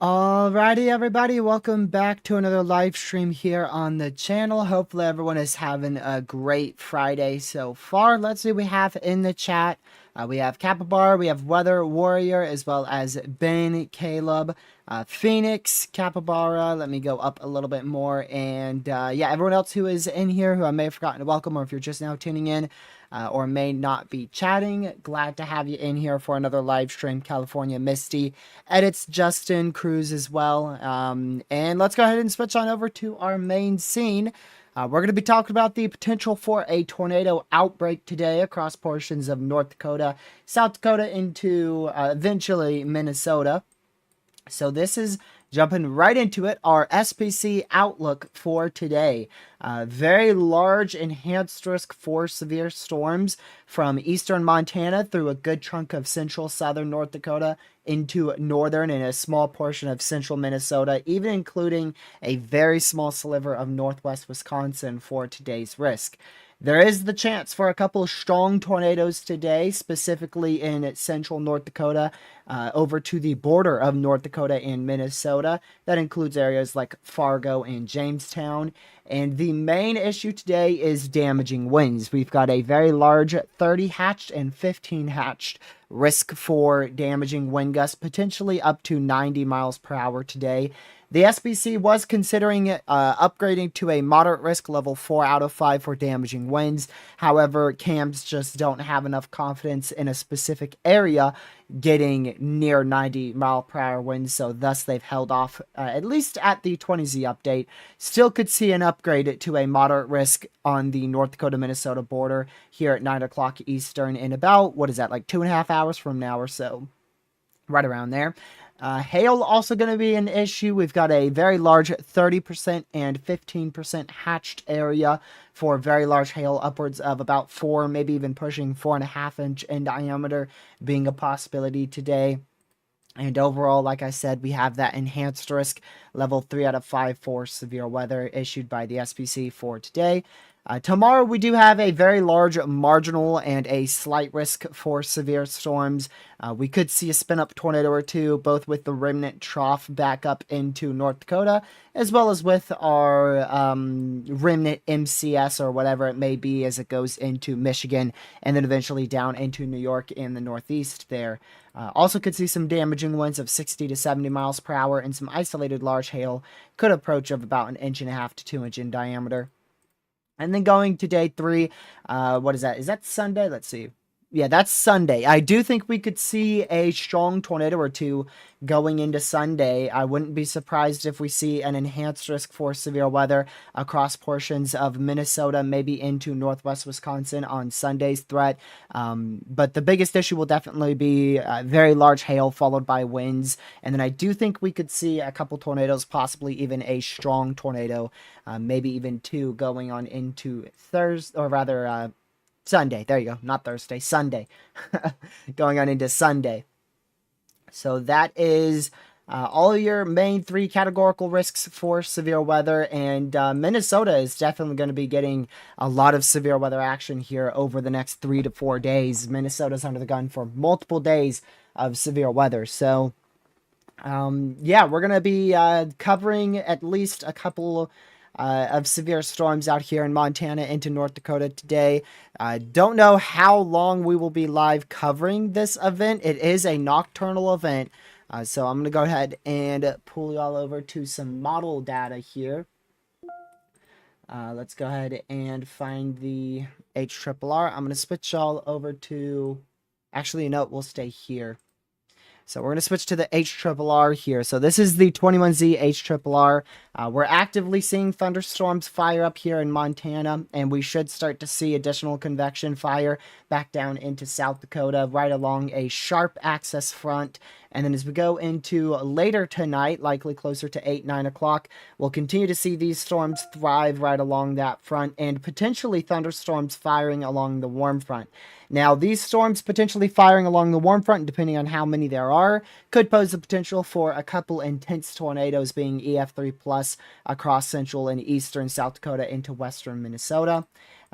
Alrighty, everybody, welcome back to another live stream here on the channel. Hopefully everyone is having a great Friday so far. Let's see what we have in the chat. We have Capybara, we have Weather Warrior, as well as Ben, Caleb, Phoenix, Capybara. Let me go up a little bit more. And yeah, everyone else who is in here who I may have forgotten to welcome, or if you're just now tuning in, or may not be chatting, glad to have you in here for another live stream. California Misty edits Justin Cruz as well. And let's go ahead and switch on over to our main scene. We're going to be talking about the potential for a tornado outbreak today across portions of North Dakota, South Dakota, into eventually Minnesota. So this is jumping right into it, our SPC outlook for today. Very large enhanced risk for severe storms from eastern Montana through a good chunk of central southern North Dakota into northern and a small portion of central Minnesota, even including a very small sliver of northwest Wisconsin for today's risk. There is the chance for a couple of strong tornadoes today, specifically in central North Dakota, over to the border of North Dakota and Minnesota. That includes areas like Fargo and Jamestown. And the main issue today is damaging winds. We've got a very large 30 hatched and 15 hatched risk for damaging wind gusts, potentially up to 90 miles per hour today. The SPC was considering upgrading to a moderate risk level 4 out of 5 for damaging winds. However, cams just don't have enough confidence in a specific area getting near 90 mile per hour winds, so thus they've held off at least at the 20Z update. Still could see an upgrade to a moderate risk on the North Dakota-Minnesota border here at 9 o'clock Eastern in about, what is that, like 2.5 hours from now or so, right around there. Hail also going to be an issue. We've got a very large 30% and 15% hatched area for very large hail, upwards of about 4, maybe even pushing 4.5 inch in diameter being a possibility today. And overall, like I said, we have that enhanced risk level 3 out of 5 for severe weather issued by the SPC for today. Tomorrow, we do have a very large marginal and a slight risk for severe storms. We could see a spin-up tornado or two, both with the remnant trough back up into North Dakota, as well as with our remnant MCS or whatever it may be as it goes into Michigan, and then eventually down into New York in the Northeast there. Also could see some damaging winds of 60 to 70 miles per hour, and some isolated large hail could approach of about 1.5 inches to 2 inches in diameter. And then going to day 3, what is that? Is that Sunday? Let's see. Yeah, that's Sunday. I do think we could see a strong tornado or two going into Sunday. I wouldn't be surprised if we see an enhanced risk for severe weather across portions of Minnesota, maybe into northwest Wisconsin on Sunday's threat. But the biggest issue will definitely be very large hail followed by winds. And then I do think we could see a couple tornadoes, possibly even a strong tornado, maybe even two going on into Thursday, or rather, Sunday. There you go. Not Thursday. Sunday. Going on into Sunday. So that is all your main three categorical risks for severe weather. And Minnesota is definitely going to be getting a lot of severe weather action here over the next 3 to 4 days. Minnesota's under the gun for multiple days of severe weather. So yeah, we're going to be covering at least a couple of severe storms out here in Montana into North Dakota today. Don't know how long we will be live covering this event. It is a nocturnal event. So I'm going to go ahead and pull y'all over to some model data here. Let's go ahead and find the HRRR. I'm going to switch y'all over to... Actually, no, we'll stay here. So we're going to switch to the HRRR here. So this is the 21Z HRRR. We're actively seeing thunderstorms fire up here in Montana, and we should start to see additional convection fire back down into South Dakota, right along a sharp access front. And then as we go into later tonight, likely closer to 8, 9 o'clock, we'll continue to see these storms thrive right along that front, and potentially thunderstorms firing along the warm front. Now, these storms potentially firing along the warm front, depending on how many there are, could pose the potential for a couple intense tornadoes being EF-3 plus across central and eastern South Dakota into western Minnesota.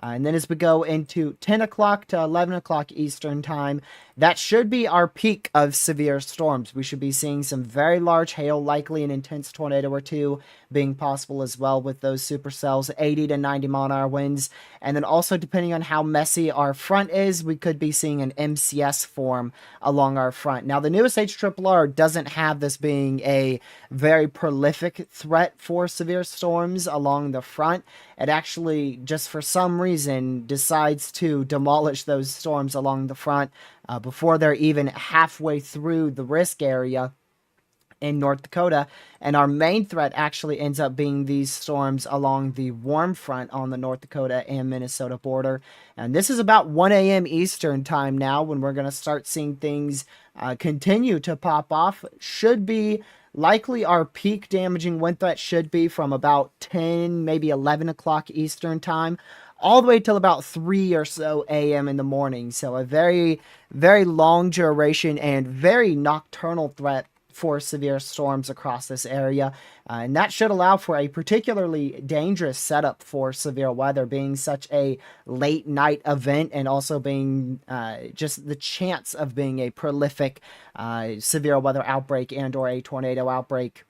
And then as we go into 10 o'clock to 11 o'clock Eastern time, that should be our peak of severe storms. We should be seeing some very large hail, likely an intense tornado or two being possible as well with those supercells, 80 to 90 mile an hour winds. And then also, depending on how messy our front is, we could be seeing an MCS form along our front. Now, the newest HRRR doesn't have this being a very prolific threat for severe storms along the front. It actually, just for some reason, decides to demolish those storms along the front before they're even halfway through the risk area in North Dakota. And our main threat actually ends up being these storms along the warm front on the North Dakota and Minnesota border. And this is about 1 a.m. Eastern time now when we're going to start seeing things continue to pop off. Should be likely our peak damaging wind threat should be from about 10, maybe 11 o'clock Eastern time, all the way till about 3 or so a.m. in the morning. So a very, very long duration and very nocturnal threat for severe storms across this area. And that should allow for a particularly dangerous setup for severe weather, being such a late night event and also being just the chance of being a prolific severe weather outbreak and or a tornado outbreak.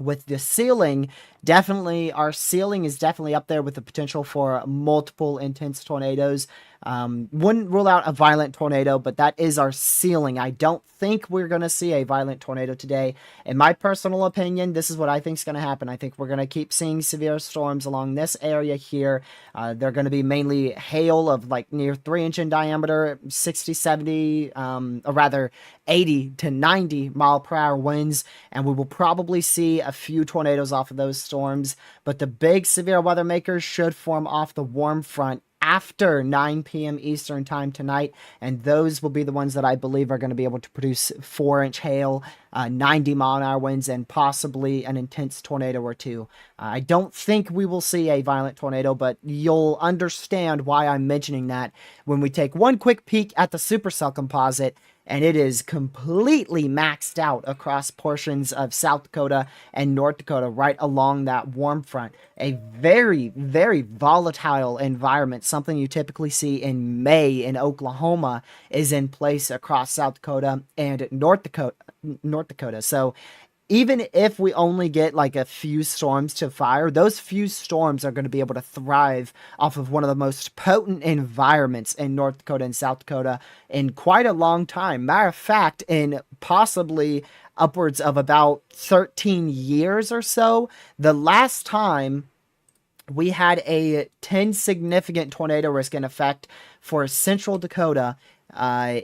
With the ceiling, definitely, our ceiling is definitely up there with the potential for multiple intense tornadoes. Wouldn't rule out a violent tornado, but that is our ceiling. I don't think we're going to see a violent tornado today. In my personal opinion, this is what I think is going to happen. I think we're going to keep seeing severe storms along this area here. They're going to be mainly hail of like near 3-inch in diameter, 60, 70, or rather 80 to 90 mile per hour winds. And we will probably see a few tornadoes off of those storms. But the big severe weather makers should form off the warm front after 9 p.m. Eastern time tonight, and those will be the ones that I believe are going to be able to produce 4-inch hail, 90 mile an hour winds, and possibly an intense tornado or two. I don't think we will see a violent tornado, but you'll understand why I'm mentioning that when we take one quick peek at the supercell composite, and it is completely maxed out across portions of South Dakota and North Dakota right along that warm front. A very, very volatile environment, something you typically see in May in Oklahoma, is in place across South Dakota and North Dakota. So even if we only get like a few storms to fire, those few storms are going to be able to thrive off of one of the most potent environments in North Dakota and South Dakota in quite a long time. Matter of fact, in possibly upwards of about 13 years or so, the last time we had a 10 significant tornado risk in effect for central Dakota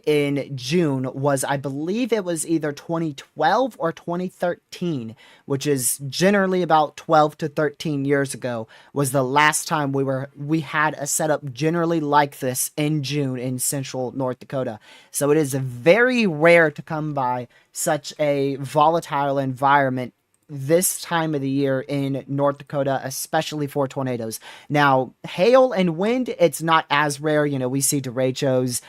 in June. Was, I believe it was either 2012 or 2013, which is generally about 12 to 13 years ago, was the last time we had a setup generally like this in June in central North Dakota. So it is very rare to come by such a volatile environment this time of the year in North Dakota, especially for tornadoes. Now, hail and wind, it's not as rare. You know, we see derechos,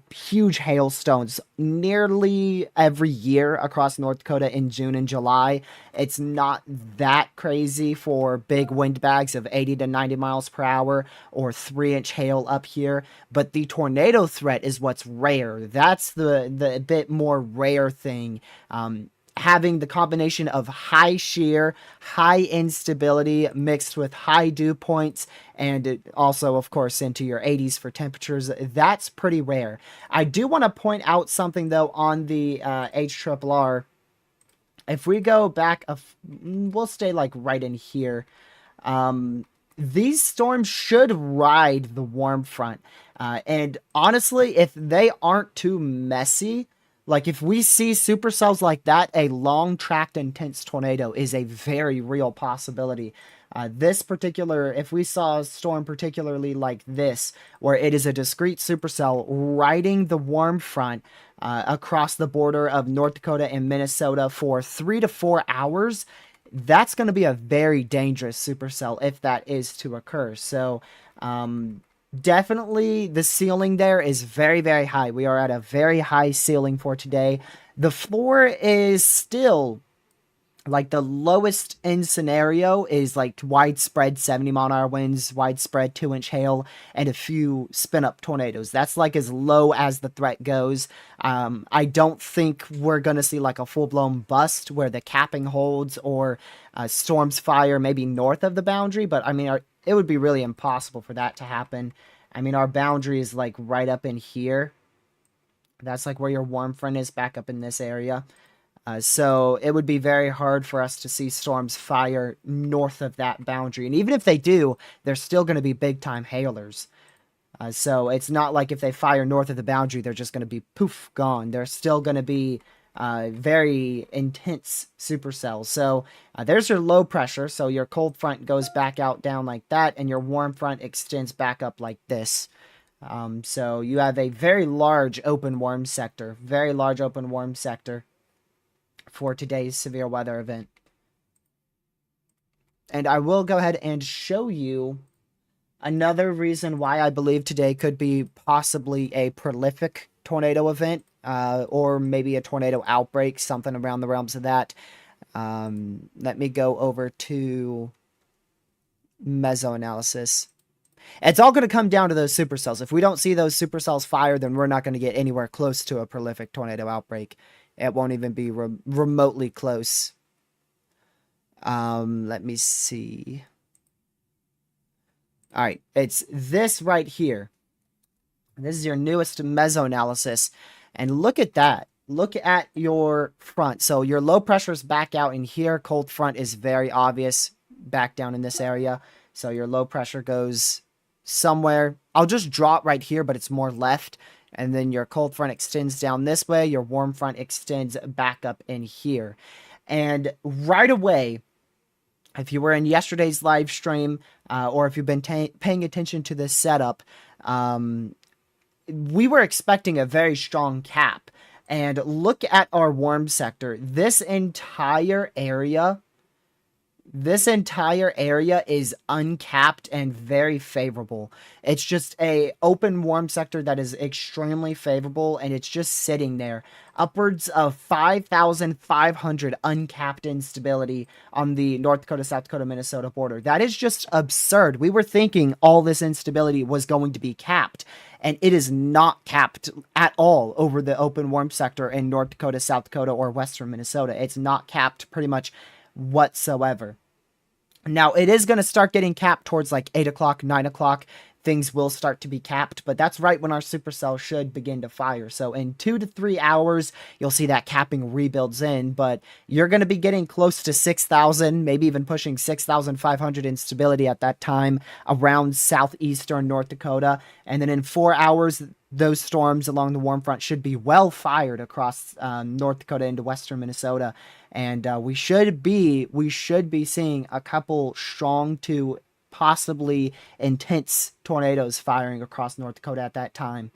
huge hailstones nearly every year across North Dakota in June and July. It's not that crazy for big wind bags of 80 to 90 miles per hour or 3-inch hail up here. But the tornado threat is what's rare. That's the bit more rare thing. Having the combination of high shear, high instability mixed with high dew points, and it also, of course, into your 80s for temperatures, that's pretty rare. I do want to point out something, though, on the HRRR. If we go back, we'll stay like right in here. These storms should ride the warm front. And honestly, if they aren't too messy, like if we see supercells like that, a long tracked intense tornado is a very real possibility. This particular, if we saw a storm particularly like this, where it is a discrete supercell riding the warm front across the border of North Dakota and Minnesota for 3 to 4 hours, that's going to be a very dangerous supercell if that is to occur. So, definitely the ceiling there is very, very high. We are at a very high ceiling for today. The floor is still like the lowest end scenario is like widespread 70-mile-an-hour winds, widespread 2-inch hail, and a few spin-up tornadoes. That's like as low as the threat goes. I don't think we're going to see like a full-blown bust where the capping holds or storms fire maybe north of the boundary, but I mean, it would be really impossible for that to happen. I mean, our boundary is like right up in here. That's like where your warm front is, back up in this area. So it would be very hard for us to see storms fire north of that boundary. And even if they do, they're still going to be big-time hailers. So it's not like if they fire north of the boundary, they're just going to be poof, gone. They're still going to be very intense supercells. So there's your low pressure. So your cold front goes back out down like that, and your warm front extends back up like this. So you have a very large open warm sector, for today's severe weather event. And I will go ahead and show you another reason why I believe today could be possibly a prolific tornado event, or maybe a tornado outbreak, something around the realms of that. Let me go over to Mezoanalysis. It's all going to come down to those supercells. If we don't see those supercells fire, then we're not going to get anywhere close to a prolific tornado outbreak. It won't even be remotely close. Let me see. All right, it's this right here. This is your newest Mezoanalysis. And look at that. Look at your front. So your low pressure is back out in here. Cold front is very obvious back down in this area. So your low pressure goes somewhere. I'll just draw it right here, but it's more left. And then your cold front extends down this way. Your warm front extends back up in here. And right away, if you were in yesterday's live stream, or if you've been paying attention to this setup, we were expecting a very strong cap. And look at our warm sector. This entire area is uncapped and very favorable. It's just a open warm sector that is extremely favorable, and it's just sitting there. Upwards of 5,500 uncapped instability on the North Dakota, South Dakota, Minnesota border. That is just absurd. We were thinking all this instability was going to be capped, and it is not capped at all over the open warm sector in North Dakota, South Dakota, or western Minnesota. It's not capped pretty much whatsoever. Now, it is going to start getting capped towards like 8 o'clock, 9 o'clock. things will start to be capped, but that's right when our supercell should begin to fire. So in 2 to 3 hours, you'll see that capping rebuilds in, but you're going to be getting close to 6,000, maybe even pushing 6,500 in stability at that time around southeastern North Dakota. And then in 4 hours, those storms along the warm front should be well fired across North Dakota into western Minnesota, and we should be seeing a couple strong to possibly intense tornadoes firing across North Dakota at that time.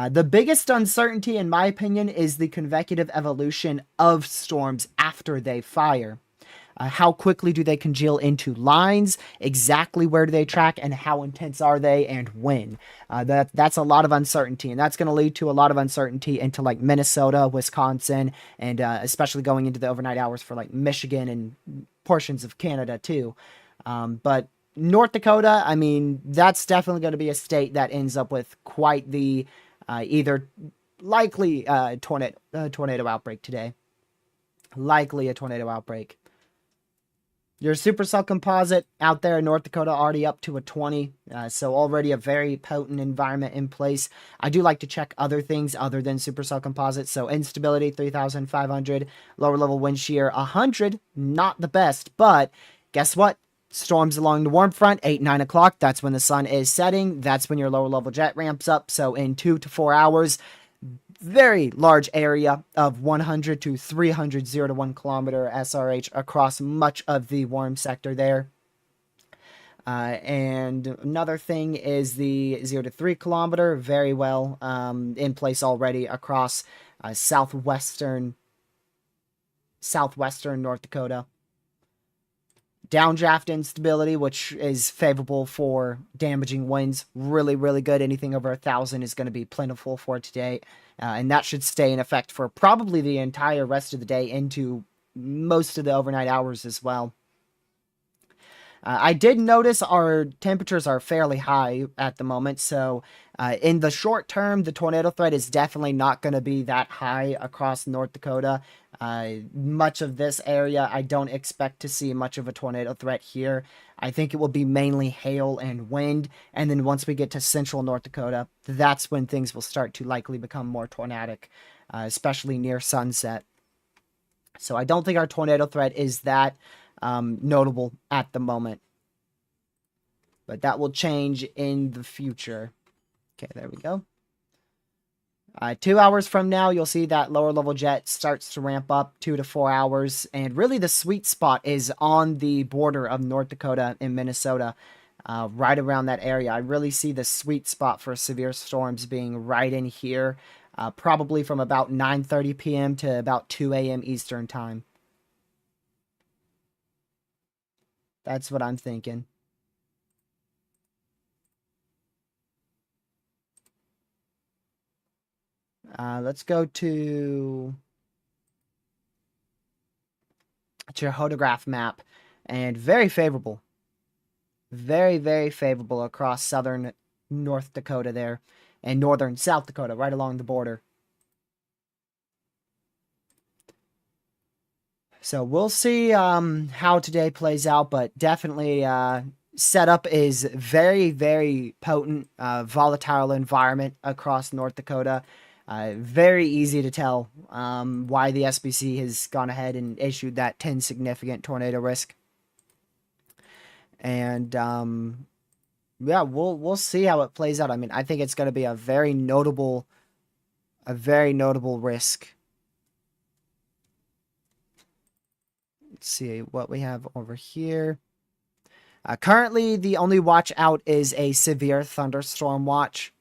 The biggest uncertainty, in my opinion, is the convective evolution of storms after they fire. How quickly do they congeal into lines? Exactly where do they track, and how intense are they, and when? That's a lot of uncertainty, and that's going to lead to a lot of uncertainty into like Minnesota, Wisconsin, and especially going into the overnight hours for like Michigan and portions of Canada too. But North Dakota, I mean, that's definitely going to be a state that ends up with quite the either likely tornado outbreak today. Likely a tornado outbreak. Your supercell composite out there in North Dakota already up to a 20, so already a very potent environment in place. I do like to check other things other than supercell composite. So instability 3,500, lower level wind shear 100, not the best, but guess what? Storms along the warm front, 8, 9 o'clock. That's when the sun is setting. That's when your lower level jet ramps up. So in 2 to 4 hours, very large area of 100 to 300 0 to 1 kilometer SRH across much of the warm sector there. And another thing is the 0 to 3 kilometer, very well in place already across southwestern North Dakota. Downdraft instability, which is favorable for damaging winds. Really, really good. Anything over 1,000 is going to be plentiful for today. And that should stay in effect for probably the entire rest of the day into most of the overnight hours as well. I did notice our temperatures are fairly high at the moment, so in the short term, the tornado threat is definitely not going to be that high across North Dakota. Much of this area, I don't expect to see much of a tornado threat here. I think it will be mainly hail and wind, and then once we get to central North Dakota, that's when things will start to likely become more tornadic, especially near sunset. So I don't think our tornado threat is that notable at the moment, but that will change in the future. Okay, there we go. 2 hours from now, you'll see that lower level jet starts to ramp up 2 to 4 hours, and really the sweet spot is on the border of North Dakota and Minnesota, right around that area. I really see the sweet spot for severe storms being right in here, probably from about 9:30 p.m. to about 2 a.m. Eastern time. That's what I'm thinking. Let's go to your hodograph map, and very favorable. Very, very favorable across southern North Dakota there, and northern South Dakota, right along the border. So we'll see how today plays out, but definitely setup is very, very potent, volatile environment across North Dakota. Very easy to tell why the SBC has gone ahead and issued that 10 significant tornado risk. And yeah, we'll see how it plays out. I mean, I think it's going to be a very notable risk. Let's see what we have over here. Currently, the only watch out is a severe thunderstorm watch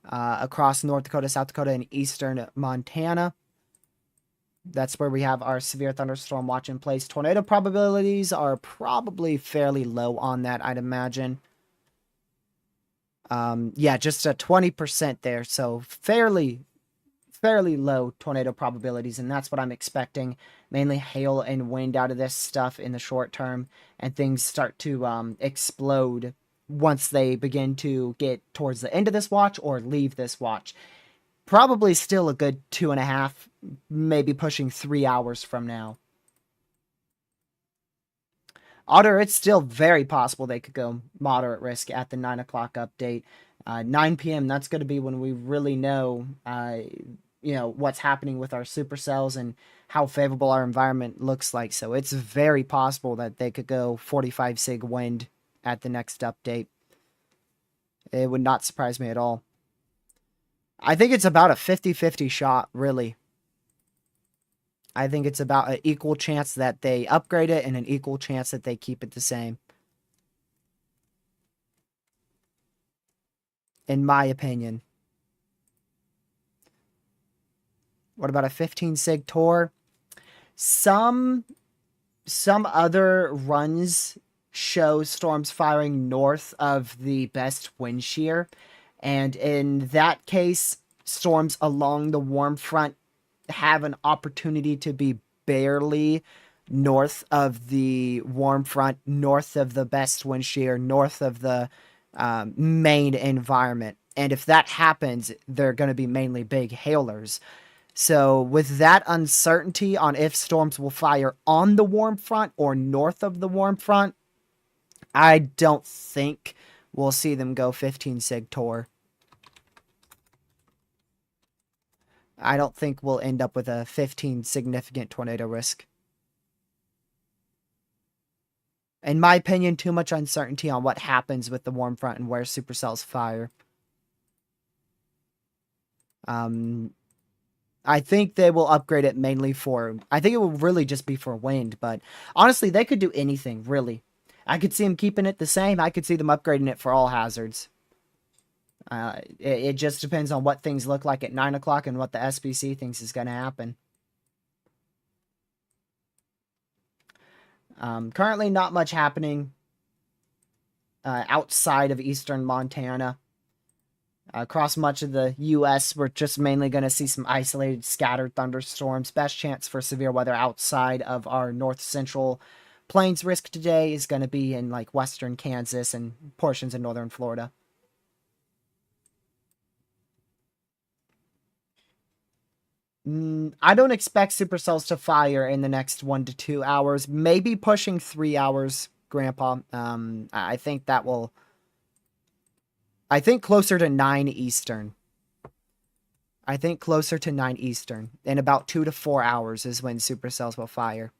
across North Dakota, South Dakota, and eastern Montana. That's where we have our severe thunderstorm watch in place. Tornado probabilities are probably fairly low on that, I'd imagine. Yeah, just a 20% there, so fairly low tornado probabilities, and that's what I'm expecting. Mainly hail and wind out of this stuff in the short term, and things start to explode once they begin to get towards the end of this watch or leave this watch. Probably still a good 2.5, maybe pushing 3 hours from now. Otter, it's still very possible they could go moderate risk at the 9 o'clock update. 9 p.m., that's going to be when we really know, what's happening with our supercells and how favorable our environment looks like. So it's very possible that they could go 45 sig wind at the next update. It would not surprise me at all. I think it's about a 50-50 shot, really. I think it's about an equal chance that they upgrade it and an equal chance that they keep it the same. In my opinion. What about a 15 sig Tor? Some other runs show storms firing north of the best wind shear. And in that case, storms along the warm front have an opportunity to be barely north of the warm front, north of the best wind shear, north of the main environment. And if that happens, they're going to be mainly big hailers. So with that uncertainty on if storms will fire on the warm front or north of the warm front, I don't think we'll see them go 15 sig Tor. I don't think we'll end up with a 15 significant tornado risk. In my opinion, too much uncertainty on what happens with the warm front and where supercells fire. I think they will upgrade it mainly for... I think it will really just be for wind, but honestly, they could do anything, really. I could see them keeping it the same. I could see them upgrading it for all hazards. It just depends on what things look like at 9 o'clock and what the SBC thinks is going to happen. Currently, not much happening outside of eastern Montana. Across much of the U.S., we're just mainly going to see some isolated scattered thunderstorms. Best chance for severe weather outside of our north central plains risk today is going to be in like western Kansas and portions of northern Florida. I don't expect supercells to fire in the next 1 to 2 hours, maybe pushing 3 hours, Grandpa. I think that will... I think closer to 9 Eastern. I think closer to 9 Eastern. In about 2 to 4 hours is when supercells will fire.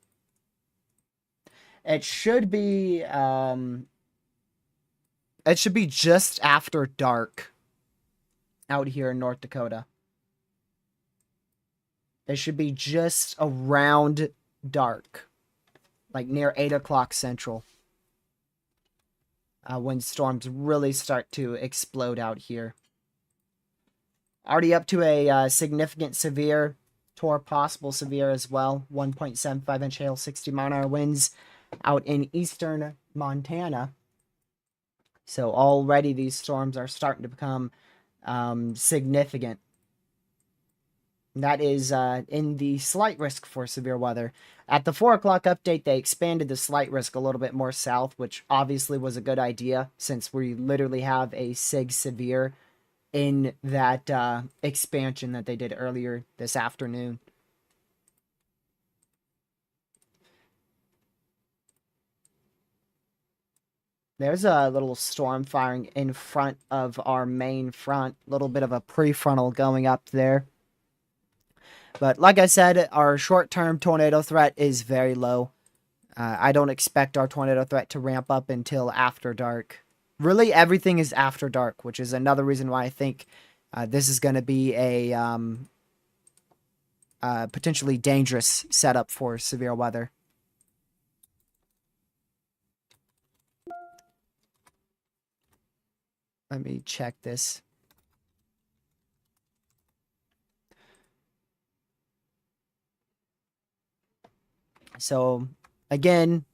It should be... it should be just after dark out here in North Dakota. It should be just around dark. Like near 8 o'clock Central. When storms really start to explode out here. Already up to a significant severe, Tor possible severe as well. 1.75 inch hail, 60 mile/hour winds out in eastern Montana. So already these storms are starting to become significant. That is in the slight risk for severe weather. At the 4 o'clock update, they expanded the slight risk a little bit more south, which obviously was a good idea since we literally have a sig severe in that expansion that they did earlier this afternoon. There's a little storm firing in front of our main front. A little bit of a prefrontal going up there. But like I said, our short-term tornado threat is very low. I don't expect our tornado threat to ramp up until after dark. Really, everything is after dark, which is another reason why I think this is going to be a potentially dangerous setup for severe weather. Let me check this. So, again,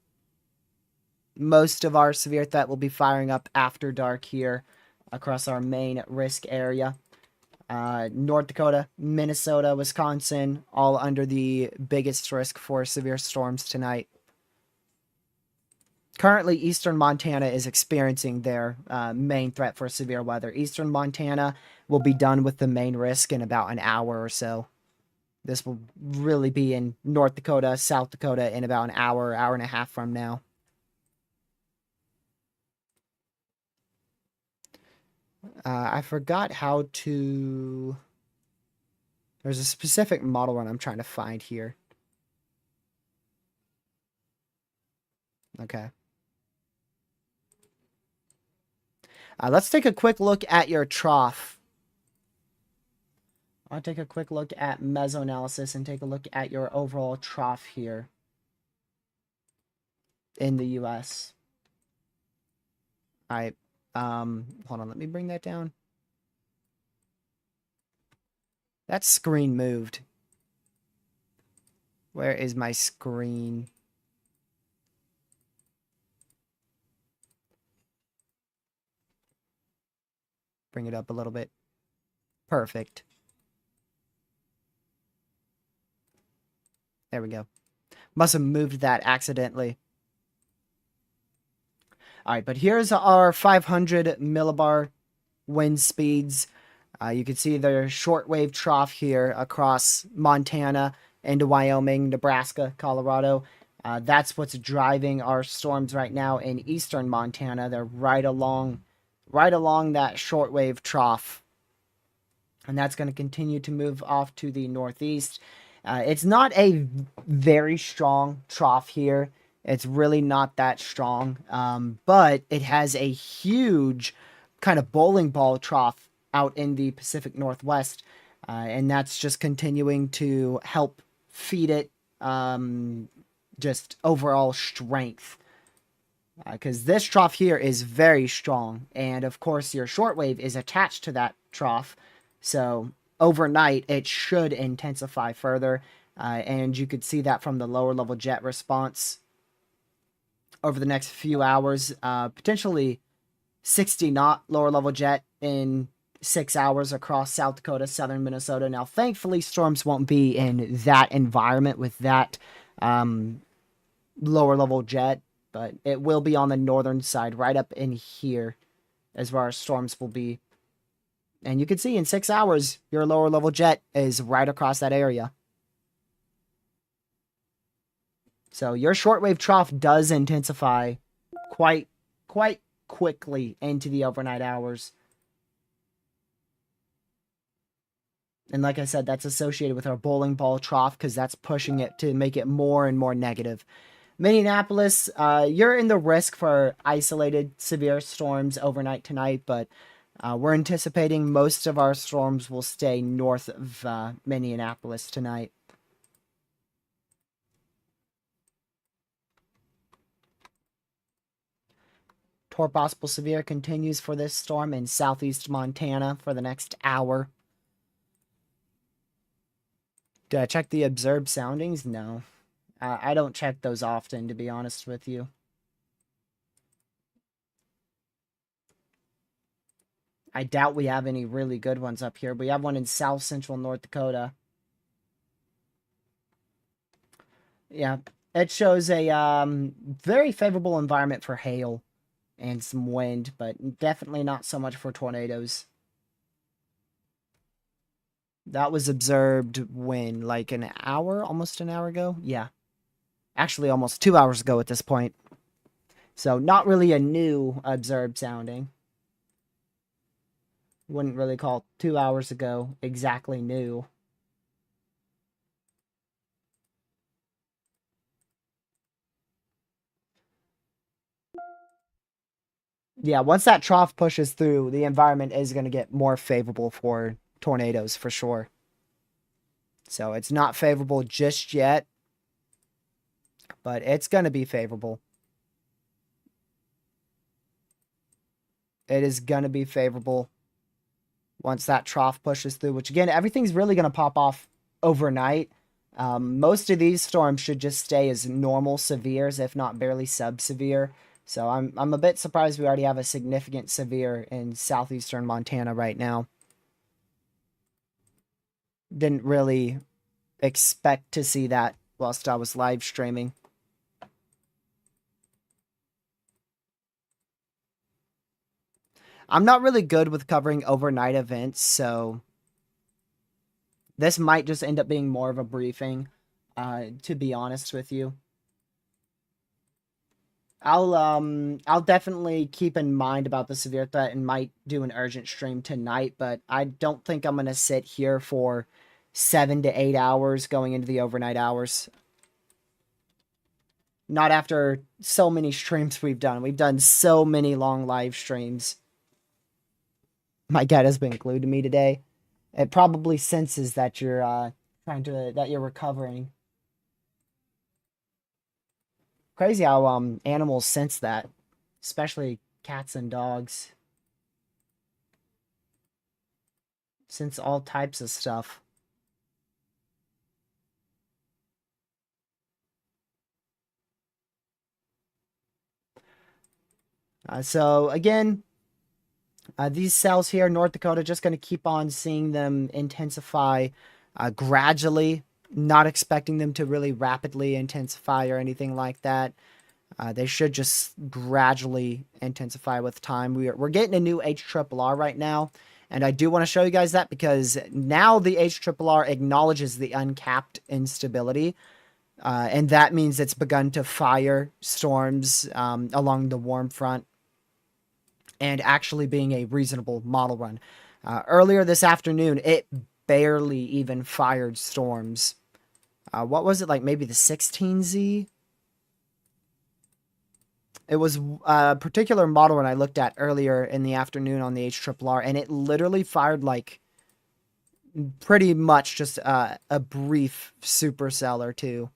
most of our severe threat will be firing up after dark here across our main risk area. North Dakota, Minnesota, Wisconsin, all under the biggest risk for severe storms tonight. Currently, eastern Montana is experiencing their main threat for severe weather. Eastern Montana will be done with the main risk in about an hour or so. This will really be in North Dakota, South Dakota in about an hour, hour and a half from now. I forgot how to... There's a specific model run I'm trying to find here. Okay. Let's take a quick look at your trough. I'll take a quick look at Mezoanalysis and take a look at your overall trough here in the US. All right. Hold on. Let me bring that down. That screen moved. Where is my screen? Bring it up a little bit. Perfect. There we go. Must have moved that accidentally. All right, but here's our 500 millibar wind speeds. You can see the shortwave trough here across Montana into Wyoming, Nebraska, Colorado. That's what's driving our storms right now in eastern Montana. They're right along that shortwave trough. And that's going to continue to move off to the northeast. It's not a very strong trough here. It's really not that strong. But it has a huge kind of bowling ball trough out in the Pacific Northwest. And that's just continuing to help feed it just overall strength. Because this trough here is very strong. And of course, your shortwave is attached to that trough. So overnight, it should intensify further. And you could see that from the lower level jet response over the next few hours. Potentially 60 knot lower level jet in 6 hours across South Dakota, southern Minnesota. Now, thankfully, storms won't be in that environment with that lower level jet. But it will be on the northern side, right up in here, as where our storms will be. And you can see in 6 hours, your lower level jet is right across that area. So your shortwave trough does intensify quite quickly into the overnight hours. And like I said, that's associated with our bowling ball trough because that's pushing it to make it more and more negative. Minneapolis, you're in the risk for isolated severe storms overnight tonight, but we're anticipating most of our storms will stay north of Minneapolis tonight. Possible severe continues for this storm in southeast Montana for the next hour. Did I check the observed soundings? No. I don't check those often, to be honest with you. I doubt we have any really good ones up here. We have one in south central North Dakota. Yeah, it shows a very favorable environment for hail and some wind, but definitely not so much for tornadoes. That was observed when, like an hour, almost an hour ago? Yeah. Actually, almost 2 hours ago at this point. So, not really a new observed sounding. Wouldn't really call 2 hours ago exactly new. Yeah, once that trough pushes through, the environment is going to get more favorable for tornadoes for sure. So it's not favorable just yet, but it's going to be favorable. It is going to be favorable once that trough pushes through, which again, everything's really going to pop off overnight. Most of these storms should just stay as normal severes, if not barely sub-severe. So I'm a bit surprised we already have a significant severe in southeastern Montana right now. Didn't really expect to see that whilst I was live streaming. I'm not really good with covering overnight events, so this might just end up being more of a briefing, to be honest with you. I'll definitely keep in mind about the severe threat and might do an urgent stream tonight, but I don't think I'm gonna sit here for 7 to 8 hours going into the overnight hours. Not after so many streams we've done. We've done so many long live streams. My cat has been glued to me today. It probably senses that you're that you're recovering. Crazy how animals sense that, especially cats and dogs. Sense all types of stuff. So again, these cells here, North Dakota, just going to keep on seeing them intensify gradually, not expecting them to really rapidly intensify or anything like that. They should just gradually intensify with time. We're getting a new HRRR right now, and I do want to show you guys that because now the HRRR acknowledges the uncapped instability, and that means it's begun to fire storms along the warm front and actually being a reasonable model run. Earlier this afternoon, it barely even fired storms. What was it, like maybe the 16Z? It was a particular model run I looked at earlier in the afternoon on the HRRR, and it literally fired like pretty much just a brief supercell or two.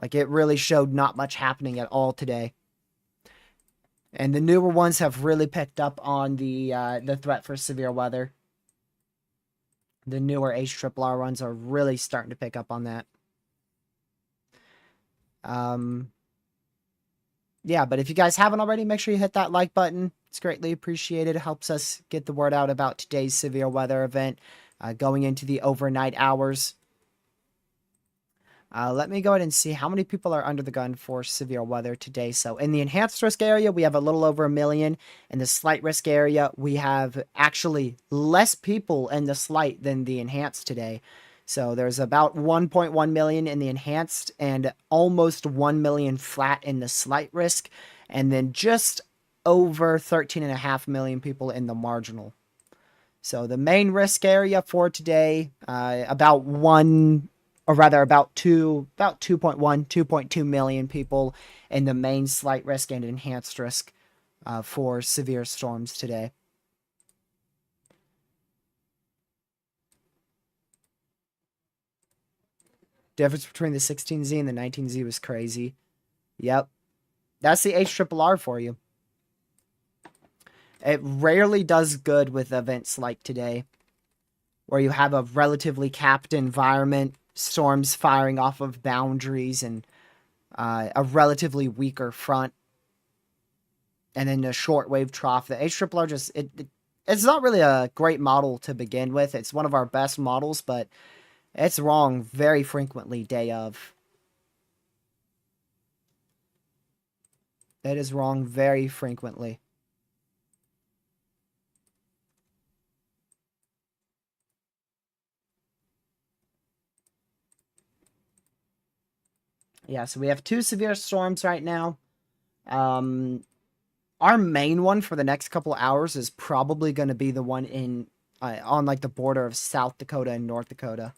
Like it really showed not much happening at all today. And the newer ones have really picked up on the threat for severe weather. The newer HRRR ones are really starting to pick up on that. Yeah, but if you guys haven't already, make sure you hit that like button. It's greatly appreciated. It helps us get the word out about today's severe weather event going into the overnight hours. Let me go ahead and see how many people are under the gun for severe weather today. So in the enhanced risk area, we have a little over 1 million. In the slight risk area, we have actually less people in the slight than the enhanced today. So there's about 1.1 million in the enhanced and almost 1 million flat in the slight risk. And then just over 13.5 million people in the marginal. So the main risk area for today, about 2.1, 2.2 million people in the main slight risk and enhanced risk for severe storms today. Difference between the 16Z and the 19Z was crazy. Yep. That's the HRRR for you. It rarely does good with events like today, where you have a relatively capped environment, storms firing off of boundaries, and a relatively weaker front, and then the shortwave trough. The HRRR just it's not really a great model to begin with. It's one of our best models, but it's wrong very frequently day of. It is wrong very frequently. Yeah, so we have 2 severe storms right now. Our main one for the next couple hours is probably going to be the one in on like the border of South Dakota and North Dakota.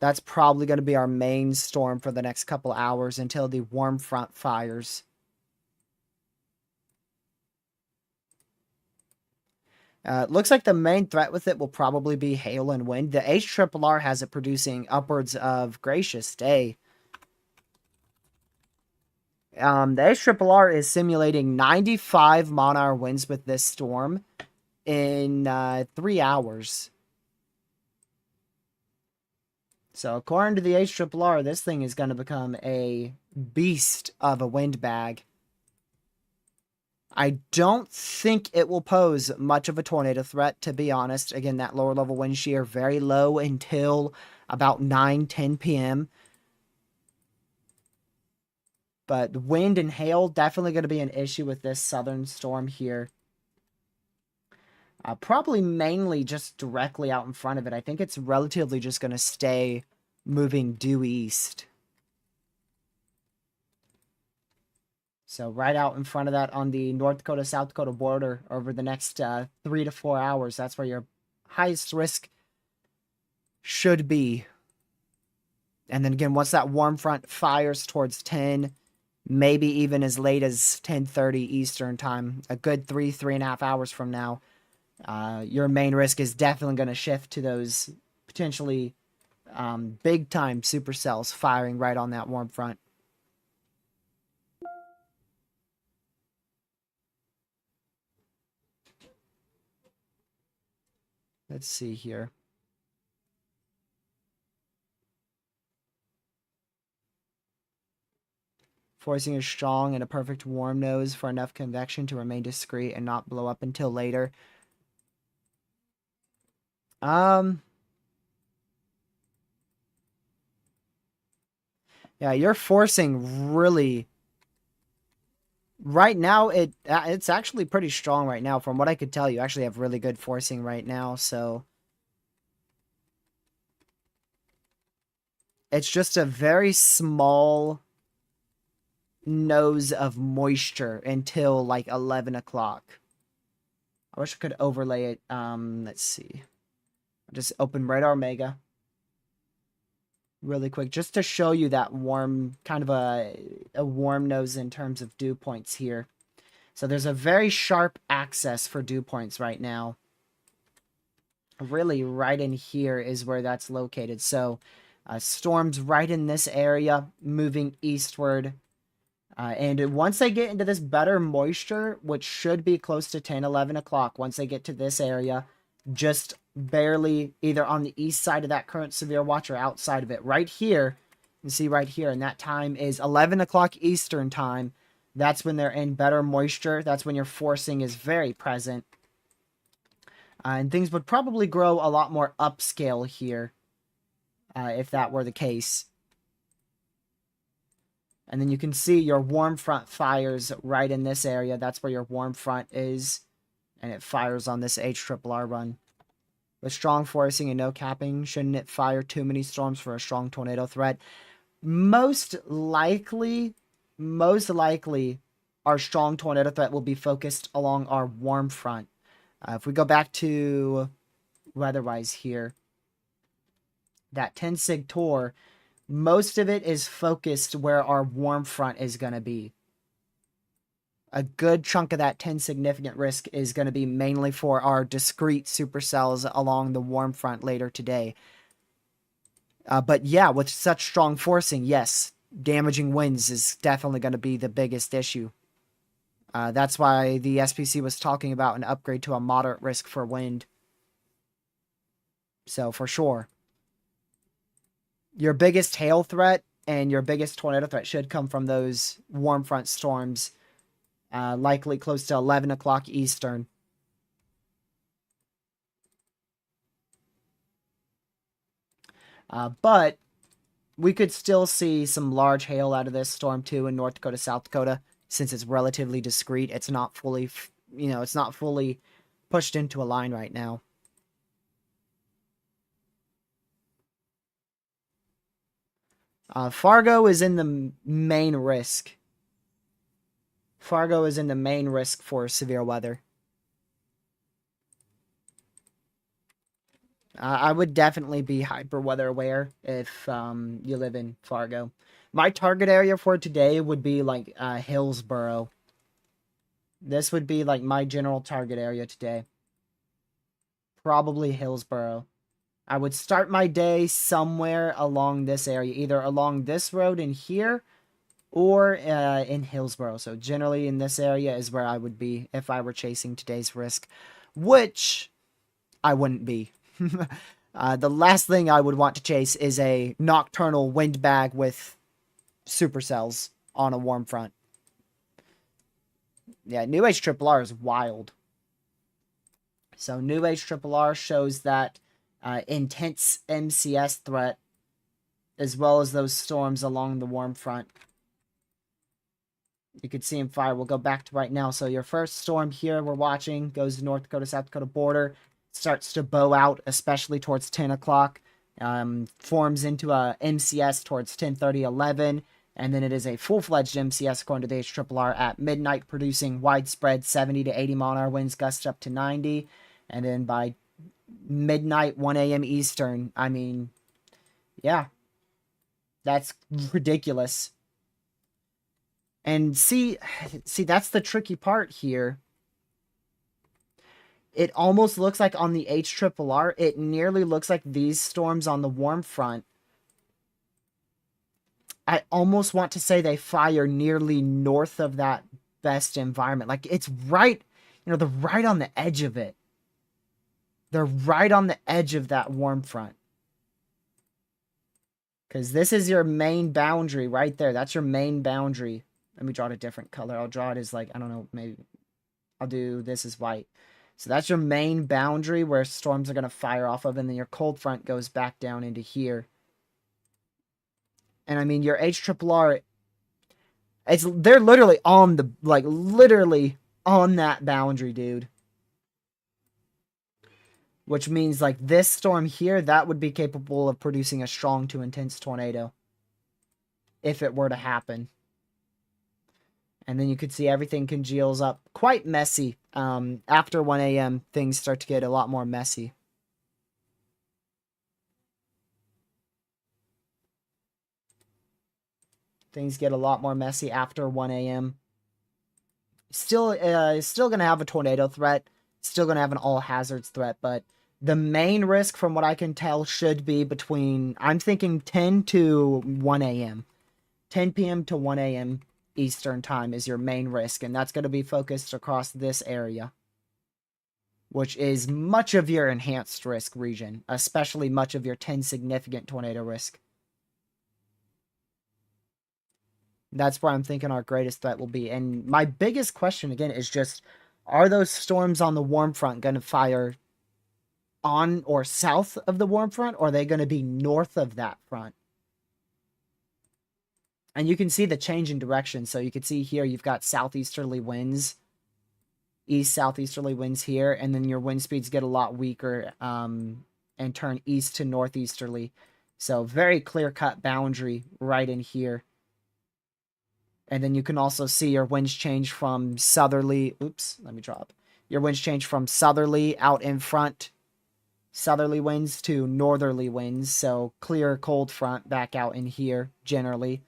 That's probably going to be our main storm for the next couple hours until the warm front fires. Looks like the main threat with it will probably be hail and wind. The HRRR has it producing upwards of, gracious day. The HRRR is simulating 95 mile-an-hour winds with this storm in 3 hours. So according to the HRRR, this thing is going to become a beast of a windbag. I don't think it will pose much of a tornado threat, to be honest. Again, that lower level wind shear very low until about 9-10 p.m. But wind and hail definitely going to be an issue with this southern storm here. Probably mainly just directly out in front of it. I think it's relatively just going to stay moving due east. So right out in front of that on the North Dakota, South Dakota border over the next 3 to 4 hours. That's where your highest risk should be. And then again, once that warm front fires towards 10, maybe even as late as 10:30 Eastern time, a good 3.5 hours from now, your main risk is definitely going to shift to those potentially big time supercells firing right on that warm front. Let's see here. Forcing is strong and a perfect warm nose for enough convection to remain discreet and not blow up until later. Yeah, you're forcing really. Right now, it's actually pretty strong right now. From what I could tell, you actually have really good forcing right now, so it's just a very small nose of moisture until like 11 o'clock. I wish I could overlay it. Let's see. I'll just open Radar Mega really quick just to show you that warm, kind of a warm nose in terms of dew points here. So there's a very sharp access for dew points right now. Really right in here is where that's located. So storms right in this area moving eastward. And once they get into this better moisture, which should be close to 10, 11 o'clock, once they get to this area, just barely either on the east side of that current severe watch or outside of it. Right here, you see right here, and that time is 11 o'clock Eastern time. That's when they're in better moisture. That's when your forcing is very present. And things would probably grow a lot more upscale here if that were the case. And then you can see your warm front fires right in this area. That's where your warm front is. And it fires on this HRRR run. With strong forcing and no capping, shouldn't it fire too many storms for a strong tornado threat? Most likely, our strong tornado threat will be focused along our warm front. If we go back to weatherwise here, that 10 sig tor, most of it is focused where our warm front is going to be. A good chunk of that 10 significant risk is going to be mainly for our discrete supercells along the warm front later today. But yeah, with such strong forcing, yes, damaging winds is definitely going to be the biggest issue. That's why the SPC was talking about an upgrade to a moderate risk for wind. So for sure, your biggest hail threat and your biggest tornado threat should come from those warm front storms. Likely close to 11 o'clock Eastern. But we could still see some large hail out of this storm too in North Dakota, South Dakota, since it's relatively discrete. It's not fully, it's not fully pushed into a line right now. Fargo is in the main risk. Fargo is in the main risk for severe weather. I would definitely be hyper weather aware if you live in Fargo. My target area for today would be like Hillsboro. This would be like my general target area today. Probably Hillsboro. I would start my day somewhere along this area, either along this road in here or in Hillsboro. So generally in this area is where I would be if I were chasing today's risk, which I wouldn't be. The last thing I would want to chase is a nocturnal windbag with supercells on a warm front. Yeah, New Age RRR is wild. So New Age RRR shows that intense MCS threat as well as those storms along the warm front. You could see him fire. We'll go back to right now. So your first storm here we're watching goes to North Dakota, South Dakota border. Starts to bow out, especially towards 10 o'clock. Forms into a MCS towards 10:30, 11. And then it is a full-fledged MCS according to the HRRR at midnight, producing widespread 70 to 80 mile-an-hour winds, gusts up to 90. And then by midnight, 1 a.m. Eastern, I mean, yeah, that's ridiculous. And see, that's the tricky part here. It almost looks like on the HRRR, it nearly looks like these storms on the warm front. I almost want to say they fire nearly north of that best environment. Like, it's right, they're right on the edge of it. They're right on the edge of that warm front. Because this is your main boundary right there. That's your main boundary. Let me draw it a different color. I'll draw it as like, I don't know, maybe I'll do this as white. So that's your main boundary where storms are going to fire off of, and then your cold front goes back down into here. And I mean, your HRRR, they're literally on the, like, literally on that boundary, dude. Which means, like, this storm here, that would be capable of producing a strong to intense tornado. If it were to happen. And then you could see everything congeals up quite messy. After 1 a.m., things start to get a lot more messy. Things get a lot more messy after 1 a.m. Still going to have a tornado threat. Still going to have an all hazards threat. But the main risk, from what I can tell, should be between, I'm thinking 10 to 1 a.m. 10 p.m. to 1 a.m. Eastern time is your main risk. And that's going to be focused across this area, which is much of your enhanced risk region, especially much of your 10 significant tornado risk. That's where I'm thinking our greatest threat will be. And my biggest question, again, is just, are those storms on the warm front going to fire on or south of the warm front, or are they going to be north of that front? And you can see the change in direction. So you can see here you've got southeasterly winds, east-southeasterly winds here, and then your wind speeds get a lot weaker and turn east to northeasterly. So very clear-cut boundary right in here. And then you can also see your winds change from southerly, your winds change from southerly out in front, southerly winds, to northerly winds. So clear cold front back out in here generally.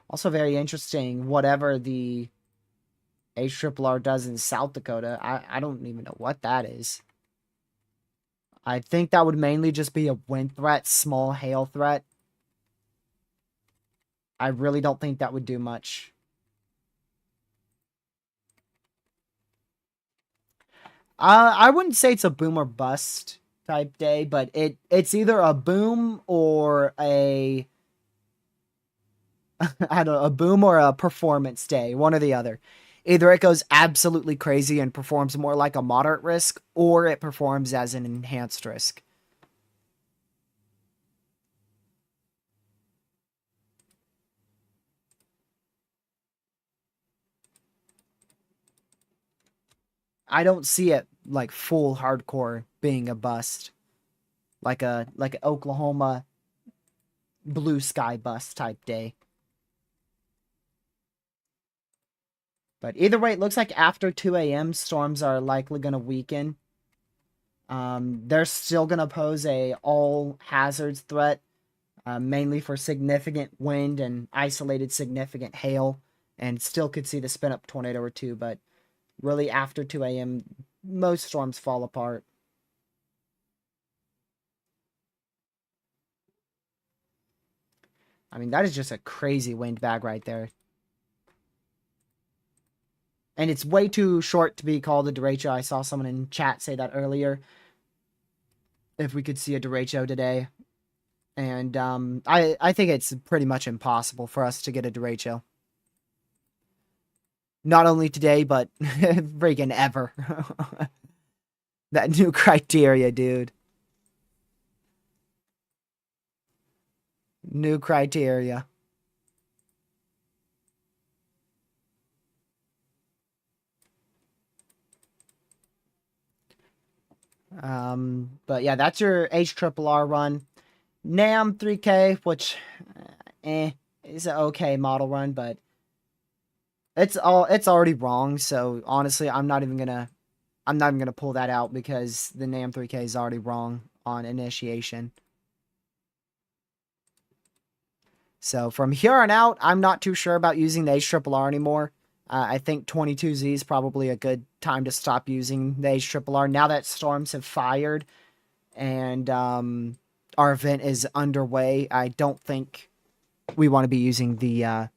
Also very interesting, whatever the HRRR does in South Dakota, I don't even know what that is. I think that would mainly just be a wind threat, small hail threat. I really don't think that would do much. I wouldn't say it's a boom or bust type day, but it's either a boom or a I don't know, a boom or a performance day, one or the other. Either it goes absolutely crazy and performs more like a moderate risk, or it performs as an enhanced risk. I don't see it like full hardcore being a bust, like a Oklahoma blue sky bust type day. But either way, it looks like after 2 a.m., storms are likely going to weaken. They're still going to pose a all hazards threat, mainly for significant wind and isolated significant hail, and still could see the spin up tornado or two. But really, after 2 a.m., most storms fall apart. I mean, that is just a crazy wind bag right there. And it's way too short to be called a derecho. I saw someone in chat say that earlier. If we could see a derecho today. And I think it's pretty much impossible for us to get a derecho. Not only today, but freaking ever. That new criteria, dude. New criteria. But yeah, that's your HRRR run. NAM 3K, which is an okay model run, but it's already wrong. So honestly, I'm not even gonna pull that out because the NAM 3K is already wrong on initiation. So from here on out, I'm not too sure about using the HRRR anymore. I think 22Z is probably a good time to stop using the HRRR now that storms have fired and our event is underway. I don't think we want to be using the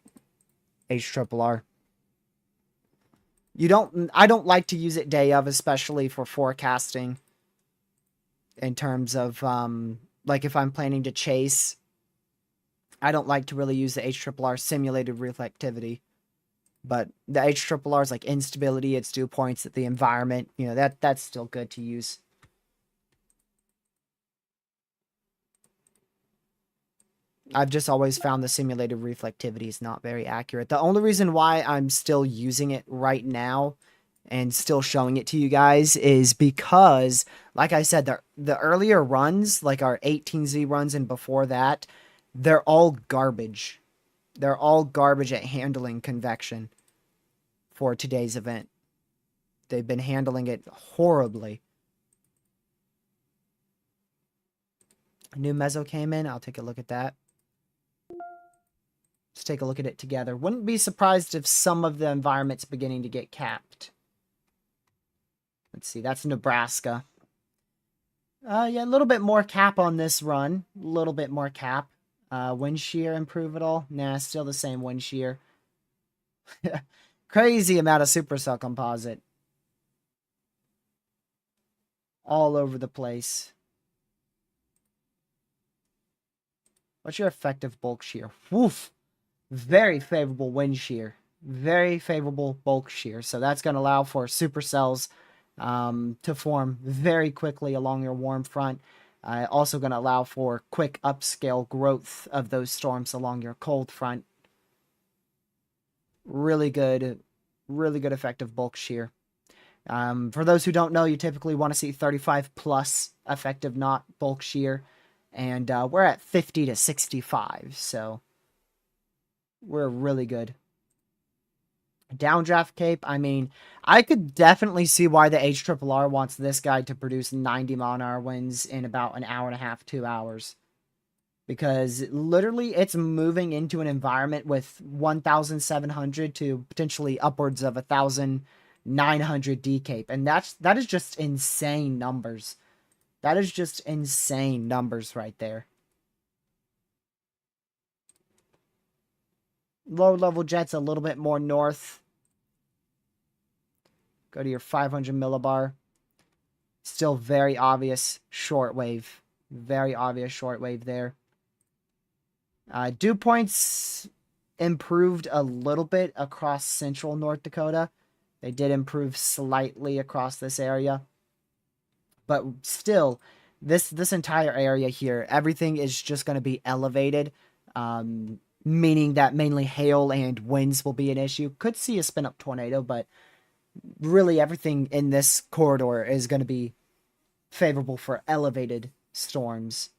HRRR. I don't like to use it day of, especially for forecasting in terms of like if I'm planning to chase. I don't like to really use the HRRR simulated reflectivity. But the HRRR is like instability, its dew points at the environment. You know, that's still good to use. I've just always found the simulated reflectivity is not very accurate. The only reason why I'm still using it right now and still showing it to you guys is because, like I said, the earlier runs, like our 18Z runs and before that, they're all garbage. They're all garbage at handling convection for today's event. They've been handling it horribly. A new Mezo came in. I'll take a look at that. Let's take a look at it together. Wouldn't be surprised if some of the environment's beginning to get capped. Let's see. That's Nebraska. Yeah, a little bit more cap on this run. A little bit more cap. Wind shear improve at all? Nah, still the same wind shear. Crazy amount of supercell composite. All over the place. What's your effective bulk shear? Woof. Very favorable wind shear. Very favorable bulk shear. So that's going to allow for supercells to form very quickly along your warm front. Also going to allow for quick upscale growth of those storms along your cold front. Really good effective bulk shear. For those who don't know, you typically want to see 35 plus effective knot bulk shear. And we're at 50 to 65, so we're really good. Downdraft cape, I mean, I could definitely see why the HRRR wants this guy to produce 90 mile an hour winds in about an hour and a half, 2 hours. Because literally it's moving into an environment with 1,700 to potentially upwards of 1,900 D cape. And that is just insane numbers. That is just insane numbers right there. Low level jets a little bit more north. Go to your 500 millibar. Still very obvious shortwave. Very obvious shortwave there. Dew points improved a little bit across central North Dakota. They did improve slightly across this area. But still, this entire area here, everything is just going to be elevated. Meaning that mainly hail and winds will be an issue. Could see a spin-up tornado, but really everything in this corridor is going to be favorable for elevated storms.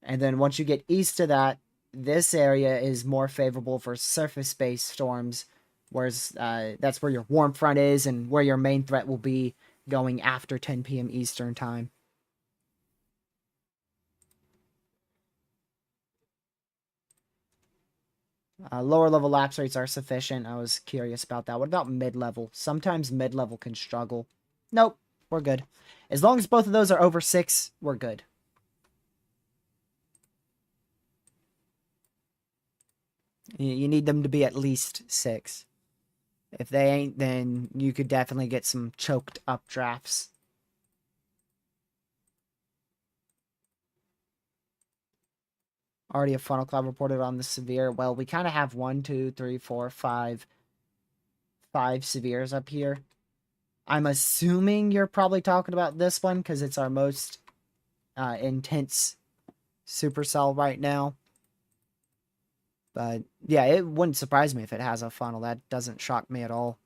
And then once you get east of that, this area is more favorable for surface-based storms, whereas that's where your warm front is and where your main threat will be going after 10 p.m. Eastern time. Lower level lapse rates are sufficient. I was curious about that. What about mid-level? Sometimes mid-level can struggle. Nope, we're good. As long as both of those are over 6, we're good. You need them to be at least 6. If they ain't, then you could definitely get some choked up drafts. Already a funnel cloud reported on the severe. Well, we kind of have 1, 2, 3, 4, 5 severes up here. I'm assuming you're probably talking about this one because it's our most intense supercell right now. But yeah, it wouldn't surprise me if it has a funnel. That doesn't shock me at all.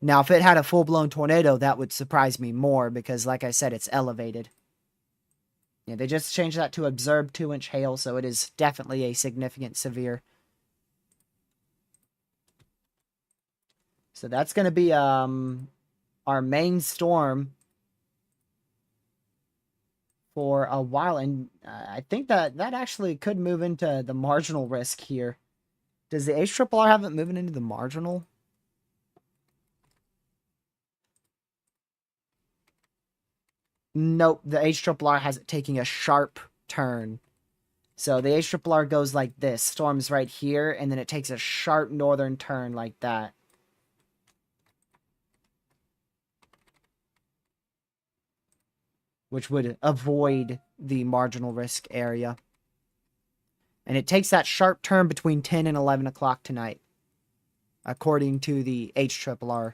Now, if it had a full-blown tornado, that would surprise me more because, like I said, it's elevated. Yeah, they just changed that to observed 2-inch hail, so it is definitely a significant severe. So that's going to be our main storm for a while, and I think that actually could move into the marginal risk here. Does the HRRR have it moving into the marginal? Nope, the HRRR has it taking a sharp turn. So the HRRR goes like this, storms right here, and then it takes a sharp northern turn like that. Which would avoid the marginal risk area. And it takes that sharp turn between 10 and 11 o'clock tonight, according to the HRRR.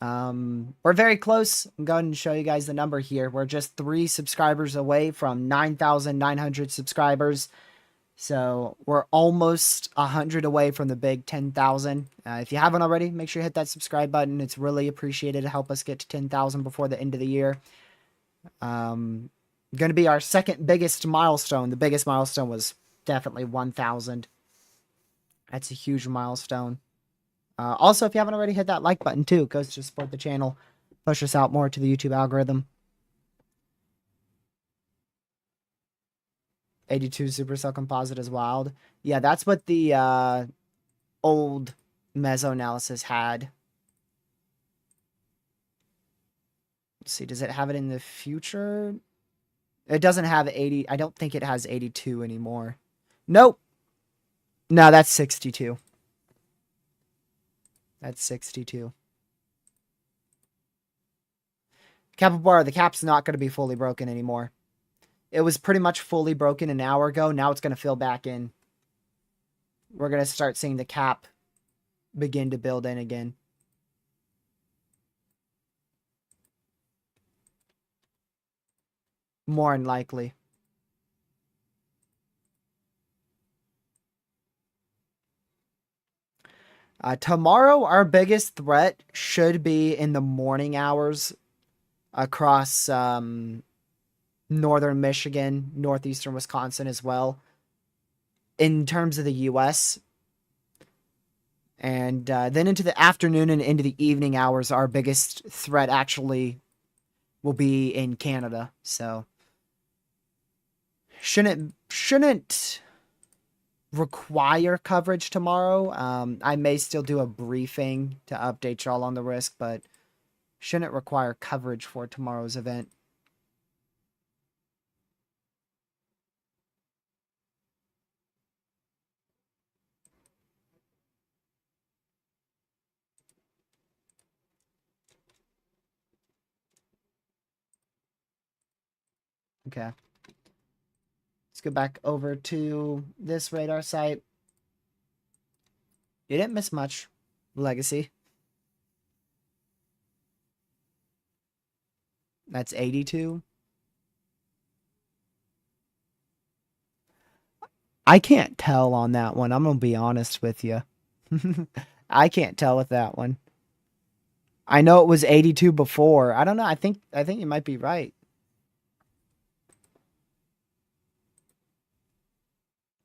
We're very close. I'm going to show you guys the number here. We're just 3 subscribers away from 9,900 subscribers. So we're almost 100 away from the big 10,000. If you haven't already, make sure you hit that subscribe button. It's really appreciated to help us get to 10,000 before the end of the year. Going to be our second biggest milestone. The biggest milestone was definitely 1,000. That's a huge milestone. Also, if you haven't already, hit that like button too. It goes to support the channel. Push us out more to the YouTube algorithm. 82 supercell composite is wild. Yeah, that's what the old Mezoanalysis had. Let's see, does it have it in the future? It doesn't have 80. I don't think it has 82 anymore. Nope. No, that's 62. That's 62. Capybara, the cap's not going to be fully broken anymore. It was pretty much fully broken an hour ago. Now it's going to fill back in. We're going to start seeing the cap begin to build in again. More than likely. Tomorrow, our biggest threat should be in the morning hours across northern Michigan, northeastern Wisconsin as well, in terms of the U.S. And then into the afternoon and into the evening hours, our biggest threat actually will be in Canada. So shouldn't require coverage tomorrow. I may still do a briefing to update y'all on the risk, but shouldn't require coverage for tomorrow's event. Okay. Let's go back over to this radar site. You didn't miss much. Legacy. That's 82. I can't tell on that one. I'm going to be honest with you. I can't tell with that one. I know it was 82 before. I don't know. I think you might be right.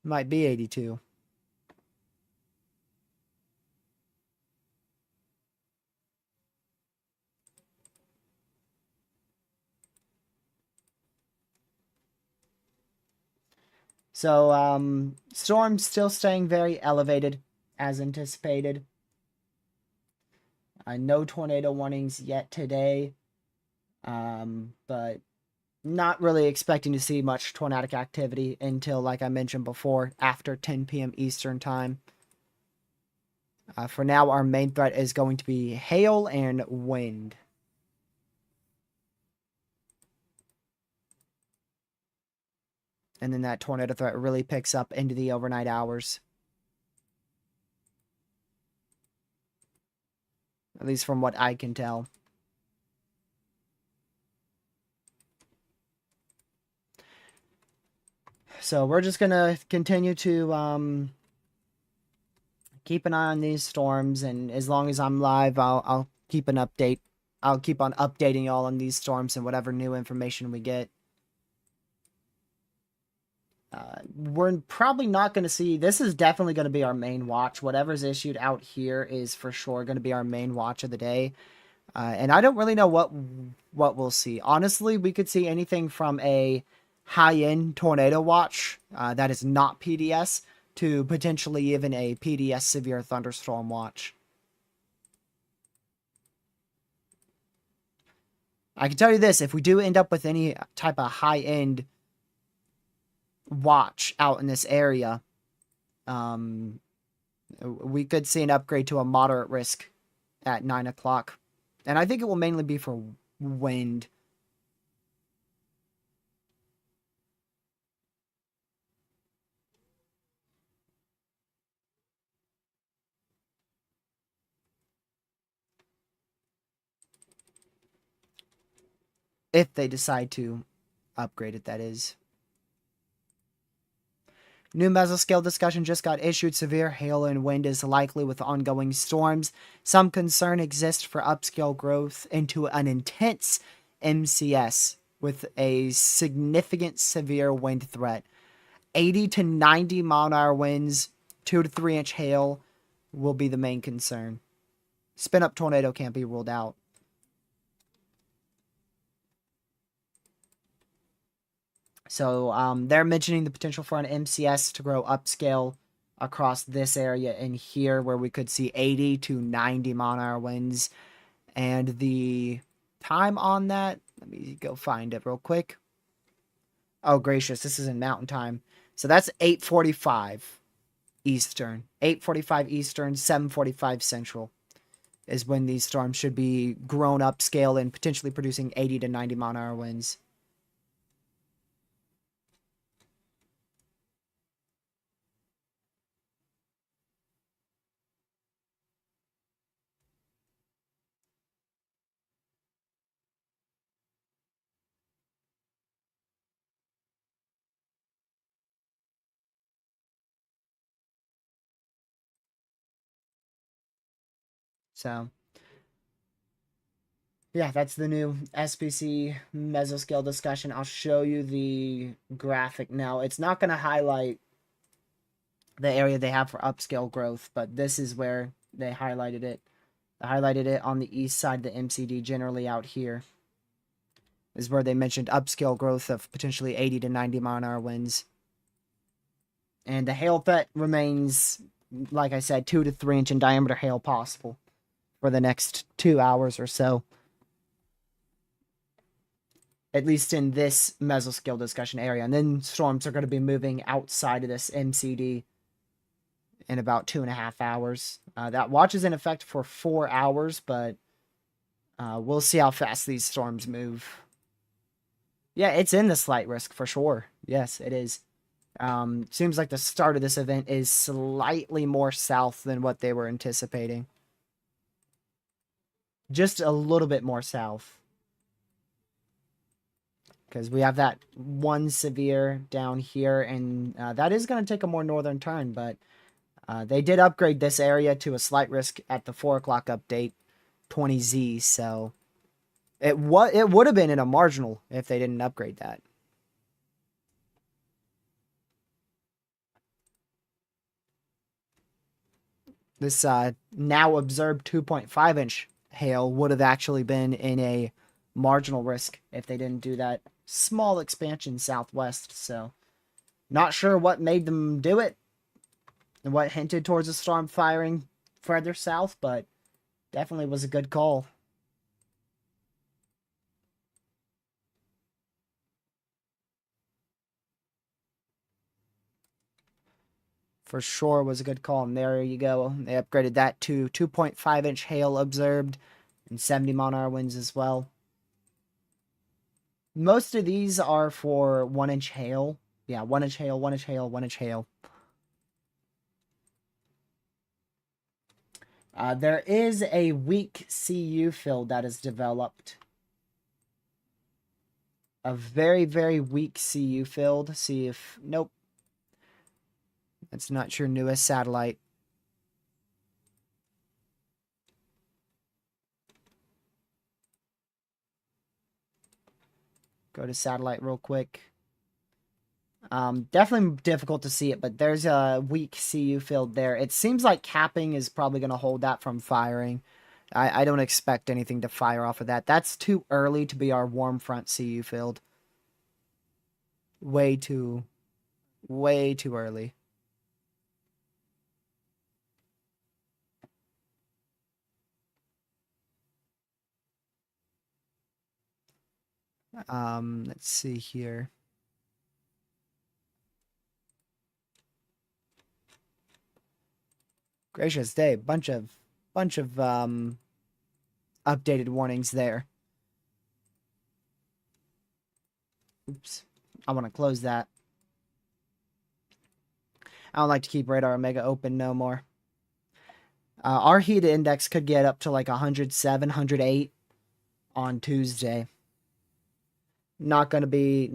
Might be 82. So, storm's still staying very elevated as anticipated. No tornado warnings yet today. But not really expecting to see much tornadic activity until, like I mentioned before, after 10 p.m. Eastern time. For now, our main threat is going to be hail and wind. And then that tornado threat really picks up into the overnight hours. At least from what I can tell. So we're just going to continue to keep an eye on these storms, and as long as I'm live, I'll keep an update. I'll keep on updating y'all on these storms and whatever new information we get. We're probably not going to see. This is definitely going to be our main watch. Whatever's issued out here is for sure going to be our main watch of the day. And I don't really know what we'll see. Honestly, we could see anything from a high-end tornado watch that is not PDS to potentially even a PDS severe thunderstorm watch. I can tell you this, if we do end up with any type of high-end watch out in this area, we could see an upgrade to a moderate risk at 9 o'clock. And I think it will mainly be for wind. If they decide to upgrade it, that is. New mesoscale discussion just got issued. Severe hail and wind is likely with ongoing storms. Some concern exists for upscale growth into an intense MCS with a significant severe wind threat. 80 to 90 mile an hour winds, 2 to 3 inch hail will be the main concern. Spin up tornado can't be ruled out. So they're mentioning the potential for an MCS to grow upscale across this area in here, where we could see 80 to 90 mile an hour winds. And the time on that, let me go find it real quick. Oh, gracious, this is in mountain time. So that's 8:45 Eastern. 8:45 Eastern, 7:45 Central is when these storms should be grown upscale and potentially producing 80 to 90 mile an hour winds. So, yeah, that's the new SPC mesoscale discussion. I'll show you the graphic now. It's not going to highlight the area they have for upscale growth, but this is where they highlighted it. They highlighted it on the east side of the MCD, generally out here. Is where they mentioned upscale growth of potentially 80 to 90 mile an hour winds. And the hail threat remains, like I said, 2 to 3 inch in diameter hail possible for the next 2 hours or so. At least in this mesoscale discussion area. And then storms are going to be moving outside of this MCD in about 2.5 hours. That watch is in effect for 4 hours, but we'll see how fast these storms move. Yeah, it's in the slight risk for sure. Yes, it is. Seems like the start of this event is slightly more south than what they were anticipating. Just a little bit more south. Because we have that one severe down here, and that is going to take a more northern turn, but they did upgrade this area to a slight risk at the 4 o'clock update, 20Z, so it would have been in a marginal if they didn't upgrade that. This now observed 2.5 inch hail would have actually been in a marginal risk if they didn't do that small expansion southwest. So not sure what made them do it and what hinted towards a storm firing further south, but definitely was a good call. For sure was a good call. And there you go. They upgraded that to 2.5 inch hail observed and 70 mile an hour winds as well. Most of these are for 1 inch hail. Yeah, 1 inch hail, 1 inch hail, 1 inch hail. There is a weak CU field that is developed. A very, very weak CU field. See if... Nope. That's not your newest satellite. Go to satellite real quick. Definitely difficult to see it, but there's a weak CU field there. It seems like capping is probably going to hold that from firing. I don't expect anything to fire off of that. That's too early to be our warm front CU field. Way too early. Let's see here. Gracious day, bunch of updated warnings there. Oops. I want to close that. I don't like to keep radar omega open no more. Our heat index could get up to like 107, 108 on Tuesday. Not gonna be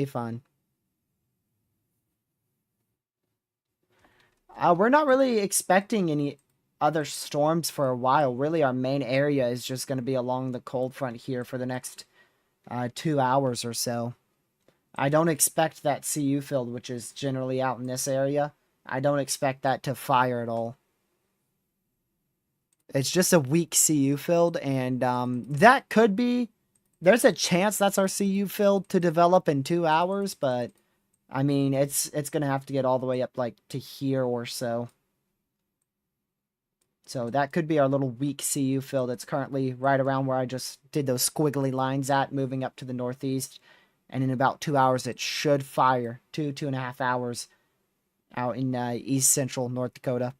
fun. We're not really expecting any other storms for a while. Really, our main area is just going to be along the cold front here for the next 2 hours or so. I don't expect that CU field, which is generally out in this area, I don't expect that to fire at all. It's just a weak CU field, and that could be... There's a chance that's our CU field to develop in 2 hours, but I mean, it's going to have to get all the way up like to here or so. So that could be our little weak CU field. It's currently right around where I just did those squiggly lines at, moving up to the northeast. And in about 2 hours, it should fire. 2.5 hours out in east central North Dakota.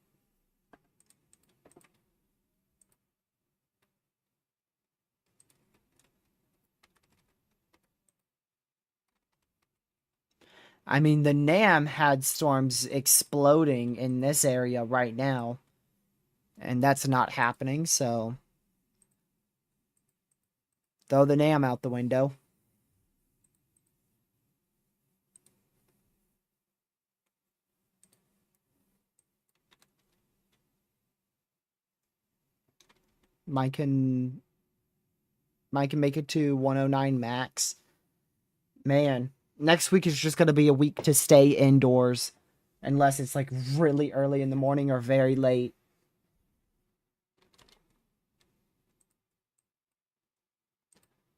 I mean, the NAM had storms exploding in this area right now. And that's not happening, so... Throw the NAM out the window. Mine can make it to 109 max. Man, next week is just going to be a week to stay indoors. Unless it's like really early in the morning or very late.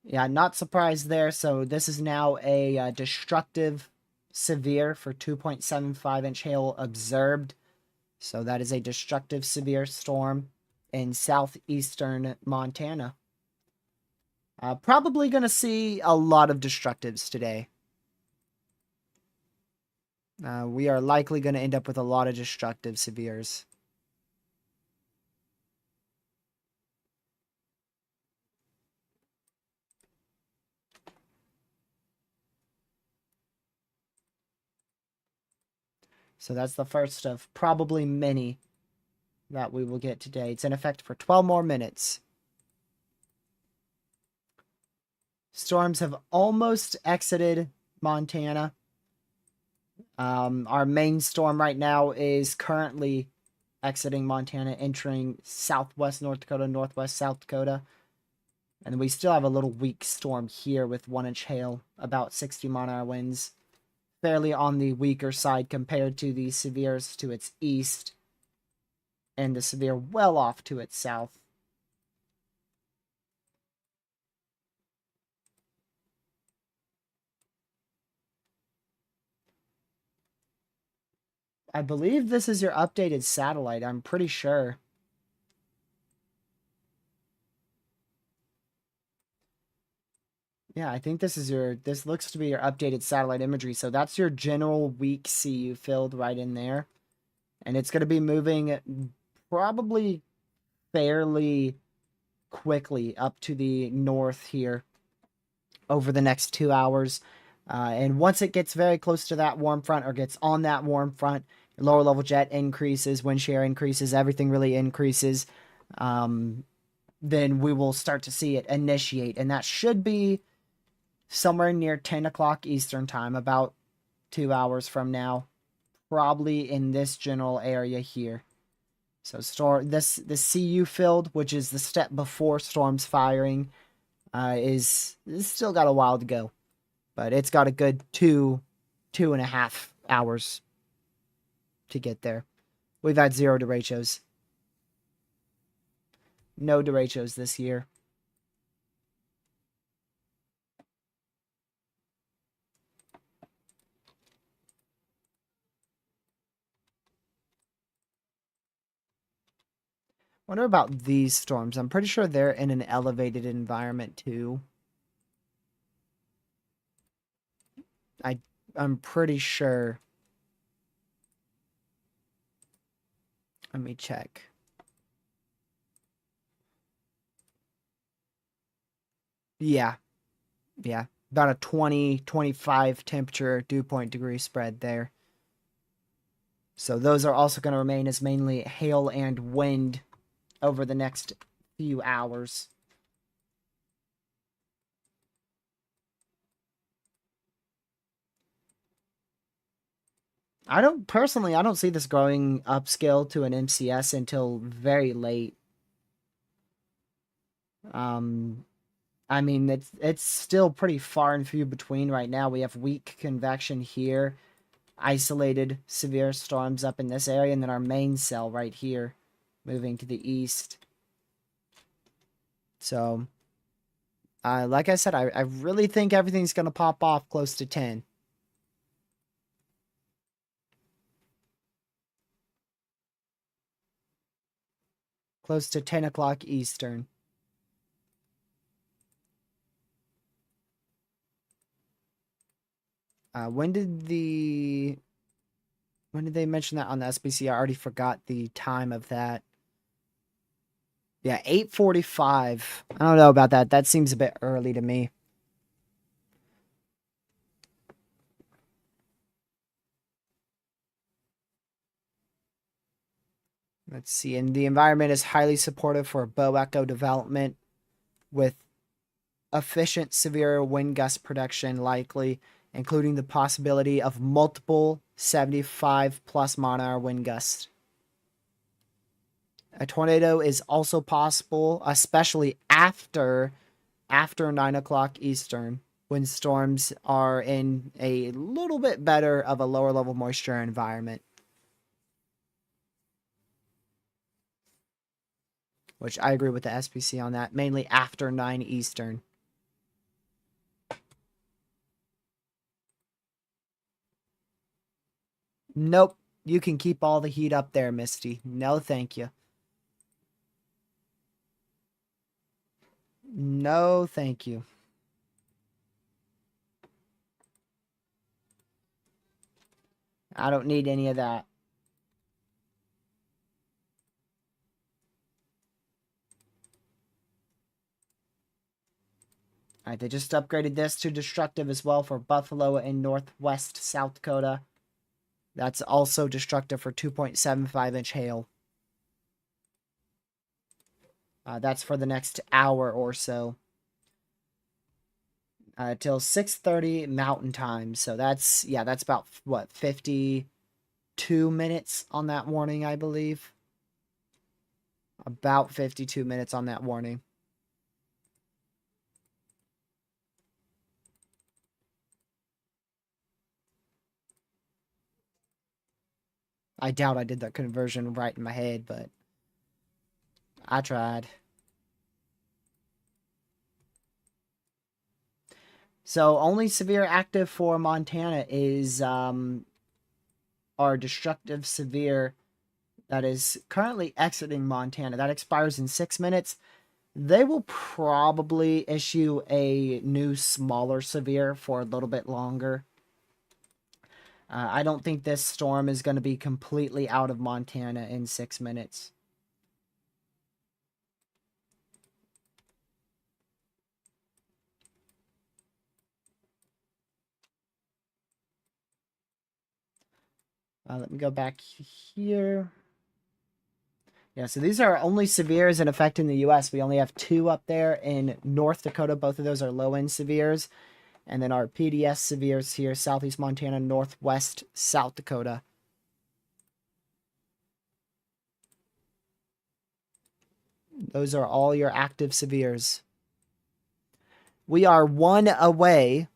Yeah, not surprised there. So this is now a destructive severe for 2.75-inch hail observed. So that is a destructive severe storm in southeastern Montana. Probably going to see a lot of destructives today. We are likely going to end up with a lot of destructive severes. So that's the first of probably many that we will get today. It's in effect for 12 more minutes. Storms have almost exited Montana. Our main storm right now is currently exiting Montana, entering southwest North Dakota, northwest South Dakota. And we still have a little weak storm here with 1-inch hail, about 60 mile-an-hour winds. Fairly on the weaker side compared to the severes to its east, and the severe well off to its south. I believe this is your updated satellite, I'm pretty sure. Yeah, I think this looks to be your updated satellite imagery. So that's your general weak CU field right in there. And it's going to be moving probably fairly quickly up to the north here over the next 2 hours. And once it gets very close to that warm front or gets on that warm front, your lower level jet increases, wind shear increases, everything really increases. Then we will start to see it initiate. And that should be somewhere near 10 o'clock Eastern time, about 2 hours from now. Probably in this general area here. So the CU field, which is the step before storms firing, is still got a while to go. But it's got a good 2.5 hours to get there. We've had 0 derechos. No derechos this year. Wonder about these storms. I'm pretty sure they're in an elevated environment too. I'm pretty sure. Let me check. Yeah. Yeah. About a 20-25 temperature dew point degree spread there. So those are also going to remain as mainly hail and wind over the next few hours. I don't see this growing upscale to an MCS until very late. I mean, it's still pretty far and few between right now. We have weak convection here, isolated severe storms up in this area, and then our main cell right here, moving to the east. So, like I said, I really think everything's going to pop off close to 10. Close to 10 o'clock Eastern. When did they mention that on the SBC? I already forgot the time of that. Yeah, 8:45. I don't know about that. That seems a bit early to me. Let's see. And the environment is highly supportive for bow echo development with efficient severe wind gust production likely, including the possibility of multiple 75 plus mile-an-hour wind gusts. A tornado is also possible, especially after 9 o'clock Eastern, when storms are in a little bit better of a lower level moisture environment. Which I agree with the SPC on that, mainly after 9 Eastern. Nope, you can keep all the heat up there, Misty. No, thank you. No, thank you. I don't need any of that. Alright, they just upgraded this to destructive as well for Buffalo and northwest South Dakota. That's also destructive for 2.75-inch hail. That's for the next hour or so. Till 6:30 Mountain Time. So that's about, what, 52 minutes on that warning, I believe. About 52 minutes on that warning. I doubt I did that conversion right in my head, but I tried. So only severe active for Montana is our destructive severe that is currently exiting Montana. That expires in 6 minutes. They will probably issue a new smaller severe for a little bit longer. I don't think this storm is going to be completely out of Montana in 6 minutes. Let me go back here. Yeah, so these are only severes in effect in the U.S. We only have 2 up there in North Dakota. Both of those are low-end severes. And then our PDS severes here, Southeast Montana, Northwest South Dakota. Those are all your active severes. We are 1 away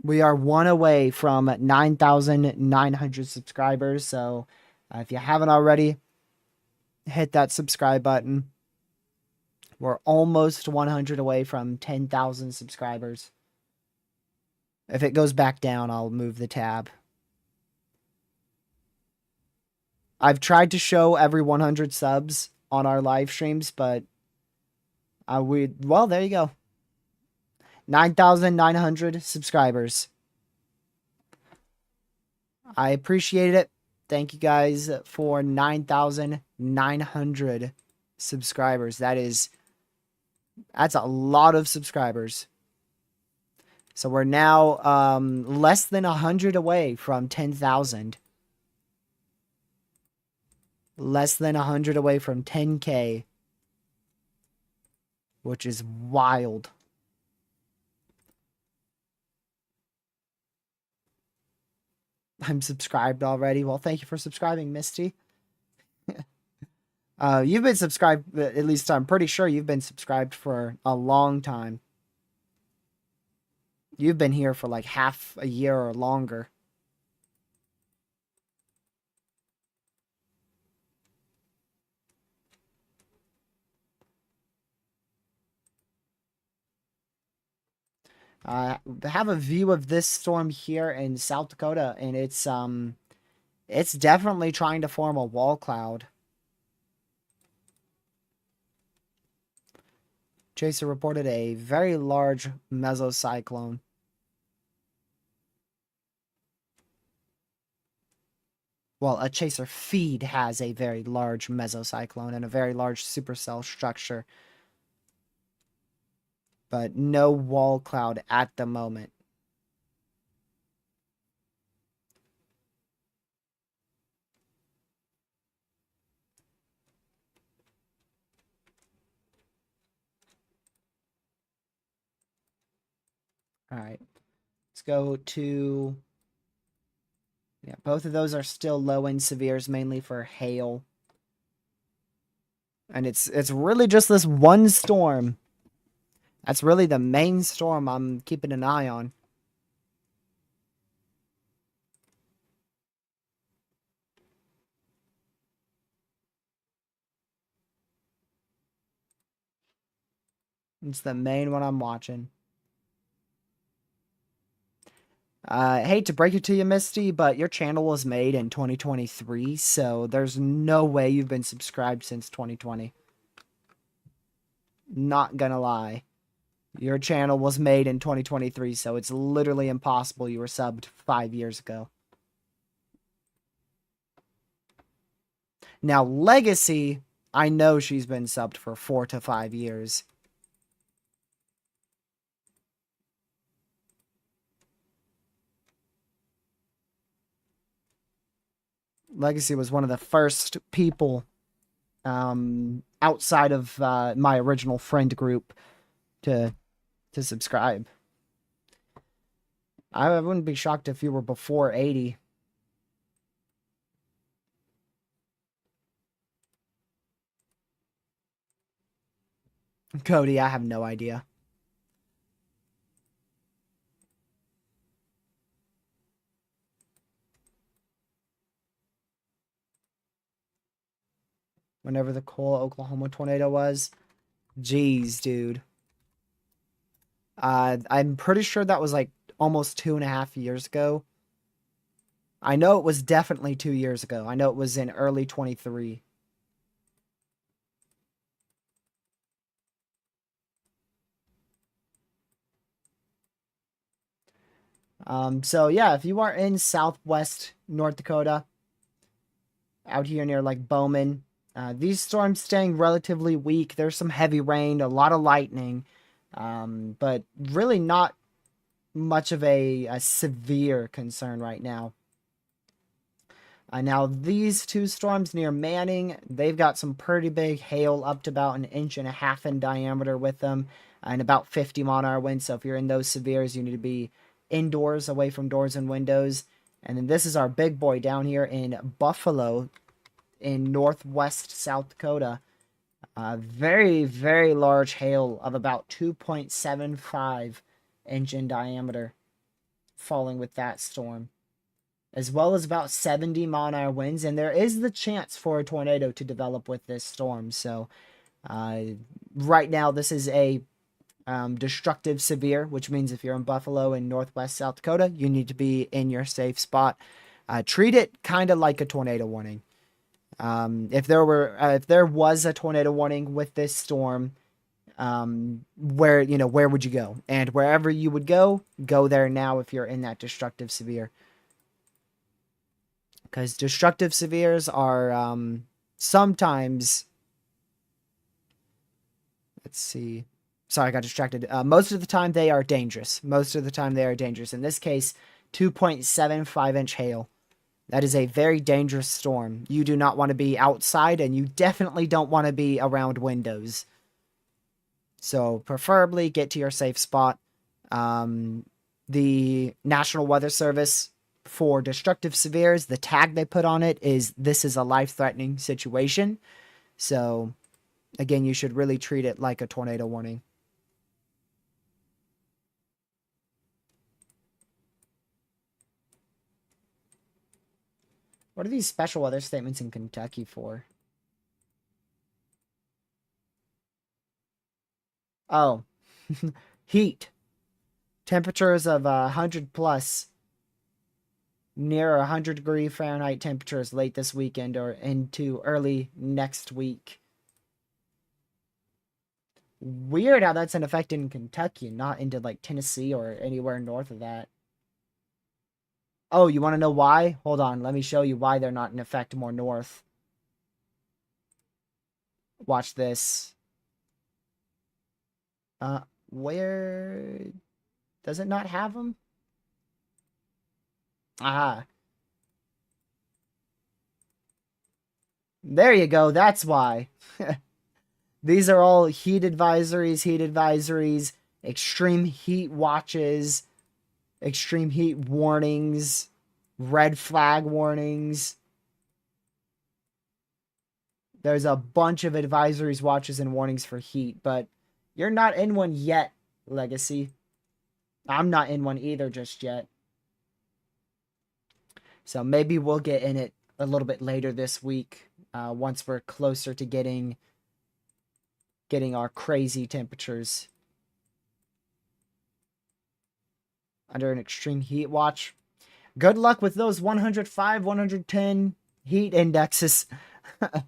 We are one away from 9,900 subscribers. So if you haven't already, hit that subscribe button. We're almost 100 away from 10,000 subscribers. If it goes back down, I'll move the tab. I've tried to show every 100 subs on our live streams, but well, there you go. 9,900 subscribers. I appreciate it. Thank you guys for 9,900 subscribers. That's a lot of subscribers. So we're now less than 100 away from 10,000. Less than 100 away from 10K. Which is wild. I'm subscribed already. Well, thank you for subscribing, Misty. You've been subscribed, at least I'm pretty sure you've been subscribed for a long time. You've been here for like half a year or longer. I have a view of this storm here in South Dakota, and it's definitely trying to form a wall cloud. Chaser reported a very large mesocyclone. Well, a Chaser feed has a very large mesocyclone and a very large supercell structure. But no wall cloud at the moment. All right. Let's go to... Yeah, both of those are still low and severes, mainly for hail. And it's really just this one storm. That's really the main storm I'm keeping an eye on. It's the main one I'm watching. I hate to break it to you, Misty, but your channel was made in 2023, so there's no way you've been subscribed since 2020. Not gonna lie. Your channel was made in 2023, so it's literally impossible you were subbed 5 years ago. Now, Legacy, I know she's been subbed for 4 to 5 years. Legacy was one of the first people outside of my original friend group to subscribe. I wouldn't be shocked if you were before 80. Cody, I have no idea. Whenever the Cole, Oklahoma tornado was. Jeez, dude. I'm pretty sure that was like almost 2.5 years ago. I know it was definitely 2 years ago. I know it was in early 23. So yeah, if you are in southwest North Dakota, out here near like Bowman, these storms staying relatively weak. There's some heavy rain, a lot of lightning, but really not much of a severe concern right now. Now, these two storms near Manning, they've got some pretty big hail up to about 1.5 inches in diameter with them and about 50-mile-an-hour winds. So if you're in those severes, you need to be indoors, away from doors and windows. And then this is our big boy down here in Buffalo in northwest South Dakota. Very, very large hail of about 2.75 inch in diameter. falling with that storm, as well as about 70 mile-an-hour winds, and there is the chance for a tornado to develop with this storm. So right now, this is a destructive severe, which means if you're in Buffalo and northwest South Dakota, you need to be in your safe spot. Treat it kind of like a tornado warning. If there was a tornado warning with this storm, where would you go? And wherever you would go there now if you're in that destructive severe. Because destructive severes are sometimes, let's see. Sorry, I got distracted. Most of the time they are dangerous. In this case, 2.75-inch hail. That is a very dangerous storm. You do not want to be outside, and you definitely don't want to be around windows. So preferably get to your safe spot. The National Weather Service, for destructive severes, the tag they put on it is, this is a life-threatening situation. So again, you should really treat it like a tornado warning. What are these special weather statements in Kentucky for? Oh, heat. Temperatures of 100 plus, near 100-degree Fahrenheit temperatures late this weekend or into early next week. Weird how that's in effect in Kentucky, not into like Tennessee or anywhere north of that. Oh, you want to know why? Hold on, let me show you why they're not in effect more north. Watch this. Where does it not have them? Ah. There you go, that's why. These are all heat advisories, extreme heat watches, extreme heat warnings, red flag warnings. There's a bunch of advisories, watches, and warnings for heat, but you're not in one yet, Legacy. I'm not in one either just yet. So maybe we'll get in it a little bit later this week, once we're closer to getting our crazy temperatures. Under an extreme heat watch. Good luck with those 105, 110 heat indexes. If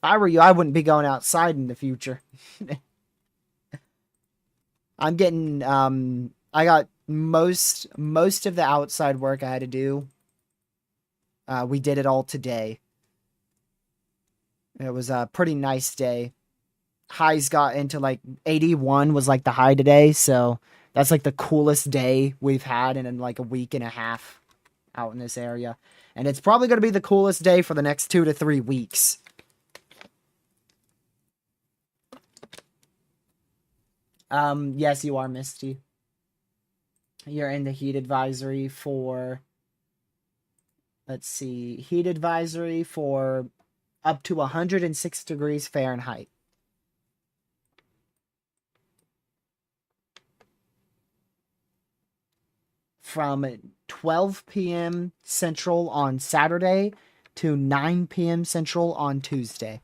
I were you, I wouldn't be going outside in the future. I'm getting, I got most of the outside work I had to do. We did it all today. It was a pretty nice day. Highs got into like 81 was like the high today, so that's like the coolest day we've had in like a week and a half out in this area. And it's probably going to be the coolest day for the next 2 to 3 weeks. Yes, you are, Misty. You're in the heat advisory for, let's see, heat advisory for up to 106 degrees Fahrenheit. From 12 p.m. Central on Saturday to 9 p.m. Central on Tuesday.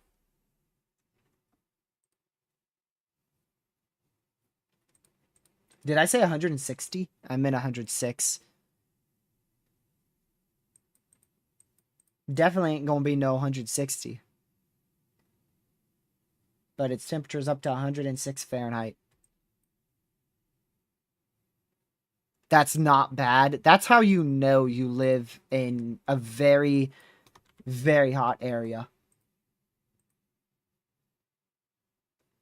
Did I say 160? I meant 106. Definitely ain't gonna be no 160. But its temperature's up to 106 Fahrenheit. That's not bad. That's how you know you live in a very, very hot area.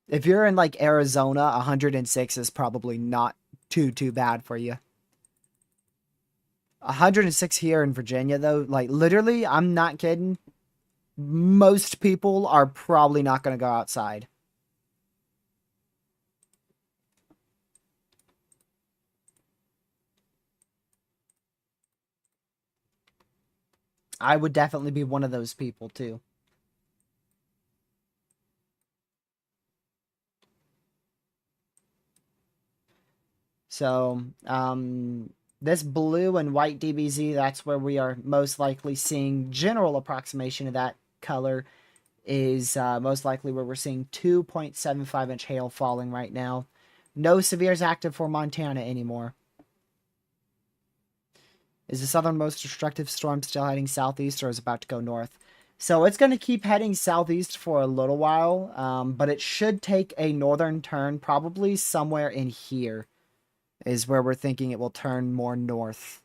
If you're in like Arizona, 106 is probably not too bad for you. 106 here in Virginia, though, like literally, I'm not kidding. Most people are probably not going to go outside. I would definitely be one of those people, too. So, This blue and white DBZ, that's where we are most likely seeing general approximation of that color, is most likely where we're seeing 2.75 inch hail falling right now. No severes active for Montana anymore. Is the southernmost destructive storm still heading southeast or is about to go north? So it's going to keep heading southeast for a little while, but it should take a northern turn, probably somewhere in here is where we're thinking it will turn more north.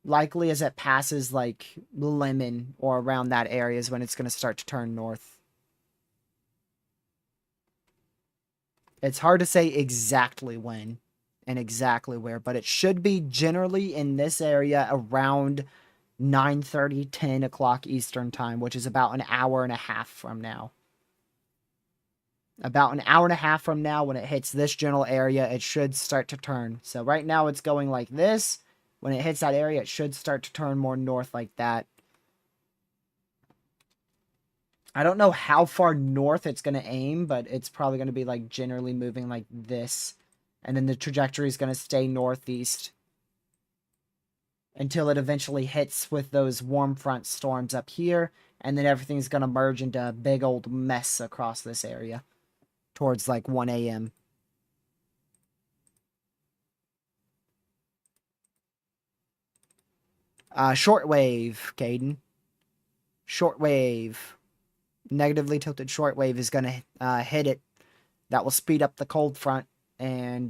Likely as it passes like Lemon or around that area is when it's going to start to turn north. It's hard to say exactly when and exactly where, but it should be generally in this area around 9:30, 10 o'clock Eastern time, which is about an hour and a half from now. About an hour and a half from now, when it hits this general area, it should start to turn. So right now it's going like this. When it hits that area, it should start to turn more north like that. I don't know how far north it's going to aim, but it's probably going to be like generally moving like this. And then the trajectory is going to stay northeast until it eventually hits with those warm front storms up here. And then everything's going to merge into a big old mess across this area towards like 1 a.m. Shortwave, Caden. Shortwave. Negatively tilted shortwave is going to hit it. That will speed up the cold front and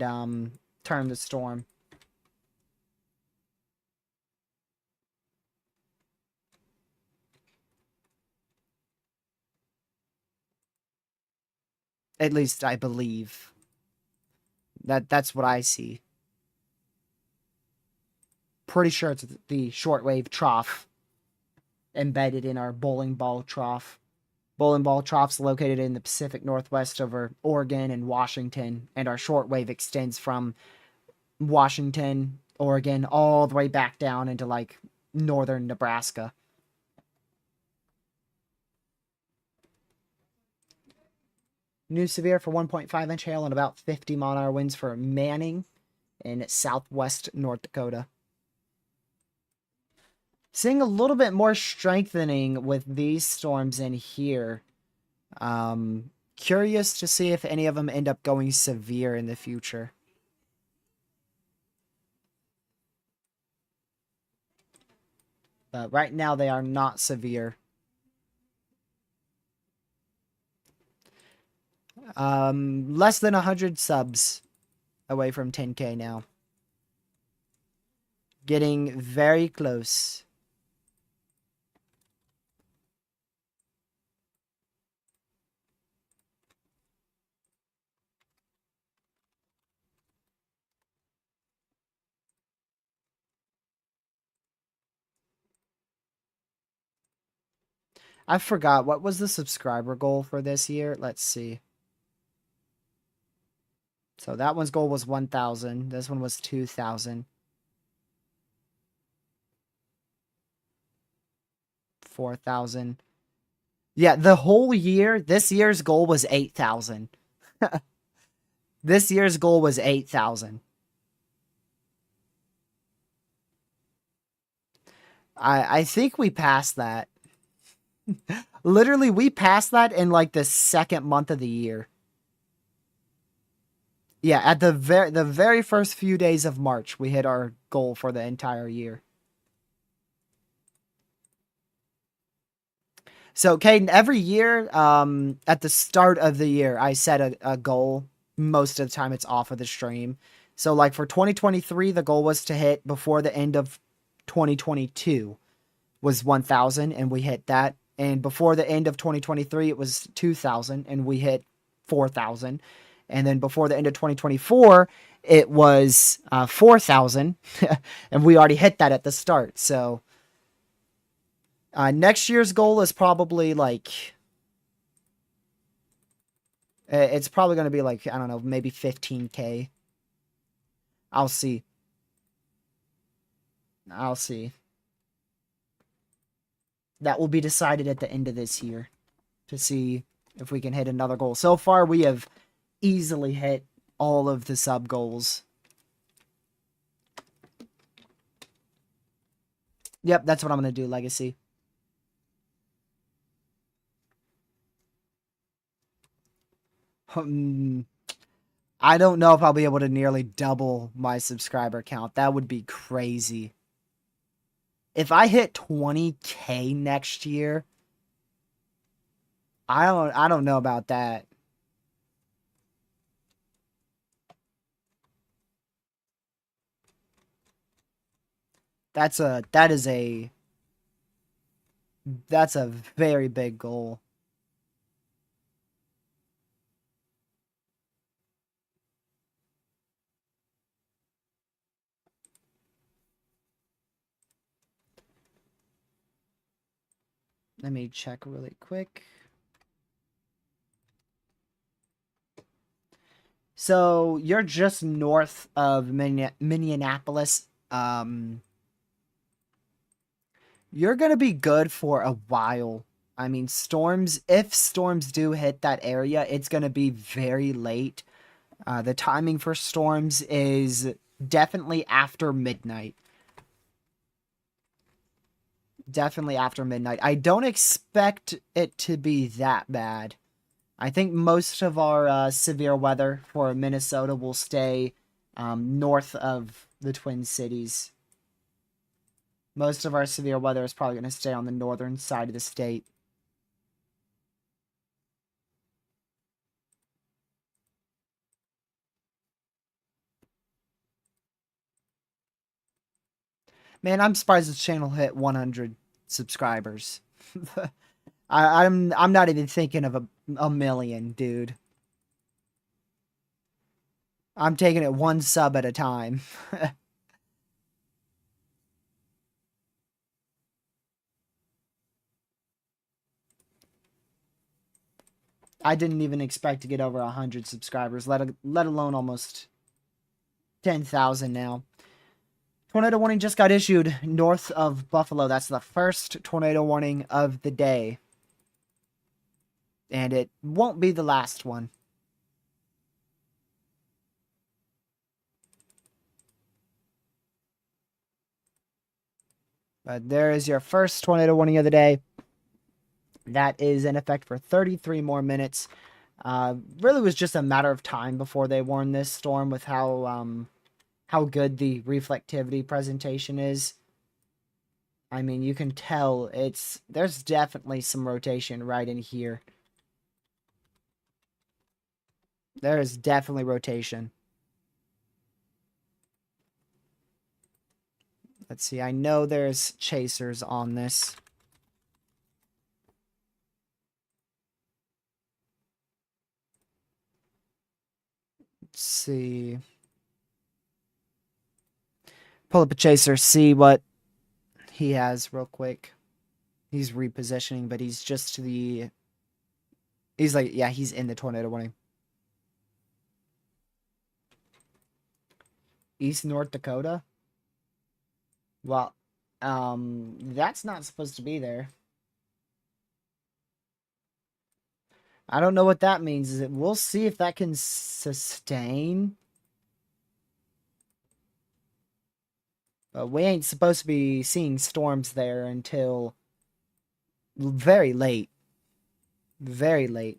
turn the storm. At least I believe. That's what I see. Pretty sure it's the shortwave trough embedded in our bowling ball trough. Bowling ball trough's located in the Pacific Northwest over Oregon and Washington, and our shortwave extends from Washington, Oregon, all the way back down into like northern Nebraska. New severe for 1.5 inch hail and about 50 mile-an-hour winds for Manning in southwest North Dakota. Seeing a little bit more strengthening with these storms in here. Curious to see if any of them end up going severe in the future. But right now they are not severe. Less than 100 subs away from 10K now. Getting very close. I forgot, what was the subscriber goal for this year? Let's see. So that one's goal was 1,000. This one was 2,000. 4,000. Yeah, the whole year, this year's goal was 8,000. This year's goal was 8,000. I think we passed that. Literally, we passed that in like the second month of the year. Yeah, at the very first few days of March, we hit our goal for the entire year. So, Caden, every year, at the start of the year, I set a goal. Most of the time, it's off of the stream. So, like for 2023, the goal was to hit before the end of 2022 was 1,000, and we hit that. And before the end of 2023, it was 2,000, and we hit 4,000. And then before the end of 2024, it was 4,000, and we already hit that at the start. So next year's goal is probably like, it's probably going to be like, I don't know, maybe 15K. I'll see. I'll see. That will be decided at the end of this year to see if we can hit another goal. So far, we have easily hit all of the sub goals. Yep, that's what I'm going to do, Legacy. I don't know if I'll be able to nearly double my subscriber count. That would be crazy. If I hit 20K next year, I don't know about that. That's a very big goal. Let me check really quick. So you're just north of Minneapolis. You're gonna be good for a while. I mean, if storms do hit that area, it's gonna be very late. The timing for storms is definitely after midnight. Definitely after midnight. I don't expect it to be that bad. I think most of our severe weather for Minnesota will stay north of the Twin Cities. Most of our severe weather is probably going to stay on the northern side of the state. Man, I'm surprised this channel hit 100 subscribers. I'm not even thinking of a million, dude. I'm taking it one sub at a time. I didn't even expect to get over 100 subscribers, let alone almost 10,000 now. Tornado warning just got issued north of Buffalo. That's the first tornado warning of the day. And it won't be the last one. But there is your first tornado warning of the day. That is in effect for 33 more minutes. Really was just a matter of time before they warned this storm with how good the reflectivity presentation is. I mean, you can tell there's definitely some rotation right in here. There is definitely rotation. Let's see, I know there's chasers on this. Let's see. Pull up a chaser, see what he has real quick. He's repositioning, but he's just to the... He's like, yeah, he's in the tornado warning. East North Dakota? Well, that's not supposed to be there. I don't know what that means. We'll see if that can sustain. But we ain't supposed to be seeing storms there until very late. Very late.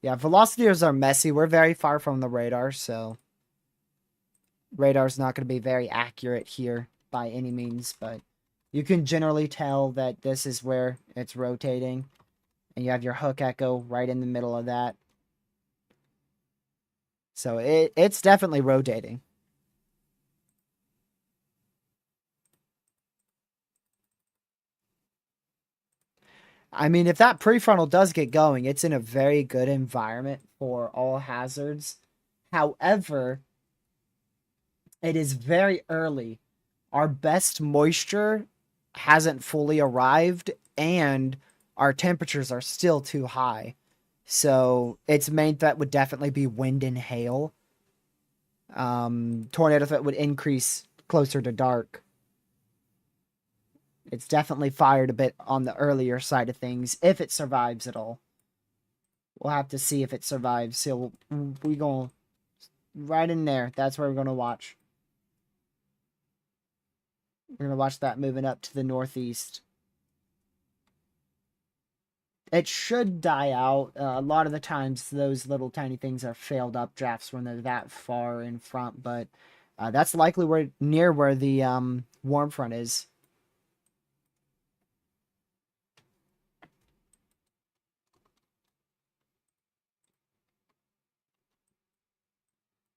Yeah, velocities are messy. We're very far from the radar, so radar's not going to be very accurate here by any means, but you can generally tell that this is where it's rotating, and you have your hook echo right in the middle of that. So it's definitely rotating. I mean, if that prefrontal does get going, it's in a very good environment for all hazards. However, it is very early. Our best moisture hasn't fully arrived, and our temperatures are still too high. So its main threat would definitely be wind and hail. Tornado threat would increase closer to dark. It's definitely fired a bit on the earlier side of things, if it survives at all. We'll have to see if it survives. So we're going to right in there. That's where we're going to watch. We're going to watch that moving up to the northeast. It should die out. A lot of the times, those little tiny things are failed updrafts when they're that far in front, but that's likely near where the warm front is.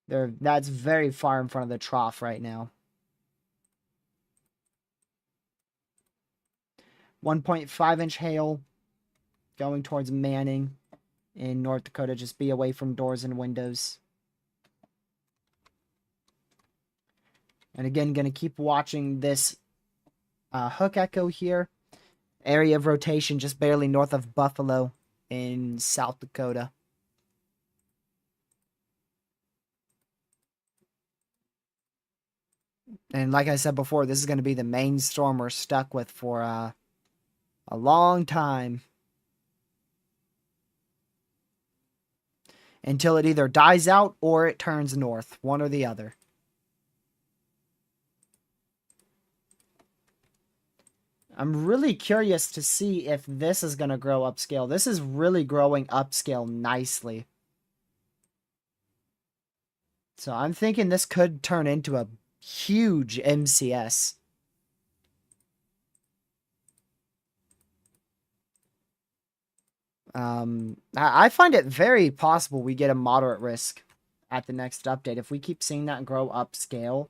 That's very far in front of the trough right now. 1.5-inch hail going towards Manning in North Dakota. Just be away from doors and windows. And again, going to keep watching this hook echo here. Area of rotation just barely north of Buffalo in South Dakota. And like I said before, this is going to be the main storm we're stuck with for a long time. Until it either dies out or it turns north. One or the other. I'm really curious to see if this is going to grow upscale. This is really growing upscale nicely. So I'm thinking this could turn into a huge MCS. I find it very possible we get a moderate risk at the next update. If we keep seeing that grow upscale,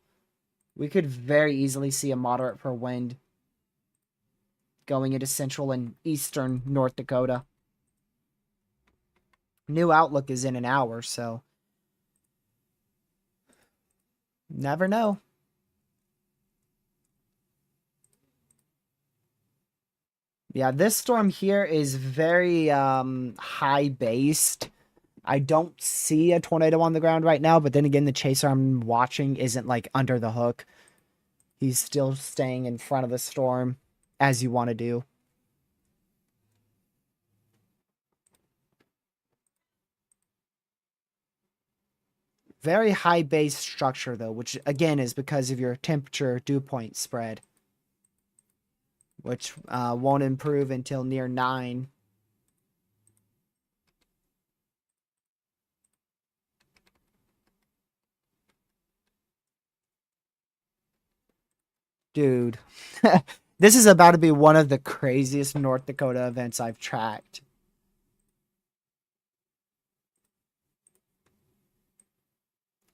we could very easily see a moderate per wind going into central and eastern North Dakota. New outlook is in an hour, so never know. Yeah, this storm here is very high based. I don't see a tornado on the ground right now, but then again, the chaser I'm watching isn't like under the hook. He's still staying in front of the storm, as you want to do. Very high base structure, though, which again is because of your temperature dew point spread, which won't improve until near 9. Dude, this is about to be one of the craziest North Dakota events I've tracked.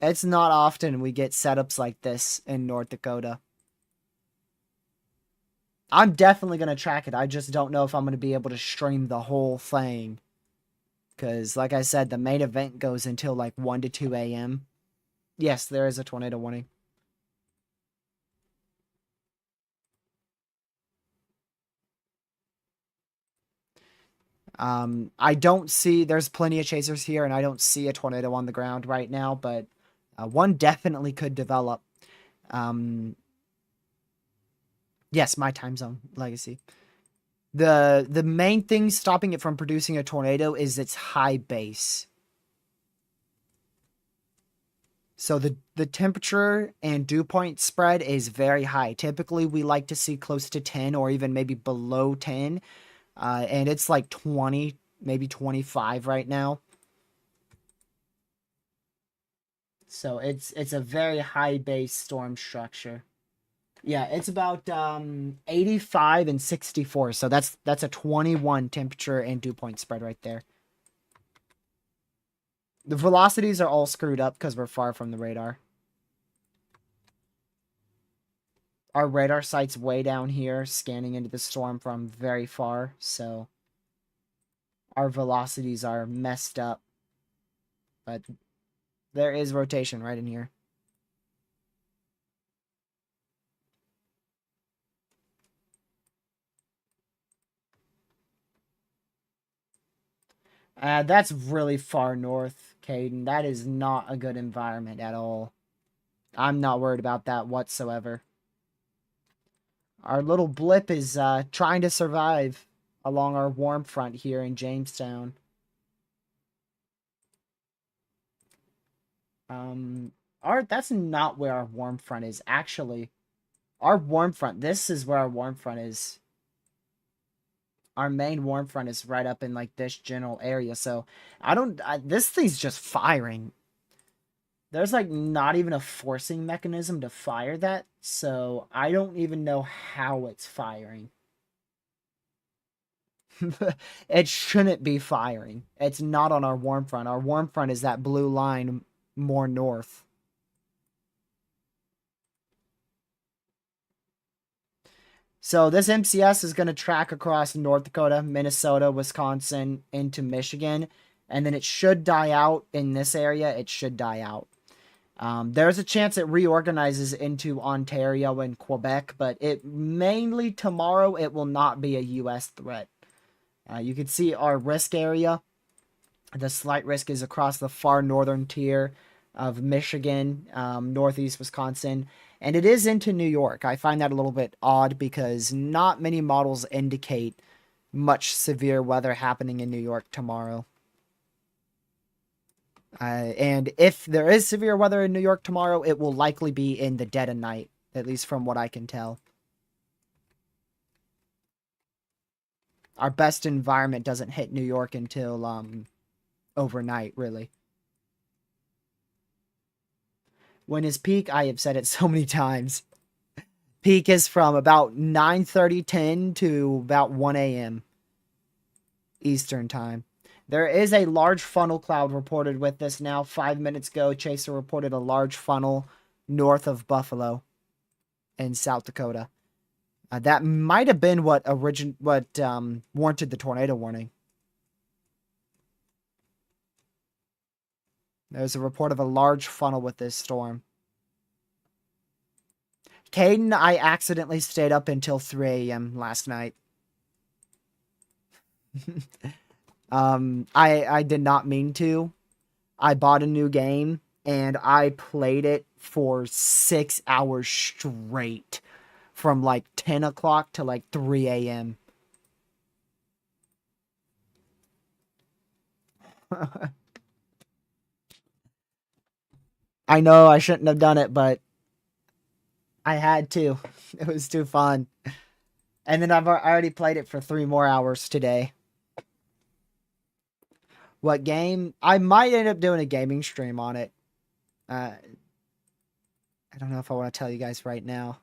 It's not often we get setups like this in North Dakota. I'm definitely going to track it. I just don't know if I'm going to be able to stream the whole thing. Because, like I said, the main event goes until like 1 to 2 a.m. Yes, there is a tornado warning. I don't see, there's plenty of chasers here, and I don't see a tornado on the ground right now, but one definitely could develop. Yes, my time zone legacy. The main thing stopping it from producing a tornado is its high base. So the temperature and dew point spread is very high. Typically, we like to see close to 10 or even maybe below 10. And it's like 20, maybe 25 right now. So it's a very high base storm structure. Yeah, it's about 85 and 64. So that's a 21 temperature and dew point spread right there. The velocities are all screwed up because we're far from the radar. Our radar sight's way down here, scanning into the storm from very far, so our velocities are messed up. But there is rotation right in here. That's really far north, Caden. That is not a good environment at all. I'm not worried about that whatsoever. Our little blip is trying to survive along our warm front here in Jamestown. That's not where our warm front is, actually. Our warm front, this is where our warm front is. Our main warm front is right up in, like, this general area, so this thing's just firing. There's, like, not even a forcing mechanism to fire that, so I don't even know how it's firing. It shouldn't be firing. It's not on our warm front. Our warm front is that blue line more north. So this MCS is going to track across North Dakota, Minnesota, Wisconsin, into Michigan, and then it should die out in this area. It should die out. There's a chance it reorganizes into Ontario and Quebec, but it mainly tomorrow it will not be a U.S. threat. You can see our risk area. The slight risk is across the far northern tier of Michigan, northeast Wisconsin, and it is into New York. I find that a little bit odd because not many models indicate much severe weather happening in New York tomorrow. And if there is severe weather in New York tomorrow, it will likely be in the dead of night, at least from what I can tell. Our best environment doesn't hit New York until overnight, really. When is peak? I have said it so many times. Peak is from about 9:30, 10 to about 1 a.m. Eastern time. There is a large funnel cloud reported with this now. 5 minutes ago, Chaser reported a large funnel north of Buffalo in South Dakota. That might have been what warranted the tornado warning. There's a report of a large funnel with this storm. Caden, I accidentally stayed up until 3 a.m. last night. I did not mean to. I bought a new game and I played it for 6 hours straight from like 10 o'clock to like 3 a.m. I know I shouldn't have done it, but I had to. It was too fun. And then I already played it for 3 more hours today. What game? I might end up doing a gaming stream on it. I don't know if I want to tell you guys right now.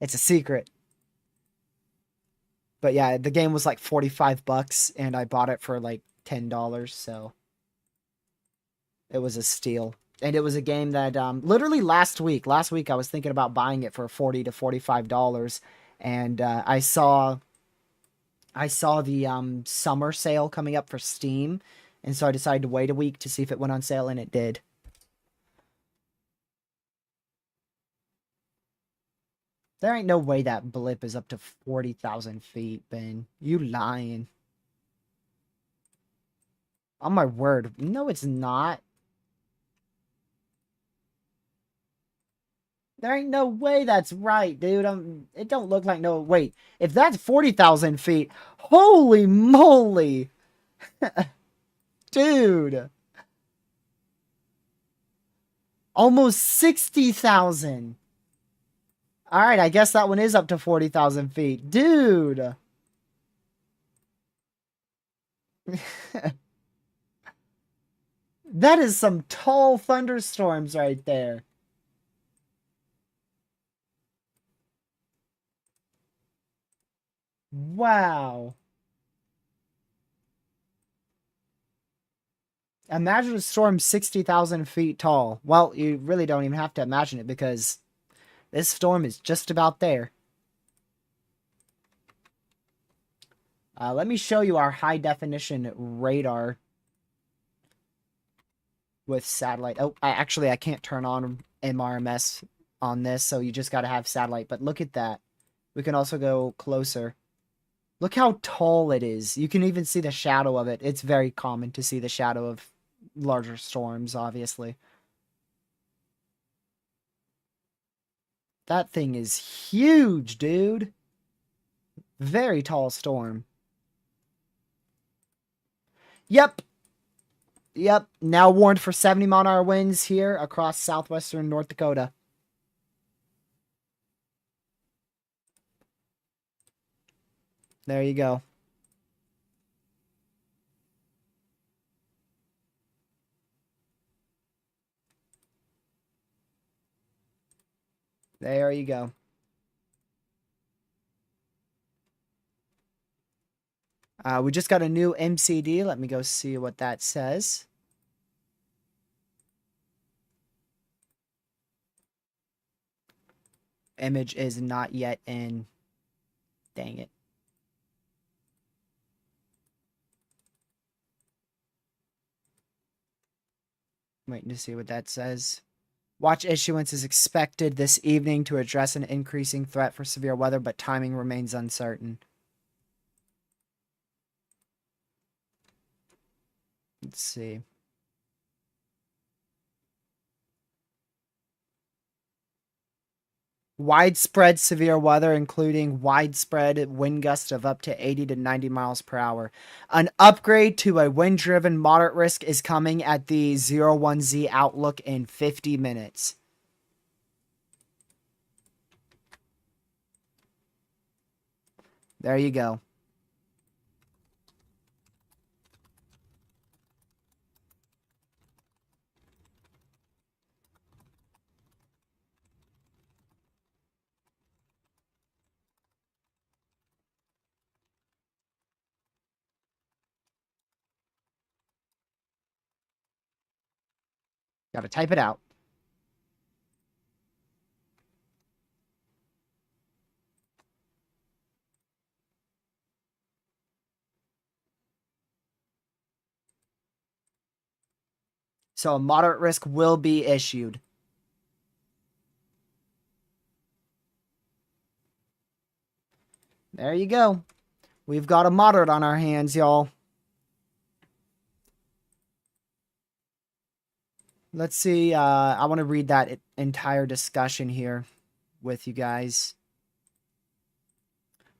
It's a secret. But yeah, the game was like $45 and I bought it for like $10, so it was a steal. And it was a game that literally last week I was thinking about buying it for $40 to $45, and I saw the summer sale coming up for Steam, and so I decided to wait a week to see if it went on sale, and it did. There ain't no way that blip is up to 40,000 feet, Ben. You lying. On my word. No, it's not. There ain't no way that's right, dude. It don't look like no... Wait, if that's 40,000 feet, holy moly! Dude! Almost 60,000! Alright, I guess that one is up to 40,000 feet. Dude! That is some tall thunderstorms right there. Wow. Imagine a storm 60,000 feet tall. Well, you really don't even have to imagine it because this storm is just about there. Let me show you our high definition radar with satellite. Oh, I can't turn on MRMS on this, so you just got to have satellite. But look at that. We can also go closer. Look how tall it is. You can even see the shadow of it. It's very common to see the shadow of larger storms, obviously. That thing is huge, dude. Very tall storm. Yep. Yep, now warned for 70-mile-an-hour winds here across southwestern North Dakota. There you go. There you go. We just got a new MCD. Let me go see what that says. Image is not yet in. Dang it. Waiting to see what that says. Watch issuance is expected this evening to address an increasing threat for severe weather, but timing remains uncertain. Let's see. Widespread severe weather, including widespread wind gusts of up to 80 to 90 miles per hour. An upgrade to a wind-driven moderate risk is coming at the 01Z outlook in 50 minutes. There you go. Got to type it out. So a moderate risk will be issued. There you go. We've got a moderate on our hands, y'all. Let's see. I want to read that entire discussion here with you guys.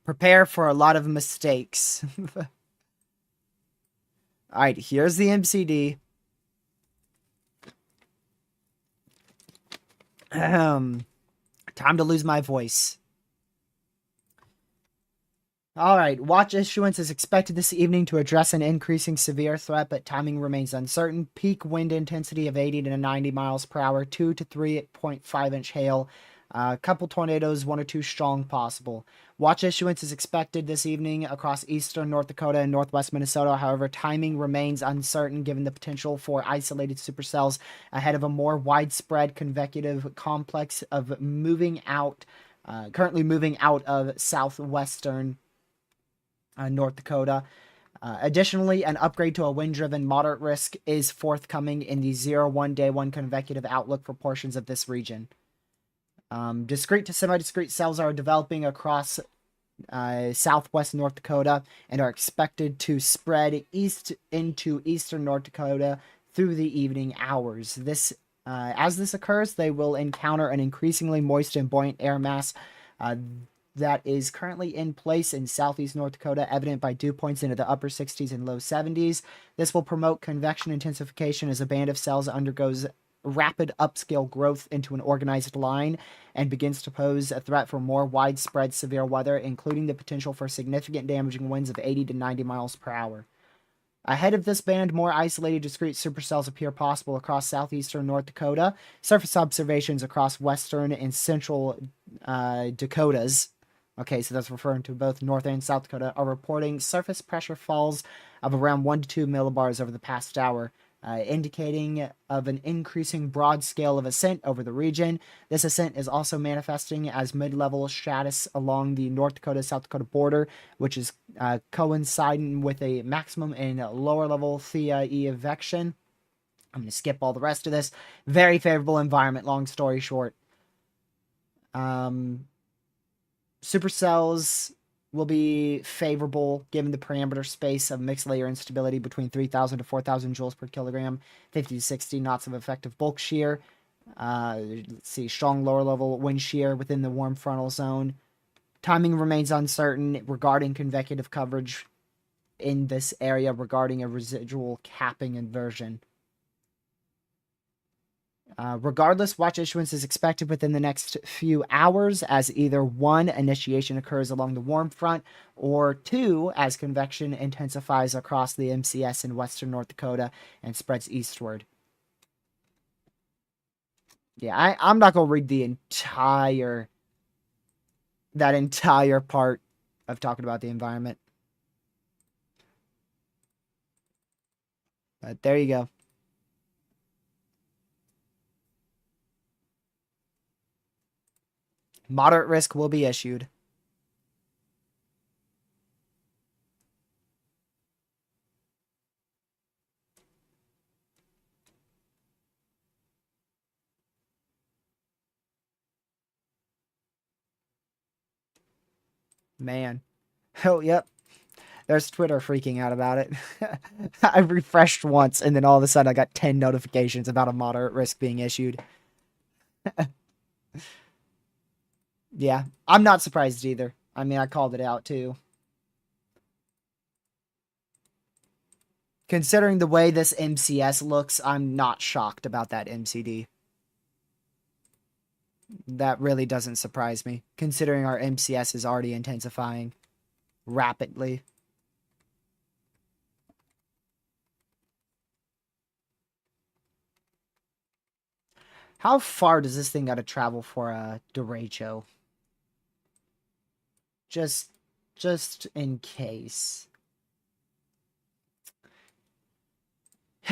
Prepare for a lot of mistakes. All right, here's the MCD. Time to lose my voice. All right, watch issuance is expected this evening to address an increasing severe threat, but timing remains uncertain. Peak wind intensity of 80 to 90 miles per hour, 2 to 3.5-inch hail, a couple tornadoes, 1 or 2 strong possible. Watch issuance is expected this evening across eastern North Dakota and northwest Minnesota. However, timing remains uncertain given the potential for isolated supercells ahead of a more widespread convective complex of moving out, currently moving out of southwestern North Dakota. Additionally, an upgrade to a wind-driven moderate risk is forthcoming in the 01 day 1 convective outlook for portions of this region. Discrete to semi-discrete cells are developing across southwest North Dakota and are expected to spread east into eastern North Dakota through the evening hours. As this occurs, they will encounter an increasingly moist and buoyant air mass that is currently in place in southeast North Dakota, evident by dew points into the upper 60s and low 70s. This will promote convection intensification as a band of cells undergoes rapid upscale growth into an organized line and begins to pose a threat for more widespread severe weather, including the potential for significant damaging winds of 80 to 90 miles per hour. Ahead of this band, more isolated discrete supercells appear possible across southeastern North Dakota. Surface observations across western and central Dakotas, okay, so that's referring to both North and South Dakota, are reporting surface pressure falls of around 1 to 2 millibars over the past hour, indicating of an increasing broad scale of ascent over the region. This ascent is also manifesting as mid-level stratus along the North Dakota-South Dakota border, which is coinciding with a maximum in lower-level Thea evection. I'm going to skip all the rest of this. Very favorable environment, long story short. Supercells will be favorable given the parameter space of mixed layer instability between 3,000 to 4,000 joules per kilogram, 50 to 60 knots of effective bulk shear. Let's see, strong lower level wind shear within the warm frontal zone. Timing remains uncertain regarding convective coverage. in this area regarding a residual capping inversion. Regardless, watch issuance is expected within the next few hours as either 1, initiation occurs along the warm front, or 2, as convection intensifies across the MCS in western North Dakota and spreads eastward. Yeah, I'm not going to read that entire part of talking about the environment. But there you go. Moderate risk will be issued. Man. Oh, yep. There's Twitter freaking out about it. I refreshed once, and then all of a sudden I got 10 notifications about a moderate risk being issued. Yeah, I'm not surprised either. I mean, I called it out too. Considering the way this MCS looks, I'm not shocked about that MCD. That really doesn't surprise me, considering our MCS is already intensifying rapidly. How far does this thing got to travel for a Derecho? Just in case.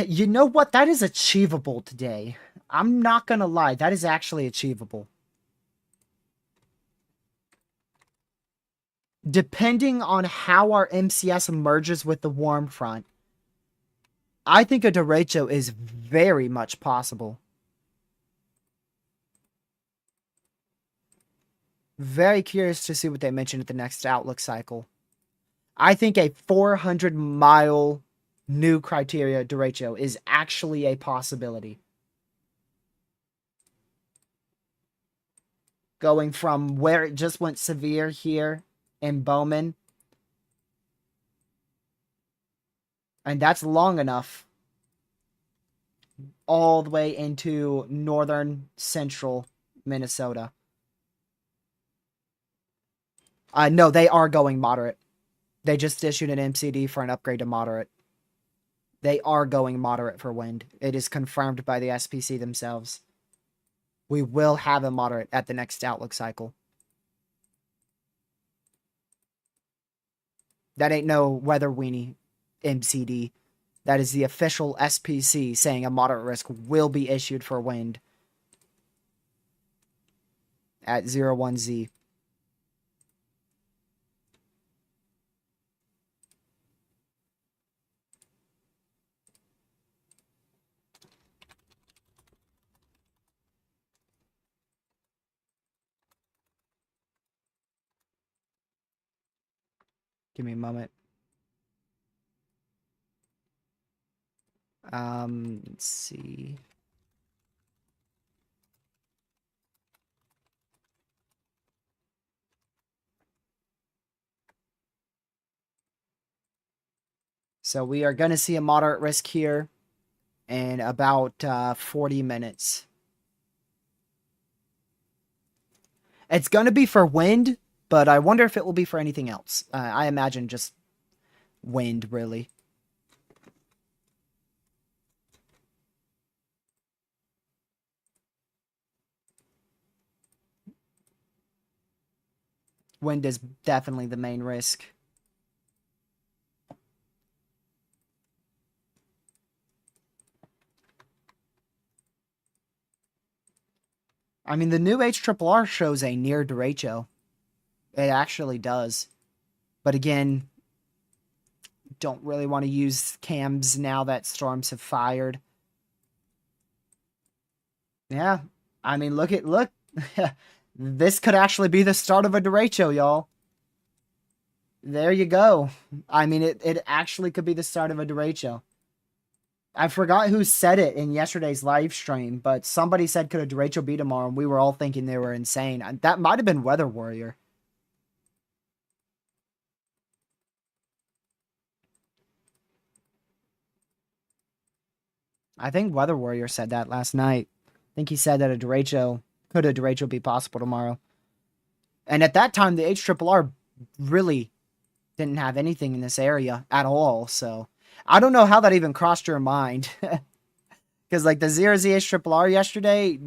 You know what? That is achievable today. I'm not gonna lie. That is actually achievable. Depending on how our MCS merges with the warm front, I think a derecho is very much possible. Very curious to see what they mention at the next outlook cycle. I think a 400-mile new criteria derecho is actually a possibility. Going from where it just went severe here in Bowman. And that's long enough. All the way into northern central Minnesota. No, they are going moderate. They just issued an MCD for an upgrade to moderate. They are going moderate for wind. It is confirmed by the SPC themselves. We will have a moderate at the next outlook cycle. That ain't no weather weenie MCD. That is the official SPC saying a moderate risk will be issued for wind at 01Z. Give me a moment. Let's see. So we are going to see a moderate risk here in about 40 minutes. It's going to be for wind, but I wonder if it will be for anything else. I imagine just wind, really. Wind is definitely the main risk. I mean, the new HRRR shows a near derecho. It actually does. But again, don't really want to use cams now that storms have fired. Yeah. I mean, look. This could actually be the start of a derecho, y'all. There you go. I mean, it actually could be the start of a derecho. I forgot who said it in yesterday's live stream, but somebody said could a derecho be tomorrow, and we were all thinking they were insane. That might have been Weather Warrior. I think Weather Warrior said that last night. I think he said that could a derecho be possible tomorrow. And at that time, the HRRR really didn't have anything in this area at all. So I don't know how that even crossed your mind. Because like the 0Z HRRR yesterday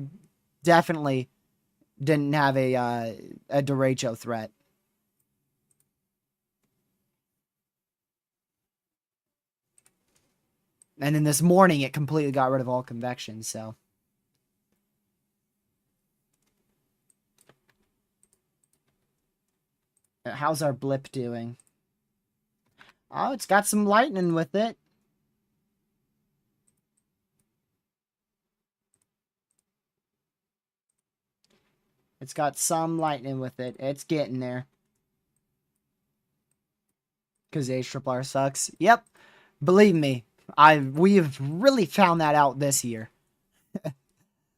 definitely didn't have a derecho threat. And then this morning, it completely got rid of all convection, so. How's our blip doing? Oh, it's got some lightning with it. It's got some lightning with it. It's getting there. Because HRRR sucks. Yep. Believe me, we have really found that out this year.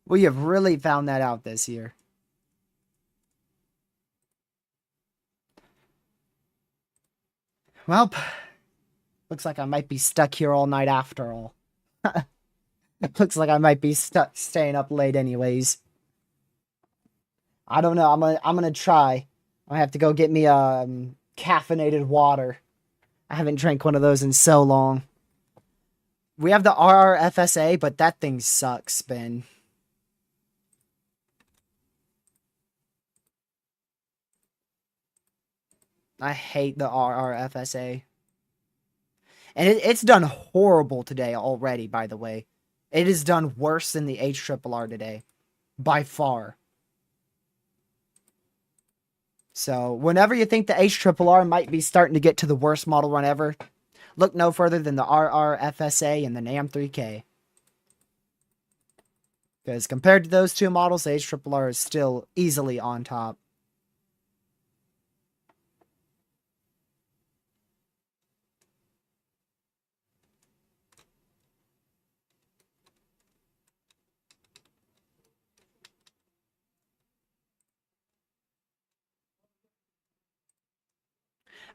We have really found that out this year. Well, looks like I might be stuck here all night after all. Looks like I might be stuck staying up late anyways. I don't know. I'm gonna try. I have to go get me caffeinated water. I haven't drank one of those in so long. We have the RRFSA, but that thing sucks, Ben. I hate the RRFSA. And it's done horrible today already, by the way. It is done worse than the HRRR today. By far. So, whenever you think the HRRR might be starting to get to the worst model run ever, look no further than the RRFSA and the NAM3K. Because compared to those two models, the HRRR is still easily on top.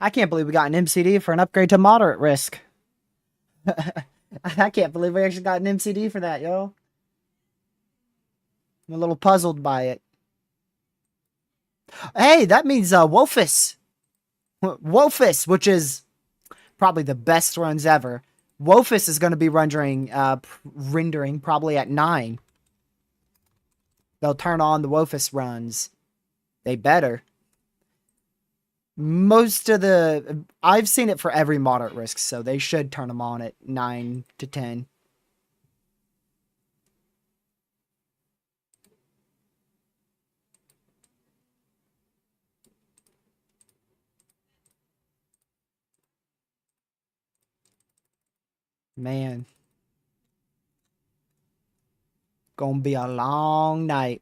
I can't believe we got an MCD for an upgrade to moderate risk. I can't believe we actually got an MCD for that, yo. I'm a little puzzled by it. Hey, that means Wolfus. Wolfus, which is probably the best runs ever. Wolfus is going to be rendering probably at 9. They'll turn on the Wolfus runs. They better. I've seen it for every moderate risk, so they should turn them on at 9 to 10. Man. Gonna be a long night.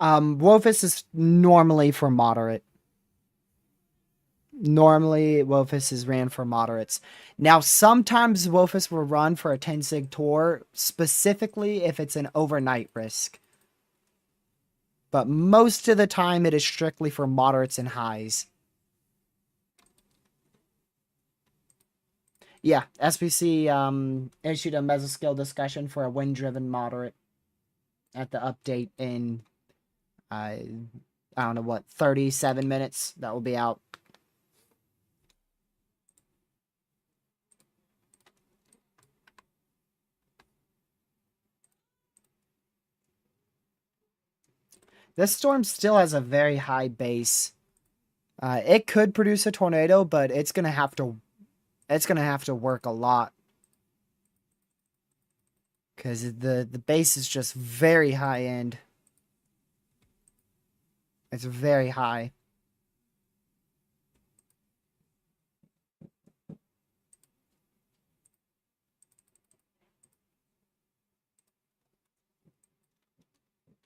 Wolfus is normally for moderate. Normally, Wolfus is ran for moderates. Now, sometimes Wolfus will run for a 10 sig tour, specifically if it's an overnight risk. But most of the time, it is strictly for moderates and highs. Yeah, SPC issued a mesoscale discussion for a wind-driven moderate at the update in, I don't know what, 37 minutes. That will be out. This storm still has a very high base. It could produce a tornado, but it's gonna have to work a lot. Because the base is just very high end. It's very high.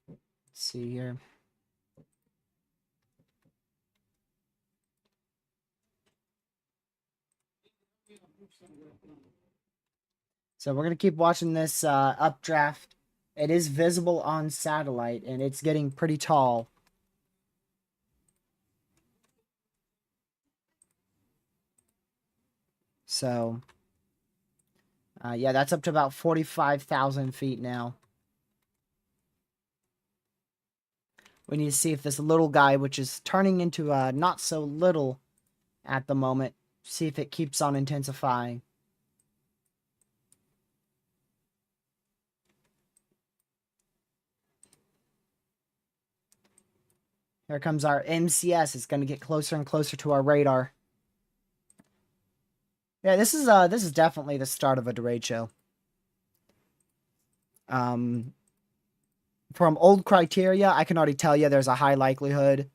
Let's see here. So we're going to keep watching this updraft It is visible on satellite, and it's getting pretty tall. So, yeah, that's up to about 45,000 feet now. We need to see if this little guy, which is turning into not so little at the moment, see if it keeps on intensifying. Here comes our MCS. It's going to get closer and closer to our radar. Yeah, this is definitely the start of a derecho. From old criteria, I can already tell you there's a high likelihood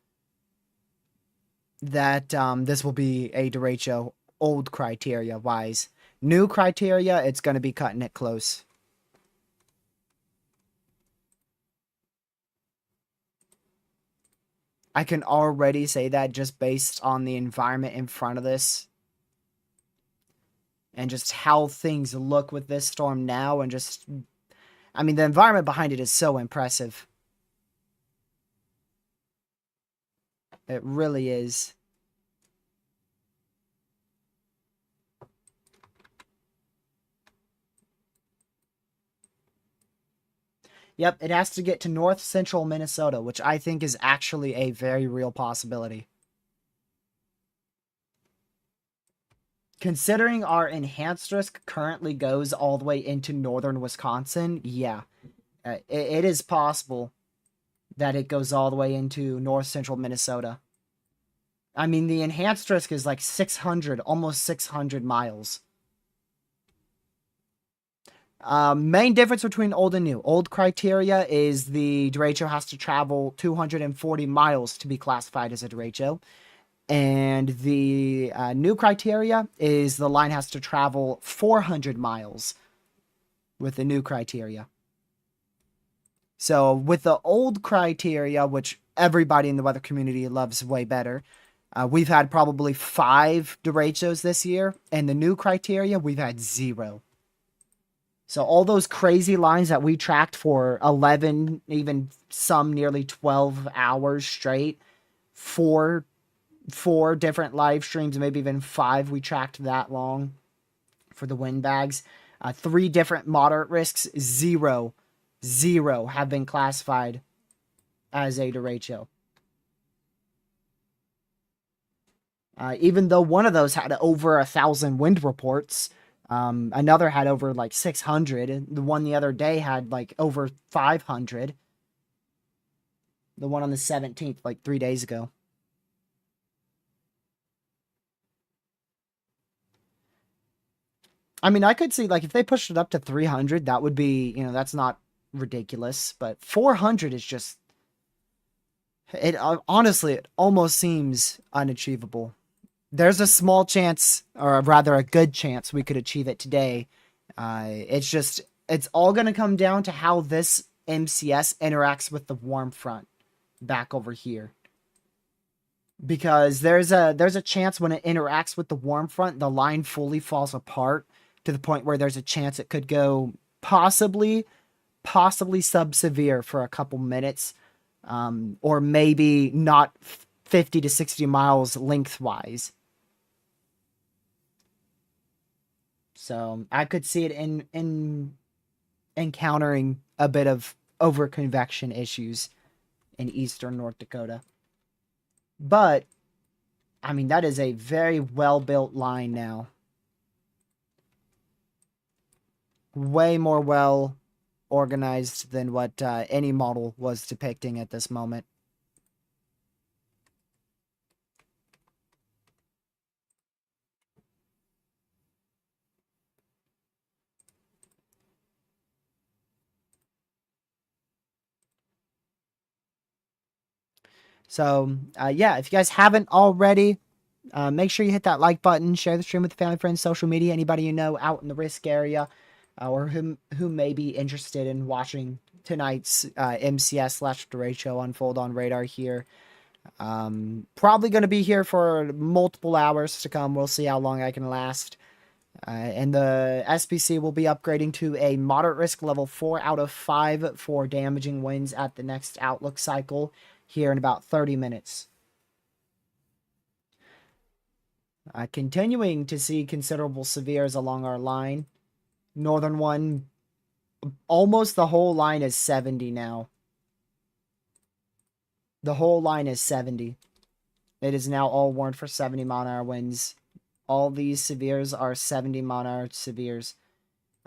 that this will be a derecho, old criteria wise. New criteria, it's going to be cutting it close. I can already say that just based on the environment in front of this. And just how things look with this storm now, and just, I mean, the environment behind it is so impressive. It really is. Yep, it has to get to north central Minnesota, which I think is actually a very real possibility. Considering our enhanced risk currently goes all the way into northern Wisconsin, yeah, it is possible that it goes all the way into north central Minnesota. I mean, the enhanced risk is like 600, almost 600 miles. Main difference between old and new. Old criteria is the derecho has to travel 240 miles to be classified as a derecho. And the new criteria is the line has to travel 400 miles with the new criteria. So with the old criteria, which everybody in the weather community loves way better, we've had probably 5 derechos this year. And the new criteria, we've had 0. So all those crazy lines that we tracked for 11, even some nearly 12 hours straight, 4 different live streams, maybe even 5 we tracked that long for the wind bags. 3 different moderate risks, 0 have been classified as a derecho. Even though one of those had over 1,000 wind reports, another had over like 600, and the one the other day had like over 500. The one on the 17th, like 3 days ago. I mean, I could see, like, if they pushed it up to 300, that would be, that's not ridiculous. But 400 is just, honestly, it almost seems unachievable. There's a small chance, or rather a good chance, we could achieve it today. It's all going to come down to how this MCS interacts with the warm front back over here. Because there's a chance when it interacts with the warm front, the line fully falls apart to the point where there's a chance it could go possibly sub-severe for a couple minutes, or maybe not 50 to 60 miles lengthwise. So I could see it in encountering a bit of overconvection issues in eastern North Dakota. But, I mean, that is a very well-built line now. Way more well organized than what any model was depicting at this moment. So, yeah, if you guys haven't already, make sure you hit that like button, share the stream with family, friends, social media, anybody you know out in the risk area, or who may be interested in watching tonight's MCS/derecho unfold on radar here. Probably going to be here for multiple hours to come. We'll see how long I can last. And the SPC will be upgrading to a moderate risk level 4 out of 5 for damaging winds at the next outlook cycle here in about 30 minutes. Continuing to see considerable severes along our line. Northern one, almost the whole line is 70 now. The whole line is 70. It is now all warned for 70 mile-an-hour winds. All these severes are 70 mile-an-hour severes.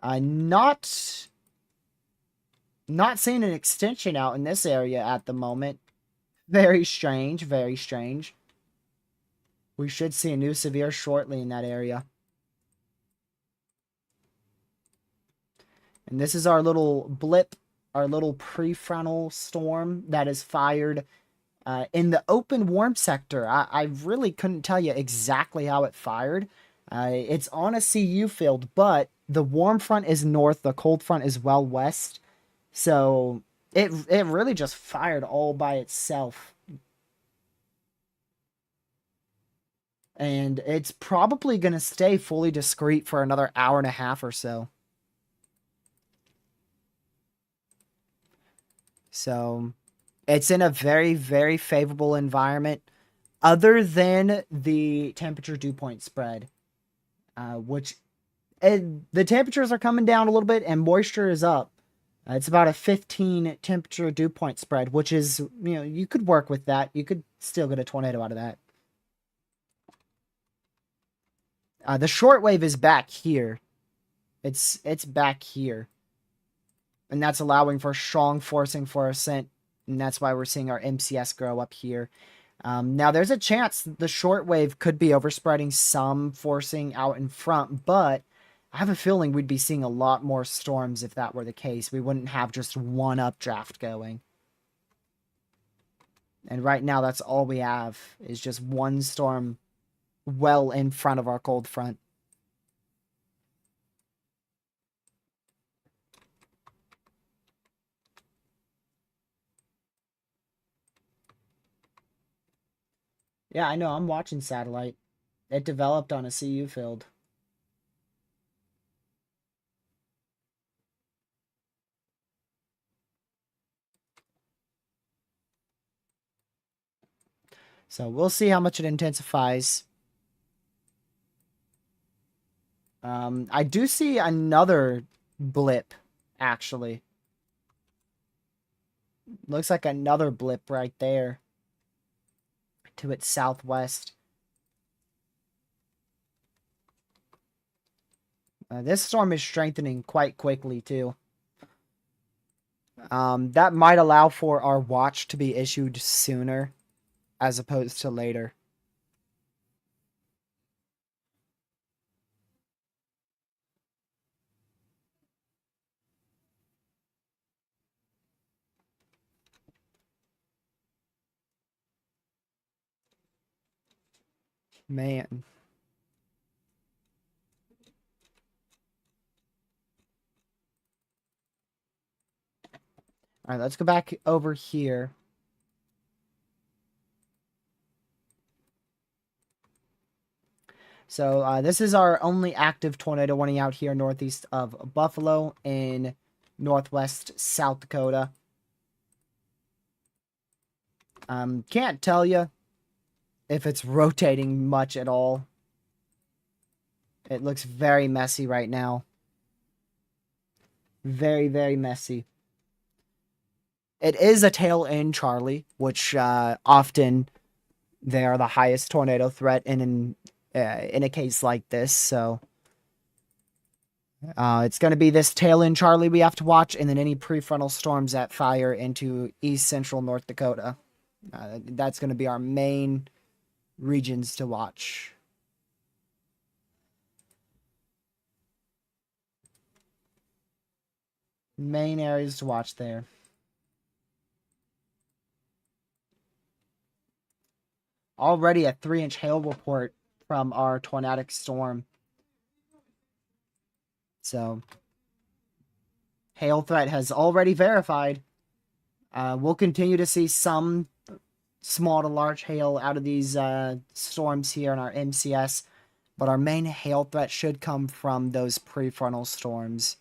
Not seeing an extension out in this area at the moment. Very strange, very strange. We should see a new severe shortly in that area. And this is our little blip, our little prefrontal storm that is fired in the open warm sector. I really couldn't tell you exactly how it fired. It's on a CU field, but the warm front is north, the cold front is well west. So it really just fired all by itself. And it's probably going to stay fully discrete for another hour and a half or so. So it's in a very, very favorable environment other than the temperature dew point spread, which the temperatures are coming down a little bit and moisture is up. It's about a 15 temperature dew point spread, which is, you could work with that. You could still get a tornado out of that. The shortwave is back here. It's back here. And that's allowing for strong forcing for ascent. And that's why we're seeing our MCS grow up here. Now, there's a chance the shortwave could be overspreading some forcing out in front, but I have a feeling we'd be seeing a lot more storms if that were the case. We wouldn't have just one updraft going. And right now, that's all we have is just one storm well in front of our cold front. Yeah, I know. I'm watching satellite. It developed on a CU field. So we'll see how much it intensifies. I do see another blip, actually. Looks like another blip right there to its southwest. This storm is strengthening quite quickly, too. That might allow for our watch to be issued sooner as opposed to later. Man. All right, let's go back over here. So this is our only active tornado warning out here northeast of Buffalo in northwest South Dakota. Can't tell you if it's rotating much at all. It looks very messy right now. Very, very messy. It is a tail end Charlie, which often they are the highest tornado threat in a case like this. So it's going to be this tail end Charlie we have to watch, and then any prefrontal storms that fire into east central North Dakota. That's going to be our main regions to watch. Main areas to watch there. Already a 3-inch hail report from our tornadic storm. So, hail threat has already verified. We'll continue to see some small to large hail out of these storms here in our MCS. But our main hail threat should come from those prefrontal storms.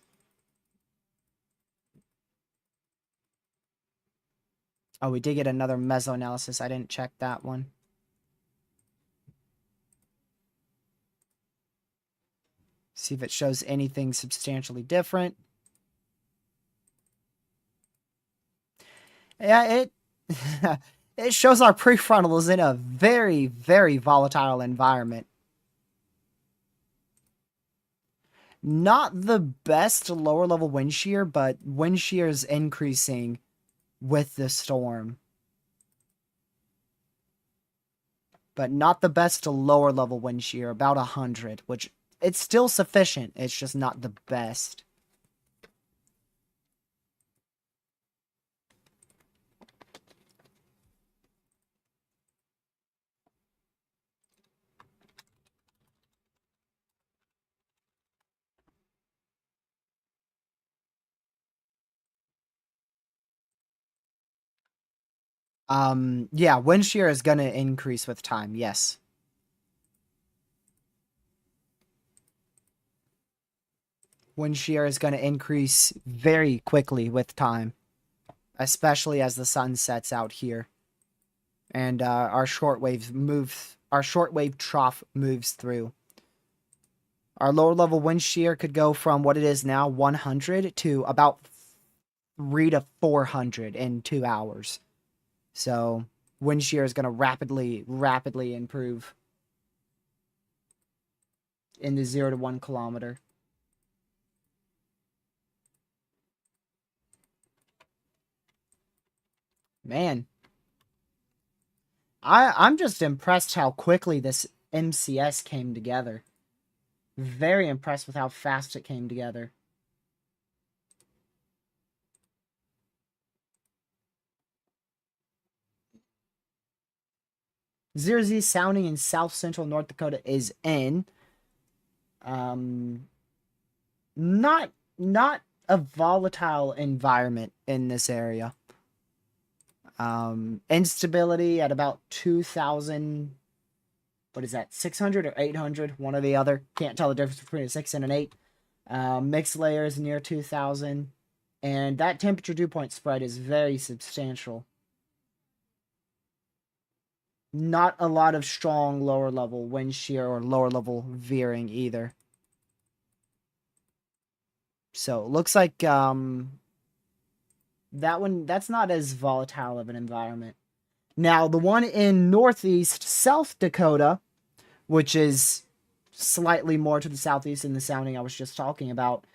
Oh, we did get another mesoanalysis. I didn't check that one. See if it shows anything substantially different. Yeah, it it shows our prefrontal is in a very, very volatile environment. Not the best lower level wind shear, but wind shear is increasing with the storm. But not the best lower level wind shear, about 100, which it's still sufficient. It's just not the best. Yeah, wind shear is going to increase with time, yes. Wind shear is going to increase very quickly with time, especially as the sun sets out here. And our shortwave trough moves through. Our lower level wind shear could go from what it is now, 100, to about 3 to 400 in 2 hours. So wind shear is going to rapidly improve in the 0 to 1 kilometer. Man, I'm just impressed how quickly this MCS came together. Very impressed with how fast it came together. Zero Z sounding in south central North Dakota is in. Not a volatile environment in this area. Instability at about 2,000. What is that? 600 or 800? One or the other. Can't tell the difference between a 6 and an 8. Mixed layers near 2,000. And that temperature dew point spread is very substantial. Not a lot of strong lower level wind shear or lower level veering either. So it looks like that's not as volatile of an environment. Now the one in northeast South Dakota, which is slightly more to the southeast in the sounding I was just talking about,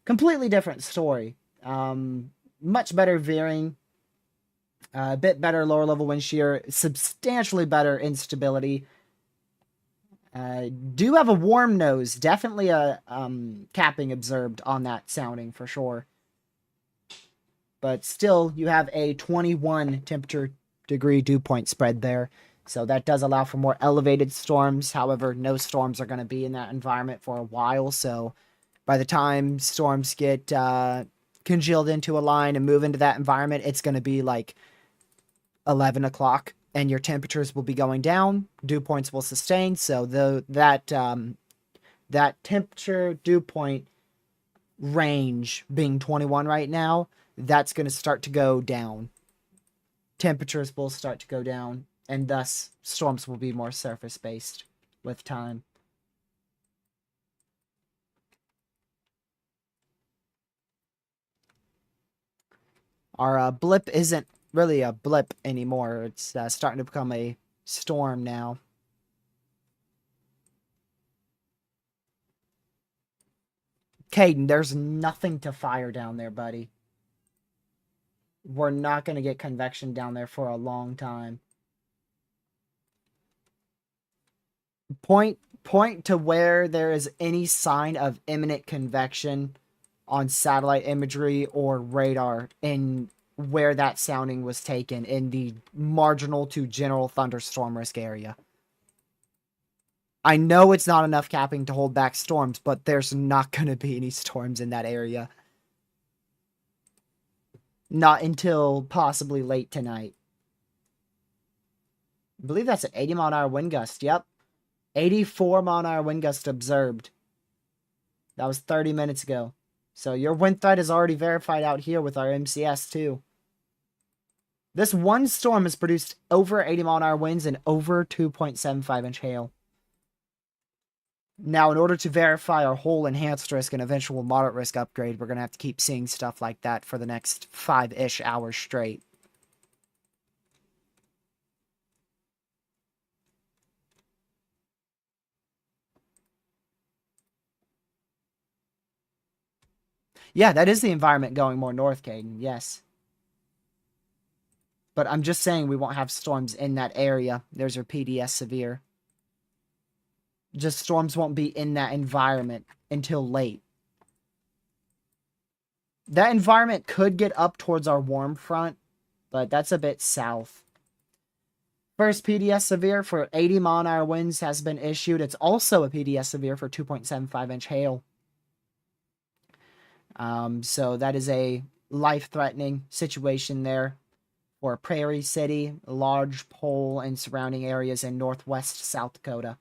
completely different story. Much better veering, a bit better lower level wind shear, substantially better instability. Do have a warm nose, definitely a capping observed on that sounding for sure. But still, you have a 21 temperature degree dew point spread there. So that does allow for more elevated storms. However, no storms are going to be in that environment for a while. So by the time storms get congealed into a line and move into that environment, it's going to be like 11 o'clock. And your temperatures will be going down. Dew points will sustain. So that temperature dew point range being 21 right now, that's going to start to go down. Temperatures will start to go down, and thus storms will be more surface-based with time. Our blip isn't really a blip anymore. It's starting to become a storm now. Caden, there's nothing to fire down there, buddy. We're not going to get convection down there for a long time. Point to where there is any sign of imminent convection on satellite imagery or radar in where that sounding was taken in the marginal to general thunderstorm risk area. I know it's not enough capping to hold back storms, but there's not going to be any storms in that area. Not until possibly late tonight. I believe that's an 80 mile an hour wind gust. Yep. 84 mile-an-hour wind gust observed. That was 30 minutes ago. So your wind threat is already verified out here with our MCS too. This one storm has produced over 80 mile-an-hour winds and over 2.75 inch hail. Now, in order to verify our whole enhanced risk and eventual moderate risk upgrade, we're going to have to keep seeing stuff like that for the next 5-ish hours straight. Yeah, that is the environment going more north, Caden. Yes. But I'm just saying we won't have storms in that area. There's our PDS severe. Just storms won't be in that environment until late. That environment could get up towards our warm front, but that's a bit south. First PDS severe for 80 mile-an-hour winds has been issued. It's also a PDS severe for 2.75 inch hail. So that is a life-threatening situation there for Prairie City, Lodge Pole, and surrounding areas in northwest South Dakota.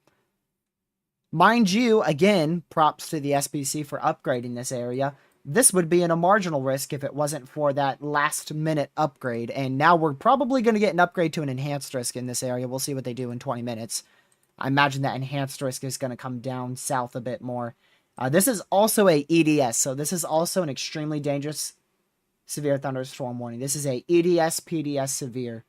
Mind you, again, props to the SBC for upgrading this area. This would be in a marginal risk if it wasn't for that last-minute upgrade, and now we're probably going to get an upgrade to an enhanced risk in this area. We'll see what they do in 20 minutes. I imagine that enhanced risk is going to come down south a bit more. This is also a EDS, so this is also an extremely dangerous severe thunderstorm warning. This is a EDS PDS severe,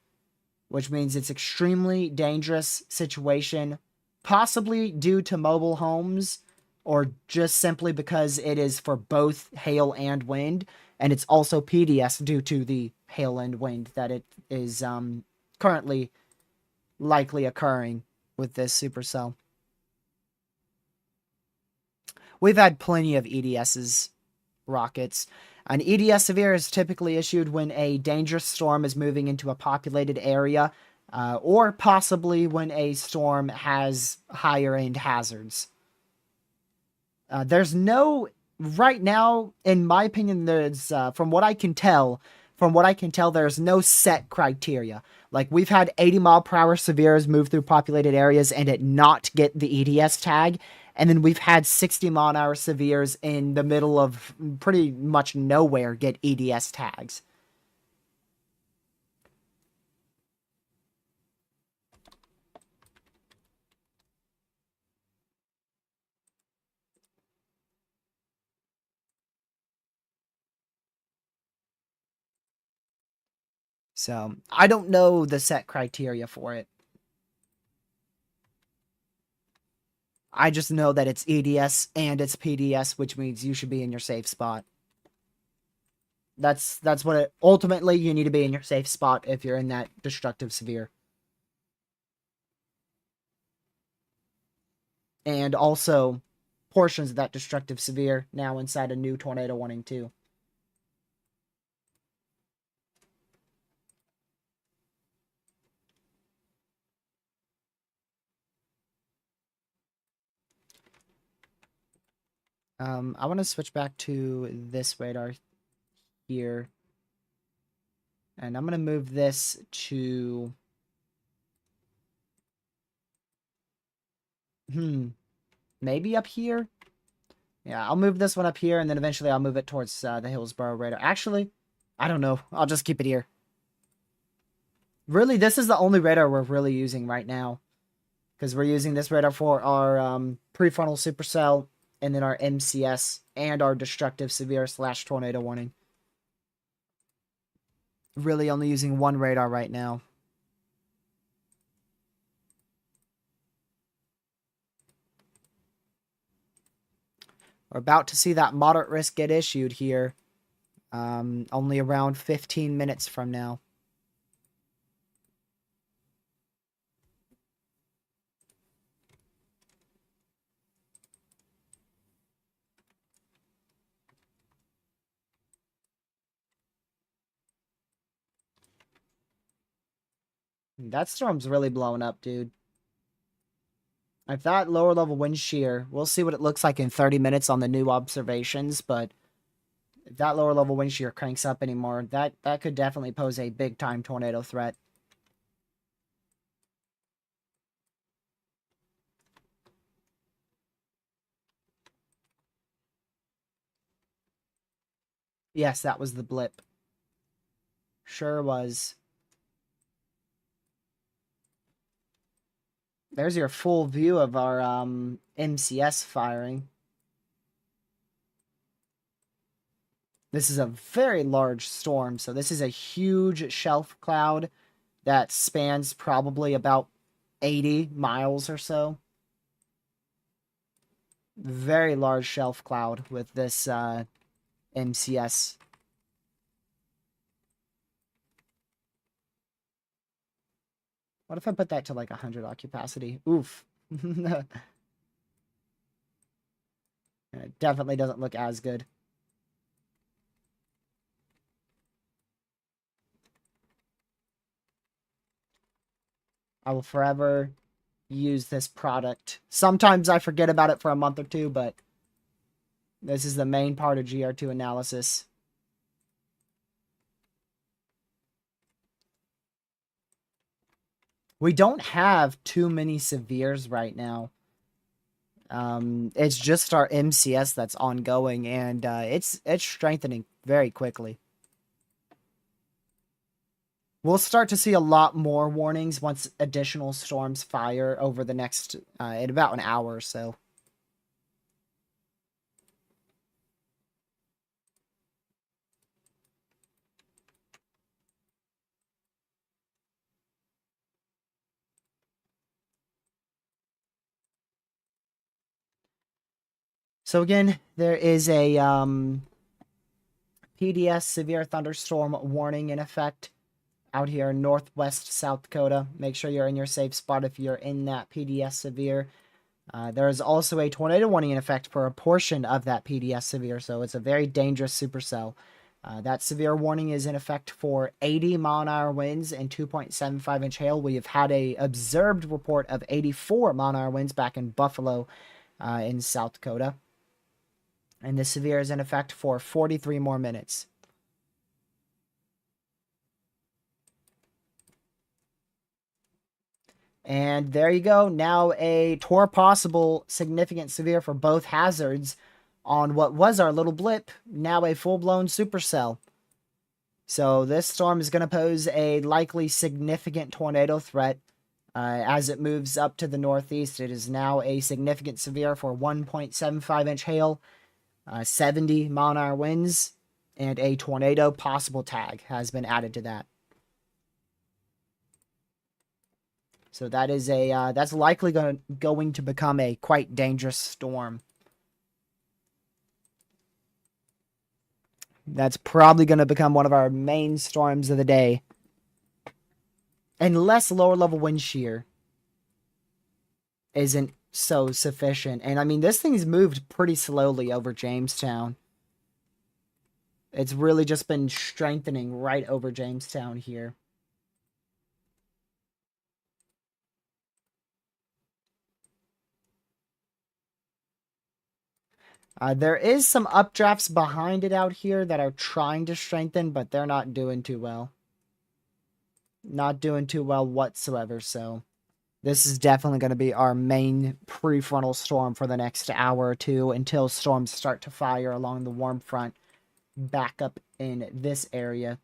which means it's extremely dangerous situation, possibly due to mobile homes, or just simply because it is for both hail and wind, and it's also PDS due to the hail and wind that it is currently likely occurring with this supercell. We've had plenty of EDS's rockets. An EDS severe is typically issued when a dangerous storm is moving into a populated area, or possibly when a storm has higher end hazards. There's no, right now, in my opinion, there's, from what I can tell, there's no set criteria. Like, we've had 80 mile per hour severes move through populated areas and it not get the EDS tag. And then we've had 60 mile an hour severes in the middle of pretty much nowhere get EDS tags. So, I don't know the set criteria for it. I just know that it's EDS and it's PDS, which means you should be in your safe spot. That's what it, ultimately you need to be in your safe spot if you're in that destructive severe. And also portions of that destructive severe now inside a new tornado warning too. I want to switch back to this radar here. And I'm going to move this to... maybe up here? Yeah, I'll move this one up here, and then eventually I'll move it towards the Hillsborough radar. Actually, I don't know. I'll just keep it here. Really, this is the only radar we're really using right now. Because we're using this radar for our prefrontal supercell, and then our MCS, and our destructive severe / tornado warning. Really only using one radar right now. We're about to see that moderate risk get issued here. Only around 15 minutes from now. That storm's really blowing up, dude. If that lower level wind shear, we'll see what it looks like in 30 minutes on the new observations, but if that lower level wind shear cranks up anymore, that could definitely pose a big time tornado threat. Yes, that was the blip. Sure was. There's your full view of our MCS firing. This is a very large storm, so this is a huge shelf cloud that spans probably about 80 miles or so. Very large shelf cloud with this MCS. What if I put that to like 100 occupacity? Oof. It definitely doesn't look as good. I will forever use this product. Sometimes I forget about it for a month or two, but this is the main part of GR2 analysis. We don't have too many severes right now. It's just our MCS that's ongoing, and it's strengthening very quickly. We'll start to see a lot more warnings once additional storms fire over the next, in about an hour or so. So again, there is a PDS severe thunderstorm warning in effect out here in northwest South Dakota. Make sure you're in your safe spot if you're in that PDS severe. There is also a tornado warning in effect for a portion of that PDS severe, so it's a very dangerous supercell. That severe warning is in effect for 80-mile-an-hour winds and 2.75-inch hail. We have had a observed report of 84-mile-an-hour winds back in Buffalo in South Dakota. And the severe is in effect for 43 more minutes. And there you go. Now a tour possible significant severe for both hazards on what was our little blip, now a full-blown supercell. So this storm is going to pose a likely significant tornado threat as it moves up to the northeast. It is now a significant severe for 1.75-inch hail, 70-mile-an-hour winds, and a tornado possible tag has been added to that. So that is a that's likely going to become a quite dangerous storm. That's probably going to become one of our main storms of the day. Unless lower level wind shear isn't so sufficient. And I mean, this thing's moved pretty slowly over Jamestown. It's really just been strengthening right over Jamestown here. There is some updrafts behind it out here that are trying to strengthen, but they're not doing too well. Not doing too well whatsoever, so this is definitely going to be our main prefrontal storm for the next hour or two until storms start to fire along the warm front back up in this area.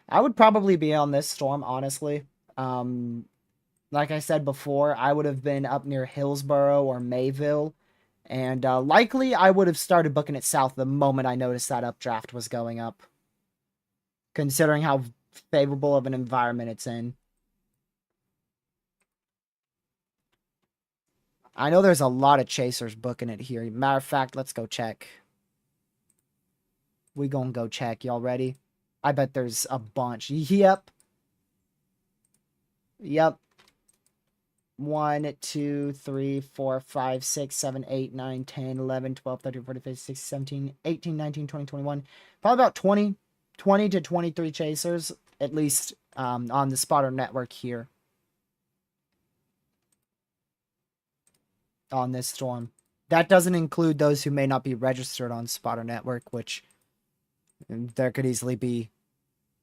I would probably be on this storm, honestly. Like I said before, I would have been up near Hillsboro or Mayville, and likely I would have started booking it south the moment I noticed that updraft was going up, considering how favorable of an environment it's in. I know there's a lot of chasers booking it here. Matter of fact, let's go check. We gonna go check. Y'all ready? I bet there's a bunch. Yep. Yep. 1, 2, 3, 4, 5, 6, 7, 8, 9, 10, 11, 12, 13, 14, 15, 16, 17, 18, 19, 20, 21. Probably about 20 to 23 chasers, at least on the spotter network here. On this storm. That doesn't include those who may not be registered on spotter network, which there could easily be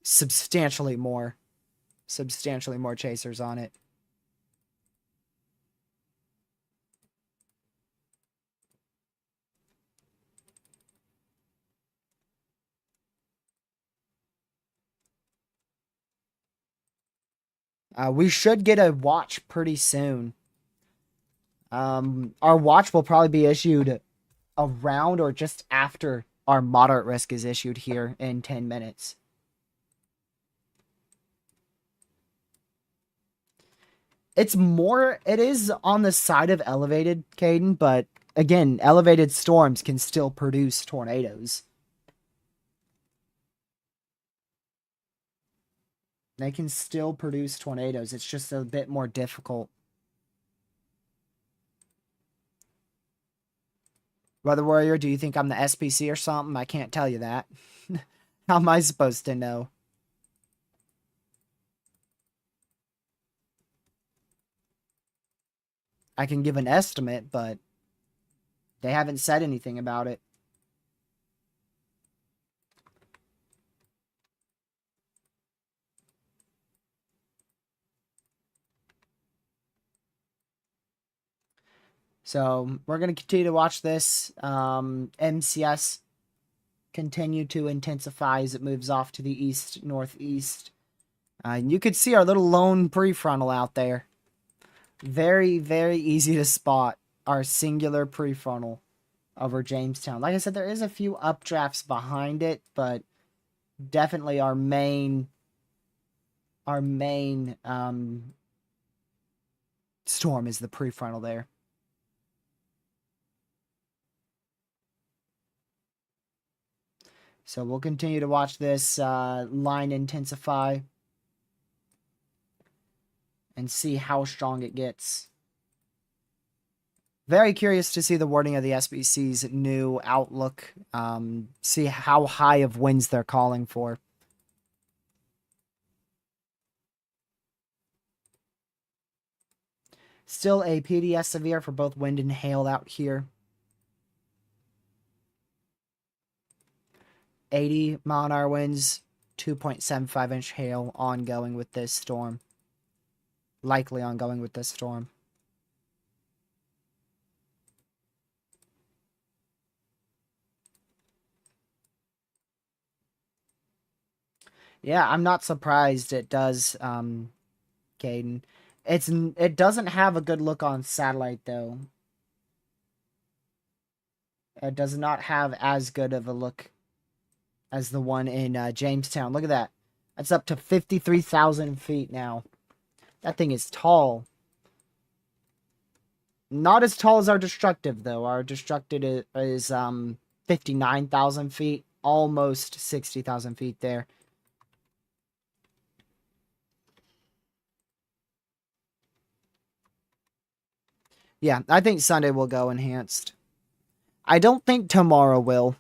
substantially more chasers on it. We should get a watch pretty soon. Our watch will probably be issued around or just after our moderate risk is issued here in 10 minutes. It is on the side of elevated, Caden, but again, elevated storms can still produce tornadoes. They can still produce tornadoes. It's just a bit more difficult. Weather Warrior, do you think I'm the SPC or something? I can't tell you that. How am I supposed to know? I can give an estimate, but they haven't said anything about it. So we're going to continue to watch this. MCS continue to intensify as it moves off to the east, northeast. You could see our little lone prefrontal out there. Very, very easy to spot our singular prefrontal over Jamestown. Like I said, there is a few updrafts behind it, but definitely our main storm is the prefrontal there. So we'll continue to watch this line intensify and see how strong it gets. Very curious to see the wording of the SBC's new outlook. See how high of winds they're calling for. Still a PDS severe for both wind and hail out here. 80-mile-an-hour winds, 2.75-inch hail ongoing with this storm. Likely ongoing with this storm. Yeah, I'm not surprised it does, Caden. It doesn't have a good look on satellite, though. It does not have as good of a look as the one in Jamestown. Look at that. That's up to 53,000 feet now. That thing is tall. Not as tall as our destructive, though. Our destructive is 59,000 feet. Almost 60,000 feet there. Yeah, I think Sunday will go enhanced. I don't think tomorrow will.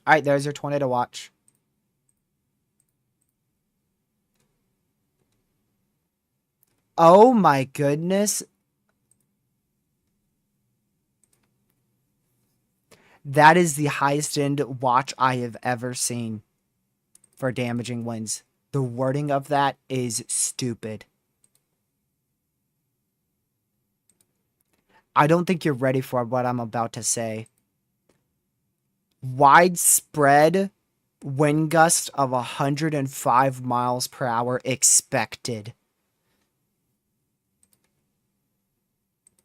Alright, there's your tornado watch. Oh my goodness. That is the highest end watch I have ever seen for damaging winds. The wording of that is stupid. I don't think you're ready for what I'm about to say. Widespread wind gust of 105 miles per hour expected.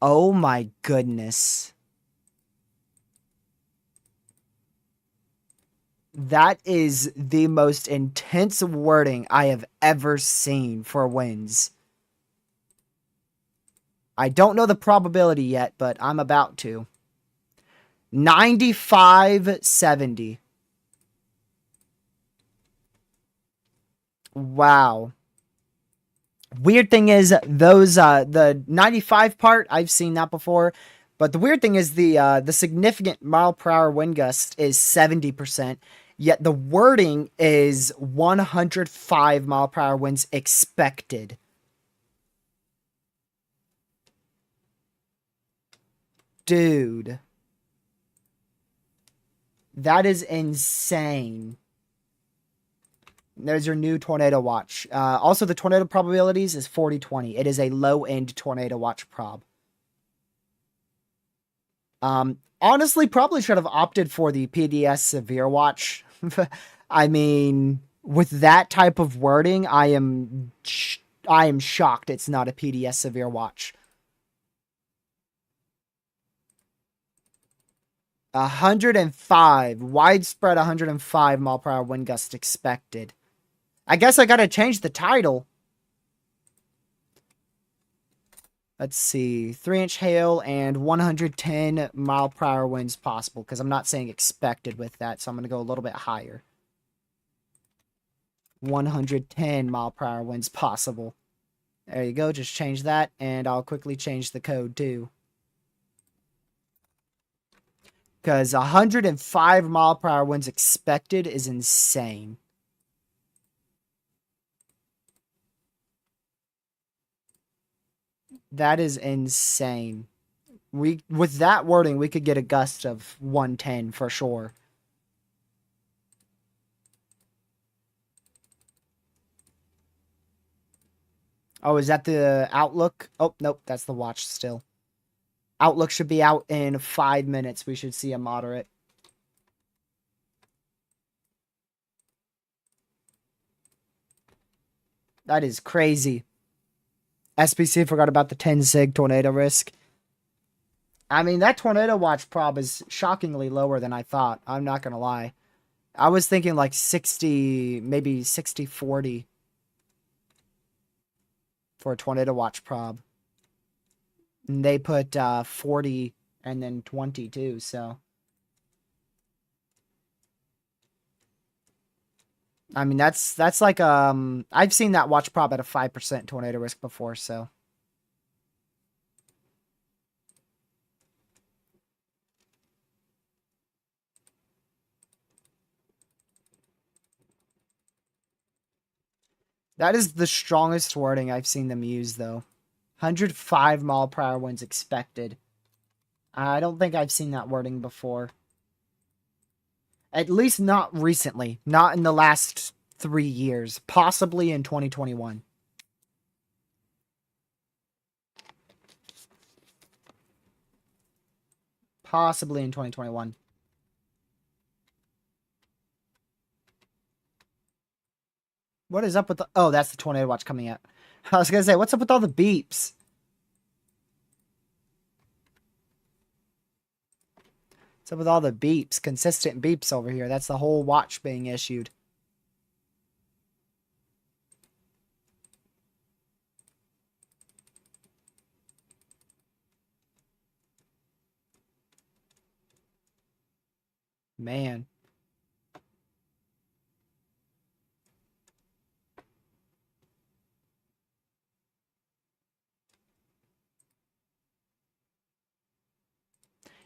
Oh my goodness. That is the most intense wording I have ever seen for winds. I don't know the probability yet, but I'm about to. 95-70. Wow. Weird thing is those the 95 part, I've seen that before, but the weird thing is the significant mile per hour wind gust is 70%, yet the wording is 105 mile per hour winds expected. Dude. That is insane. There's your new tornado watch. Also, the tornado probabilities is 40-20. It is a low-end tornado watch prob. Honestly, probably should have opted for the PDS severe watch. I mean, With that type of wording, I am shocked it's not a PDS severe watch. 105 widespread 105 mile per hour wind gust expected. I guess I gotta change the title. Let's see, 3-inch hail and 110 mile per hour winds possible, because I'm not saying expected with that, so I'm gonna go a little bit higher. 110 mile per hour winds possible. There you go, just change that, and I'll quickly change the code too. Because 105 mile per hour winds expected is insane. That is insane. With that wording, we could get a gust of 110 for sure. Oh, is that the Outlook? Oh, nope, that's the watch still. Outlook should be out in 5 minutes. We should see a moderate. That is crazy. SPC forgot about the 10 sig tornado risk. I mean, that tornado watch prob is shockingly lower than I thought. I'm not going to lie. I was thinking like 60, maybe 60-40 for a tornado watch prob. And they put 40 and then 20 too, so. I mean, that's like, I've seen that watch prob at a 5% tornado risk before, so. That is the strongest wording I've seen them use, though. 105 mile per hour winds expected. I don't think I've seen that wording before. At least not recently. Not in the last 3 years. Possibly in 2021. Possibly in 2021. What is up with the... Oh, that's the tornado watch coming out. I was going to say, what's up with all the beeps? What's up with all the beeps? Consistent beeps over here. That's the whole watch being issued. Man.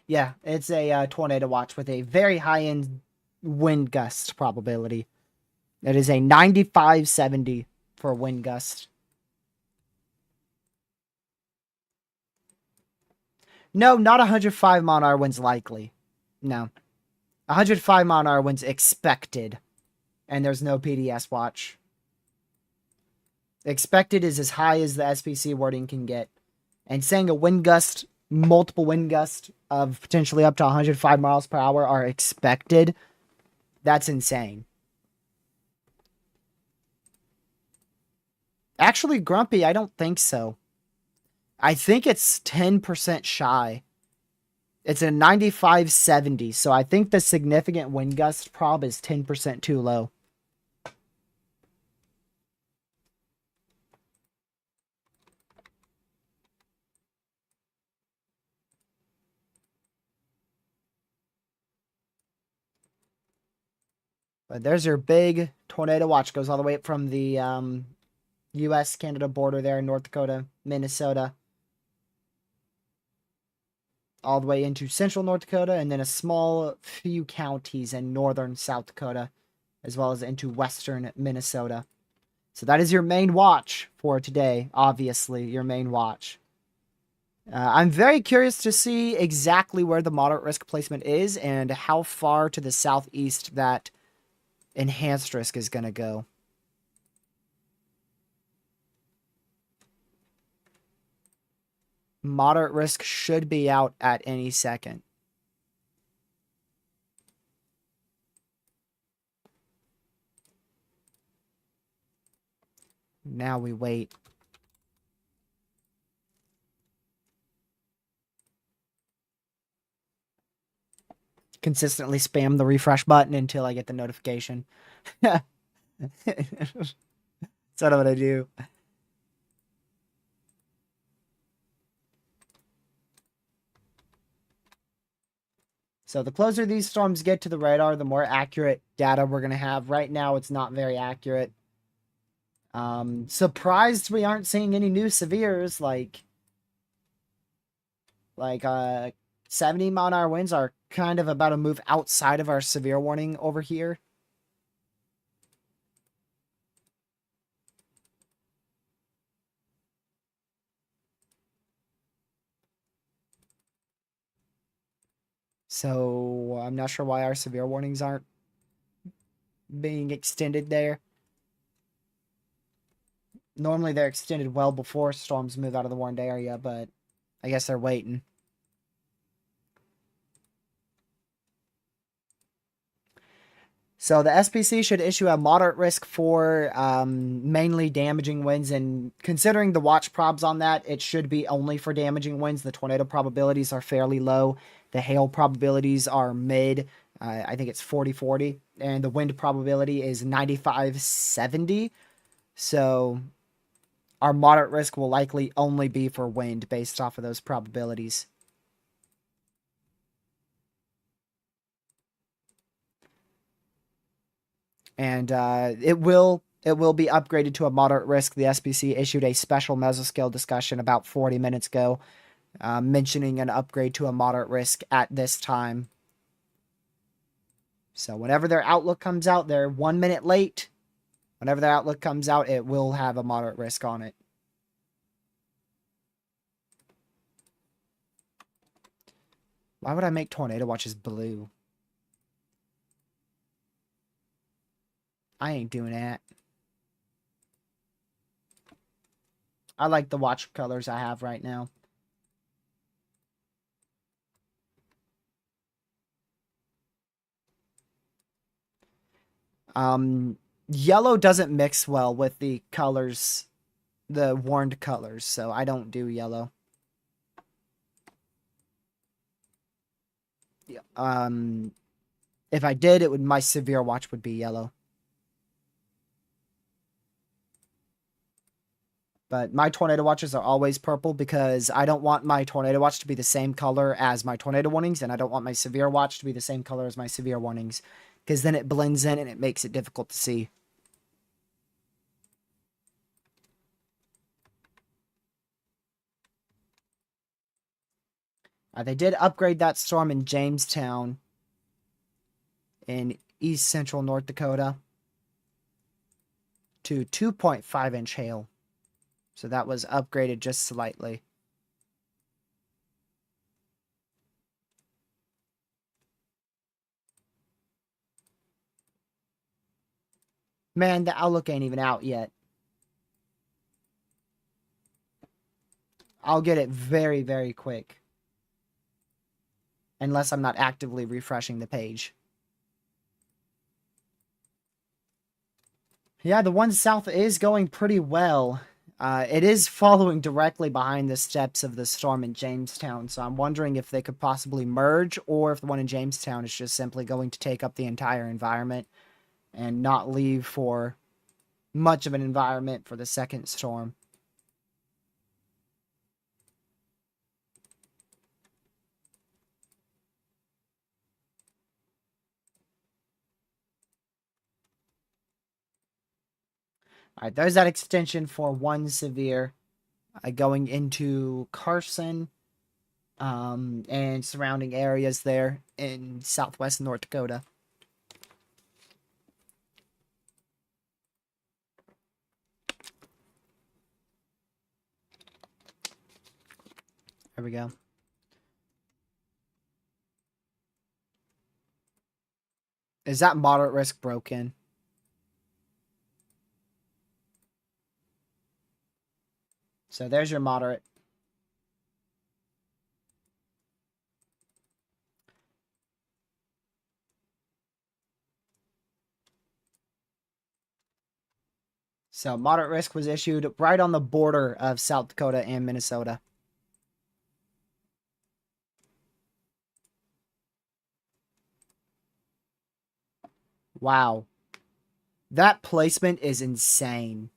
Yeah, it's a tornado watch with a very high-end wind gust probability. It is a 95-70 for wind gust. No, not 105 mile an hour winds likely. No. 105 mile an hour winds expected. And there's no PDS watch. Expected is as high as the SPC wording can get. And saying a wind gust, multiple wind gusts of potentially up to 105 miles per hour are expected, that's insane. Actually, Grumpy, I don't think so. I think it's 10% shy. It's a 95-70, so I think the significant wind gust prob is 10% too low. But there's your big tornado watch. Goes all the way up from the U.S.-Canada border there in North Dakota, Minnesota. All the way into central North Dakota, and then a small few counties in northern South Dakota, as well as into western Minnesota. So that is your main watch for today, obviously, your main watch. I'm very curious to see exactly where the moderate risk placement is and how far to the southeast that enhanced risk is going to go. Moderate risk should be out at any second. Now we wait. Consistently spam the refresh button until I get the notification. That's what I do. So the closer these storms get to the radar, the more accurate data we're going to have. Right now, it's not very accurate. Surprised we aren't seeing any new severes, like 70-mile-an-hour winds are kind of about to move outside of our severe warning over here. So I'm not sure why our severe warnings aren't being extended there. Normally they're extended well before storms move out of the warned area, but I guess they're waiting. So the SPC should issue a moderate risk for mainly damaging winds, and considering the watch probs on that, it should be only for damaging winds. The tornado probabilities are fairly low. The hail probabilities are mid. I think it's 40-40, and the wind probability is 95-70. So our moderate risk will likely only be for wind based off of those probabilities. And it will be upgraded to a moderate risk. The SPC issued a special mesoscale discussion about 40 minutes ago, mentioning an upgrade to a moderate risk at this time. So whenever their outlook comes out, they're 1 minute late. Whenever their outlook comes out, it will have a moderate risk on it. Why would I make tornado watches blue? I ain't doing that. I like the watch colors I have right now. Yellow doesn't mix well with the colors, the warned colors, so I don't do yellow. If I did, my severe watch would be yellow. But my tornado watches are always purple because I don't want my tornado watch to be the same color as my tornado warnings, and I don't want my severe watch to be the same color as my severe warnings, because then it blends in and it makes it difficult to see. They did upgrade that storm in Jamestown in east central North Dakota to 2.5-inch hail. So that was upgraded just slightly. Man, the outlook ain't even out yet. I'll get it very, very quick. Unless I'm not actively refreshing the page. Yeah, the one south is going pretty well. It is following directly behind the steps of the storm in Jamestown, so I'm wondering if they could possibly merge, or if the one in Jamestown is just simply going to take up the entire environment and not leave for much of an environment for the second storm. Alright, there's that extension for one severe going into Carson and surrounding areas there in southwest North Dakota. There we go. Is that moderate risk broken? So there's your moderate. So moderate risk was issued right on the border of South Dakota and Minnesota. Wow. That placement is insane.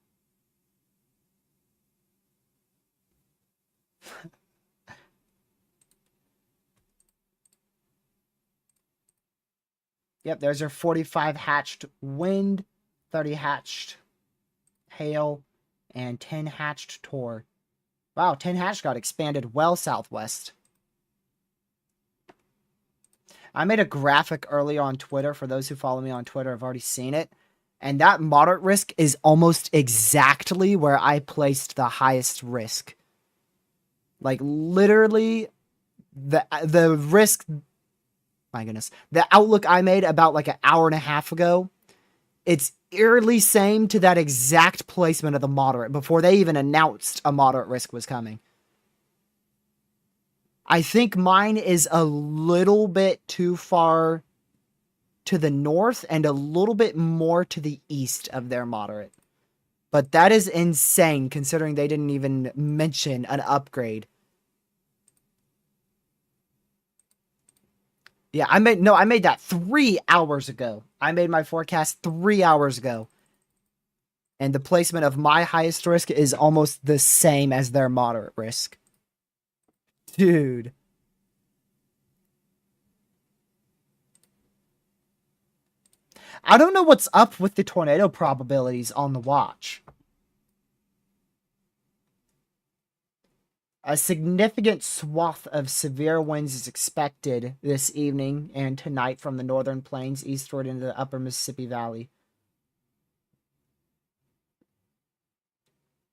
Yep, there's our 45 hatched wind, 30 hatched hail, and 10 hatched tor. Wow, 10 hatched got expanded well southwest. I made a graphic earlier on Twitter. For those who follow me on Twitter, have already seen it. And that moderate risk is almost exactly where I placed the highest risk. Like, literally, the risk... My goodness. The outlook I made about like an hour and a half ago, it's eerily same to that exact placement of the moderate before they even announced a moderate risk was coming. I think mine is a little bit too far to the north and a little bit more to the east of their moderate. But that is insane considering they didn't even mention an upgrade. Yeah, I made that 3 hours ago. I made my forecast 3 hours ago. And the placement of my highest risk is almost the same as their moderate risk. Dude. I don't know what's up with the tornado probabilities on the watch. A significant swath of severe winds is expected this evening and tonight from the northern plains eastward into the upper Mississippi Valley.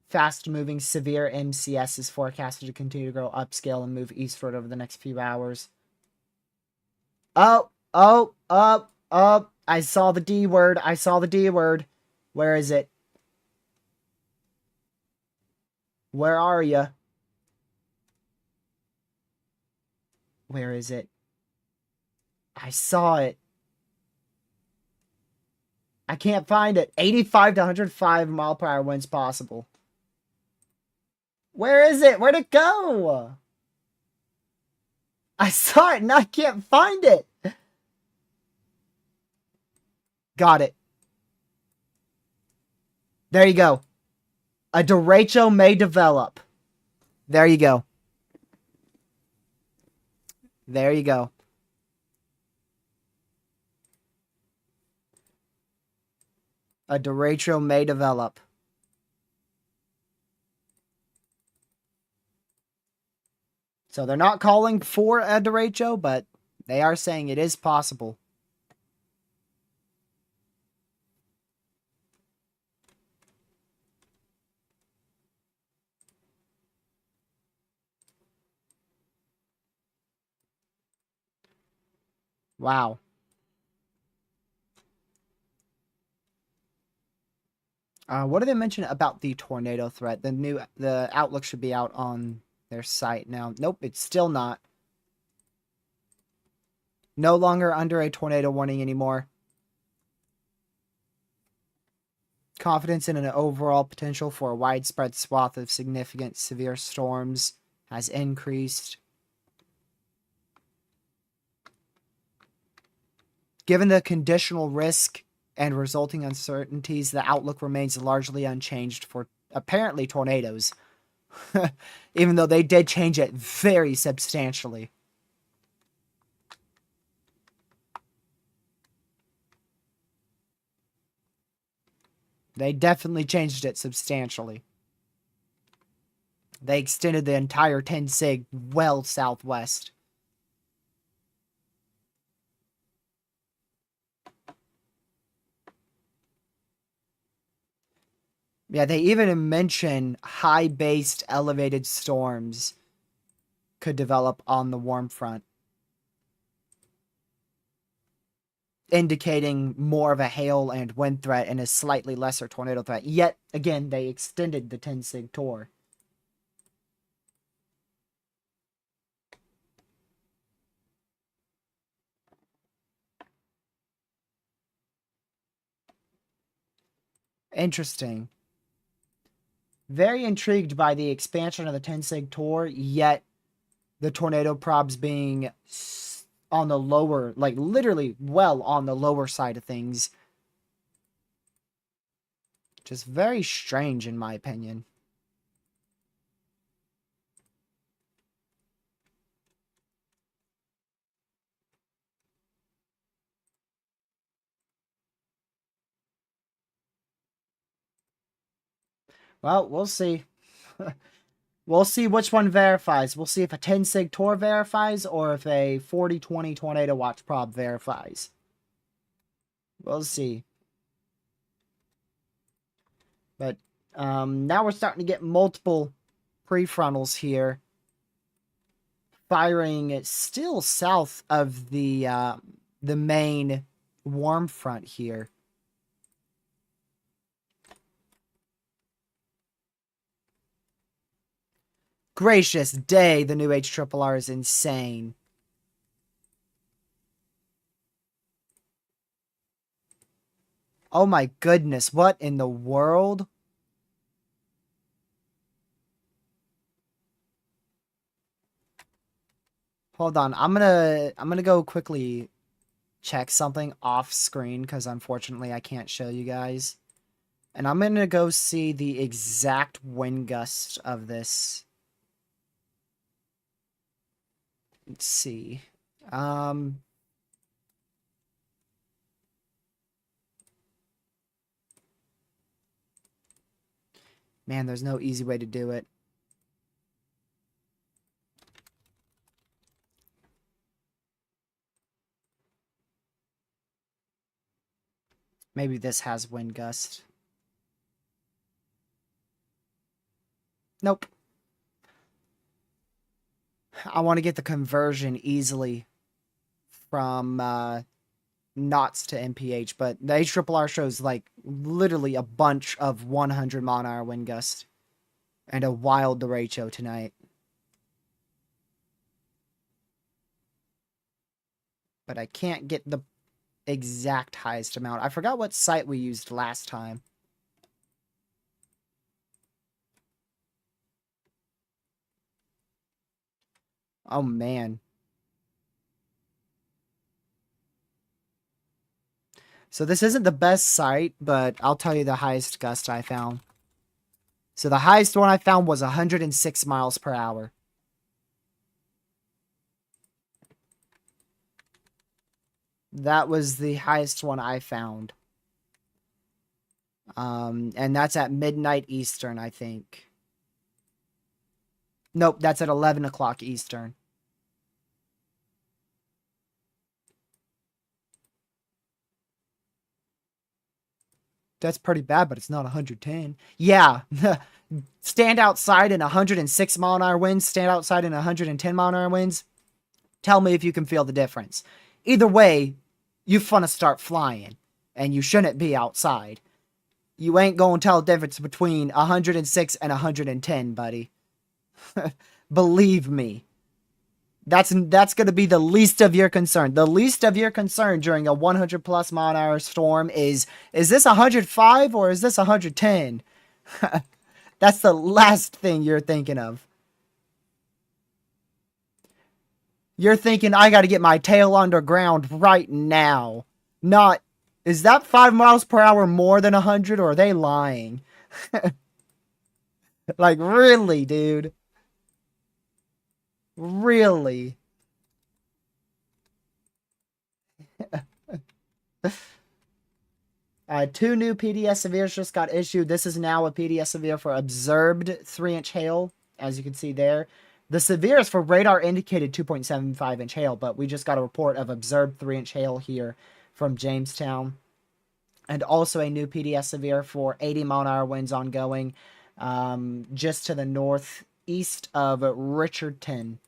Fast-moving severe MCS is forecasted to continue to grow upscale and move eastward over the next few hours. Oh, up. I saw the D word. I saw the D word. Where is it? Where are you? Where is it? I saw it. I can't find it. 85 to 105 mile per hour winds possible. Where is it? Where'd it go? I saw it and I can't find it. Got it. There you go. A derecho may develop. There you go. There you go. A derecho may develop. So they're not calling for a derecho, but they are saying it is possible. Wow. What did they mention about the tornado threat? The outlook should be out on their site now. Nope, it's still not. No longer under a tornado warning anymore. Confidence in an overall potential for a widespread swath of significant severe storms has increased. Given the conditional risk and resulting uncertainties, the outlook remains largely unchanged for apparently tornadoes, even though they did change it very substantially. They definitely changed it substantially. They extended the entire 10 sig well southwest. Yeah, they even mention high-based elevated storms could develop on the warm front, indicating more of a hail and wind threat and a slightly lesser tornado threat. Yet, again, they extended the 10 sig tour. Interesting. Very intrigued by the expansion of the 10 sig tour, yet the tornado probs being on the lower, like literally well on the lower side of things. Just very strange in my opinion. Well, we'll see. We'll see which one verifies. We'll see if a 10 sig tour verifies or if a 4020 tornado watch prob verifies. We'll see. But now we're starting to get multiple prefrontals here, firing still south of the main warm front here. Gracious day, the new HRRR is insane. Oh my goodness, what in the world? Hold on, I'm gonna go quickly check something off screen because unfortunately I can't show you guys. And I'm gonna go see the exact wind gust of this. Let's see. Man, there's no easy way to do it. Maybe this has wind gust. Nope. I want to get the conversion easily from knots to MPH, but the HRRR shows like literally a bunch of 100 mile-an-hour wind gust and a wild derecho tonight. But I can't get the exact highest amount. I forgot what site we used last time. Oh man. So this isn't the best site, but I'll tell you the highest gust I found. So the highest one I found was 106 miles per hour. That was the highest one I found. And that's at midnight Eastern, I think. Nope, that's at 11 o'clock Eastern. That's pretty bad, but it's not 110. Yeah. Stand outside in 106 mile an hour winds, stand outside in 110 mile an hour winds. Tell me if you can feel the difference. Either way, you finna start flying, and you shouldn't be outside. You ain't gonna tell the difference between 106 and 110, buddy. Believe me. That's going to be the least of your concern. The least of your concern during a 100 plus mile an hour storm is this 105 or is this 110? That's the last thing you're thinking of. You're thinking, I got to get my tail underground right now. Not, is that 5 miles per hour more than 100 or are they lying? Like, really, dude? Really? Two new PDS severes just got issued. This is now a PDS severe for observed 3-inch hail, as you can see there. The severes for radar indicated 2.75-inch hail, but we just got a report of observed 3-inch hail here from Jamestown. And also a new PDS severe for 80 mile an hour winds ongoing, just to the northeast of Richardton.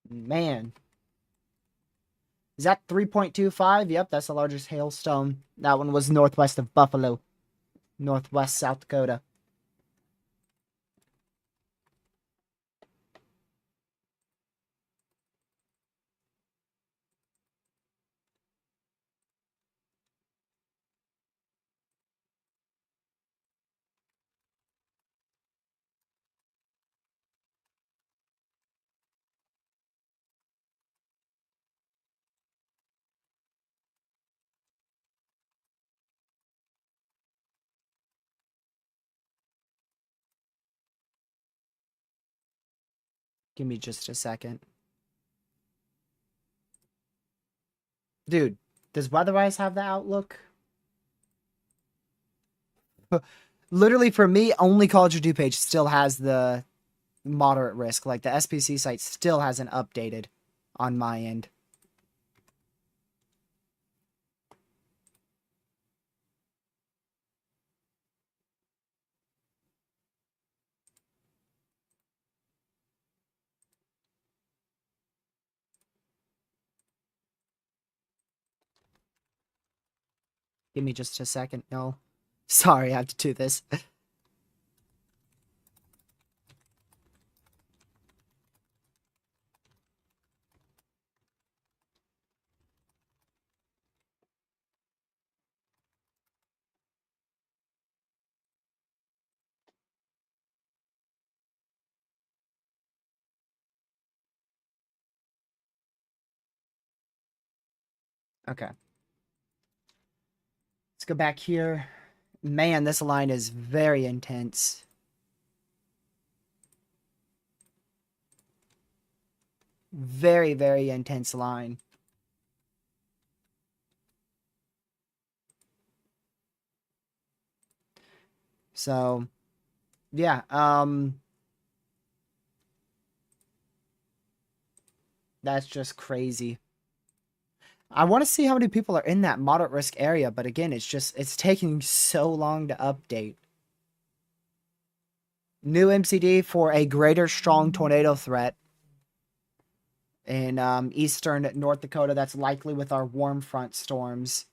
Man. Is that 3.25? Yep, that's the largest hailstone. That one was northwest of Buffalo. Northwest South Dakota. Give me just a second. Dude, does Weatherwise have the outlook? Literally, for me, only College of DuPage still has the moderate risk. Like, the SPC site still hasn't updated on my end. Give me just a second. No. Sorry, I have to do this. Okay. Let's go back here. Man, this line is very intense. Very, very intense line. So, yeah, that's just crazy. I want to see how many people are in that moderate risk area, but again, it's taking so long to update. New MCD for a greater strong tornado threat in eastern North Dakota. That's likely with our warm front storms.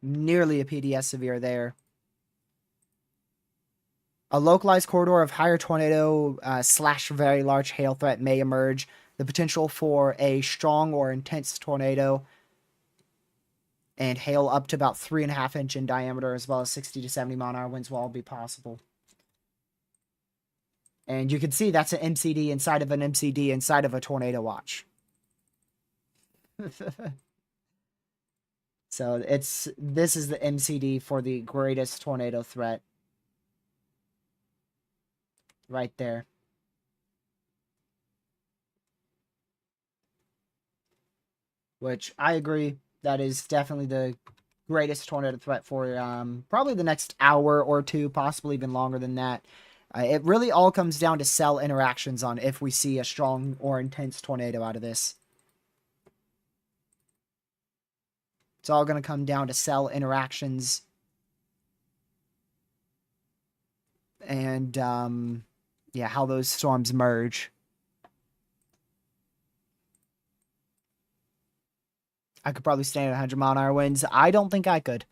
Nearly a PDS severe there. A localized corridor of higher tornado / very large hail threat may emerge. The potential for a strong or intense tornado and hail up to about 3.5 inch in diameter, as well as 60 to 70 mile-an-hour winds will all be possible. And you can see that's an MCD inside of an MCD inside of a tornado watch. So this is the MCD for the greatest tornado threat. Right there. Which I agree, that is definitely the greatest tornado threat for probably the next hour or two, possibly even longer than that. It really all comes down to cell interactions on if we see a strong or intense tornado out of this. It's all going to come down to cell interactions. And, yeah, how those storms merge. I could probably stand 100 mile-an-hour winds. I don't think I could.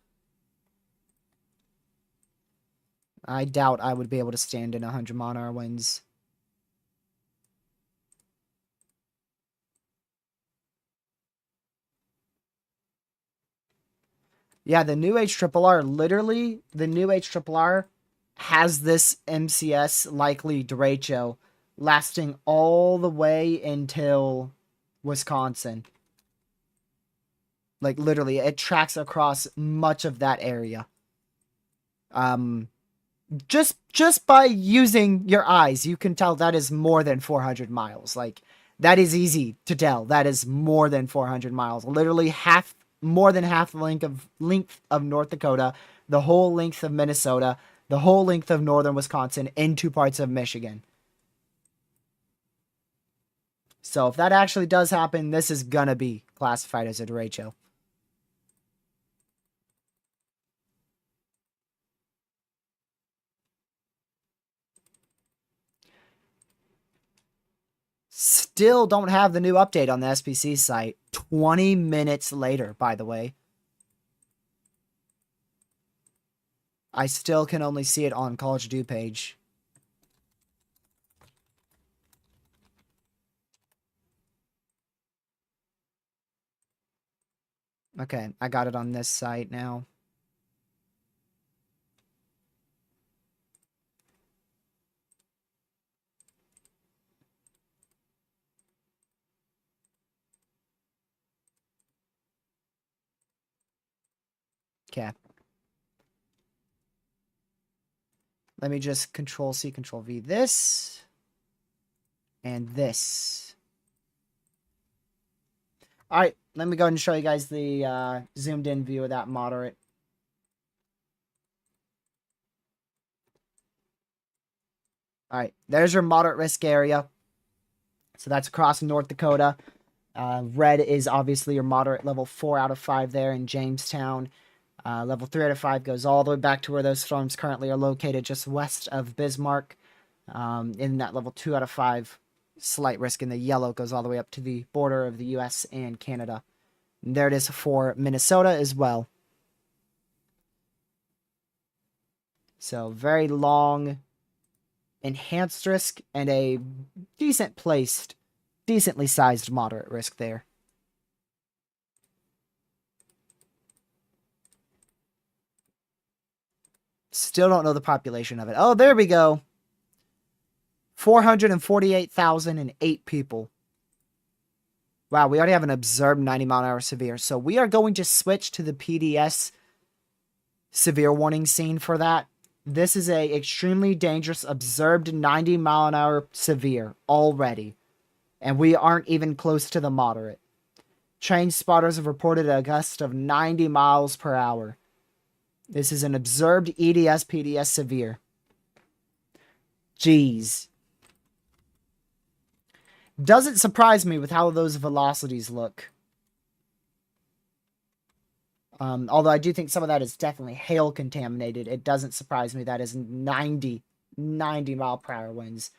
I doubt I would be able to stand in 100 mile-an-hour winds. Yeah, the new HRRR, literally, the new HRRR has this MCS, likely Derecho, lasting all the way until Wisconsin. Like, literally, it tracks across much of that area. Just by using your eyes, you can tell that is more than 400 miles. Like, that is easy to tell. That is more than 400 miles. Literally more than half the length of North Dakota, the whole length of Minnesota, the whole length of northern Wisconsin, into parts of Michigan. So if that actually does happen, this is gonna be classified as a derecho. Still don't have the new update on the SPC site. 20 minutes later, by the way. I still can only see it on College Due page. Okay, I got it on this site now. Okay. Let me just Control-C, Control-V this. And this. Alright, let me go ahead and show you guys the zoomed in view of that moderate. Alright, there's your moderate risk area. So that's across North Dakota. Red is obviously your moderate level 4 out of 5 there in Jamestown. Level 3 out of 5 goes all the way back to where those storms currently are located, just west of Bismarck. In that level 2 out of 5, slight risk in the yellow goes all the way up to the border of the US and Canada. And there it is for Minnesota as well. So very long, enhanced risk, and a decently sized moderate risk there. Still don't know the population of it. Oh, there we go. 448,008 people. Wow, we already have an observed 90-mile-an-hour severe. So we are going to switch to the PDS severe warning scene for that. This is a extremely dangerous observed 90-mile-an-hour severe already. And we aren't even close to the moderate. Train spotters have reported a gust of 90 miles per hour. This is an observed EDS PDS severe. Jeez. Doesn't surprise me with how those velocities look. Although I do think some of that is definitely hail contaminated. It doesn't surprise me that is 90 mile per hour winds.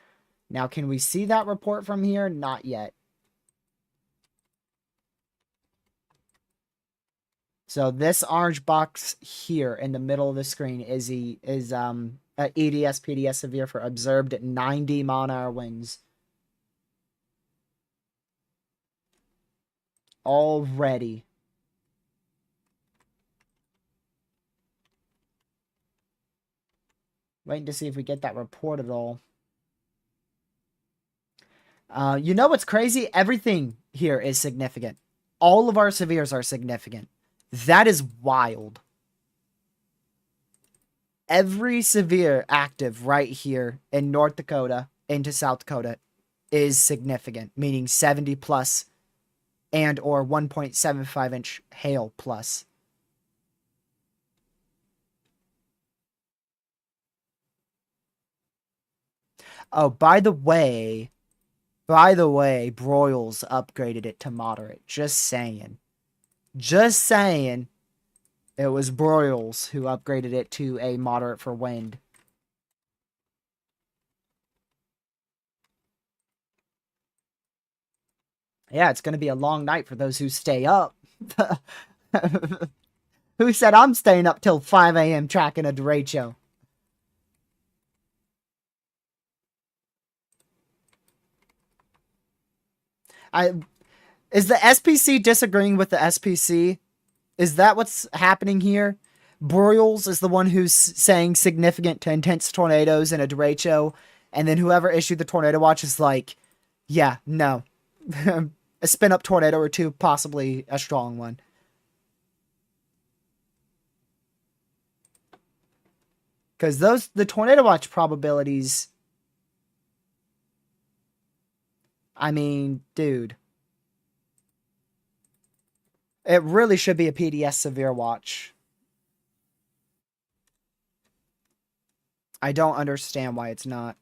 Now, can we see that report from here? Not yet. So this orange box here in the middle of the screen is EDS PDS severe for observed 90 mile an hour winds. Already. Waiting to see if we get that report at all. You know what's crazy? Everything here is significant. All of our severes are significant. That is wild. Every severe active right here in North Dakota into South Dakota is significant, meaning 70 plus and or 1.75 inch hail plus. Oh, by the way, Broyles upgraded it to moderate. Just saying. Just saying. It was Broyles who upgraded it to a moderate for wind. Yeah, it's going to be a long night for those who stay up. Who said I'm staying up till 5 a.m. tracking a Derecho? Is the SPC disagreeing with the SPC? Is that what's happening here? Broyles is the one who's saying significant to intense tornadoes in a derecho, and then whoever issued the tornado watch is like, yeah, no. A spin-up tornado or two, possibly a strong one. Because the tornado watch probabilities, I mean, dude. It really should be a PDS severe watch. I don't understand why it's not.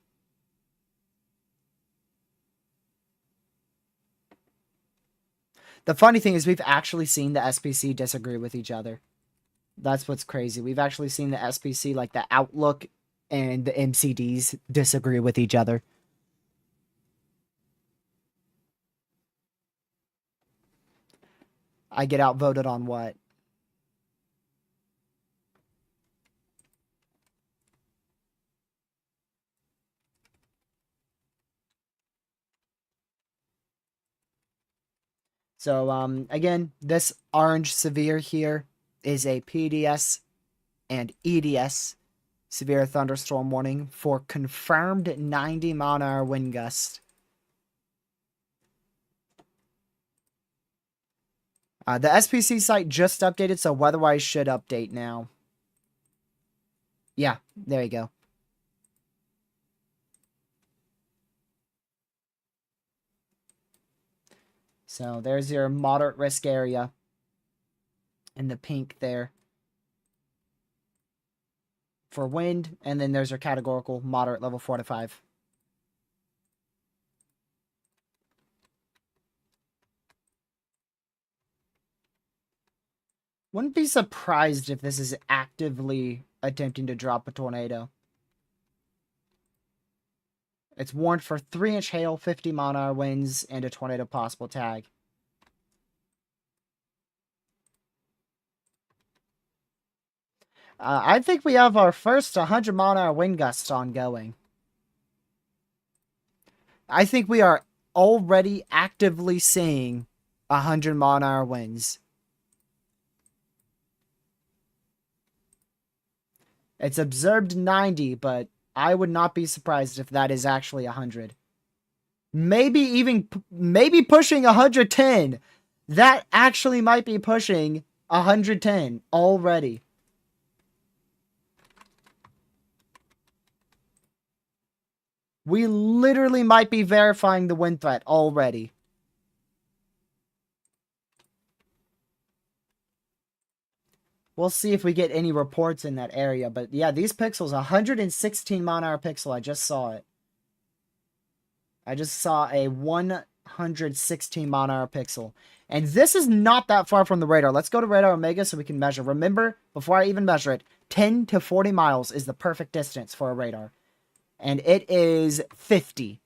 The funny thing is we've actually seen the SPC disagree with each other. That's what's crazy. We've actually seen the SPC, like the Outlook and the MCDs, disagree with each other. I get outvoted on what? So, again, this orange severe here is a PDS and EDS severe thunderstorm warning for confirmed 90 mile an hour wind gust. The SPC site just updated, so weatherwise should update now. Yeah, there you go. So there's your moderate risk area in the pink there for wind, and then there's your categorical moderate level 4 to 5. Wouldn't be surprised if this is actively attempting to drop a tornado. It's warned for 3-inch hail, 50-mile-an-hour winds, and a tornado possible tag. I think we have our first 100-mile-an-hour wind gusts ongoing. I think we are already actively seeing 100-mile-an-hour winds. It's observed 90, but I would not be surprised if that is actually 100. Maybe pushing 110. That actually might be pushing 110 already. We literally might be verifying the wind threat already. We'll see if we get any reports in that area. But yeah, these pixels, 116 mile-an-hour pixel. I just saw it. I just saw a 116 mile-an-hour pixel. And this is not that far from the radar. Let's go to radar omega so we can measure. Remember, before I even measure it, 10 to 40 miles is the perfect distance for a radar. And it is 50.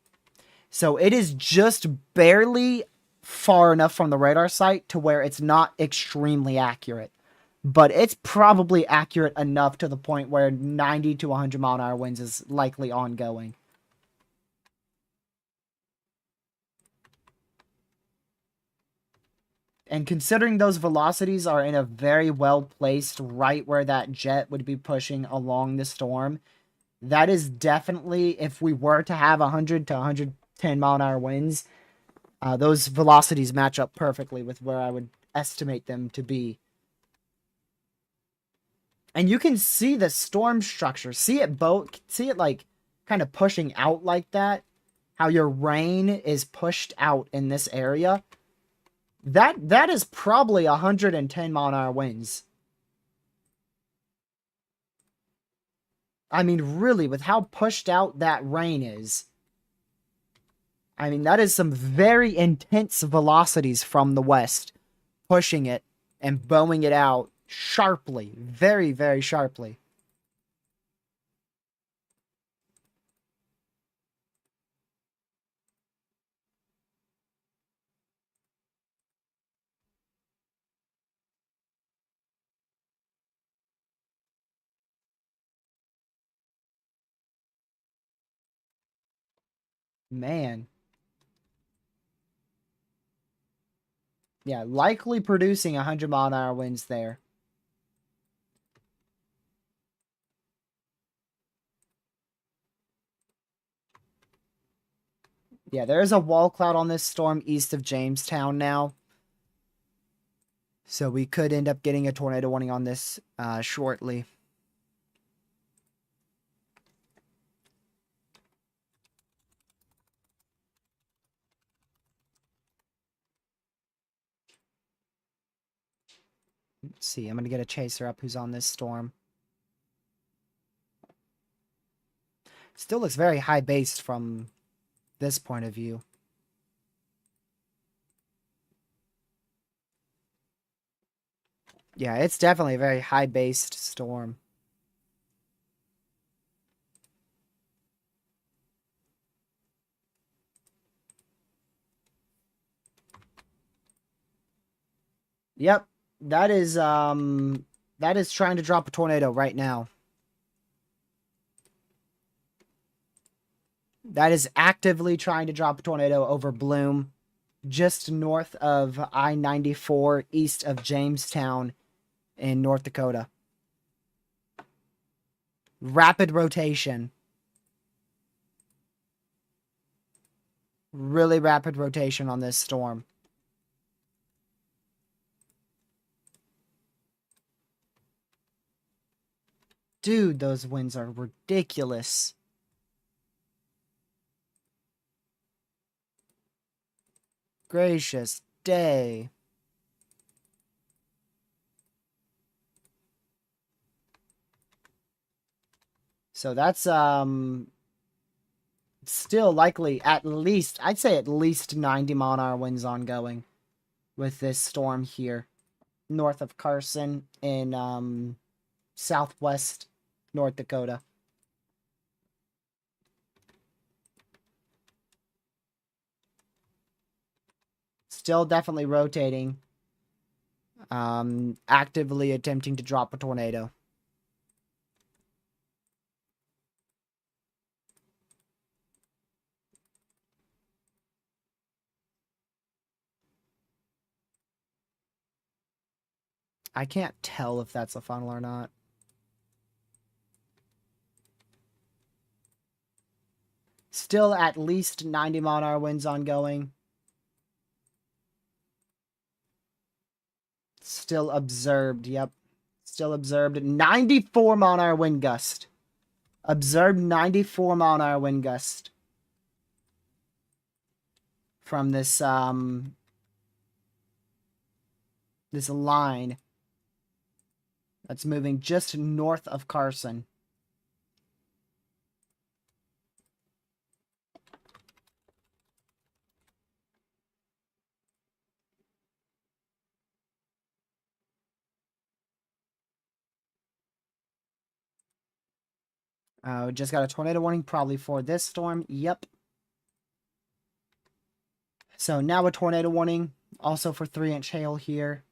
So it is just barely far enough from the radar site to where it's not extremely accurate. But it's probably accurate enough to the point where 90 to 100 mile-an-hour winds is likely ongoing. And considering those velocities are in a very well placed right where that jet would be pushing along the storm, that is definitely, if we were to have 100 to 110 mile-an-hour winds, those velocities match up perfectly with where I would estimate them to be. And you can see the storm structure. See it like kind of pushing out like that. How your rain is pushed out in this area. That is probably 110 mile-an-hour winds. I mean, really, with how pushed out that rain is. I mean, that is some very intense velocities from the west. Pushing it and bowing it out sharply. Very, very sharply. Man. Yeah, likely producing 100 mile-an-hour winds there. Yeah, there is a wall cloud on this storm east of Jamestown now. So we could end up getting a tornado warning on this shortly. Let's see, I'm going to get a chaser up who's on this storm. Still looks very high-based from this point of view. Yeah, it's definitely a very high-based storm. Yep, that is trying to drop a tornado right now. That is actively trying to drop a tornado over Bloom, just north of I-94, east of Jamestown in North Dakota. Rapid rotation. Really rapid rotation on this storm. Dude, those winds are ridiculous. Gracious day. So that's still likely at least, I'd say at least 90 mile an hour winds ongoing with this storm here north of Carson in southwest North Dakota. Still definitely rotating. Actively attempting to drop a tornado. I can't tell if that's a funnel or not. Still at least 90 mile an hour winds ongoing. Still observed, yep. Still observed. 94 mile an hour wind gust. Observed 94 mile an hour wind gust. From this, this line that's moving just north of Carson. We just got a tornado warning, probably for this storm. Yep. So now a tornado warning, also for 3-inch hail here.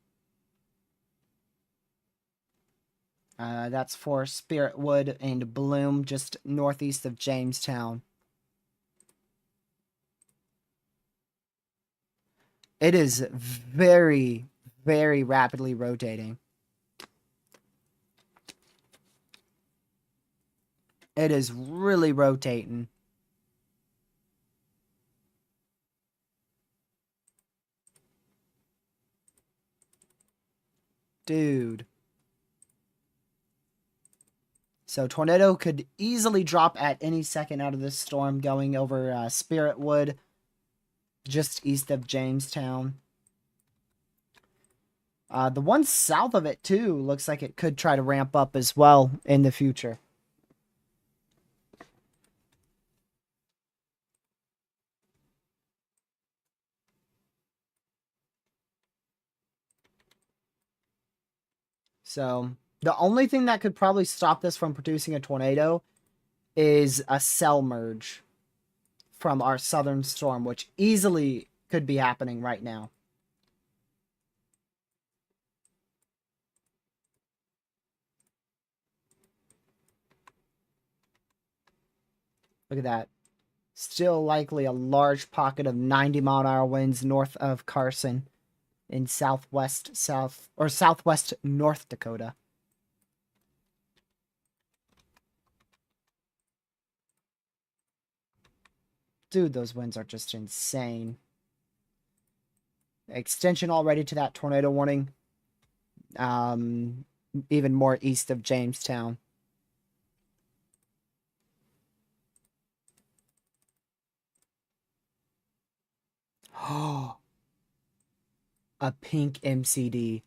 That's for Spirit Wood and Bloom, just northeast of Jamestown. It is very, very rapidly rotating. It is really rotating. Dude. So tornado could easily drop at any second out of this storm going over Spirit Wood, just east of Jamestown. The one south of it, too, looks like it could try to ramp up as well in the future. So the only thing that could probably stop this from producing a tornado is a cell merge from our southern storm, which easily could be happening right now. Look at that. Still likely a large pocket of 90 mile an hour winds north of Carson in southwest North Dakota. Dude, those winds are just insane. Extension already to that tornado warning. Even more east of Jamestown. Oh, a pink MCD.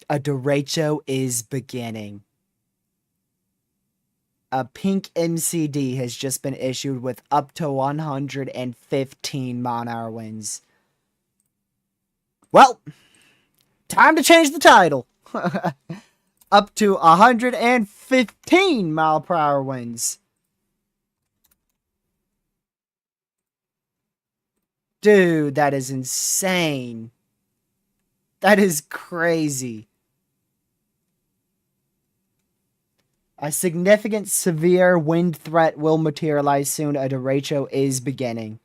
A derecho is beginning. A pink MCD has just been issued with up to 115 mile an hour winds. Well, time to change the title. Up to 115 mile per hour winds. Dude, that is insane. That is crazy. A significant severe wind threat will materialize soon. A derecho is beginning.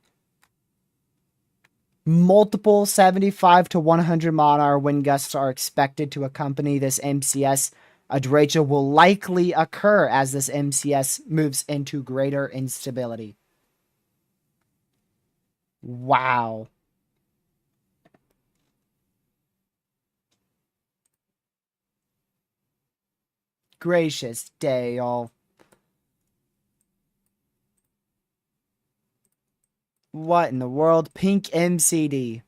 Multiple 75 to 100 mile an hour wind gusts are expected to accompany this MCS. A derecho will likely occur as this MCS moves into greater instability. Wow. gracious day, y'all. What in the world? Pink MCD.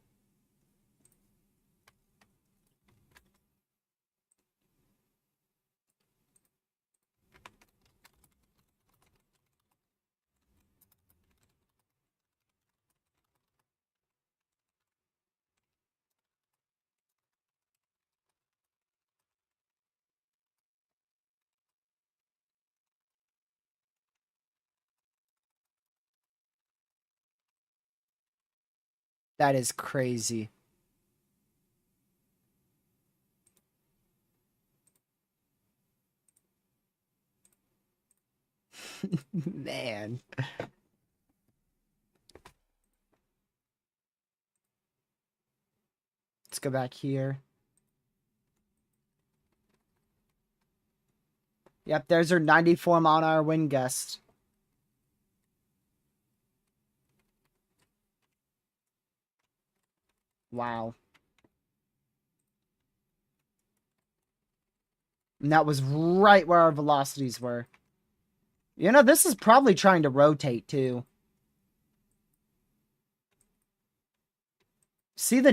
That is crazy. Man. Let's go back here. Yep, there's our 94-mile-an-hour wind gust. Wow. And that was right where our velocities were. You know, this is probably trying to rotate, too. See the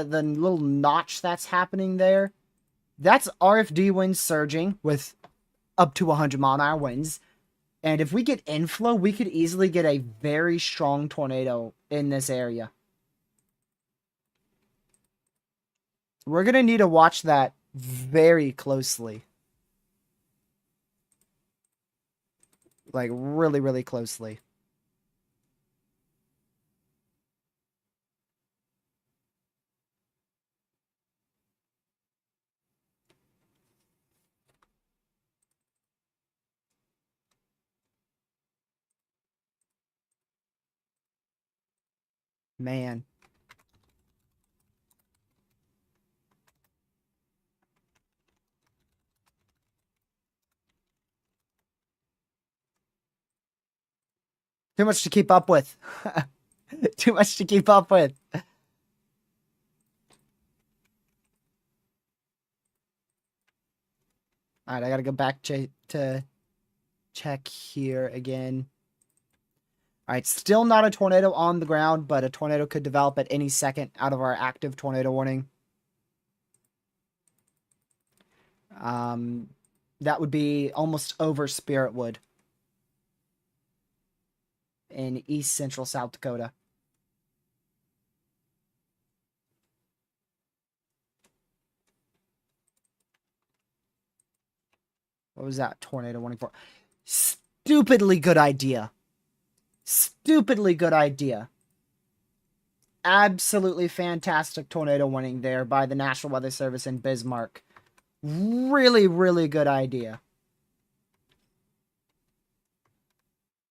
little notch that's happening there? That's RFD winds surging with up to 100-mile-an-hour winds. And if we get inflow, we could easily get a very strong tornado in this area. We're going to need to watch that very closely. Like, really, really closely. Man. Too much to keep up with. Too much to keep up with. Alright, I gotta go back to check here again. Alright, still not a tornado on the ground, but a tornado could develop at any second out of our active tornado warning. That would be almost over Spiritwood in east central South Dakota. What was that tornado warning for? Stupidly good idea. Stupidly good idea. Absolutely fantastic tornado warning there by the National Weather Service in Bismarck. Really, really good idea.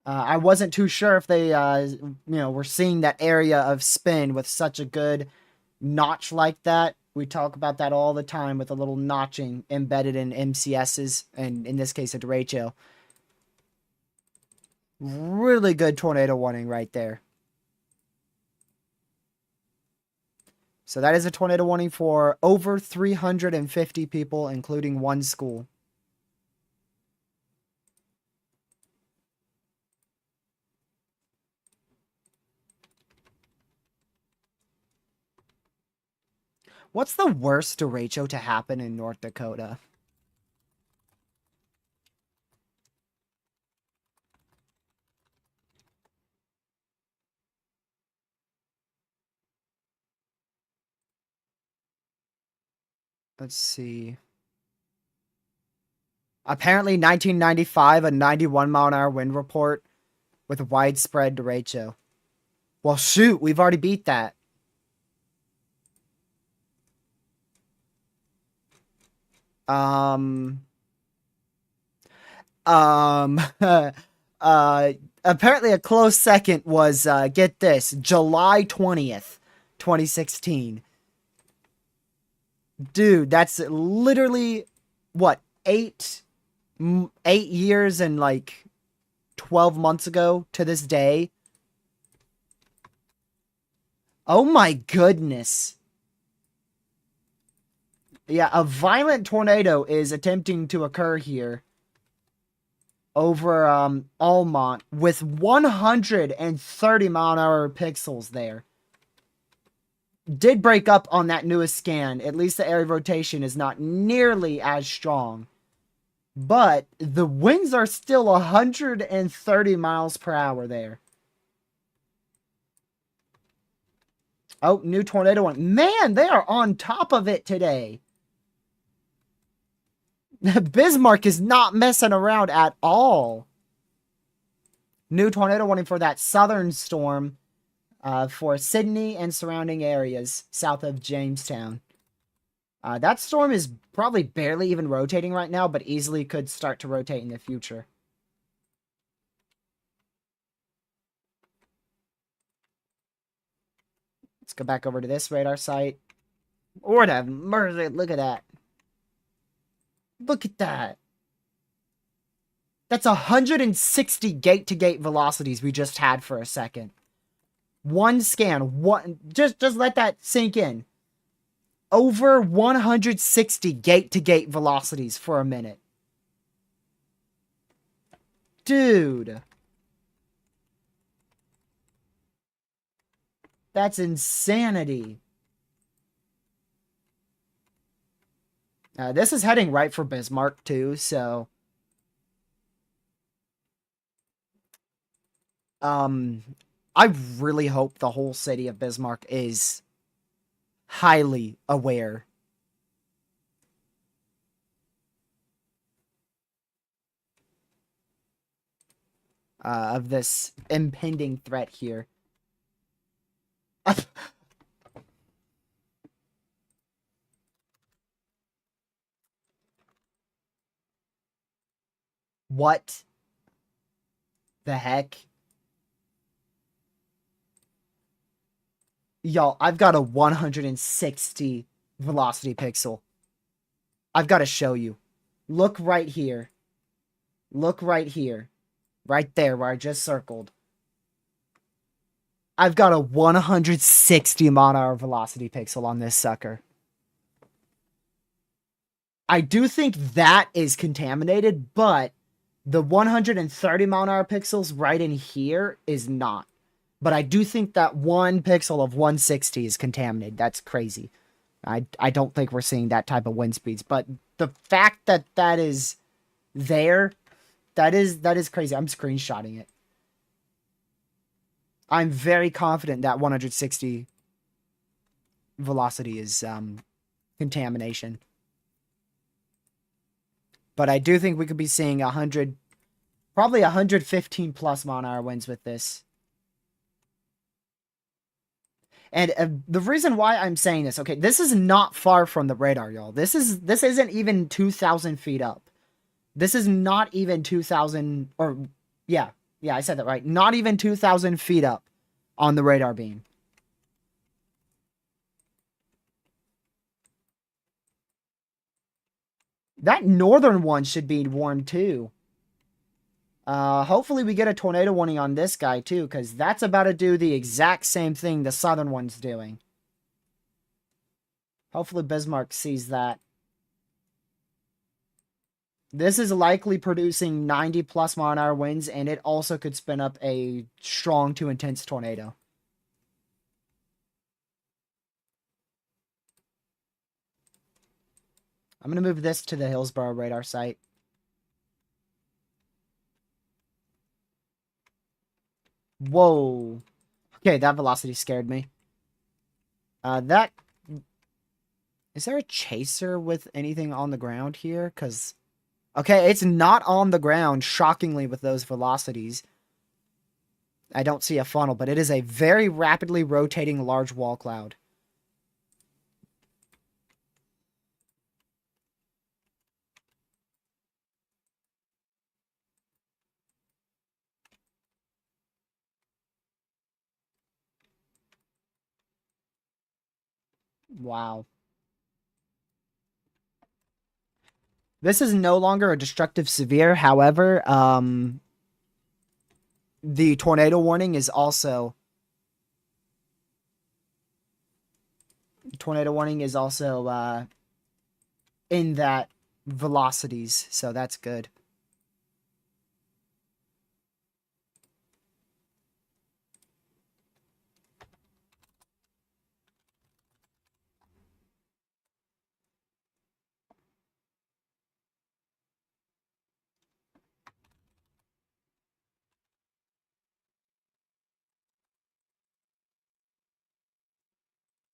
I wasn't too sure if they, were seeing that area of spin with such a good notch like that. We talk about that all the time with a little notching embedded in MCSs, and in this case, a derecho. Really good tornado warning right there. So that is a tornado warning for over 350 people, including one school. What's the worst derecho to happen in North Dakota? Let's see. Apparently 1995, a 91-mile-an-hour wind report with widespread derecho. Well, shoot, we've already beat that. Apparently a close second was, get this, July 20th, 2016. Dude, that's literally, what, 8 years and, like, 12 months ago to this day? Oh my goodness. Yeah, a violent tornado is attempting to occur here over Almont with 130 mile-an-hour pixels there. Did break up on that newest scan. At least the area of rotation is not nearly as strong. But the winds are still 130 miles per hour there. Oh, new tornado one. Man, they are on top of it today. Bismarck is not messing around at all. New tornado warning for that southern storm for Sydney and surrounding areas south of Jamestown. That storm is probably barely even rotating right now, but easily could start to rotate in the future. Let's go back over to this radar site. Lord have mercy, look at that. Look at that. That's 160 gate-to-gate velocities we just had for a second. One scan, just let that sink in. Over 160 gate-to-gate velocities for a minute. Dude. That's insanity. This is heading right for Bismarck, too, so... I really hope the whole city of Bismarck is highly aware of this impending threat here. What the heck? Y'all, I've got a 160 velocity pixel. I've got to show you. Look right here. Look right here. Right there where I just circled. I've got a 160 mile-an-hour velocity pixel on this sucker. I do think that is contaminated, but the 130 mile-an-hour pixels right in here is not. But I do think that one pixel of 160 is contaminated. That's crazy. I don't think we're seeing that type of wind speeds. But the fact that that is there, that is crazy. I'm screenshotting it. I'm very confident that 160 velocity is contamination. But I do think we could be seeing 100, probably 115 plus mile-an-hour winds with this. And the reason why I'm saying this, okay, this is not far from the radar, y'all. This isn't even 2,000 feet up. This is not even 2,000, or yeah, I said that right. Not even 2,000 feet up on the radar beam. That northern one should be warned too. Hopefully we get a tornado warning on this guy too, because that's about to do the exact same thing the southern one's doing. Hopefully Bismarck sees that. This is likely producing 90 plus mile-an-hour winds, and it also could spin up a strong to intense tornado. I'm going to move this to the Hillsborough radar site. Whoa. Okay, that velocity scared me. That... Is there a chaser with anything on the ground here? Because... Okay, it's not on the ground, shockingly, with those velocities. I don't see a funnel, but it is a very rapidly rotating large wall cloud. Wow. This is no longer a destructive severe. However, the tornado warning is also... in that velocities, so that's good.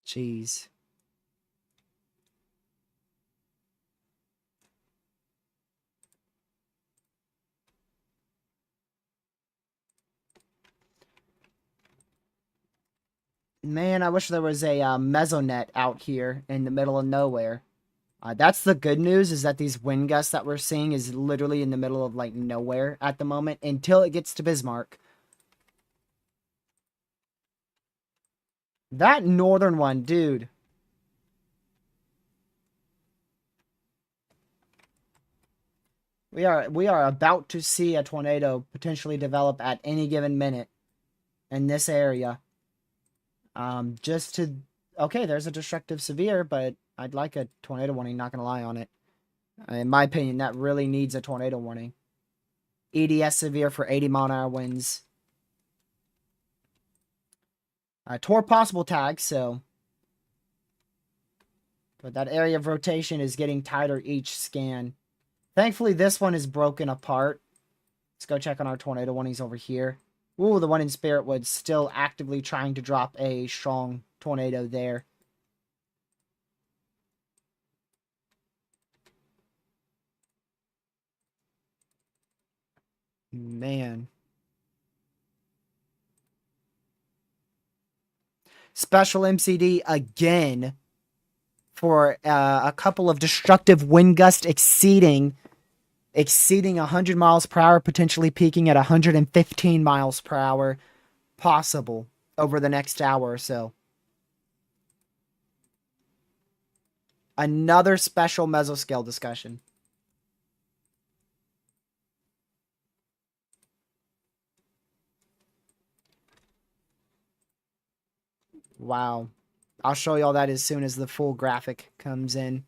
Jeez. Man, I wish there was a mesonet out here in the middle of nowhere. That's the good news, is that these wind gusts that we're seeing is literally in the middle of, like, nowhere at the moment until it gets to Bismarck. That northern one, dude. We are about to see a tornado potentially develop at any given minute in this area. Just to... Okay, there's a destructive severe, but I'd like a tornado warning, not gonna lie on it. In my opinion, that really needs a tornado warning. EDS severe for 80-mile-an-hour winds. Tore possible tag, so... But that area of rotation is getting tighter each scan. Thankfully, this one is broken apart. Let's go check on our tornado warnings over here. Ooh, the one in Spiritwood still actively trying to drop a strong tornado there. Man. Special MCD again for a couple of destructive wind gusts exceeding 100 miles per hour, potentially peaking at 115 miles per hour possible over the next hour or so. Another special mesoscale discussion. Wow. I'll show you all that as soon as the full graphic comes in.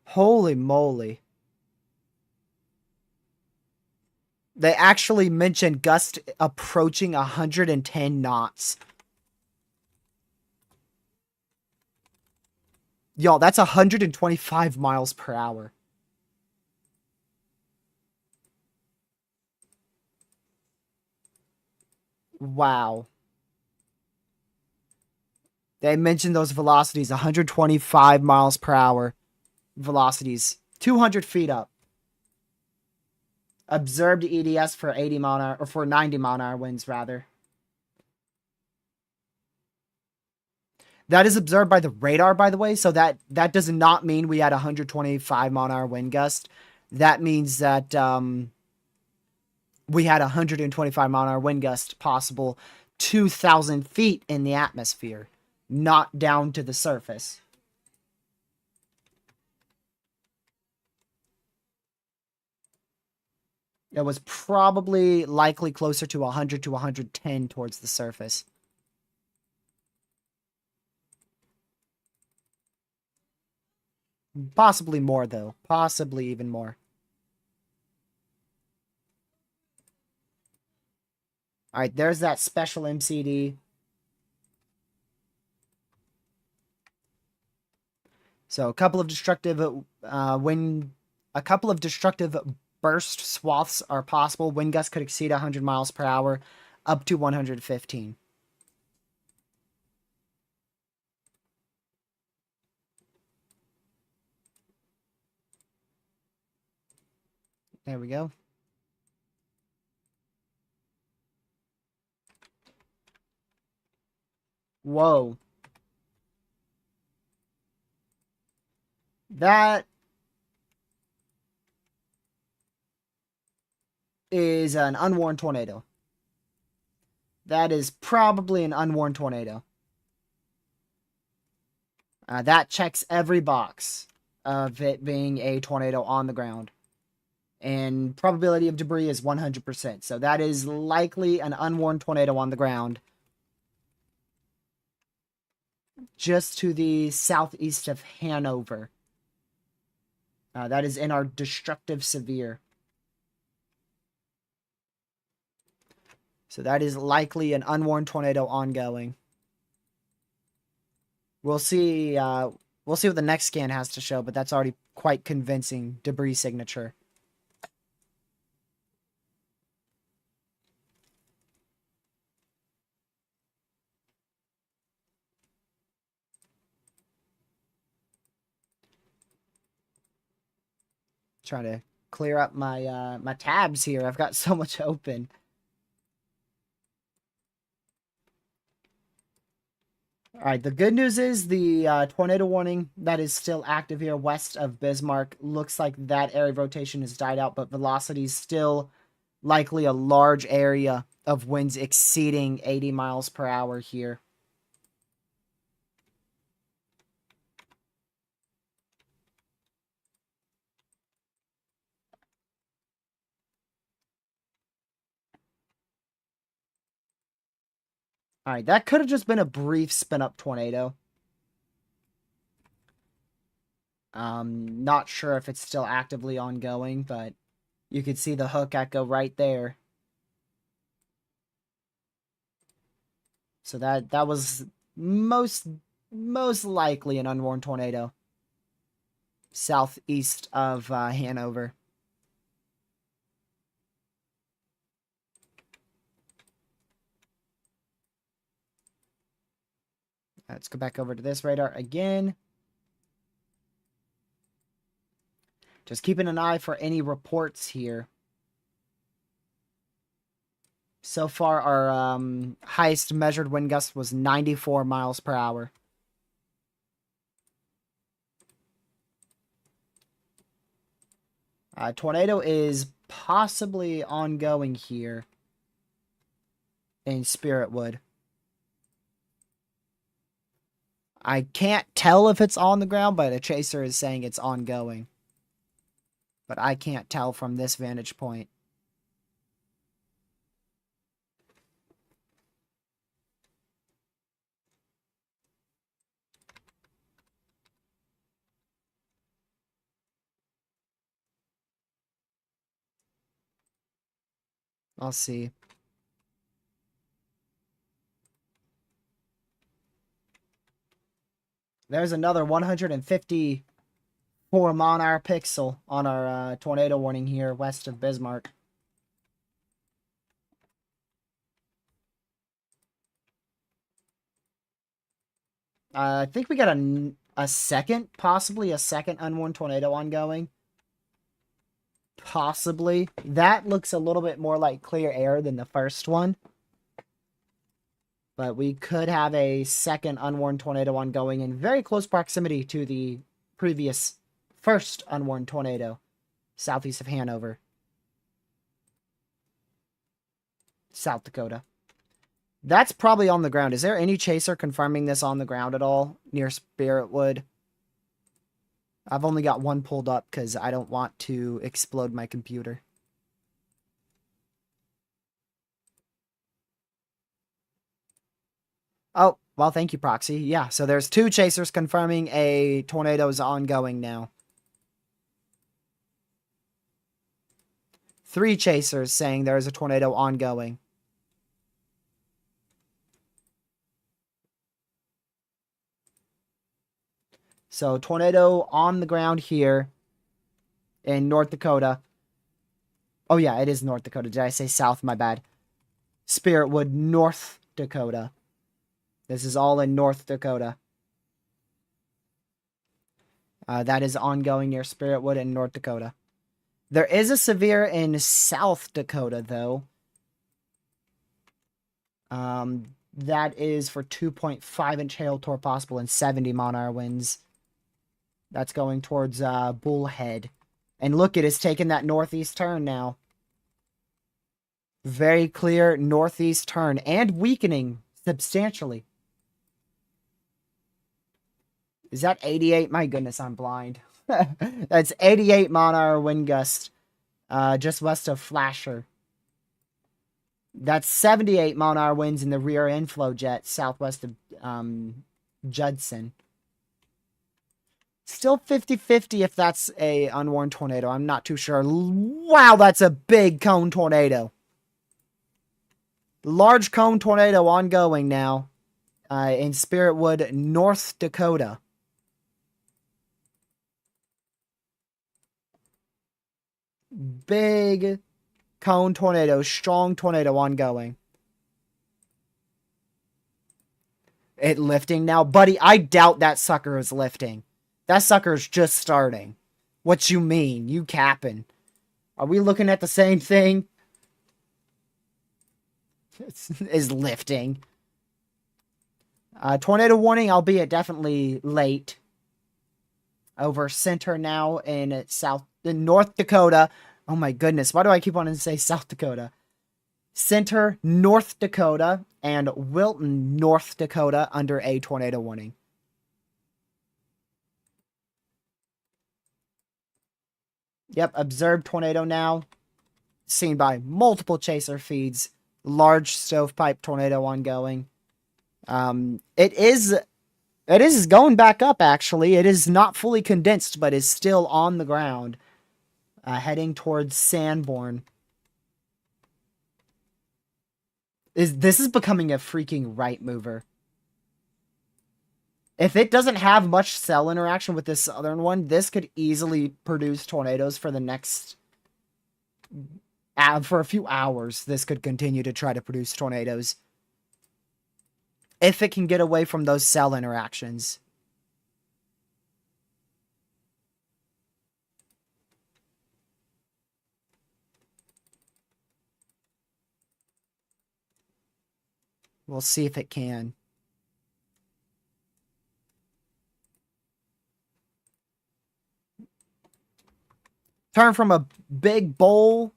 Holy moly. They actually mentioned gust approaching 110 knots. Y'all, that's 125 miles per hour. Wow. They mentioned those velocities, 125 miles per hour velocities, 200 feet up. Observed EDS for 80 mile an hour, or for 90 mile an hour winds, rather. That is observed by the radar, by the way, so that does not mean we had 125 mile an hour wind gust. That means that we had 125 mile an hour wind gust possible 2,000 feet in the atmosphere, not down to the surface. It was probably likely closer to 100 to 110 towards the surface. Possibly more, though. Possibly even more. Alright, there's that special MCD. So a couple of destructive a couple of destructive burst swaths are possible. Wind gusts could exceed 100 miles per hour, up to 115. There we go. Whoa. That is an unwarned tornado. That is probably an unwarned tornado. That checks every box of it being a tornado on the ground. and probability of debris is 100%. So that is likely an unwarned tornado on the ground just to the southeast of Hanover. That is in our destructive severe. So that is likely an unwarned tornado ongoing. We'll see what the next scan has to show, but that's already quite convincing debris signature. Trying to clear up my my tabs here. I've got so much open. All right, the good news is the tornado warning that is still active here west of Bismarck. Looks like that area of rotation has died out, but velocity is still likely a large area of winds exceeding 80 miles per hour here. All right, that could have just been a brief spin-up tornado. Not sure if it's still actively ongoing, but you could see the hook echo right there. So that was most likely an unwarned tornado southeast of Hanover. Let's go back over to this radar again. Just keeping an eye for any reports here. So far, our highest measured wind gust was 94 miles per hour. Tornado is possibly ongoing here in Spiritwood. I can't tell if it's on the ground, but a chaser is saying it's ongoing. But I can't tell from this vantage point. I'll see. There's another 154 Monarch pixel on our tornado warning here west of Bismarck. I think we got a second, possibly a second unwarned tornado ongoing. Possibly. That looks a little bit more like clear air than the first one. But we could have a second unwarned tornado ongoing in very close proximity to the previous first unwarned tornado southeast of Hanover, South Dakota. That's probably on the ground. Is there any chaser confirming this on the ground at all near Spiritwood? I've only got one pulled up because I don't want to explode my computer. Oh, well, thank you, Proxy. Yeah, so there's two chasers confirming a tornado is ongoing now. 3 chasers saying there is a tornado ongoing. So, tornado on the ground here in North Dakota. Oh, yeah, it is North Dakota. Did I say South? My bad. Spiritwood, North Dakota. This is all in North Dakota. That is ongoing near Spiritwood in North Dakota. There is a severe in South Dakota, though. That is for 2.5-inch hail torque possible and 70 Monarch winds. That's going towards Bullhead. And look, it has taken that northeast turn now. Very clear northeast turn and weakening substantially. Is that 88? My goodness, I'm blind. That's 88 Monarch wind gust just west of Flasher. That's 78 mph winds in the rear inflow jet southwest of Judson. Still 50-50 if that's a unwarned tornado. I'm not too sure. Wow, that's a big cone tornado. Large cone tornado ongoing now in Spiritwood, North Dakota. Big cone tornado, strong tornado ongoing. It lifting now? Buddy, I doubt that sucker is lifting. That sucker's just starting. What you mean? You capping. Are we looking at the same thing? Is lifting. Tornado warning, albeit definitely late. Over center now in North Dakota. Oh my goodness, why do I keep wanting to say South Dakota? Center, North Dakota, and Wilton, North Dakota, under a tornado warning. Yep, observed tornado now. Seen by multiple chaser feeds. Large stovepipe tornado ongoing. It is going back up, actually. It is not fully condensed, but is still on the ground. Heading towards Sanborn. This is becoming a freaking right mover. If it doesn't have much cell interaction with this southern one, this could easily produce tornadoes for the next... for a few hours, this could continue to try to produce tornadoes. If it can get away from those cell interactions. We'll see if it can. Turn from a big bowl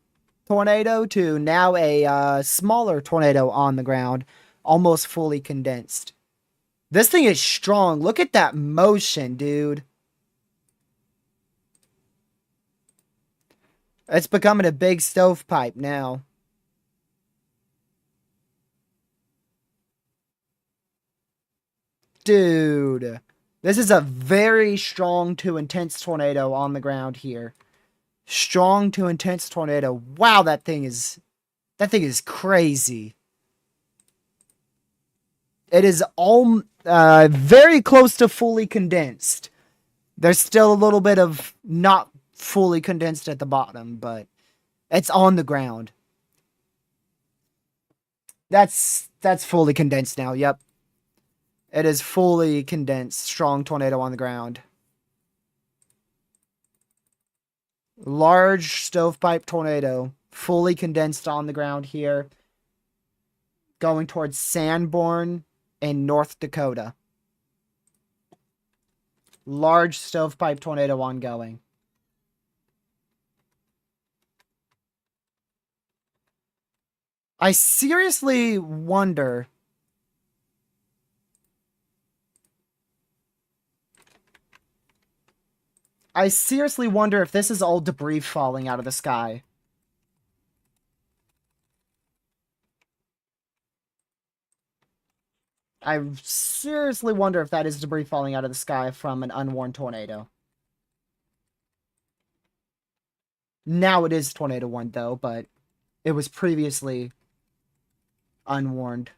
tornado to now a smaller tornado on the ground. Almost fully condensed. This thing is strong. Look at that motion, dude. It's becoming a big stovepipe now. Dude. This is a very strong to intense tornado on the ground here. Strong to intense tornado. Wow, that thing is crazy. It is all very close to fully condensed. There's still a little bit of not fully condensed at the bottom, but it's on the ground. That's fully condensed now. Yep. It is fully condensed. Strong tornado on the ground. Large stovepipe tornado. Fully condensed on the ground here. Going towards Sanborn in North Dakota. Large stovepipe tornado ongoing. I seriously wonder... if this is all debris falling out of the sky. I seriously wonder if that is debris falling out of the sky from an unwarned tornado. Now it is tornado warned, though, but it was previously unwarned.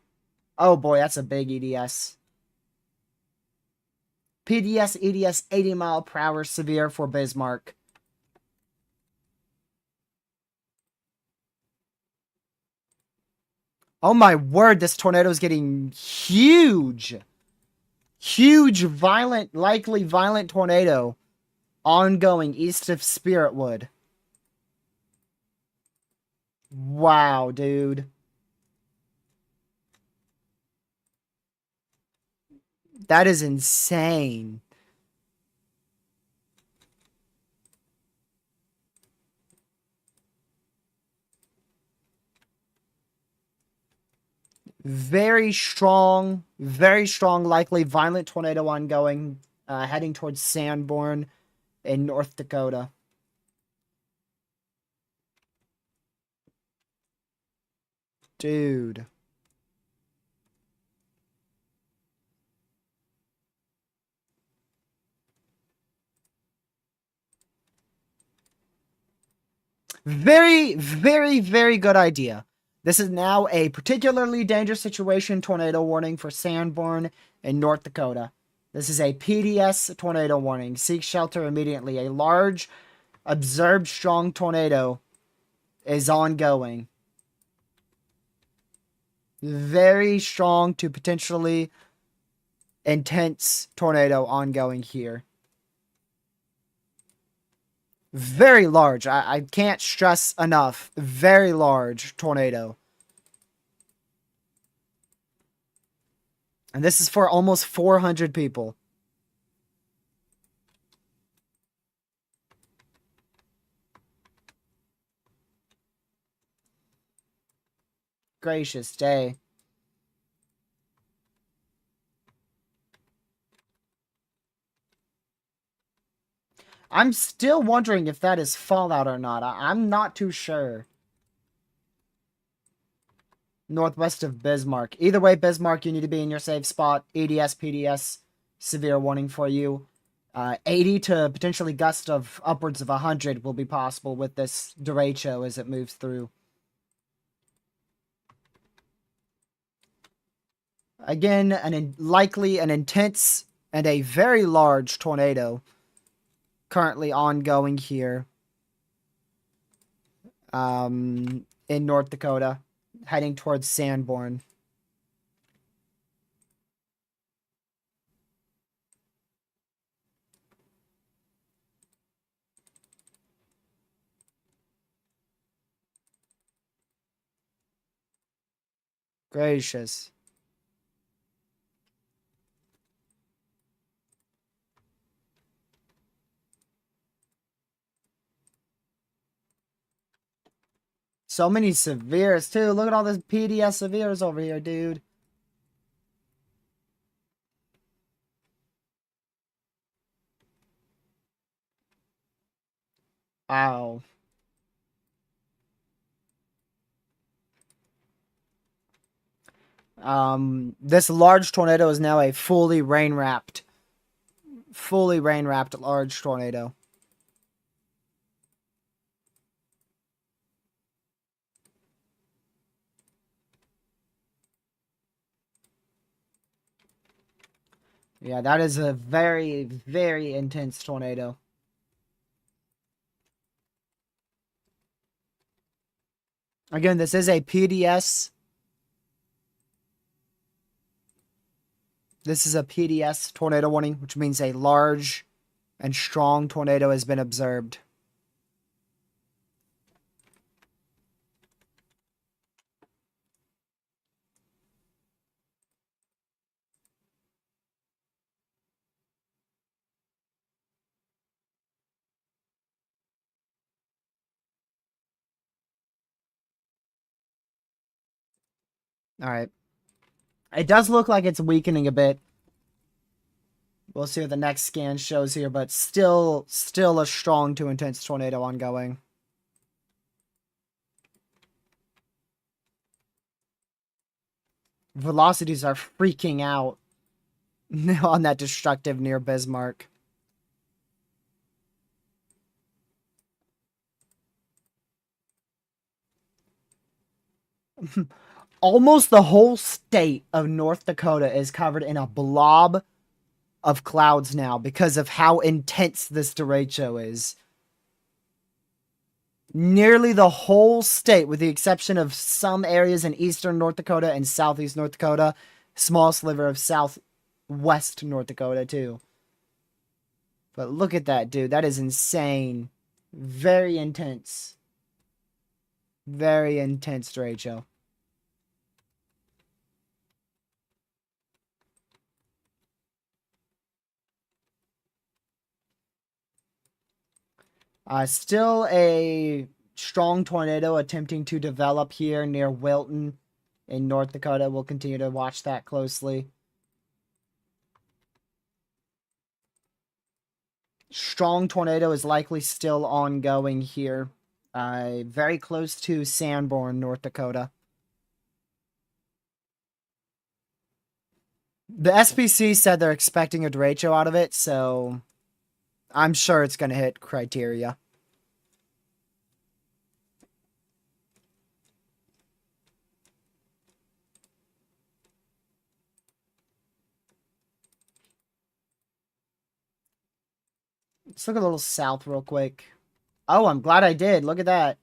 Oh boy, that's a big EDS. PDS, EDS, 80 mph severe for Bismarck. Oh my word, this tornado is getting huge. Huge, violent, likely violent tornado. Ongoing east of Spiritwood. Wow, dude. That is insane. Very strong, likely violent tornado ongoing, heading towards Sanborn in North Dakota. Dude. Very, very, very good idea. This is now a particularly dangerous situation tornado warning for Sanborn in North Dakota. This is a PDS tornado warning. Seek shelter immediately. A large, observed strong tornado is ongoing. Very strong to potentially intense tornado ongoing here. Very large. I can't stress enough. Very large tornado. And this is for almost 400 people. Gracious day. I'm still wondering if that is fallout or not. I'm not too sure. Northwest of Bismarck. Either way, Bismarck, you need to be in your safe spot. EDS, PDS, severe warning for you. 80 to potentially gust of upwards of 100 will be possible with this derecho as it moves through. Again, likely an intense and a very large tornado currently ongoing here in North Dakota, heading towards Sanborn. Gracious. So many severes, too. Look at all this PDS severes over here, dude. Ow. This large tornado is now a fully rain-wrapped large tornado. Yeah, that is a very, very intense tornado. Again, this is a PDS. This is a PDS tornado warning, which means a large and strong tornado has been observed. All right. It does look like it's weakening a bit. We'll see what the next scan shows here, but still a strong to intense tornado ongoing. Velocities are freaking out on that destructive near Bismarck. Almost the whole state of North Dakota is covered in a blob of clouds now because of how intense this derecho is. Nearly the whole state, with the exception of some areas in eastern North Dakota and southeast North Dakota, small sliver of southwest North Dakota too. But look at that, dude. That is insane. Very intense. Very intense derecho. Still a strong tornado attempting to develop here near Wilton in North Dakota. We'll continue to watch that closely. Strong tornado is likely still ongoing here. Very close to Sanborn, North Dakota. The SPC said they're expecting a derecho out of it, so I'm sure it's going to hit criteria. Let's look a little south real quick. Oh, I'm glad I did. Look at that.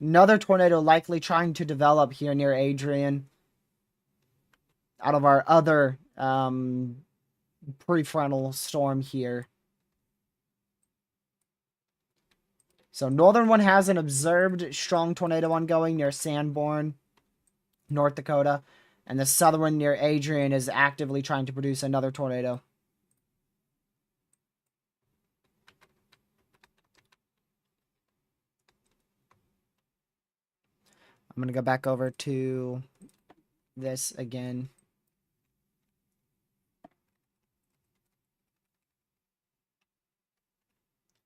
Another tornado likely trying to develop here near Adrian. Out of our other prefrontal storm here. So northern one has an observed strong tornado ongoing near Sanborn, North Dakota. And the southern one near Adrian is actively trying to produce another tornado. I'm going to go back over to this again.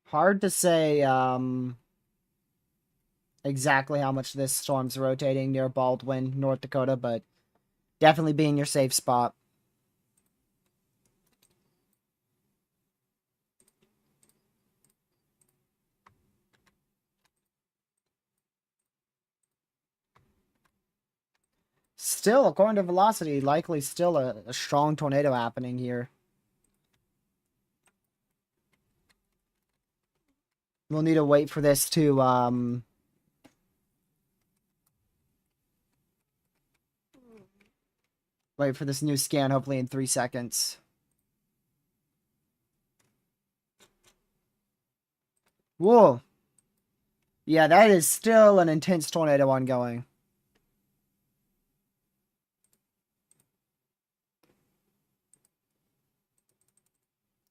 Hard to say exactly how much this storm's rotating near Baldwin, North Dakota, but definitely be in your safe spot. Still, according to velocity, likely still a strong tornado happening here. We'll need to wait for this to wait for this new scan, hopefully in 3 seconds. Whoa. Yeah, that is still an intense tornado ongoing.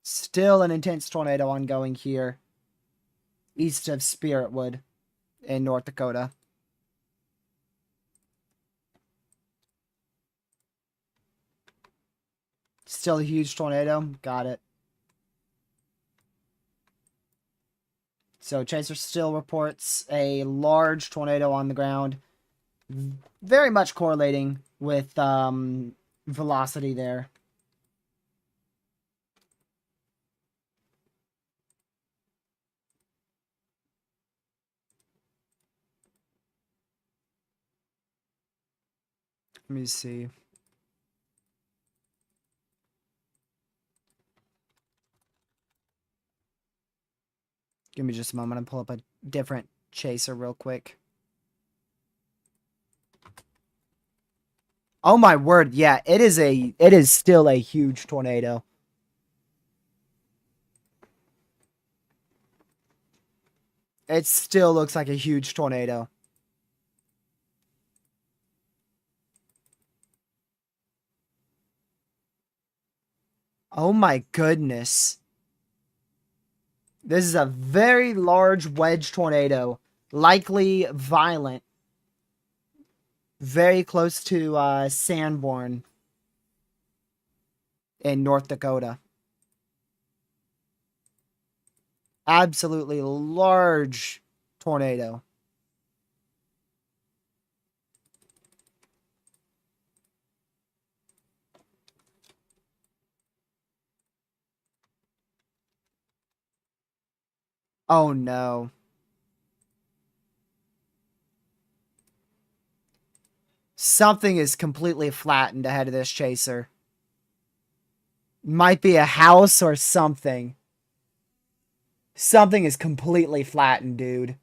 Still an intense tornado ongoing here. East of Spiritwood in North Dakota. Still a huge tornado. Got it. So Chaser still reports a large tornado on the ground. Very much correlating with velocity there. Let me see. Give me just a moment. I'm pull up a different chaser real quick. Oh my word, yeah, it is still a huge tornado. It still looks like a huge tornado. Oh my goodness. This is a very large wedge tornado, likely violent. Very close to Sanborn in North Dakota. Absolutely large tornado. Oh no. Something is completely flattened ahead of this chaser. Might be a house or something. Something is completely flattened, dude.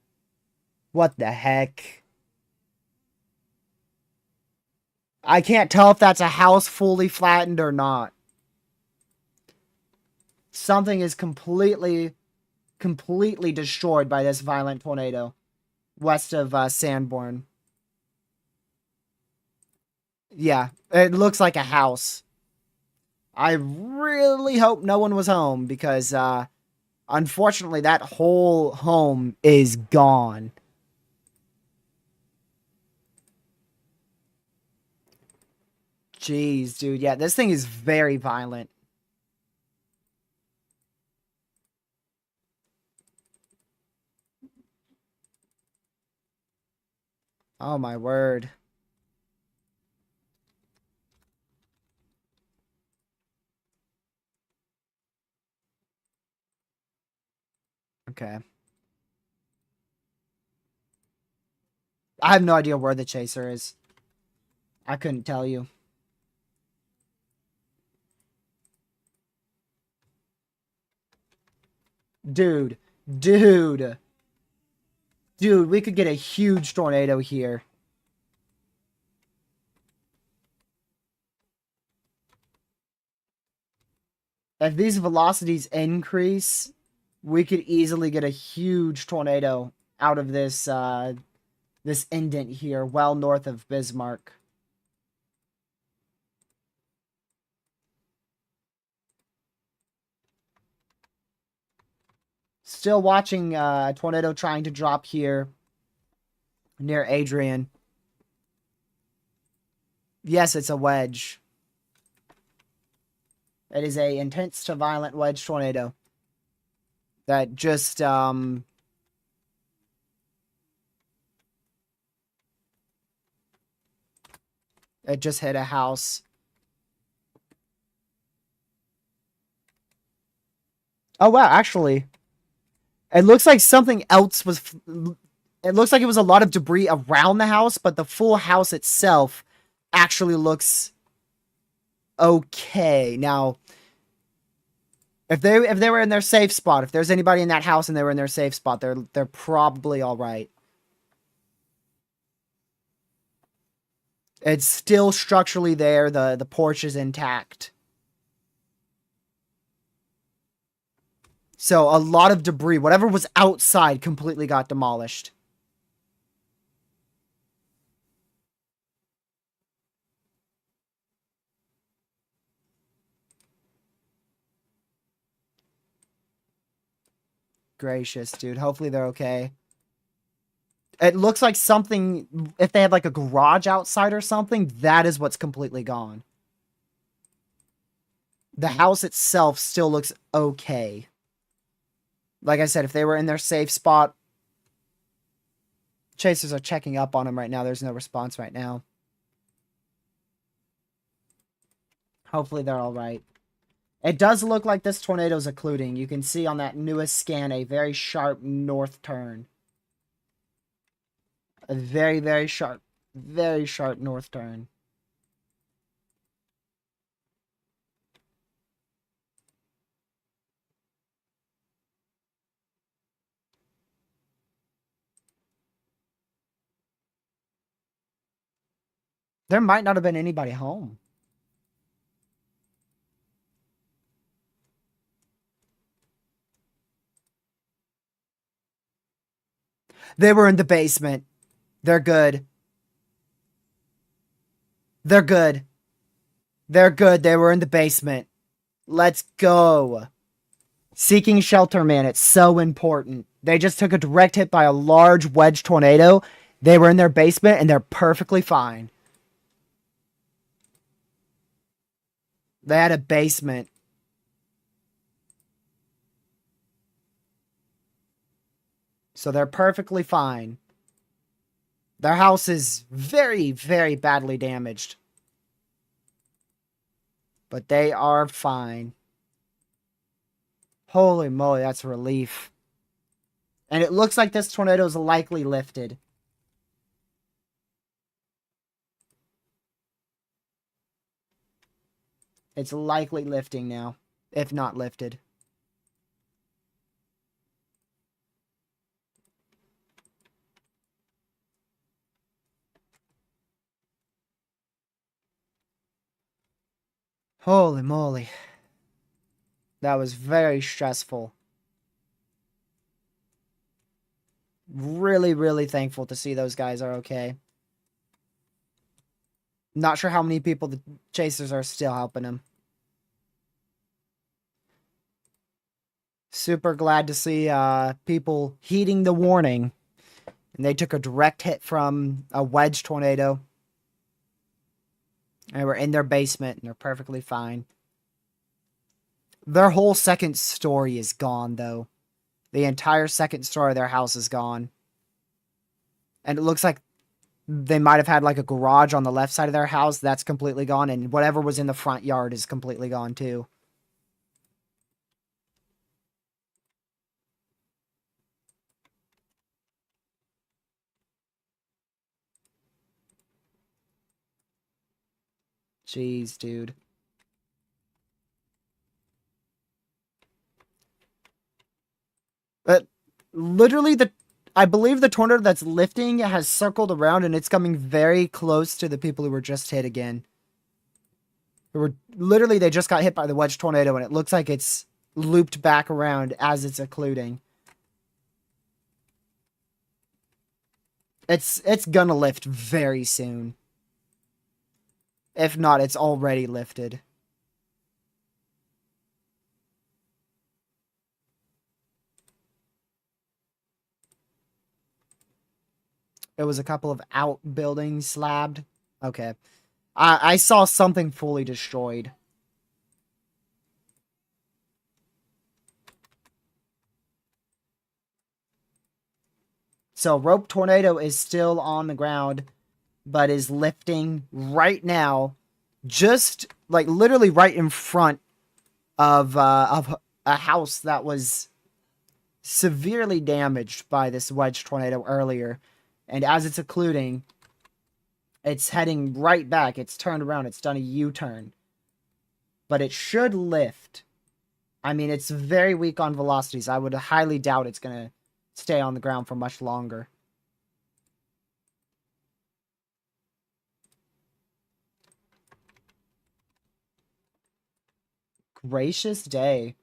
What the heck? I can't tell if that's a house fully flattened or not. Something is completely destroyed by this violent tornado west of Sanborn. Yeah, it looks like a house. I really hope no one was home because unfortunately that whole home is gone. Jeez, dude. Yeah, this thing is very violent. Oh my word. Okay. I have no idea where the chaser is. I couldn't tell you. Dude. Dude. Dude, we could get a huge tornado here. If these velocities increase, we could easily get a huge tornado out of this this indent here, well north of Bismarck. Still watching a tornado trying to drop here near Adrian. Yes, it's a wedge. It is a intense to violent wedge tornado that just it just hit a house. Oh wow, actually, it looks like something else was. It looks like it was a lot of debris around the house, but the full house itself actually looks okay. Now, if they were in their safe spot, if there's anybody in that house and they were in their safe spot, they're probably all right. It's still structurally there. The porch is intact. So a lot of debris, whatever was outside, completely got demolished. Gracious, dude. Hopefully they're okay. It looks like something, if they have like a garage outside or something, that is what's completely gone. The house itself still looks okay. Like I said, if they were in their safe spot, chasers are checking up on them right now. There's no response right now. Hopefully they're all right. It does look like this tornado's occluding. You can see on that newest scan a very sharp north turn. A very, very sharp north turn. There might not have been anybody home. They were in the basement. They're good. They're good. They're good. They were in the basement. Let's go. Seeking shelter, man. It's so important. They just took a direct hit by a large wedge tornado. They were in their basement and they're perfectly fine. They had a basement. So they're perfectly fine. Their house is very, very badly damaged. But they are fine. Holy moly, that's a relief. And it looks like this tornado is likely lifted. It's likely lifting now, if not lifted. Holy moly. That was very stressful. Really, really thankful to see those guys are okay. Not sure how many people the chasers are still helping him. Super glad to see people heeding the warning. And they took a direct hit from a wedge tornado. And we're in their basement and they're perfectly fine. Their whole second story is gone, though. The entire second story of their house is gone. And it looks like they might have had like a garage on the left side of their house. That's completely gone. And whatever was in the front yard is completely gone, too. Jeez, dude. But literally, I believe the tornado that's lifting has circled around and it's coming very close to the people who were just hit again. Who were literally, they just got hit by the wedge tornado and it looks like it's looped back around as it's occluding. It's gonna lift very soon. If not, it's already lifted. It was a couple of outbuildings slabbed. Okay. I saw something fully destroyed. So rope tornado is still on the ground, but is lifting right now, just like literally right in front of a house that was severely damaged by this wedge tornado earlier. And as it's occluding, it's heading right back. It's turned around. It's done a U-turn. But it should lift. I mean, it's very weak on velocities. I would highly doubt it's going to stay on the ground for much longer. Gracious day.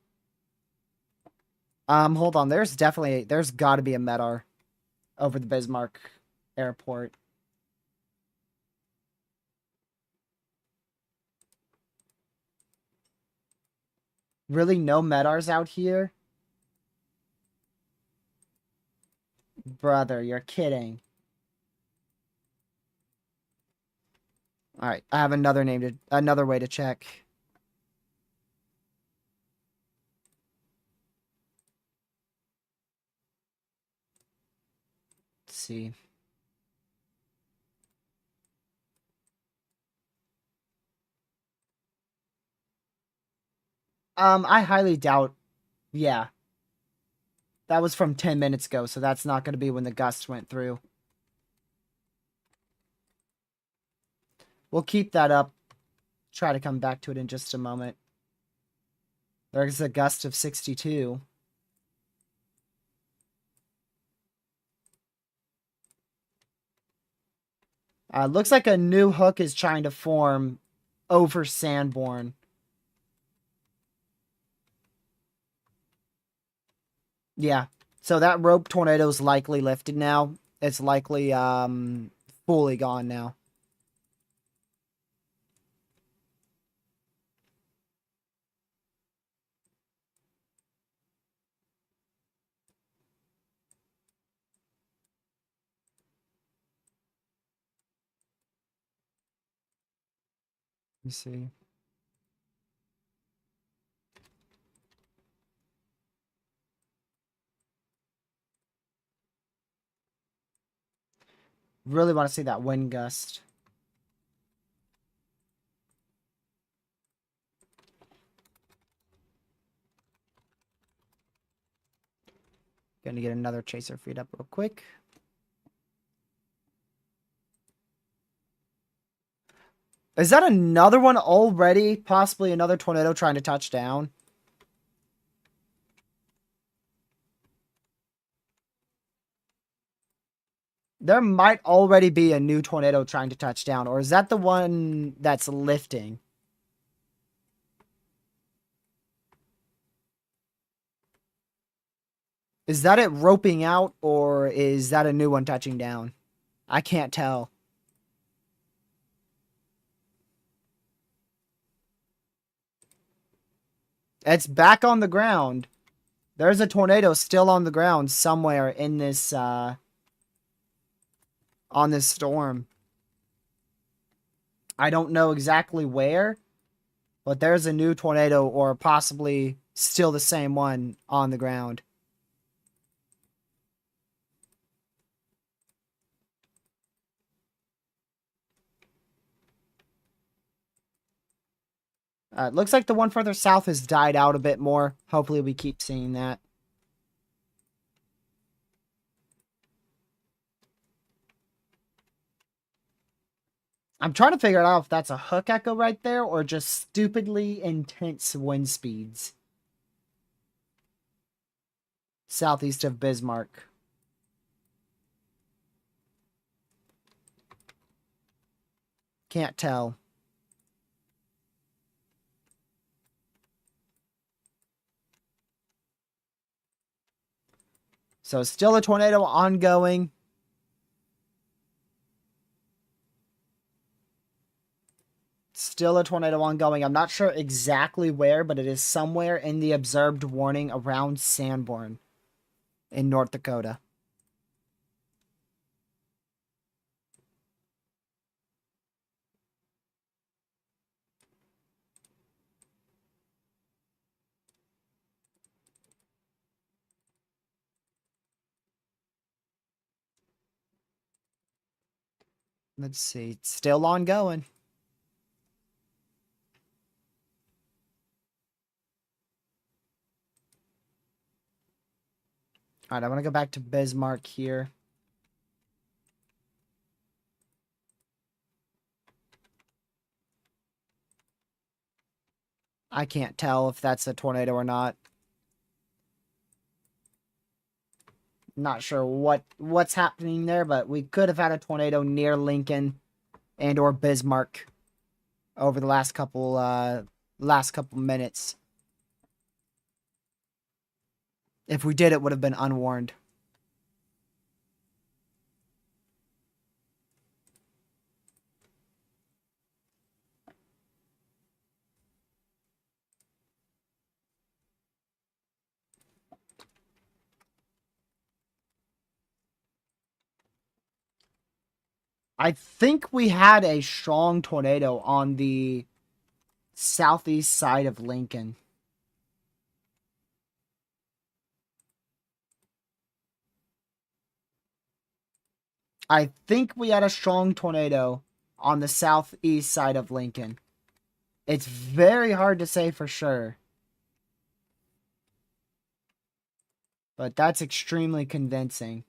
Hold on. There's got to be a Medar over the Bismarck airport. Really, no Medars out here? Brother, you're kidding. Alright, I have another way to check. Let's see. I highly doubt. Yeah. That was from 10 minutes ago, so that's not going to be when the gust went through. We'll keep that up. Try to come back to it in just a moment. There's a gust of 62. Looks like a new hook is trying to form over Sanborn. Yeah. So that rope tornado is likely lifted now. It's likely fully gone now. Let me see. Really want to see that wind gust. Gonna get another chaser feed up real quick. Is that another one already? Possibly another tornado trying to touch down? There might already be a new tornado trying to touch down. Or is that the one that's lifting? Is that it roping out? Or is that a new one touching down? I can't tell. It's back on the ground. There's a tornado still on the ground somewhere in this, on this storm. I don't know exactly where, but there's a new tornado or possibly still the same one on the ground. It looks like the one further south has died out a bit more. Hopefully we keep seeing that. I'm trying to figure out if that's a hook echo right there or just stupidly intense wind speeds. Southeast of Bismarck. Can't tell. So still a tornado ongoing. Still a tornado ongoing. I'm not sure exactly where, but it is somewhere in the observed warning around Sanborn in North Dakota. Let's see. It's still ongoing. All right, I want to go back to Bismarck here. I can't tell if that's a tornado or not. Not sure what's happening there, but we could have had a tornado near Lincoln and or Bismarck over the last couple minutes. If we did, it would have been unwarned. I think we had a strong tornado on the southeast side of Lincoln. I think we had a strong tornado on the southeast side of Lincoln. It's very hard to say for sure. But that's extremely convincing.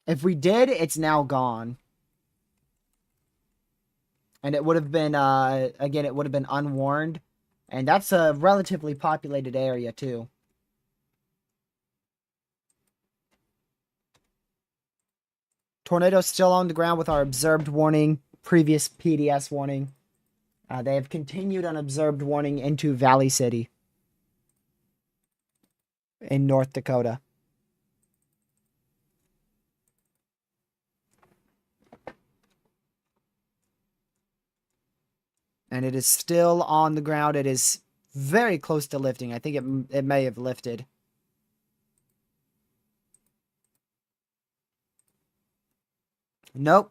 If we did, it's now gone. And it would have been, again, it would have been unwarned. And that's a relatively populated area, too. Tornado still on the ground with our observed warning, previous PDS warning. They have continued an observed warning into Valley City in North Dakota. And it is still on the ground. It is very close to lifting. I think it may have lifted. Nope.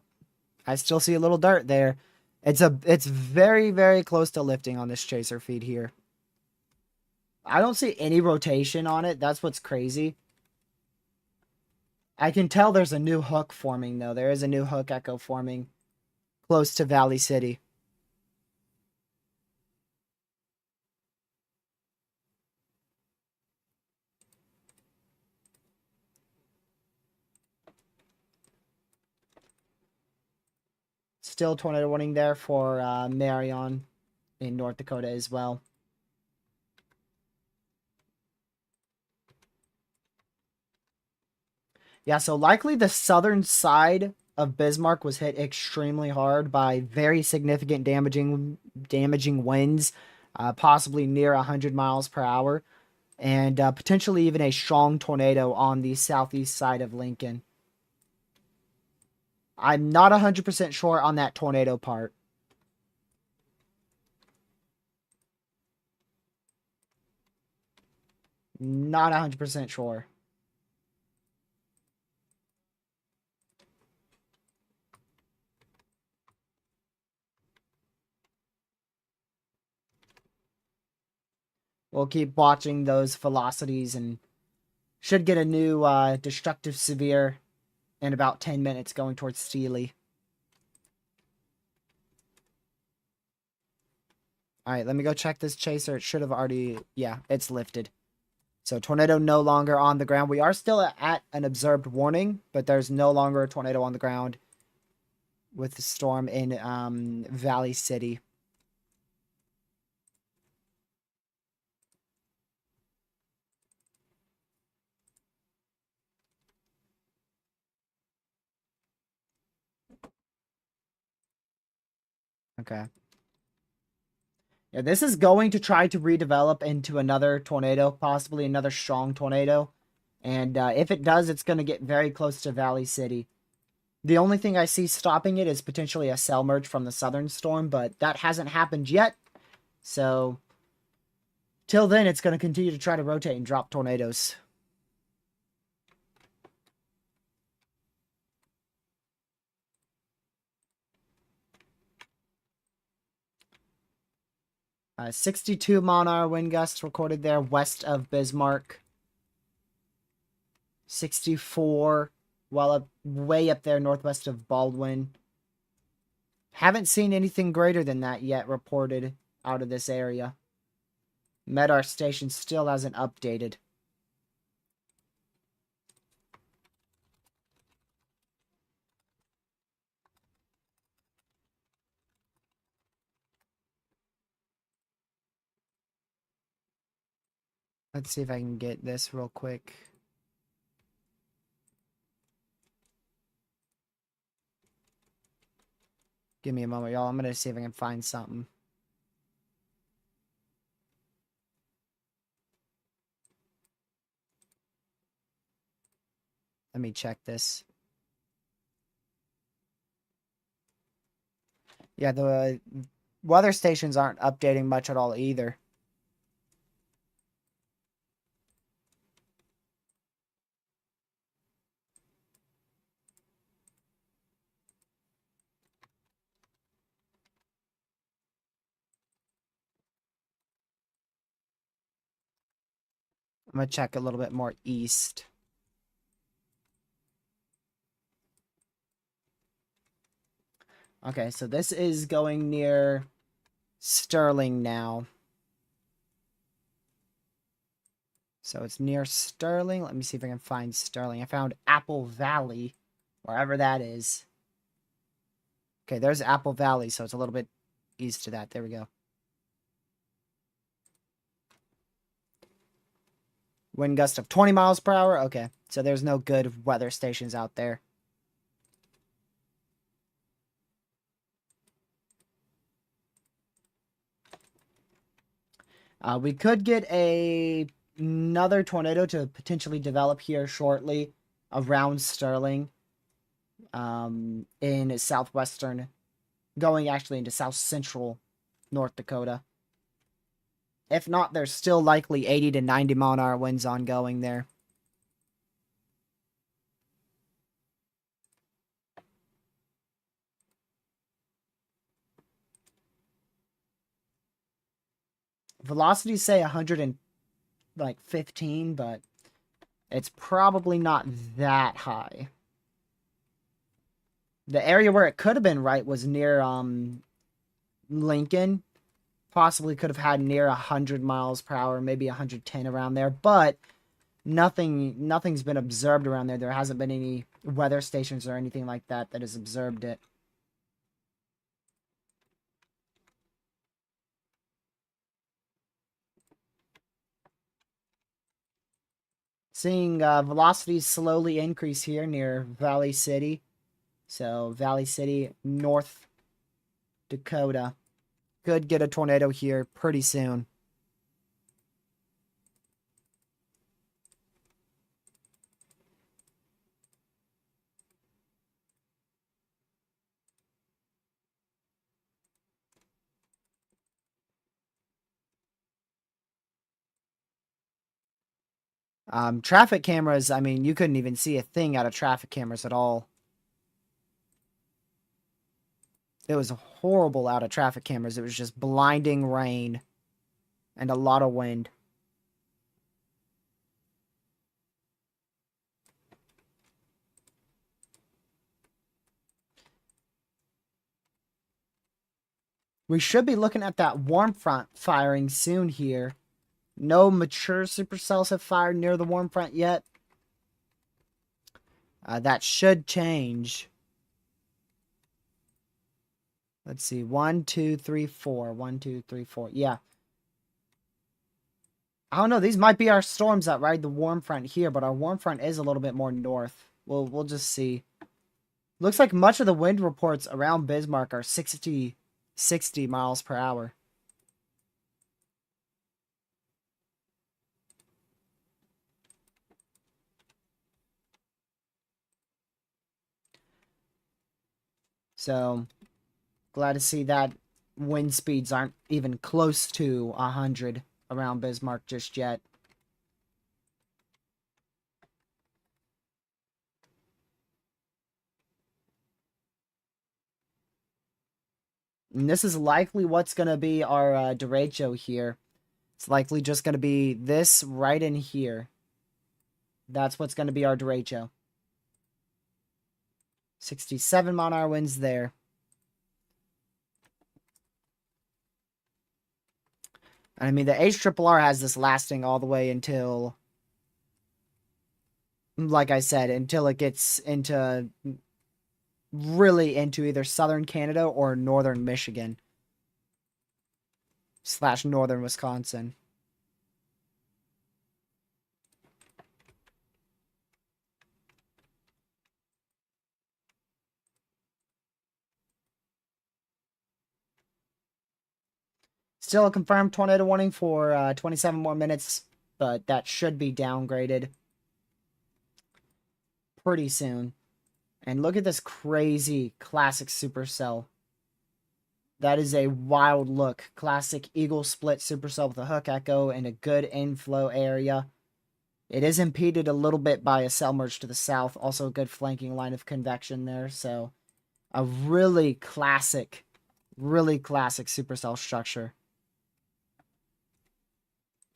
I still see a little dirt there. It's very, very close to lifting on this chaser feed here. I don't see any rotation on it. That's what's crazy. I can tell there's a new hook forming, though. There is a new hook echo forming close to Valley City. Still tornado warning there for Marion in North Dakota as well. Yeah, so likely the southern side of Bismarck was hit extremely hard by very significant damaging winds, possibly near 100 miles per hour, and potentially even a strong tornado on the southeast side of Lincoln. I'm not 100% sure on that tornado part. Not 100% sure. We'll keep watching those velocities and should get a new destructive severe in about 10 minutes going towards Steely. Alright, let me go check this chaser. It should have already... Yeah, it's lifted. So tornado no longer on the ground. We are still at an observed warning, but there's no longer a tornado on the ground with the storm in Valley City. Okay. Yeah, this is going to try to redevelop into another tornado, possibly another strong tornado. And if it does, it's going to get very close to Valley City. The only thing I see stopping it is potentially a cell merge from the southern storm, but that hasn't happened yet. So, till then, it's going to continue to try to rotate and drop tornadoes. Uh, 62 mile-an-hour wind gusts recorded there west of Bismarck. 64 while up way up there northwest of Baldwin. Haven't seen anything greater than that yet reported out of this area. Medar station still hasn't updated. Let's see if I can get this real quick. Give me a moment, y'all. I'm going to see if I can find something. Let me check this. Yeah, the weather stations aren't updating much at all either. I'm going to check a little bit more east. Okay, so this is going near Sterling now. So it's near Sterling. Let me see if I can find Sterling. I found Apple Valley, wherever that is. Okay, there's Apple Valley, so it's a little bit east of that. There we go. Wind gust of 20 miles per hour. Okay, so there's no good weather stations out there. We could get another tornado to potentially develop here shortly around Sterling in southwestern, going actually into south central North Dakota. If not, there's still likely 80 to 90 mile an hour winds ongoing there. Velocities say 115, but it's probably not that high. The area where it could have been right was near Lincoln. Possibly could have had near 100 miles per hour, maybe 110 around there, but nothing's been observed around there. There hasn't been any weather stations or anything like that that has observed it. Seeing velocities slowly increase here near Valley City. So Valley City, North Dakota. Could get a tornado here pretty soon. Traffic cameras, I mean, you couldn't even see a thing out of traffic cameras at all. It was horrible out of traffic cameras. It was just blinding rain and a lot of wind. We should be looking at that warm front firing soon here. No mature supercells have fired near the warm front yet. That should change. Let's see. 1, 2, 3, 4. 1, 2, 3, 4. Yeah. I don't know. These might be our storms that ride the warm front here, but our warm front is a little bit more north. We'll just see. Looks like much of the wind reports around Bismarck are 60 miles per hour. So, glad to see that wind speeds aren't even close to 100 around Bismarck just yet. And this is likely what's going to be our derecho here. It's likely just going to be this right in here. That's what's going to be our derecho. 67 mile-an-hour winds there. I mean, the HRRR has this lasting all the way until, like I said, until it gets into, really into either southern Canada or northern Michigan. / northern Wisconsin. Still a confirmed tornado warning for 27 more minutes, but that should be downgraded pretty soon. And look at this crazy classic supercell. That is a wild look. Classic eagle split supercell with a hook echo and a good inflow area. It is impeded a little bit by a cell merge to the south. Also a good flanking line of convection there. So a really classic supercell structure.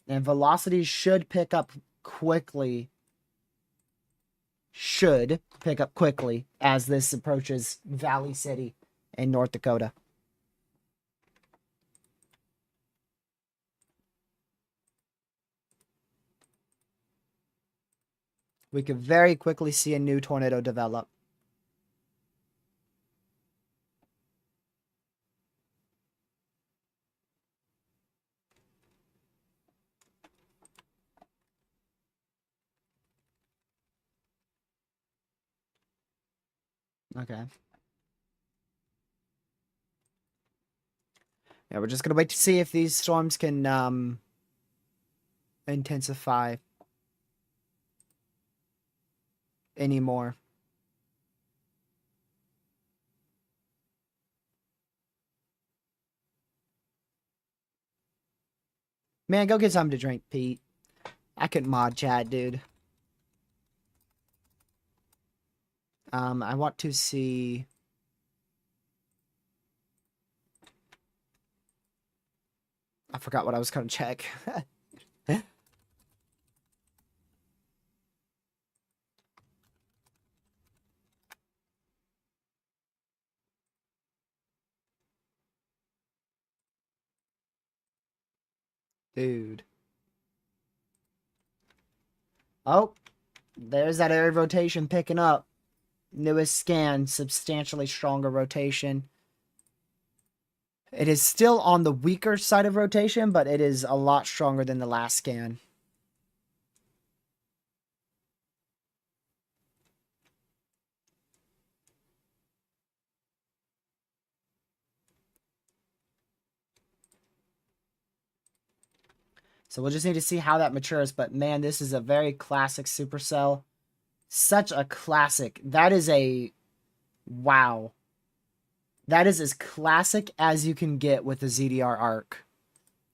And velocity should pick up quickly. Should pick up quickly as this approaches Valley City in North Dakota. We could very quickly see a new tornado develop. Okay. Yeah, we're just going to wait to see if these storms can intensify anymore. Man, go get something to drink, Pete. I could mod chat, dude. I want to see... I forgot what I was going to check. Dude. Oh, there's that area rotation picking up. Newest scan, substantially stronger rotation. It is still on the weaker side of rotation, but it is a lot stronger than the last scan. So we'll just need to see how that matures. But man, this is a very classic supercell. Such a classic. That is a... Wow. That is as classic as you can get with a ZDR arc.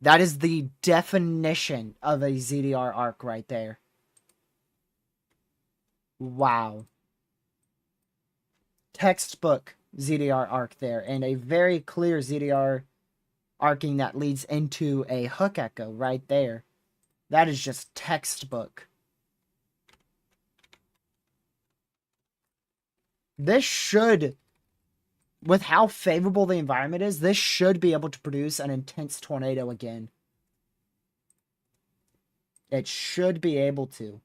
That is the definition of a ZDR arc right there. Wow. Textbook ZDR arc there. And a very clear ZDR arcing that leads into a hook echo right there. That is just textbook. This should, with how favorable the environment is, this should be able to produce an intense tornado again. It should be able to.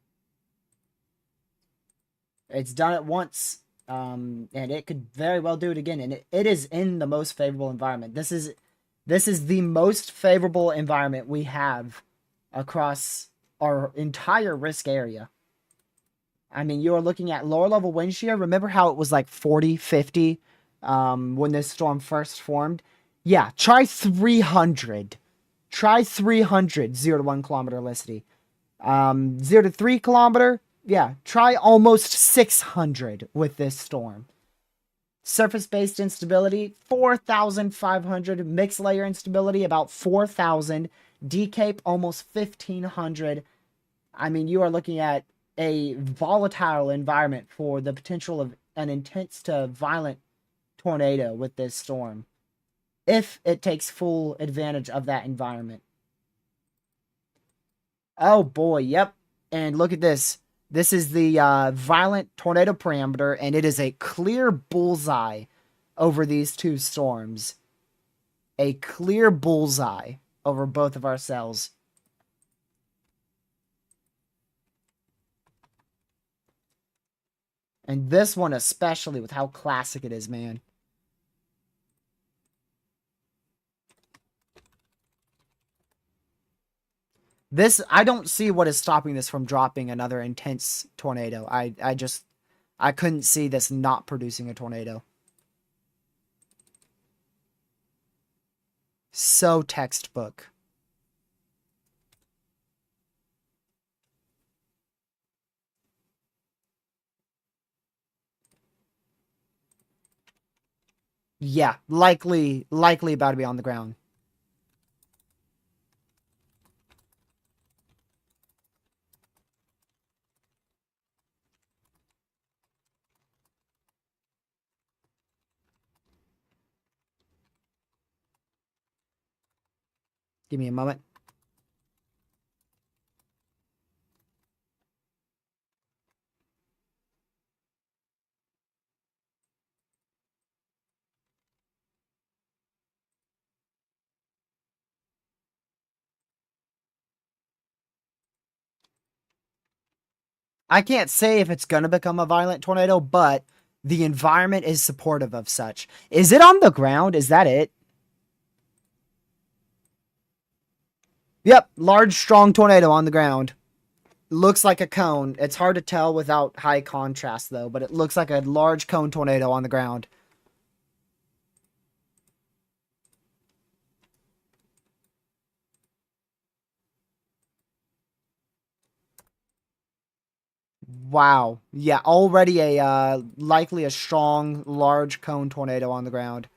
It's done it once, and it could very well do it again. And it is in the most favorable environment. This is the most favorable environment we have across our entire risk area. I mean, you're looking at lower level wind shear. Remember how it was like 40, 50 when this storm first formed? Yeah, try 300. Try 300 0 to 1 kilometer elicity. 0 to 3 kilometer, yeah, try almost 600 with this storm. Surface-based instability, 4,500. Mixed layer instability, about 4,000. Decape, almost 1,500. I mean, you are looking at a volatile environment for the potential of an intense to violent tornado with this storm, if it takes full advantage of that environment. Oh boy, yep. And look at this. This is the violent tornado parameter, and it is a clear bullseye over these two storms. A clear bullseye over both of our cells. And this one especially, with how classic it is, man. This, I don't see what is stopping this from dropping another intense tornado. I couldn't see this not producing a tornado. So textbook. Yeah, likely about to be on the ground. Give me a moment. I can't say if it's going to become a violent tornado, but the environment is supportive of such. Is it on the ground? Is that it? Yep, large, strong tornado on the ground. Looks like a cone. It's hard to tell without high contrast, though, but it looks like a large cone tornado on the ground. Wow. Yeah, already a likely a strong, large cone tornado on the ground.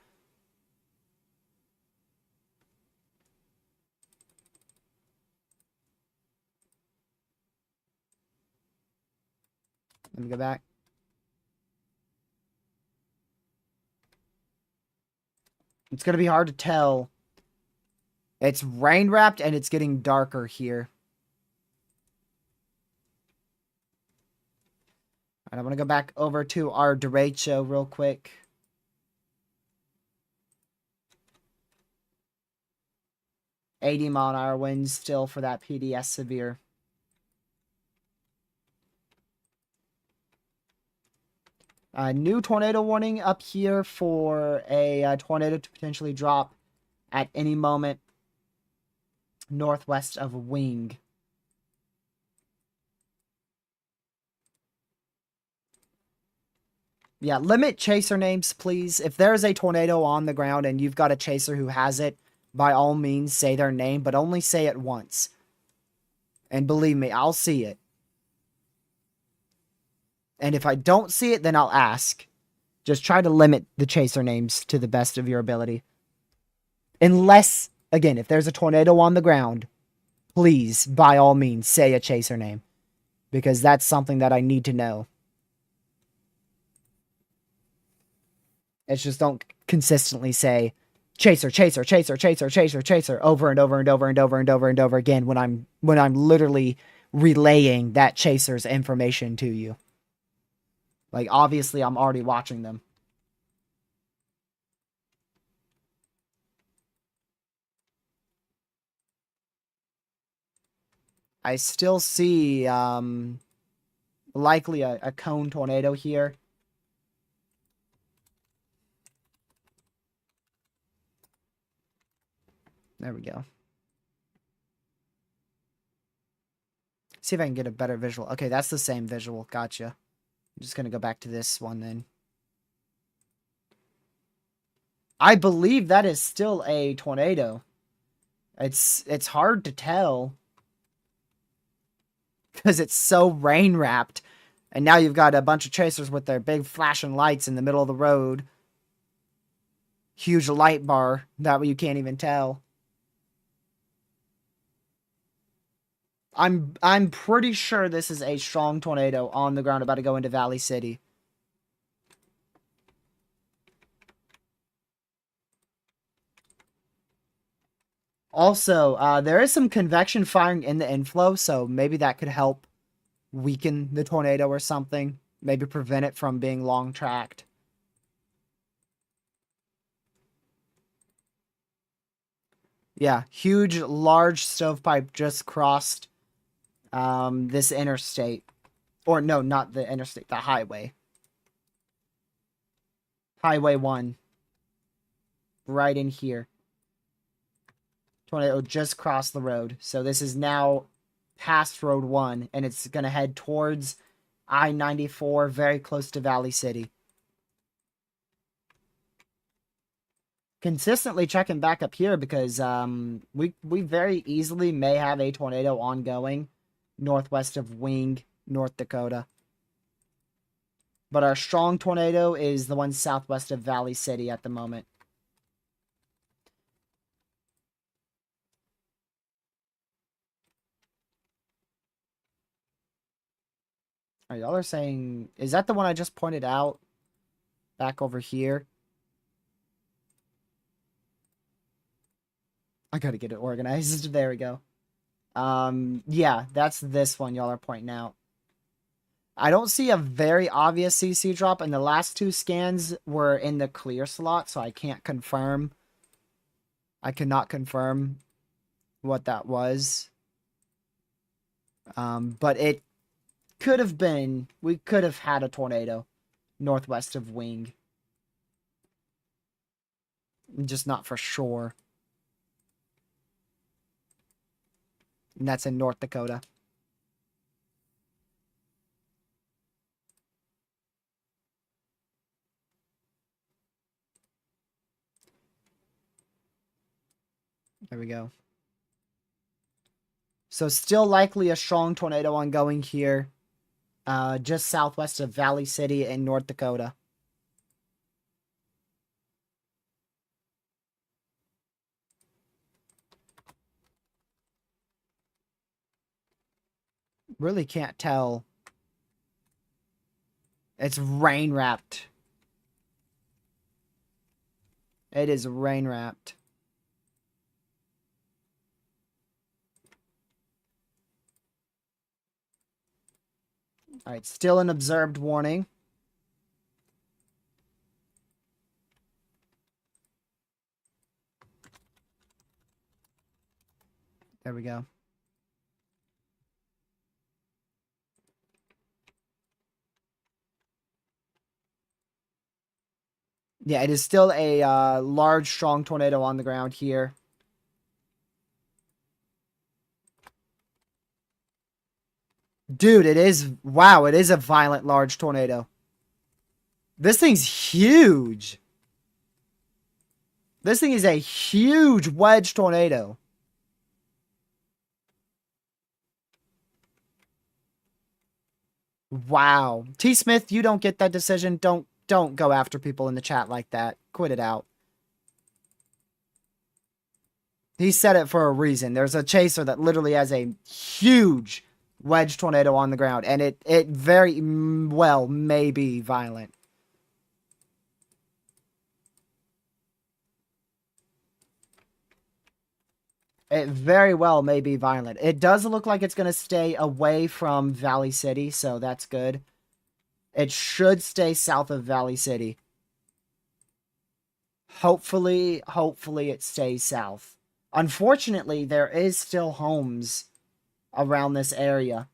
Let me go back. It's going to be hard to tell. It's rain wrapped and it's getting darker here. All right, I'm going to go back over to our Derecho real quick. $80-mile-an-hour winds still for that PDS severe. New tornado warning up here for a tornado to potentially drop at any moment northwest of Wing. Yeah, limit chaser names, please. If there's a tornado on the ground and you've got a chaser who has it, by all means, say their name, but only say it once. And believe me, I'll see it. And if I don't see it, then I'll ask. Just try to limit the chaser names to the best of your ability. Unless, again, if there's a tornado on the ground, please, by all means, say a chaser name. Because that's something that I need to know. It's just don't consistently say chaser, chaser, chaser, chaser, chaser, chaser over and over and over and over and over and over again when I'm literally relaying that chaser's information to you. Like, obviously, I'm already watching them. I still see likely a cone tornado here. There we go. See if I can get a better visual. Okay, that's the same visual. Gotcha. I'm just going to go back to this one then. I believe that is still a tornado. It's hard to tell because it's so rain wrapped. And now you've got a bunch of chasers with their big flashing lights in the middle of the road. Huge light bar. That way you can't even tell. I'm pretty sure this is a strong tornado on the ground about to go into Valley City. Also, there is some convection firing in the inflow, so maybe that could help weaken the tornado or something. Maybe prevent it from being long tracked. Yeah, huge, large stovepipe just crossed this interstate. Or no, not the interstate, the highway. Highway 1. Right in here. Tornado just crossed the road. So this is now past Road 1, and it's going to head towards I-94, very close to Valley City. Consistently checking back up here because we very easily may have a tornado ongoing northwest of Wing, North Dakota. But our strong tornado is the one southwest of Valley City at the moment. All right, y'all are saying, is that the one I just pointed out? Back over here? I gotta get it organized. There we go. Yeah, that's this one y'all are pointing out. I don't see a very obvious CC drop, and the last two scans were in the clear slot, so I can't confirm. I cannot confirm what that was. But it could have been, we could have had a tornado northwest of Wing. Just not for sure. And that's in North Dakota. There we go. So still likely a strong tornado ongoing here. Just southwest of Valley City in North Dakota. Really can't tell. It's rain wrapped. It is rain wrapped. Alright, still an observed warning. There we go. Yeah, it is still a large, strong tornado on the ground here. Dude, it is... Wow, it is a violent, large tornado. This thing's huge. This thing is a huge wedge tornado. Wow. T. Smith, you don't get that decision. Don't go after people in the chat like that. Quit it out. He said it for a reason. There's a chaser that literally has a huge wedge tornado on the ground, and it very well may be violent. It very well may be violent. It does look like it's going to stay away from Valley City, so that's good. It should stay south of Valley City. Hopefully it stays south. Unfortunately, there is still homes around this area.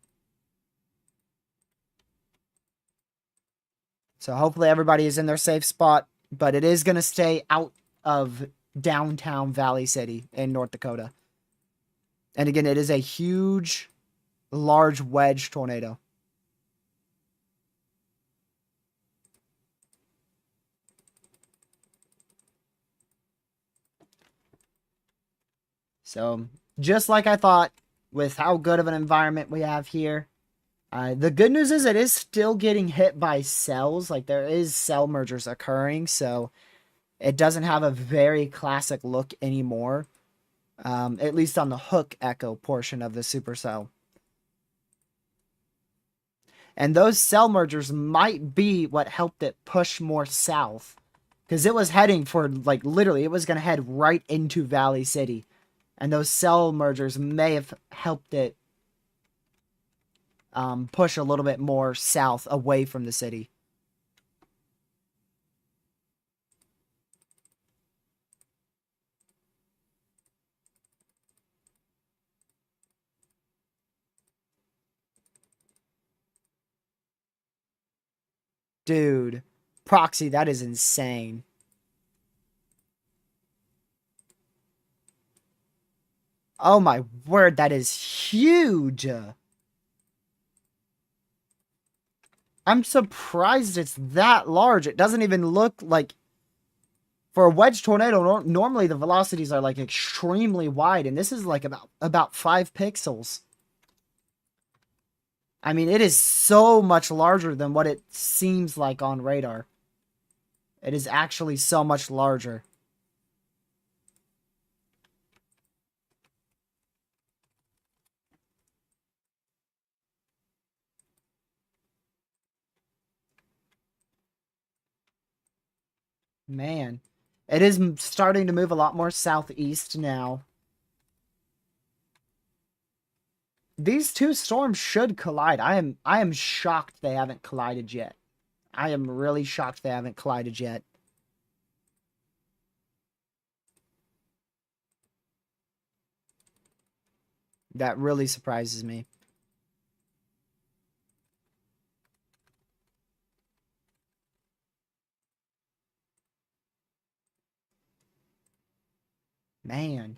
So hopefully everybody is in their safe spot, but it is going to stay out of downtown Valley City in North Dakota. And again, it is a huge, large wedge tornado. So just like I thought, with how good of an environment we have here, the good news is it is still getting hit by cells. Like, there is cell mergers occurring, so it doesn't have a very classic look anymore. At least on the hook echo portion of the supercell. And those cell mergers might be what helped it push more south. Because it was heading for, like, literally, it was going to head right into Valley City. And those cell mergers may have helped it push a little bit more south away from the city. Dude, Proxy, that is insane. Oh my word, that is huge. I'm surprised it's that large. It doesn't even look like... For a wedge tornado, normally the velocities are like extremely wide, and this is like about 5 pixels. I mean, it is so much larger than what it seems like on radar. It is actually so much larger. Man, it is starting to move a lot more southeast now. These two storms should collide. I am shocked they haven't collided yet. I am really shocked they haven't collided yet. That really surprises me. Man.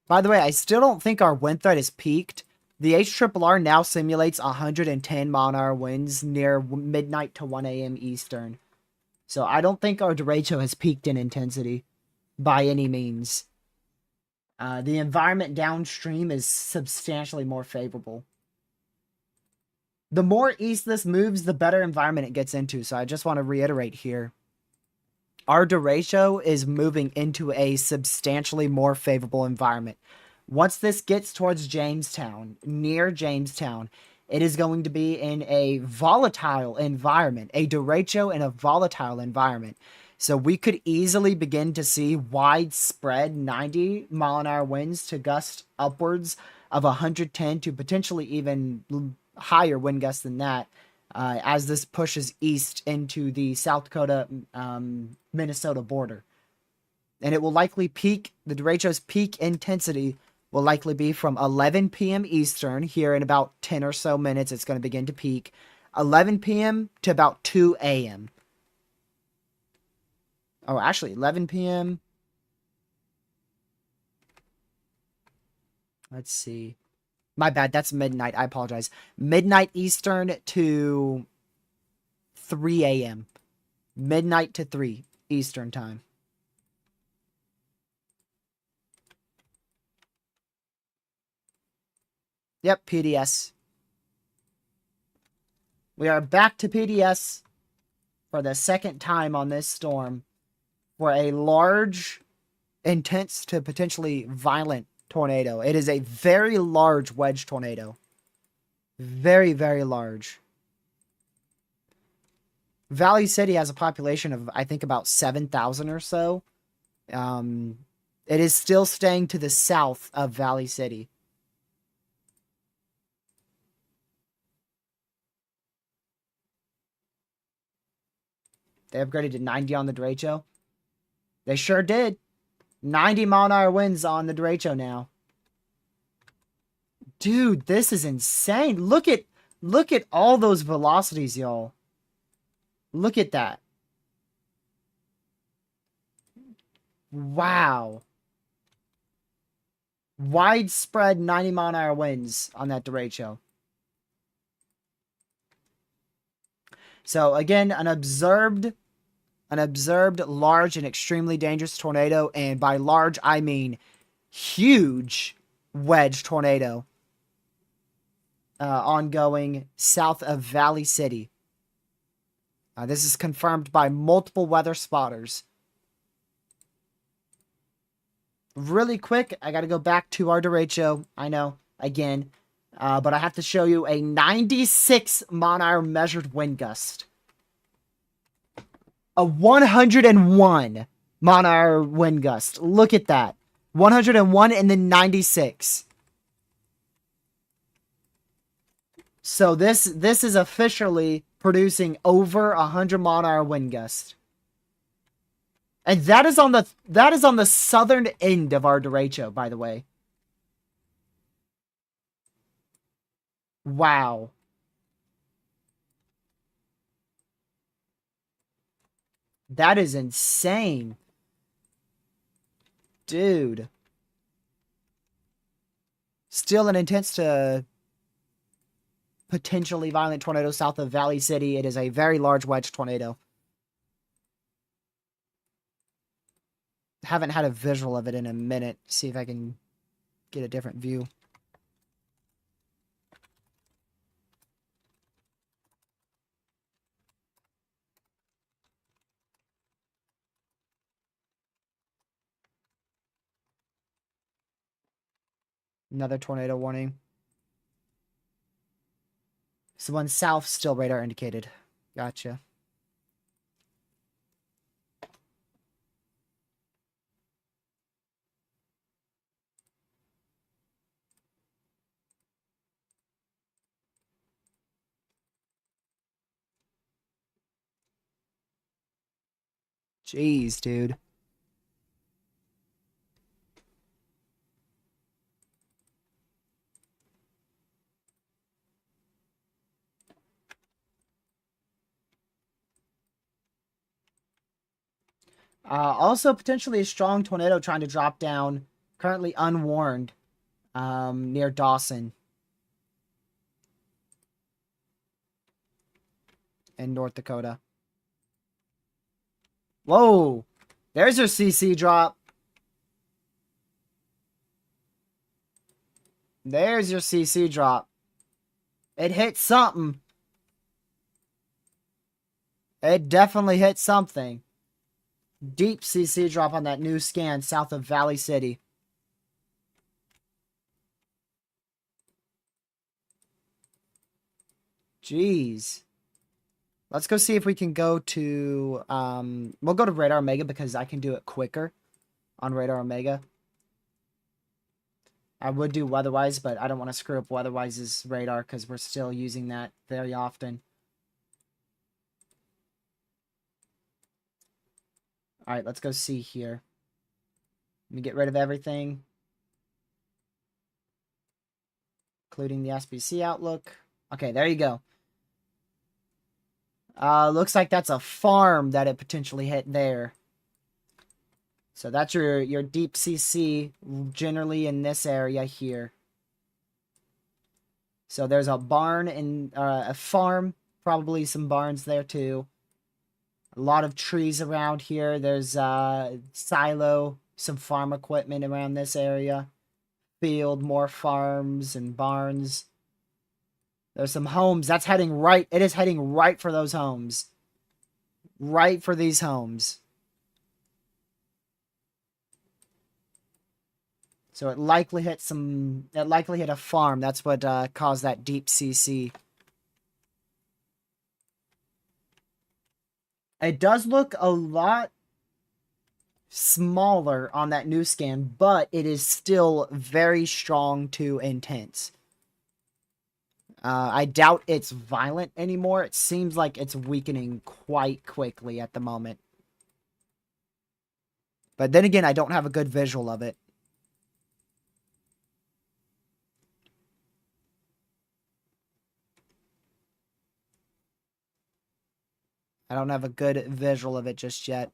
By the way, I still don't think our wind threat is peaked. The HRRR now simulates 110 mile an hour winds near midnight to 1 a.m. Eastern. So I don't think our derecho has peaked in intensity by any means. The environment downstream is substantially more favorable. The more east this moves, the better environment it gets into. So I just want to reiterate here. Our derecho is moving into a substantially more favorable environment. Once this gets towards Jamestown, near Jamestown, it is going to be in a volatile environment, a derecho in a volatile environment. So we could easily begin to see widespread 90 mile an hour winds to gust upwards of 110 to potentially even higher wind gusts than that. As this pushes east into the South Dakota, Minnesota border. And it will likely peak, the derecho's peak intensity will likely be from 11 p.m. Eastern. Here in about 10 or so minutes, it's going to begin to peak. 11 p.m. to about 2 a.m. Oh, actually, 11 p.m. Let's see. My bad, that's midnight. I apologize. Midnight Eastern to 3 a.m. Midnight to 3 Eastern time. Yep, PDS. We are back to PDS for the second time on this storm for a large, intense to potentially violent tornado. It is a very large wedge tornado. Very, very large. Valley City has a population of, I think, about 7,000 or so. It is still staying to the south of Valley City. They upgraded to 90 on the Derecho. They sure did. 90-mile-an-hour winds on the Derecho now. Dude, this is insane. Look at all those velocities, y'all. Look at that. Wow. Widespread 90-mile-an-hour winds on that Derecho. So again, an observed large and extremely dangerous tornado, and by large I mean huge wedge tornado. Ongoing south of Valley City. This is confirmed by multiple weather spotters. Really quick, I got to go back to our Derecho. I know, again. But I have to show you a 96 mile-an-hour measured wind gust. A 101 mile-an-hour wind gust. Look at that. 101 and then 96. So this is officially producing over 100 mile-an-hour wind gust. And that is on the southern end of our Derecho, by the way. Wow. That is insane. Dude. Still an intense to potentially violent tornado south of Valley City. It is a very large wedge tornado. Haven't had a visual of it in a minute. See if I can get a different view. Another tornado warning. So one south, still radar indicated. Gotcha. Jeez, dude. Also, potentially a strong tornado trying to drop down, currently unwarned, near Dawson in North Dakota. Whoa! There's your CC drop. There's your CC drop. It hit something. It definitely hit something. Deep CC drop on that new scan south of Valley City. Jeez. Let's go see if we can go to, we'll go to Radar Omega because I can do it quicker on Radar Omega. I would do Weatherwise, but I don't want to screw up Weatherwise's radar because we're still using that very often. Alright, let's go see here. Let me get rid of everything, including the SBC outlook. Okay, there you go. Looks like that's a farm that it potentially hit there. So that's your deep CC generally in this area here. So there's a barn and a farm, probably some barns there too. A lot of trees around here. There's silo, some farm equipment around this area. Field, more farms and barns. There's some homes. That's heading right. It is heading right for those homes. Right for these homes. So it likely hit some... It likely hit a farm. That's what caused that deep CC. It does look a lot smaller on that new scan, but it is still very strong to intense. I doubt it's violent anymore. It seems like it's weakening quite quickly at the moment. But then again, I don't have a good visual of it. I don't have a good visual of it just yet.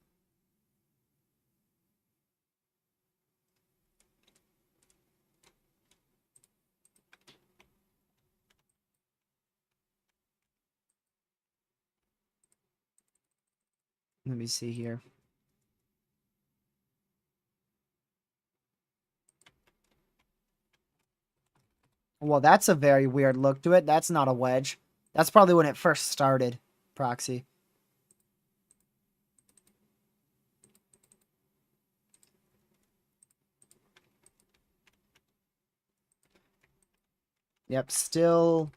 Let me see here. Well, that's a very weird look to it. That's not a wedge. That's probably when it first started, Proxy. Yep, still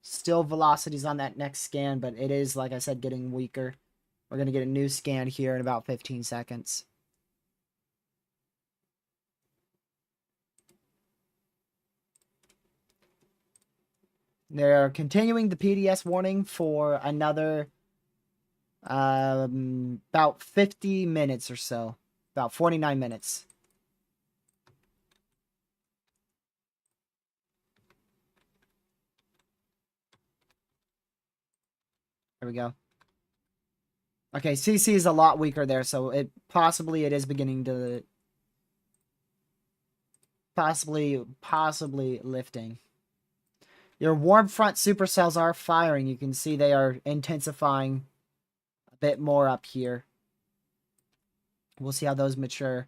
velocities on that next scan, but it is, like I said, getting weaker. We're going to get a new scan here in about 15 seconds. They're continuing the PDS warning for another about 50 minutes or so. About 49 minutes. There we go. Okay, CC is a lot weaker there, so it is beginning to possibly lifting. Your warm front supercells are firing. You can see they are intensifying a bit more up here. We'll see how those mature.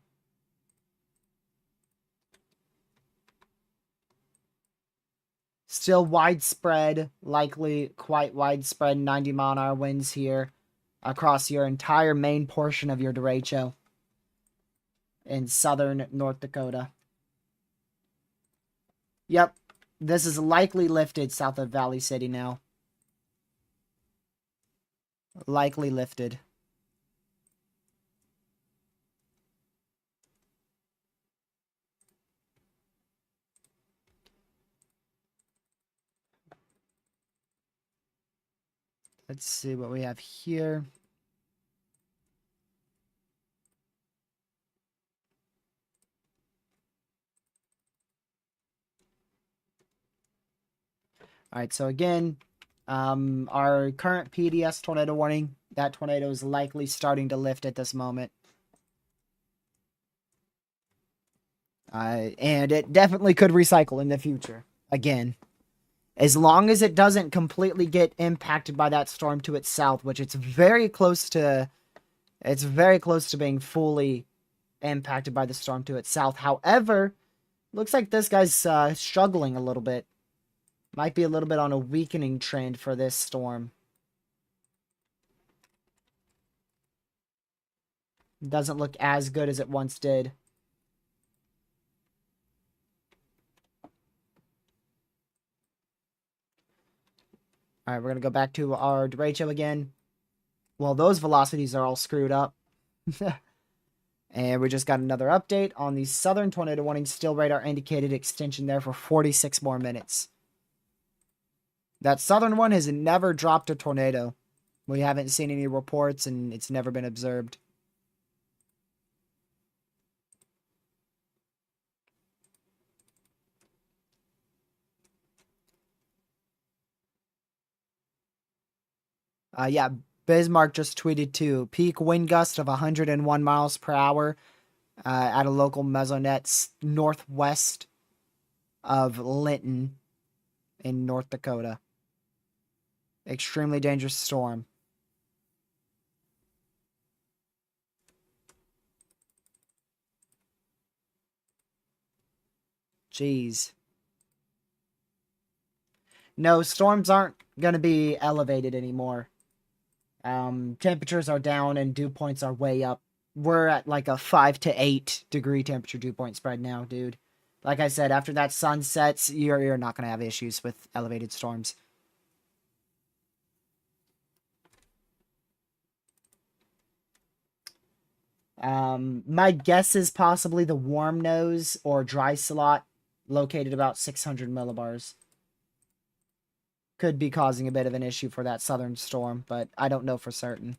Still widespread, likely quite widespread 90-mile-an-hour winds here across your entire main portion of your derecho in southern North Dakota. Yep, this is likely lifted south of Valley City now. Likely lifted. Let's see what we have here. All right, so again, our current PDS tornado warning, that tornado is likely starting to lift at this moment. And it definitely could recycle in the future. Again, as long as it doesn't completely get impacted by that storm to its south, which it's very close to being fully impacted by the storm to its south. However, looks like this guy's struggling a little bit. Might be a little bit on a weakening trend for this storm. Doesn't look as good as it once did. All right, we're going to go back to our derecho again. Well, those velocities are all screwed up. And we just got another update on the southern tornado warning. Still radar indicated extension there for 46 more minutes. That southern one has never dropped a tornado. We haven't seen any reports, and it's never been observed. Yeah, Bismarck just tweeted too. Peak wind gust of 101 miles per hour at a local mesonet northwest of Linton in North Dakota. Extremely dangerous storm. Jeez. No, storms aren't going to be elevated anymore. Temperatures are down and dew points are way up. We're at like a 5 to 8 degree temperature dew point spread now, dude. Like I said, after that sun sets, you're not going to have issues with elevated storms. My guess is possibly the warm nose or dry slot located about 600 millibars. could be causing a bit of an issue for that southern storm, but I don't know for certain.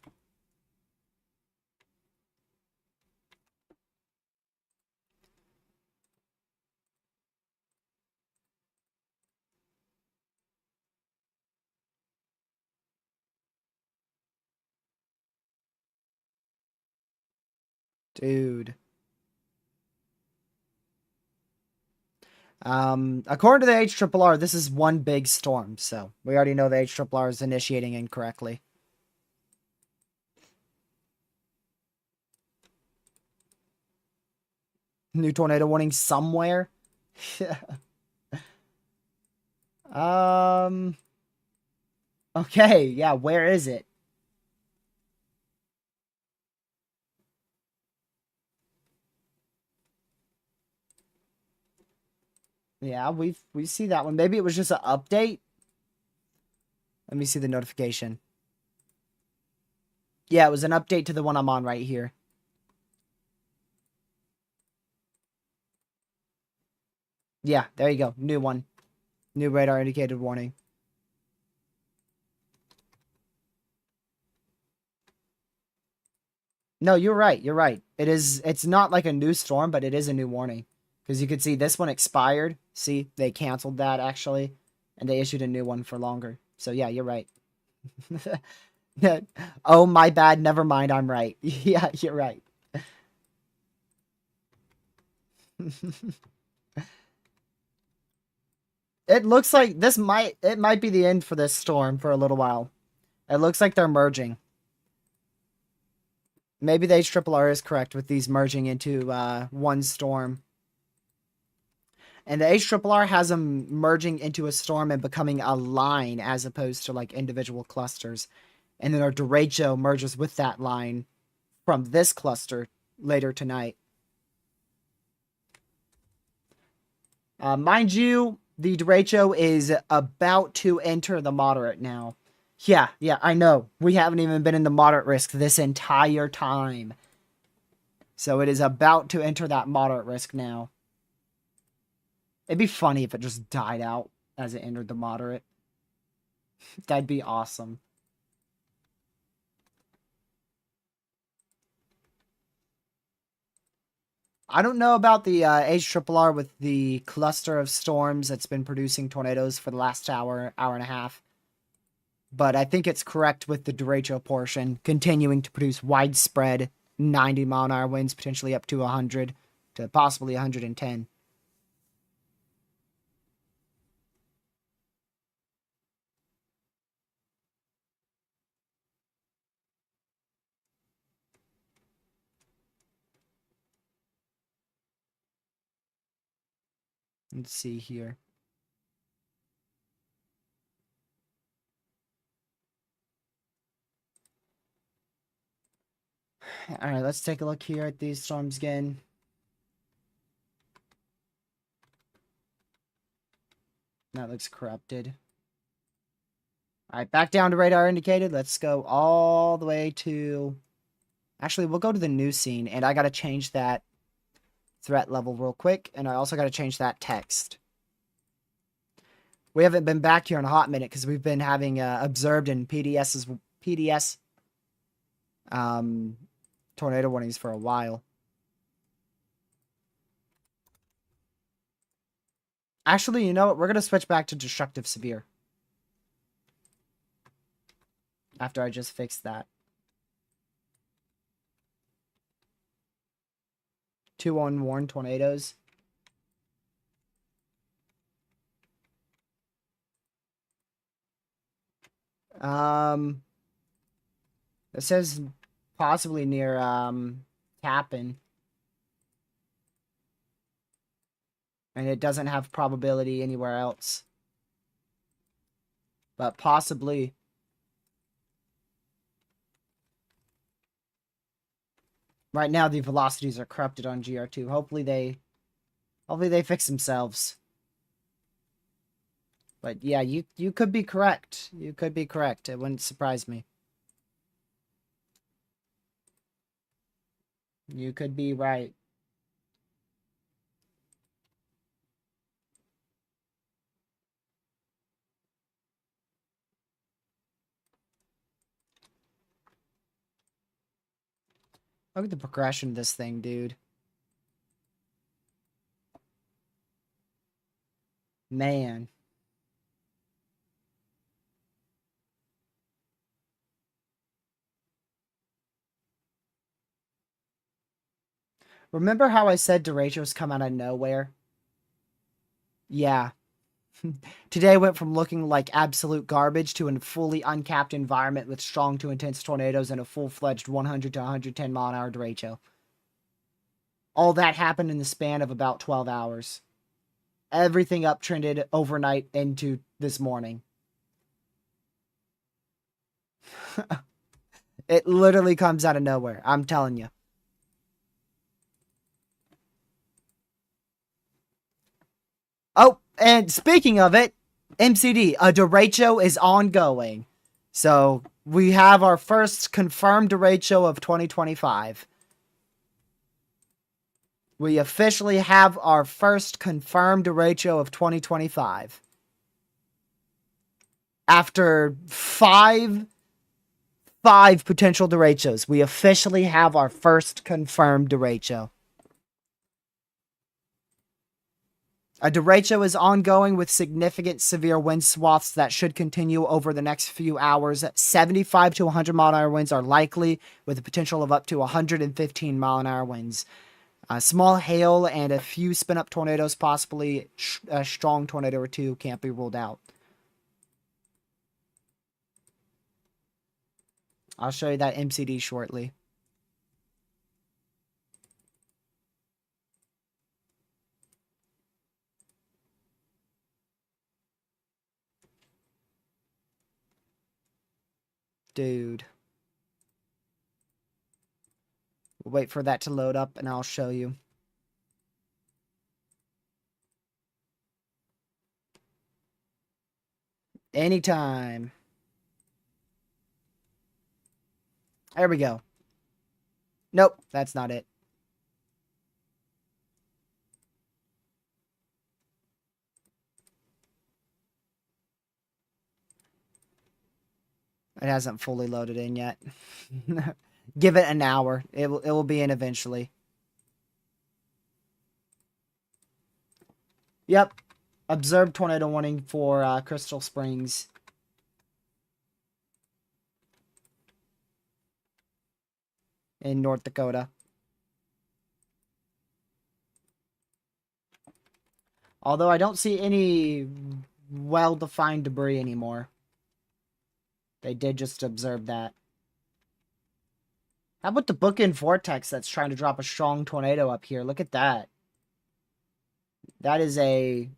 Dude. According to the HRRR, this is one big storm, so we already know the HRRR is initiating incorrectly. New tornado warning somewhere? Okay, yeah, where is it? Yeah, we see that one. Maybe it was just an update. Let me see the notification. Yeah, it was an update to the one I'm on right here. Yeah, there you go. New one. New radar indicated warning. No, you're right. You're right. It's not like a new storm, but it is a new warning. Because you could see this one expired. See, they canceled that actually. And they issued a new one for longer. So yeah, you're right. Oh, my bad. Never mind. I'm right. Yeah, you're right. It looks like it might be the end for this storm for a little while. It looks like they're merging. Maybe the HRRR is correct with these merging into one storm. And the HRRR has them merging into a storm and becoming a line as opposed to like individual clusters. And then our Derecho merges with that line from this cluster later tonight. Mind you, the Derecho is about to enter the moderate now. Yeah, I know. We haven't even been in the moderate risk this entire time. So it is about to enter that moderate risk now. It'd be funny if it just died out as it entered the moderate. That'd be awesome. I don't know about the HRRR with the cluster of storms that's been producing tornadoes for the last hour and a half. But I think it's correct with the Derecho portion continuing to produce widespread 90-mile-an-hour winds, potentially up to 100 to possibly 110. Let's see here. Alright, let's take a look here at these storms again. That looks corrupted. Alright, back down to radar indicated. Let's go all the way to... Actually, we'll go to the new scene, and I gotta change that threat level real quick, and I also gotta change that text. We haven't been back here in a hot minute because we've been having observed in PDS tornado warnings for a while. Actually, you know what? We're going to switch back to destructive severe. After I just fixed that. 2 unwarned tornadoes. It says possibly near Tappan. And it doesn't have probability anywhere else. But possibly. Right now the velocities are corrupted on GR2. Hopefully they fix themselves. But yeah, you could be correct. You could be correct. It wouldn't surprise me. You could be right. Look at the progression of this thing, dude. Man. Remember how I said Derechos come out of nowhere? Yeah. Today went from looking like absolute garbage to a fully uncapped environment with strong to intense tornadoes and a full-fledged 100 to 110 mile an hour derecho. All that happened in the span of about 12 hours. Everything uptrended overnight into this morning. It literally comes out of nowhere. I'm telling you. Oh, and speaking of it, MCD, a derecho is ongoing. So we have our first confirmed derecho of 2025. We officially have our first confirmed derecho of 2025. After five potential derechos, we officially have our first confirmed derecho. A derecho is ongoing with significant severe wind swaths that should continue over the next few hours. 75 to 100 mile an hour winds are likely, with the potential of up to 115 mile an hour winds. Small hail and a few spin up tornadoes, possibly a strong tornado or two, can't be ruled out. I'll show you that MCD shortly. Dude. We'll wait for that to load up and I'll show you. Anytime. There we go. Nope, that's not it. It hasn't fully loaded in yet. Give it an hour. It will be in eventually. Yep. Observed tornado warning for Crystal Springs. In North Dakota. Although I don't see any well-defined debris anymore. They did just observe that. How about the bookend vortex that's trying to drop a strong tornado up here? Look at that. That is a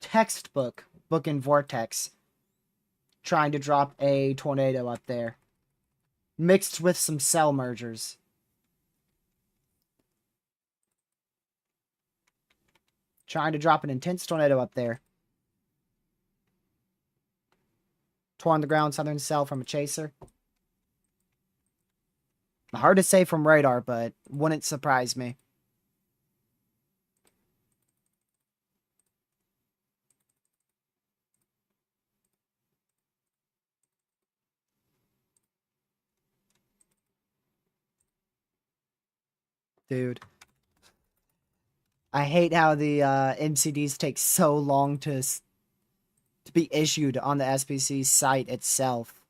textbook bookend vortex trying to drop a tornado up there. Mixed with some cell mergers. Trying to drop an intense tornado up there. Tore on the ground, southern cell from a chaser. Hard to say from radar, but wouldn't surprise me. Dude. I hate how the MCDs take so long to be issued on the SPC site itself.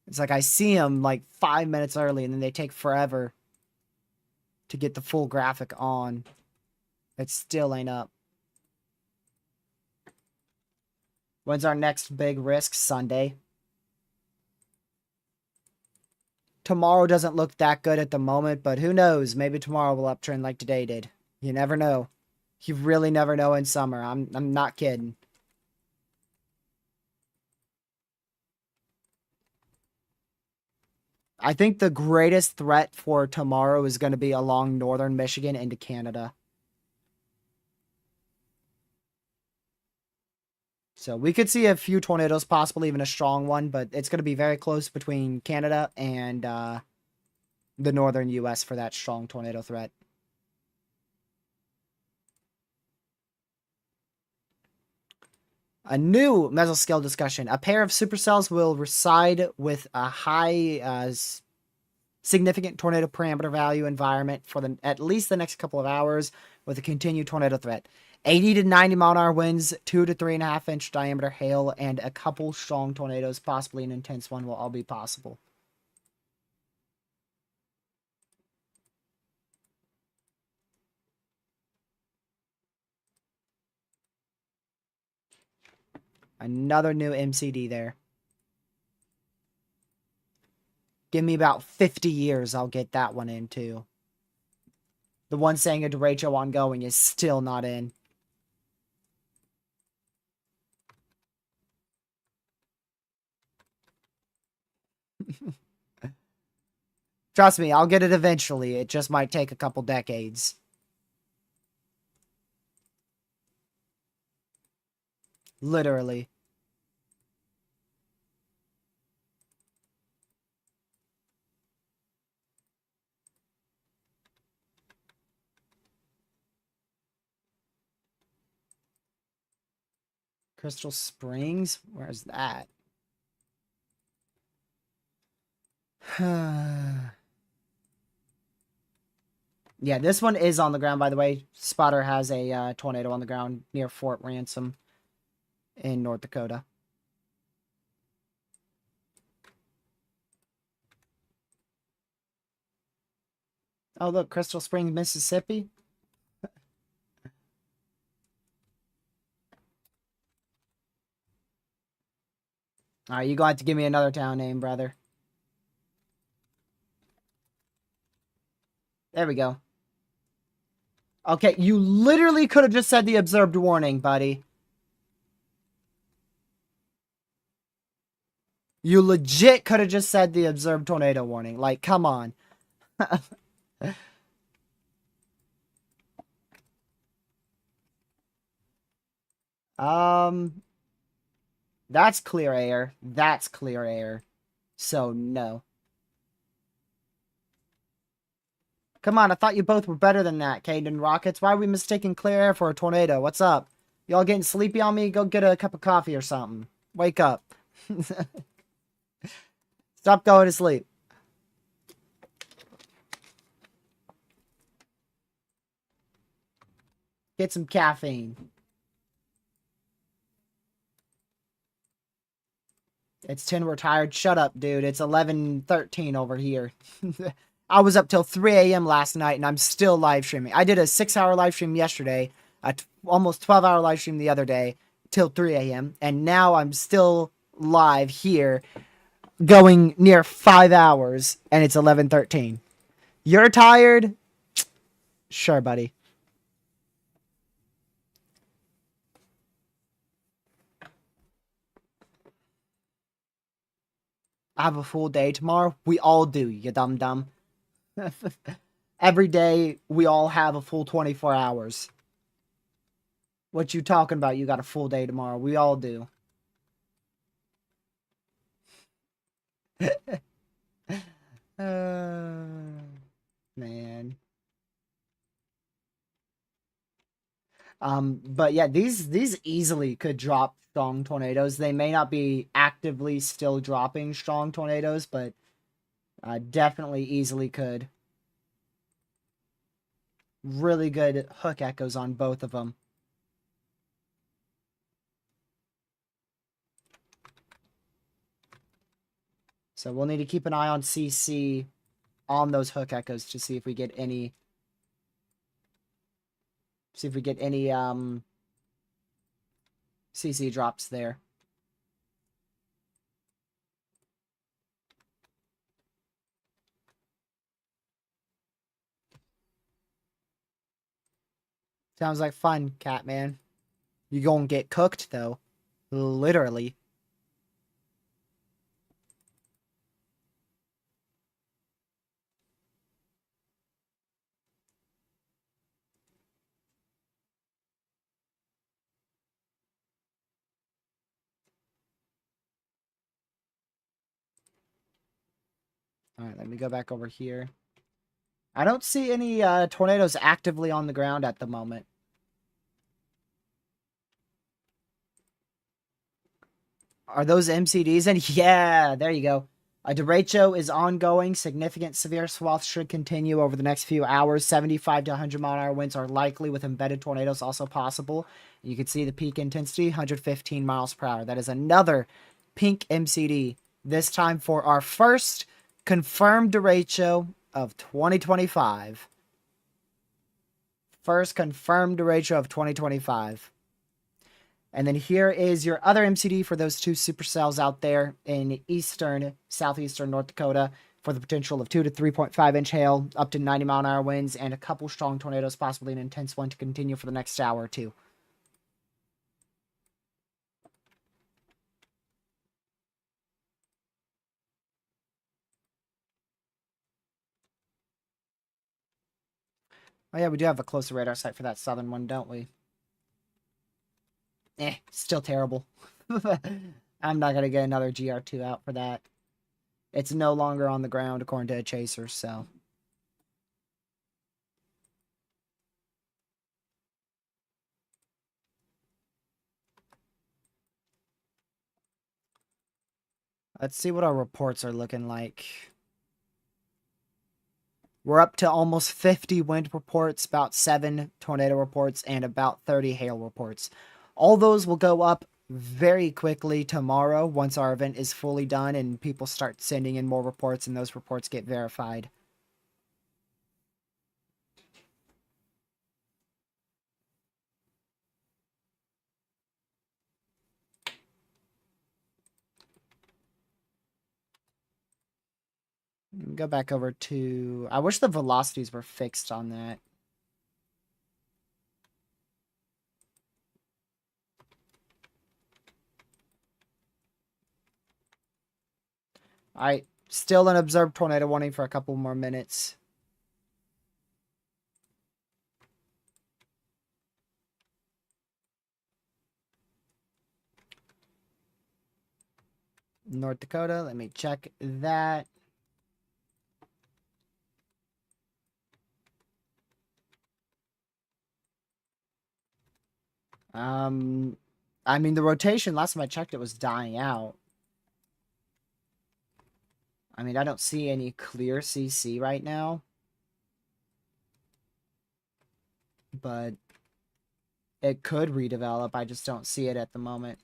It's like I see them like 5 minutes early and then they take forever to get the full graphic on. It still ain't up. When's our next big risk? Sunday. Tomorrow doesn't look that good at the moment, but who knows? Maybe tomorrow will uptrend like today did. You never know. You really never know in summer. I'm not kidding. I think the greatest threat for tomorrow is going to be along northern Michigan into Canada. So we could see a few tornadoes, possibly even a strong one, but it's going to be very close between Canada and the northern U.S. for that strong tornado threat. A new mesoscale discussion. A pair of supercells will reside with a high significant tornado parameter value environment for at least the next couple of hours with a continued tornado threat. 80 to 90 mile an hour winds, 2 to 3.5 inch diameter hail, and a couple strong tornadoes, possibly an intense one, will all be possible. Another new MCD there. Give me about 50 years, I'll get that one in too. The one saying a Derecho ongoing is still not in. Trust me, I'll get it eventually. It just might take a couple decades. Literally. Crystal Springs? Where's that? Yeah, this one is on the ground, by the way. Spotter has a tornado on the ground near Fort Ransom in North Dakota. Oh, look, Crystal Springs, Mississippi. All right, you're going to have to give me another town name, brother. There we go. Okay, you literally could have just said the observed warning, buddy. You legit could have just said the observed tornado warning. Like, come on. That's clear air. That's clear air. So, no. Come on, I thought you both were better than that, Caden Rockets. Why are we mistaking clear air for a tornado? What's up? Y'all getting sleepy on me? Go get a cup of coffee or something. Wake up. Stop going to sleep. Get some caffeine. It's 10, we're tired. Shut up, dude. It's 11:13 over here. I was up till 3 a.m. last night, and I'm still live streaming. I did a 6-hour live stream yesterday, almost 12-hour live stream the other day, till 3 a.m., and now I'm still live here, going near 5 hours, and it's 11:13. You're tired? Sure, buddy. I have a full day tomorrow. We all do, you dum-dum. Every day, we all have a full 24 hours. What you talking about? You got a full day tomorrow. We all do. Man. But yeah, these easily could drop strong tornadoes. They may not be actively still dropping strong tornadoes, but definitely easily could. Really good hook echoes on both of them. So we'll need to keep an eye on CC on those hook echoes to see if we get any CC drops there. Sounds like fun, Catman. You gonna get cooked though. Literally. Alright, let me go back over here. I don't see any tornadoes actively on the ground at the moment. Are those MCDs? And yeah, there you go. A derecho is ongoing. Significant severe swaths should continue over the next few hours. 75 to 100 mile an hour winds are likely, with embedded tornadoes also possible. You can see the peak intensity, 115 miles per hour. That is another pink MCD, this time for our first confirmed derecho of 2025. First confirmed derecho of 2025. And then here is your other MCD for those two supercells out there in southeastern North Dakota for the potential of 2 to 3.5 inch hail, up to 90 mile an hour winds, and a couple strong tornadoes, possibly an intense one to continue for the next hour or two. Oh yeah, we do have a closer radar site for that southern one, don't we? Still terrible. I'm not going to get another GR2 out for that. It's no longer on the ground according to a chaser, so... Let's see what our reports are looking like. We're up to almost 50 wind reports, about 7 tornado reports, and about 30 hail reports. All those will go up very quickly tomorrow once our event is fully done and people start sending in more reports and those reports get verified. Go back over to... I wish the velocities were fixed on that. Alright, still an observed tornado warning for a couple more minutes. North Dakota, let me check that. I mean, the rotation, last time I checked, it was dying out. I mean, I don't see any clear CC right now. But it could redevelop. I just don't see it at the moment.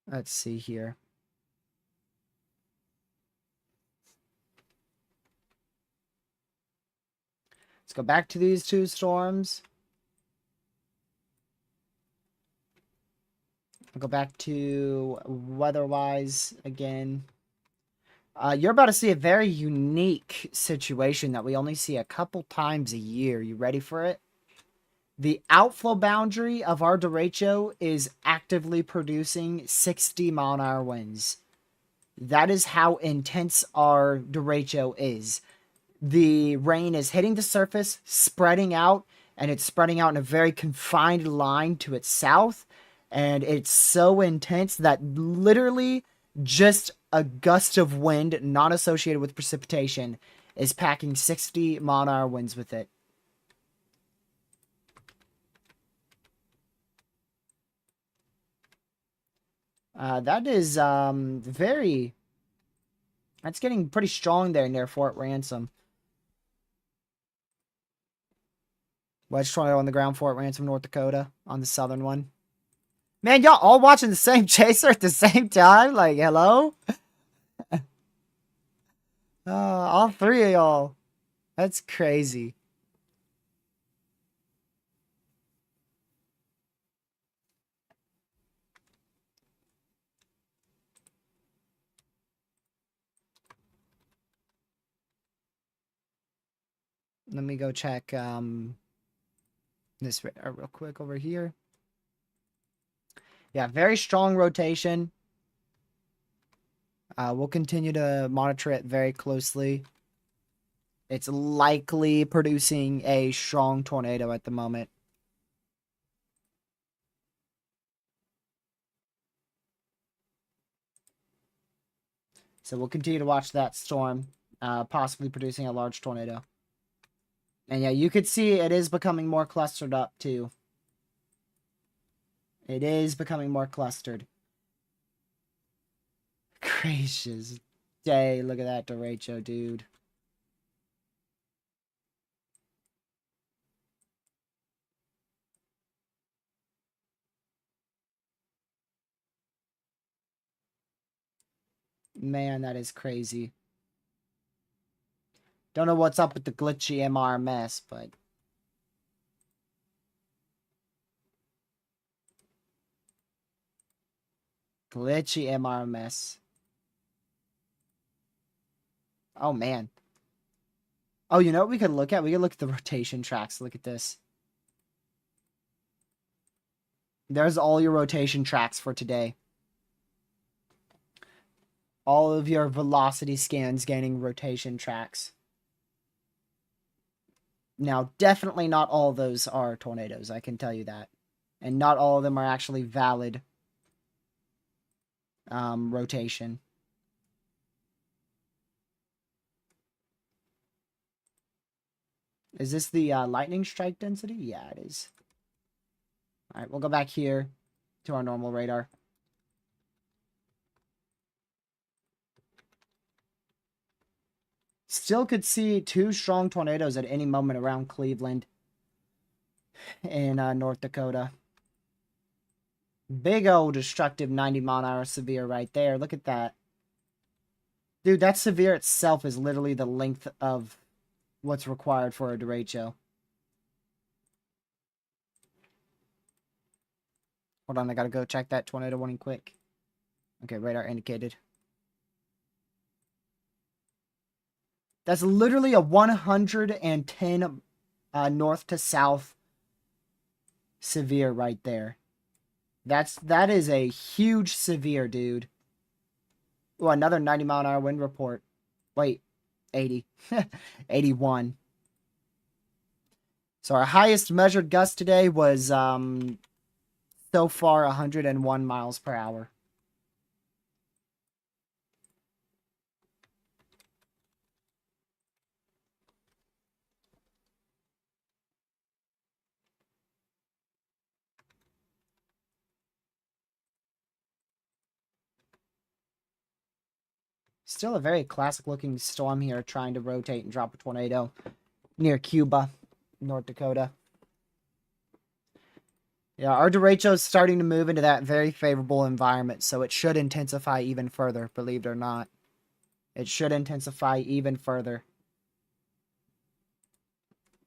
Let's see here. Let's go back to these two storms. I'll go back to weather-wise again. You're about to see a very unique situation that we only see a couple times a year. You ready for it? The outflow boundary of our derecho is actively producing 60 mile an hour winds. That is how intense our derecho is. The rain is hitting the surface, spreading out, and it's spreading out in a very confined line to its south. And it's so intense that literally just a gust of wind, not associated with precipitation, is packing 60 mile an hour winds with it. That is very... That's getting pretty strong there near Fort Ransom. Wedge tornado on the ground, Fort Ransom, North Dakota, on the southern one. Man, y'all all watching the same chaser at the same time? Like, hello? All three of y'all. That's crazy. Let me go check this real quick over here. Yeah, very strong rotation. We'll continue to monitor it very closely. It's likely producing a strong tornado at the moment. So we'll continue to watch that storm, possibly producing a large tornado. And yeah, you could see it is becoming more clustered up too. It is becoming more clustered. Gracious day, look at that derecho, dude. Man, that is crazy. Don't know what's up with the glitchy MRMS, but... Glitchy MRMS. Oh, man. Oh, you know what we could look at? We could look at the rotation tracks. Look at this. There's all your rotation tracks for today. All of your velocity scans gaining rotation tracks. Now, definitely not all of those are tornadoes, I can tell you that. And not all of them are actually valid rotation. Is this the lightning strike density? Yeah, it is. All right, we'll go back here to our normal radar. Still could see 2 strong tornadoes at any moment around Cleveland in North Dakota. Big old destructive 90-mile-an-hour severe right there. Look at that. Dude, that severe itself is literally the length of what's required for a derecho. Hold on, I gotta go check that tornado warning quick. Okay, radar indicated. That's literally a 110 north to south severe right there. That is a huge severe, dude. Oh, another 90-mile-an-hour wind report. Wait, 80. 81. So our highest measured gust today was so far 101 miles per hour. Still a very classic looking storm here trying to rotate and drop a tornado near Cuba, North Dakota. Yeah, our derecho is starting to move into that very favorable environment, so it should intensify even further, believe it or not. It should intensify even further.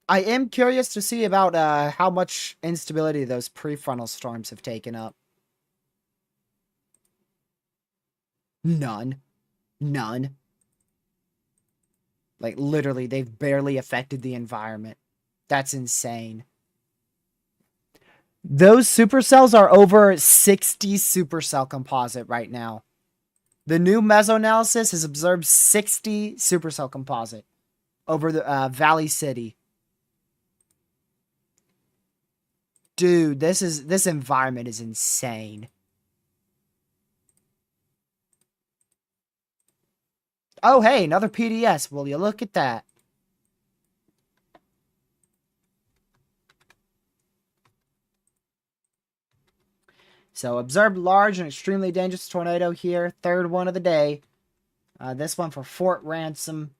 I am curious to see about how much instability those prefrontal storms have taken up. None. None. Like, literally, they've barely affected the environment. That's insane. Those supercells are over 60 supercell composite right now. The new Mezoanalysis has observed 60 supercell composite over the Valley City. Dude, this environment is insane. Oh, hey, another PDS. Will you look at that? So, observed large and extremely dangerous tornado here. Third one of the day. This one for Fort Ransom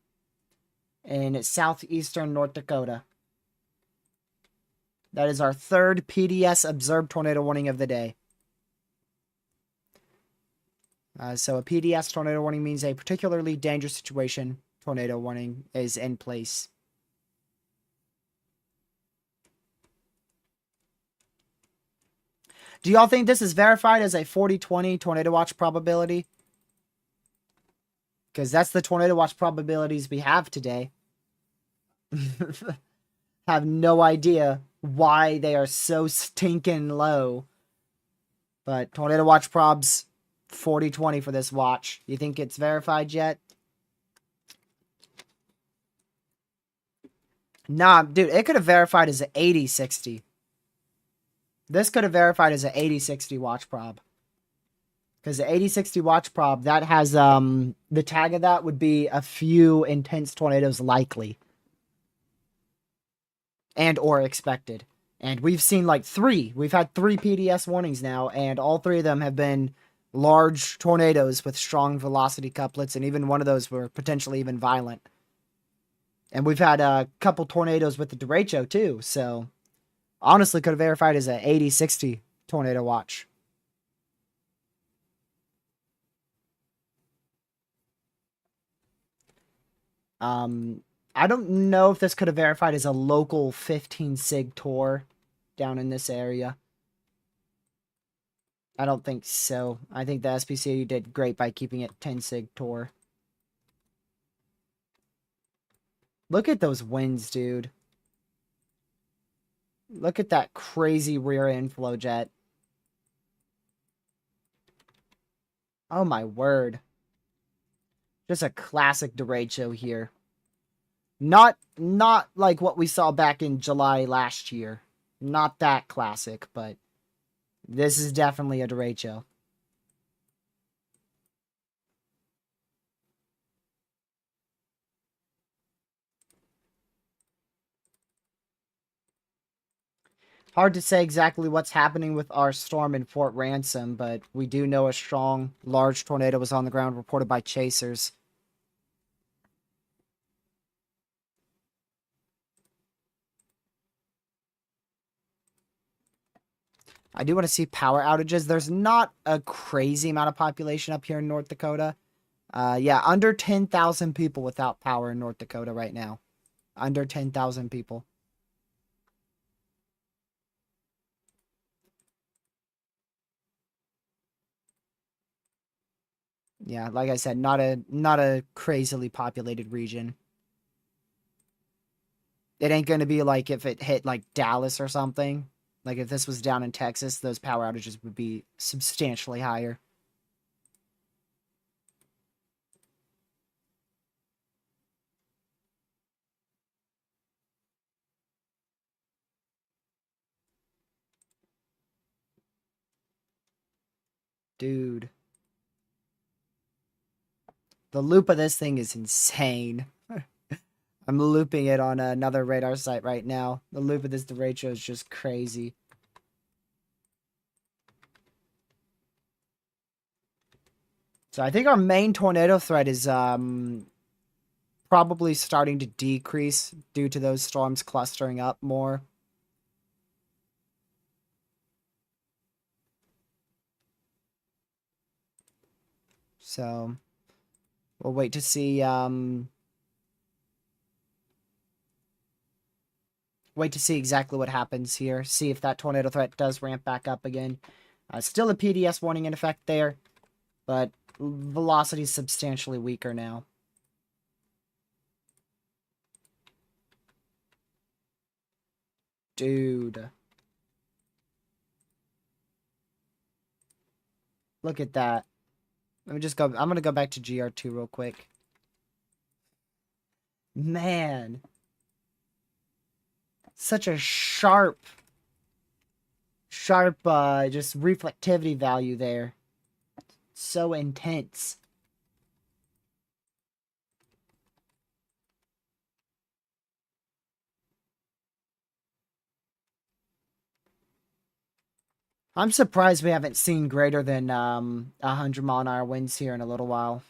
in southeastern North Dakota. That is our third PDS observed tornado warning of the day. So a PDS tornado warning means a particularly dangerous situation tornado warning is in place. Do y'all think this is verified as a 40-20 tornado watch probability? Because that's the tornado watch probabilities we have today. Have no idea why they are so stinking low. But tornado watch probs 40-20 for this watch. You think it's verified yet? Nah, dude, it could have verified as an 80-60. This could have verified as an 80-60 watch prob. Because the 80-60 watch prob, that has, the tag of that would be a few intense tornadoes likely. and or expected. And we've seen like three. We've had three PDS warnings now, and all three of them have been large tornadoes with strong velocity couplets, and even one of those were potentially even violent. And we've had a couple tornadoes with the Derecho too, so honestly could have verified as a 80-60 tornado watch. I don't know if this could have verified as a local 15 sig tor down in this area. I don't think so. I think the SPCA did great by keeping it 10 sig tor. Look at those winds, dude. Look at that crazy rear inflow jet. Oh my word. Just a classic derecho here. Not like what we saw back in July last year. Not that classic, but this is definitely a derecho. Hard to say exactly what's happening with our storm in Fort Ransom, but we do know a strong, large tornado was on the ground reported by chasers. I do want to see power outages. There's not a crazy amount of population up here in North Dakota. Yeah, under 10,000 people without power in North Dakota right now. Under 10,000 people. Yeah, like I said, not a crazily populated region. It ain't going to be like if it hit like Dallas or something. Like if this was down in Texas, those power outages would be substantially higher. Dude. The loop of this thing is insane. I'm looping it on another radar site right now. The loop of this derecho is just crazy. So I think our main tornado threat is probably starting to decrease due to those storms clustering up more. So we'll wait to see exactly what happens here. See if that tornado threat does ramp back up again. Still a PDS warning in effect there, but velocity is substantially weaker now. Dude. Look at that. Let me just go. I'm going to go back to GR2 real quick. Man. Such a sharp, just reflectivity value there. So intense. I'm surprised we haven't seen greater than 100-mile-an-hour winds here in a little while.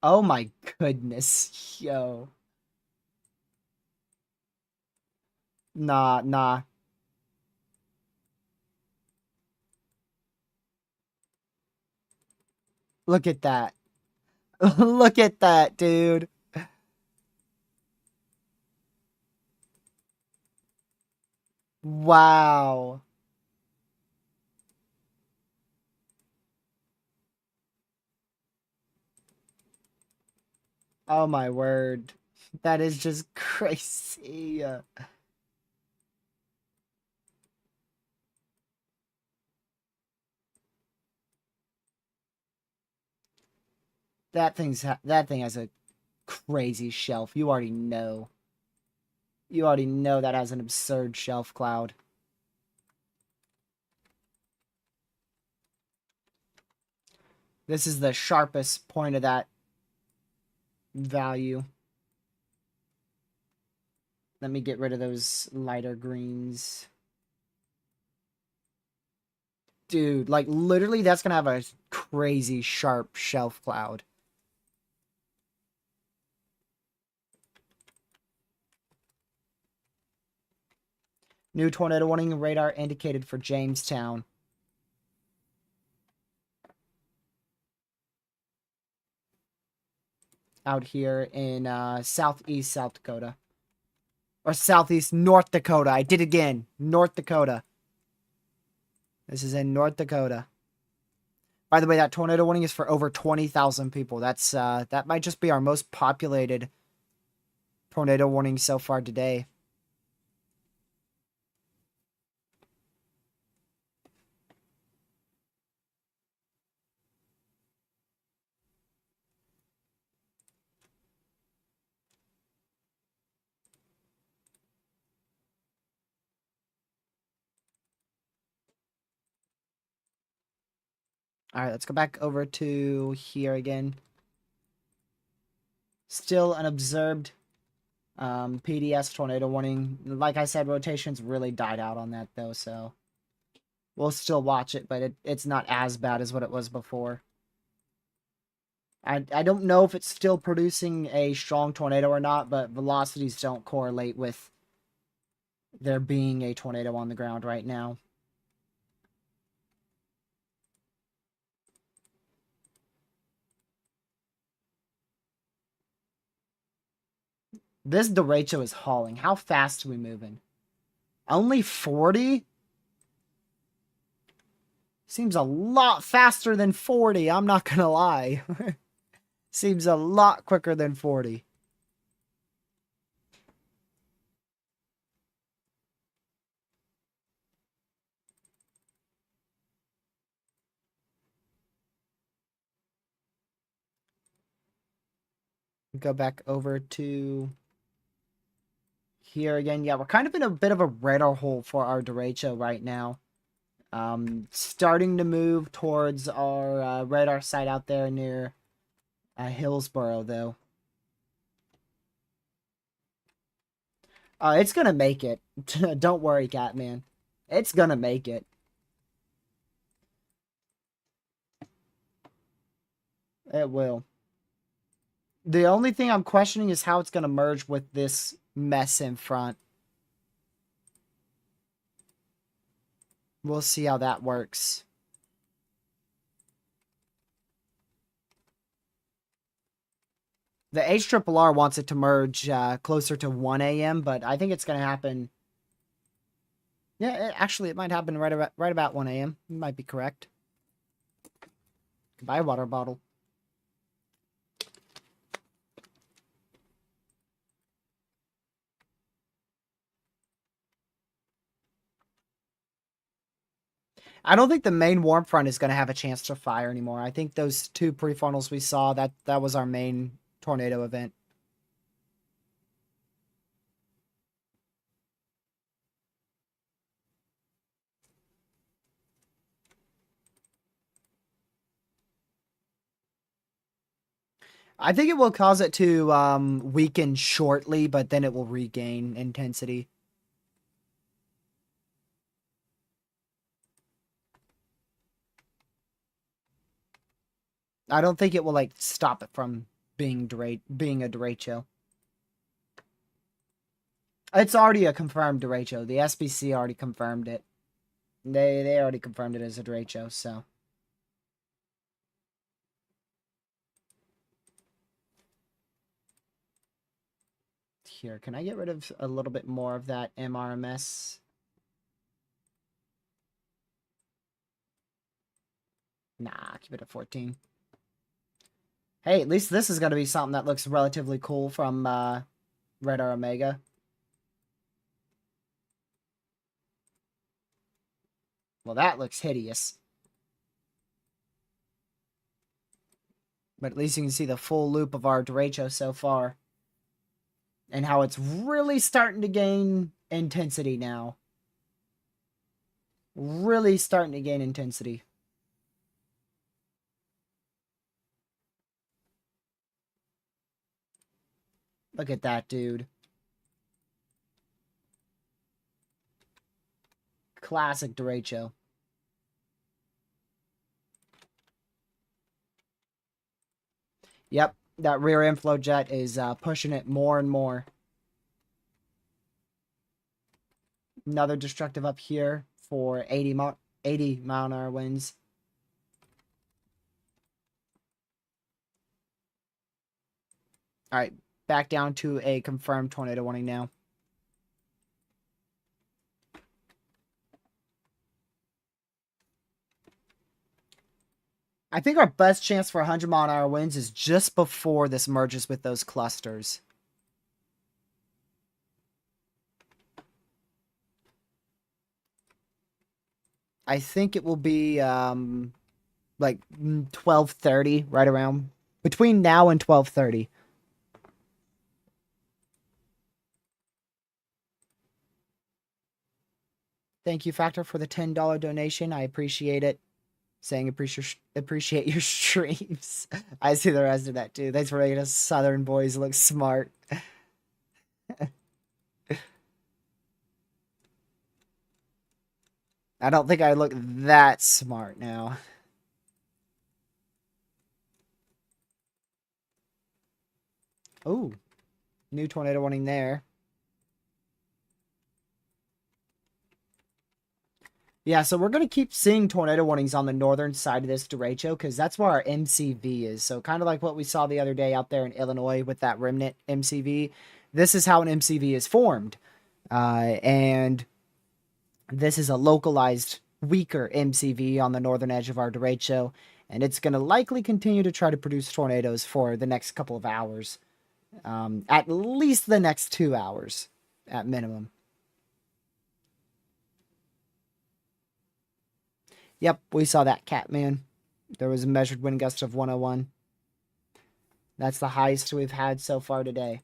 Oh my goodness, yo. Nah. Look at that. Look at that, dude. Wow. Oh my word. That is just crazy. That thing has a crazy shelf. You already know. You already know that has an absurd shelf cloud. This is the sharpest point of that value. Let me get rid of those lighter greens. Dude, like, literally, that's gonna have a crazy sharp shelf cloud. New tornado warning radar indicated for Jamestown. Out here in southeast South Dakota. Or southeast North Dakota. I did again. North Dakota. This is in North Dakota. By the way, that tornado warning is for over 20,000 people. That's that might just be our most populated tornado warning so far today. All right, let's go back over to here again. Still unobserved PDS tornado warning. Like I said, rotations really died out on that though, so we'll still watch it, but it's not as bad as what it was before. I don't know if it's still producing a strong tornado or not, but velocities don't correlate with there being a tornado on the ground right now. This derecho is hauling. How fast are we moving? Only 40? Seems a lot faster than 40, I'm not gonna lie. Seems a lot quicker than 40. Go back over to here again. Yeah, we're kind of in a bit of a radar hole for our derecho right now. Starting to move towards our radar site out there near Hillsboro, though. It's gonna make it. Don't worry, Catman. It's gonna make it. It will. The only thing I'm questioning is how it's gonna merge with this mess in front. We'll see how that works. The HRRR wants it to merge closer to 1 a.m., but I think it's going to happen. Yeah, actually, it might happen right about 1 a.m. You might be correct. Buy a water bottle. I don't think the main warm front is going to have a chance to fire anymore. I think those two prefrontals we saw, that was our main tornado event. I think it will cause it to weaken shortly, but then it will regain intensity. I don't think it will like stop it from being a derecho. It's already a confirmed derecho. The SBC already confirmed it. They already confirmed it as a derecho, so. Here, can I get rid of a little bit more of that MRMS? Nah, keep it at 14. Hey, at least this is going to be something that looks relatively cool from Radar Omega. Well, that looks hideous. But at least you can see the full loop of our derecho so far. And how it's really starting to gain intensity now. Really starting to gain intensity. Look at that, dude. Classic Derecho. Yep, that rear inflow jet is pushing it more and more. Another destructive up here for 80 mile an hour winds. All right, back down to a confirmed tornado warning now. I think our best chance for 100 mile an hour winds is just before this merges with those clusters. I think it will be like 12:30, right around between now and 12:30. Thank you, Factor, for the $10 donation. I appreciate it. Saying appreciate your streams. I see the rest of that too. Thanks for making us Southern boys look smart. I don't think I look that smart now. Oh, new tornado warning there. Yeah, so we're going to keep seeing tornado warnings on the northern side of this derecho because that's where our MCV is. So kind of like what we saw the other day out there in Illinois with that remnant MCV. This is how an MCV is formed. And this is a localized, weaker MCV on the northern edge of our derecho. And it's going to likely continue to try to produce tornadoes for the next couple of hours. At least the next 2 hours at minimum. Yep, we saw that, Catman. There was a measured wind gust of 101. That's the highest we've had so far today.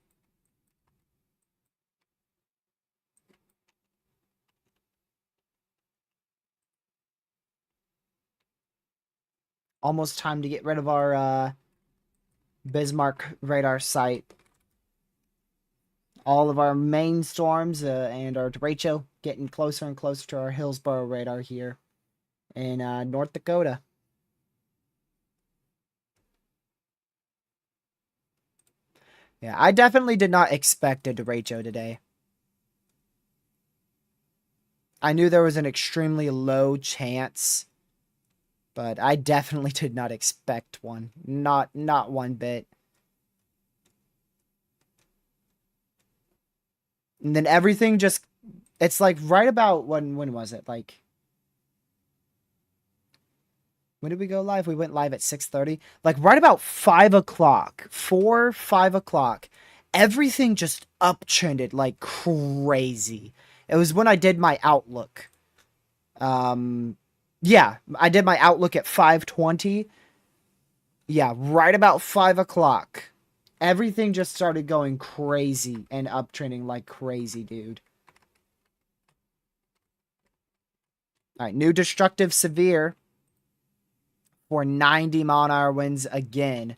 Almost time to get rid of our Bismarck radar site. All of our main storms and our derecho getting closer and closer to our Hillsborough radar here in North Dakota. Yeah, I definitely did not expect a derecho today. I knew there was an extremely low chance, but I definitely did not expect one. Not one bit. And then everything just, it's like right about when was it? Like, when did we go live? We went live at 6:30. Like right about 5 o'clock, 5 o'clock, everything just uptrended like crazy. It was when I did my outlook. Yeah, I did my outlook at 5:20. Yeah, right about 5 o'clock. Everything just started going crazy and uptrending like crazy, dude. All right, new destructive severe for 90 mile an hour winds again.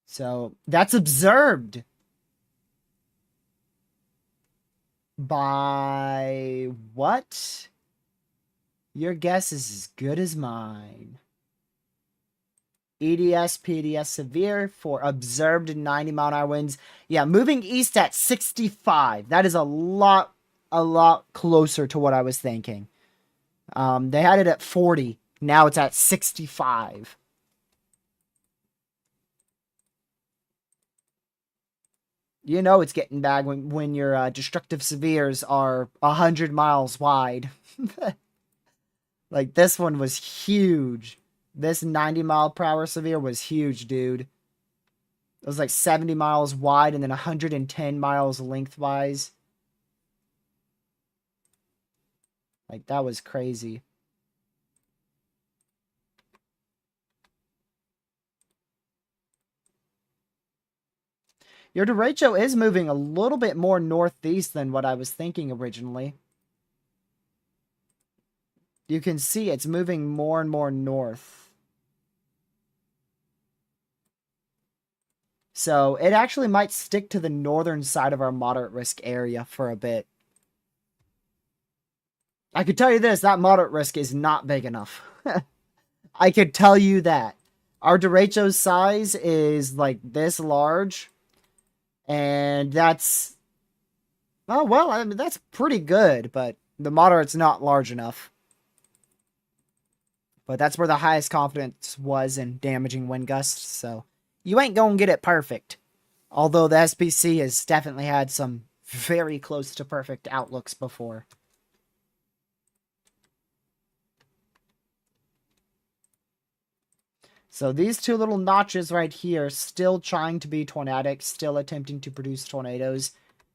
So that's observed by what? Your guess is as good as mine. EDS, PDS severe for observed 90 mile an hour winds. Yeah, moving east at 65. That is a lot closer to what I was thinking. They had it at 40. Now it's at 65. You know it's getting bad when your destructive severes are 100 miles wide. Like, this one was huge. This 90 mile per hour severe was huge, dude. It was like 70 miles wide and then 110 miles lengthwise. Like, that was crazy. Your derecho is moving a little bit more northeast than what I was thinking originally. You can see it's moving more and more north. So it actually might stick to the northern side of our moderate risk area for a bit. I could tell you this, that moderate risk is not big enough. I could tell you that. Our Derecho's size is like this large. And that's... Oh, well, I mean, that's pretty good, but the moderate's not large enough. But that's where the highest confidence was in damaging wind gusts, so you ain't gonna get it perfect. Although the SPC has definitely had some very close to perfect outlooks before. So these two little notches right here, still trying to be tornadic, still attempting to produce tornadoes.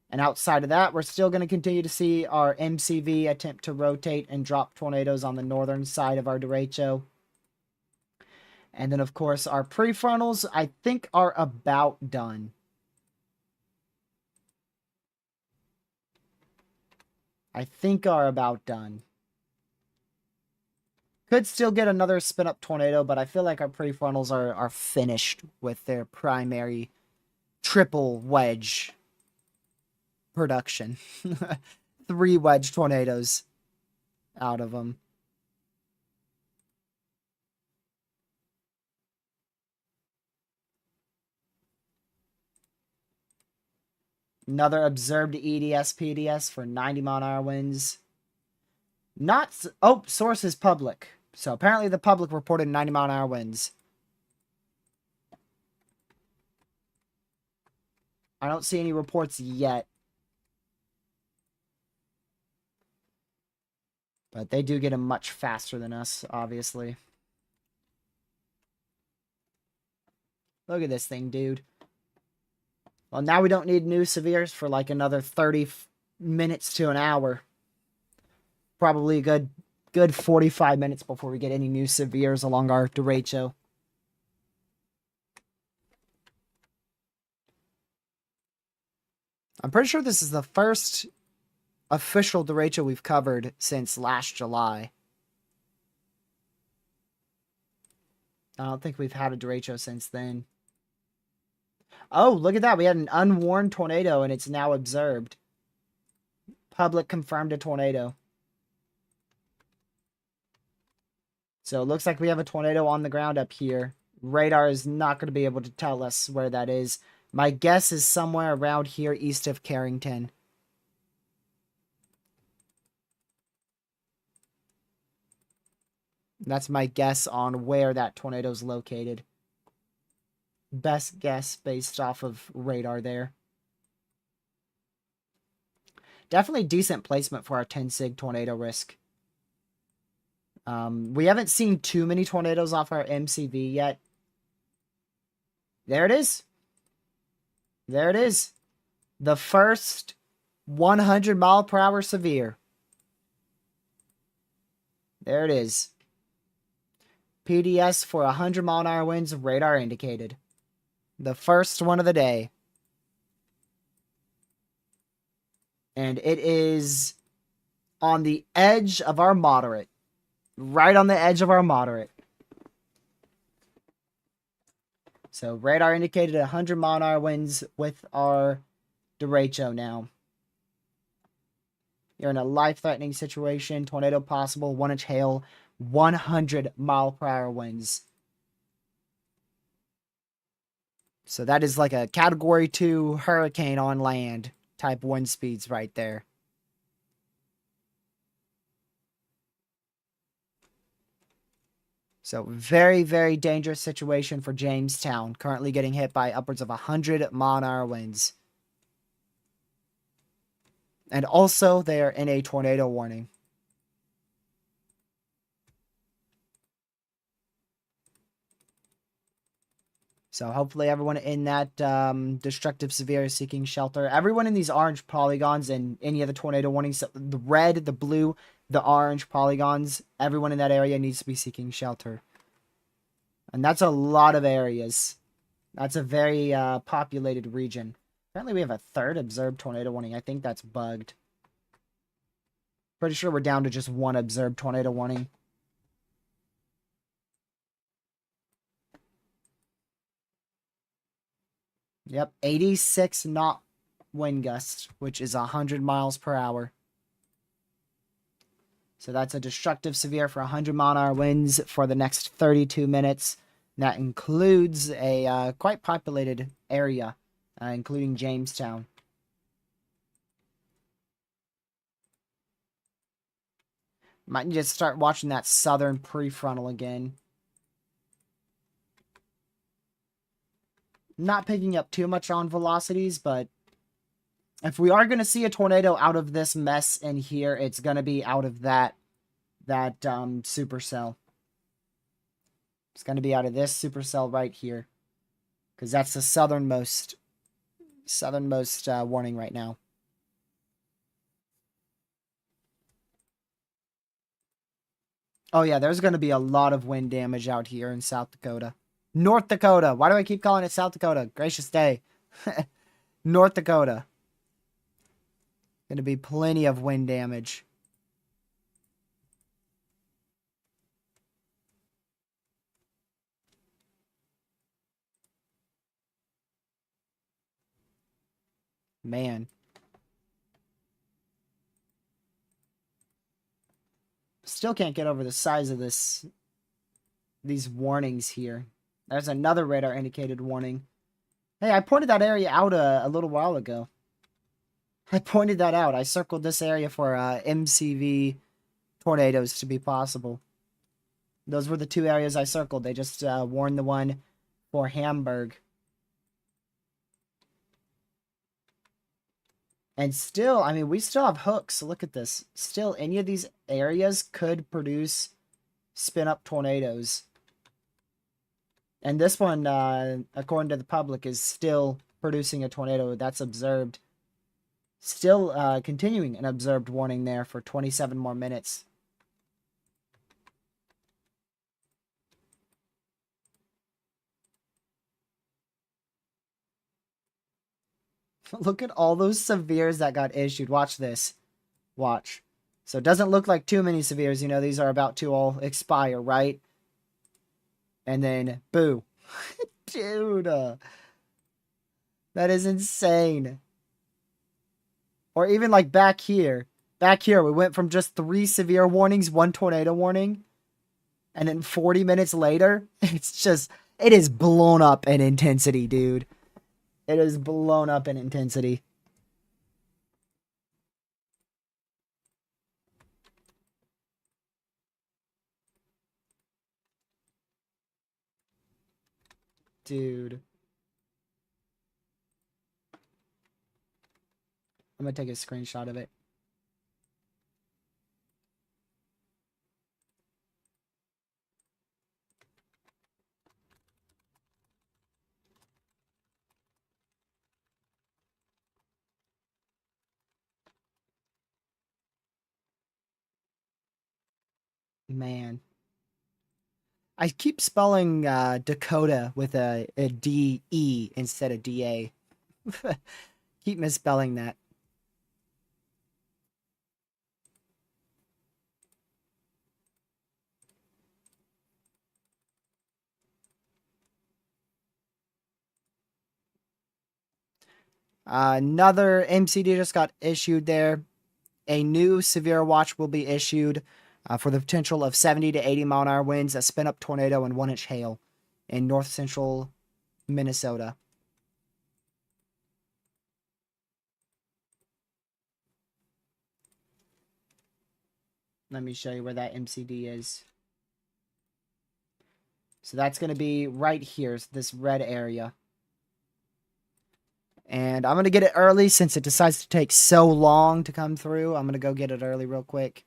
And outside of that, we're still going to continue to see our MCV attempt to rotate and drop tornadoes on the northern side of our derecho. And then, of course, our prefrontals, I think, are about done. Could still get another spin-up tornado, but I feel like our prefrontals are finished with their primary triple wedge production. 3 wedge tornadoes out of them. Another observed EDS PDS for 90-mile-an-hour winds. Source is public. So apparently the public reported 90-mile-an-hour winds. I don't see any reports yet. But they do get them much faster than us, obviously. Look at this thing, dude. Well, now we don't need new severes for like another 30 minutes to an hour. Probably a good 45 minutes before we get any new severes along our derecho. I'm pretty sure this is the first official derecho we've covered since last July. I don't think we've had a derecho since then. Oh, look at that. We had an unwarned tornado and it's now observed. Public confirmed a tornado. So it looks like we have a tornado on the ground up here. Radar is not going to be able to tell us where that is. My guess is somewhere around here east of Carrington. That's my guess on where that tornado is located. Best guess based off of radar there. Definitely decent placement for our 10 sig tornado risk. We haven't seen too many tornadoes off our MCV yet. There it is. There it is. The first 100-mile-per-hour severe. There it is. PDS for 100-mile-an-hour winds, radar indicated. The first one of the day. And it is on the edge of our moderate. Right on the edge of our moderate. So radar indicated 100-mile-an-hour winds with our derecho now. You're in a life-threatening situation. Tornado possible. 1-inch hail. 100-mile-per-hour winds. So that is like a Category 2 hurricane on land type wind speeds right there. So very, very dangerous situation for Jamestown. Currently getting hit by upwards of 100-mile-an-hour winds. And also they are in a tornado warning. So hopefully everyone in that destructive severe is seeking shelter. Everyone in these orange polygons and any of the tornado warnings, the red, the blue, the orange polygons, everyone in that area needs to be seeking shelter. And that's a lot of areas. That's a very populated region. Apparently we have a third observed tornado warning. I think that's bugged. Pretty sure we're down to just one observed tornado warning. Yep, 86 knot wind gust, which is 100 miles per hour. So that's a destructive severe for 100-mile-an-hour winds for the next 32 minutes. That includes a quite populated area, including Jamestown. Might just start watching that southern prefrontal again. Not picking up too much on velocities, but if we are going to see a tornado out of this mess in here, it's going to be out of that supercell. It's going to be out of this supercell right here, because that's the southernmost warning right now. Oh yeah, there's going to be a lot of wind damage out here in South Dakota. North Dakota. Why do I keep calling it South Dakota? Gracious day. North Dakota. Going to be plenty of wind damage. Man. Still can't get over the size of these warnings here. There's another radar indicated warning. Hey, I pointed that area out a little while ago. I pointed that out. I circled this area for MCV tornadoes to be possible. Those were the two areas I circled. They just warned the one for Hamburg. And still, I mean, we still have hooks. Look at this. Still, any of these areas could produce spin-up tornadoes. And this one, according to the public, is still producing a tornado. That's observed. Still continuing an observed warning there for 27 more minutes. Look at all those severes that got issued. Watch this. Watch. So it doesn't look like too many severes. You know, these are about to all expire, right? And then, boo. Dude. That is insane. Or even like back here. Back here, we went from just 3 severe warnings, 1 tornado warning. And then 40 minutes later, it's just, it is blown up in intensity, dude. It is blown up in intensity. Dude. I'm going to take a screenshot of it. Man. I keep spelling Dakota with a D-E instead of D-A. Keep misspelling that. Another MCD just got issued there. A new severe watch will be issued for the potential of 70 to 80 mile an hour winds, a spin up tornado, and 1-inch hail in north central Minnesota. Let me show you where that MCD is. So that's going to be right here, this red area. And I'm going to get it early since it decides to take so long to come through. I'm going to go get it early real quick.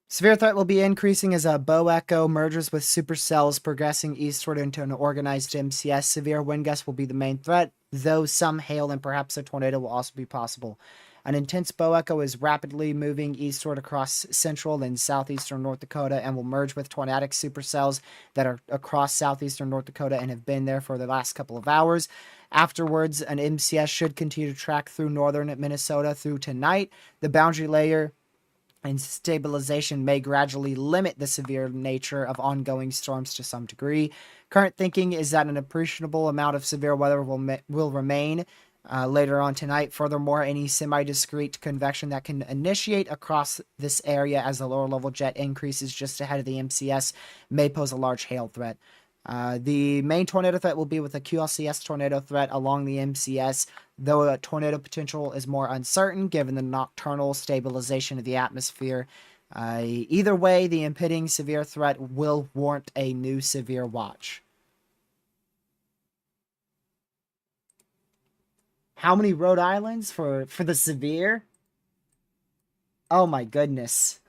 Severe threat will be increasing as a bow echo merges with supercells progressing eastward into an organized MCS. Severe wind gusts will be the main threat, though some hail and perhaps a tornado will also be possible. An intense bow echo is rapidly moving eastward across central and southeastern North Dakota and will merge with tornadic supercells that are across southeastern North Dakota and have been there for the last couple of hours. Afterwards, an MCS should continue to track through northern Minnesota through tonight. The boundary layer and stabilization may gradually limit the severe nature of ongoing storms to some degree. Current thinking is that an appreciable amount of severe weather will remain later on tonight. Furthermore, any semi-discrete convection that can initiate across this area as the lower level jet increases just ahead of the MCS may pose a large hail threat. The main tornado threat will be with a QLCS tornado threat along the MCS, though a tornado potential is more uncertain given the nocturnal stabilization of the atmosphere. Either way, the impending severe threat will warrant a new severe watch. How many Rhode Islands for the severe? Oh my goodness.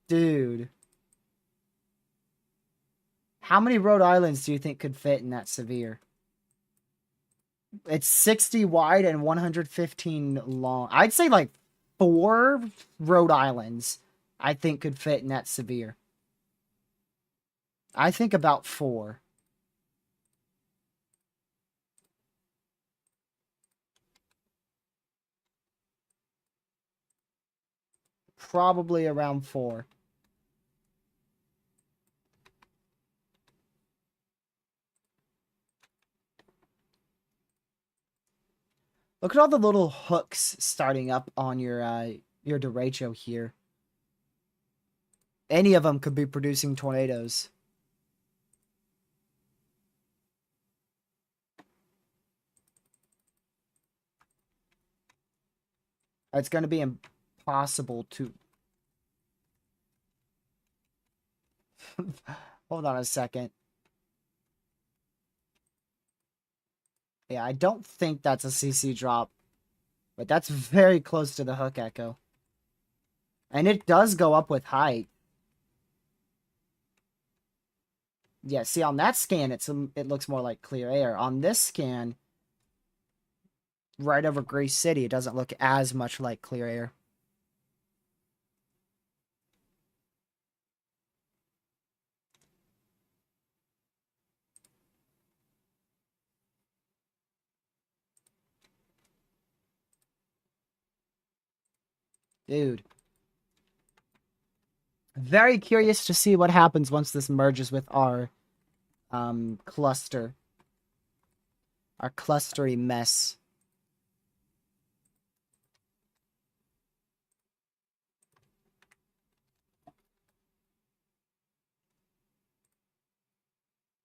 Dude. How many Rhode Islands do you think could fit in that severe? It's 60 wide and 115 long. I'd say like 4 Rhode Islands I think could fit in that severe. I think about 4. Probably around 4. Look at all the little hooks starting up on your derecho here. Any of them could be producing tornadoes. It's going to be impossible to... Hold on a second. Yeah, I don't think that's a CC drop. But that's very close to the hook echo. And it does go up with height. Yeah, see, on that scan, it looks more like clear air. On this scan, right over Greece City, it doesn't look as much like clear air. Dude. Very curious to see what happens once this merges with our cluster. Our clustery mess.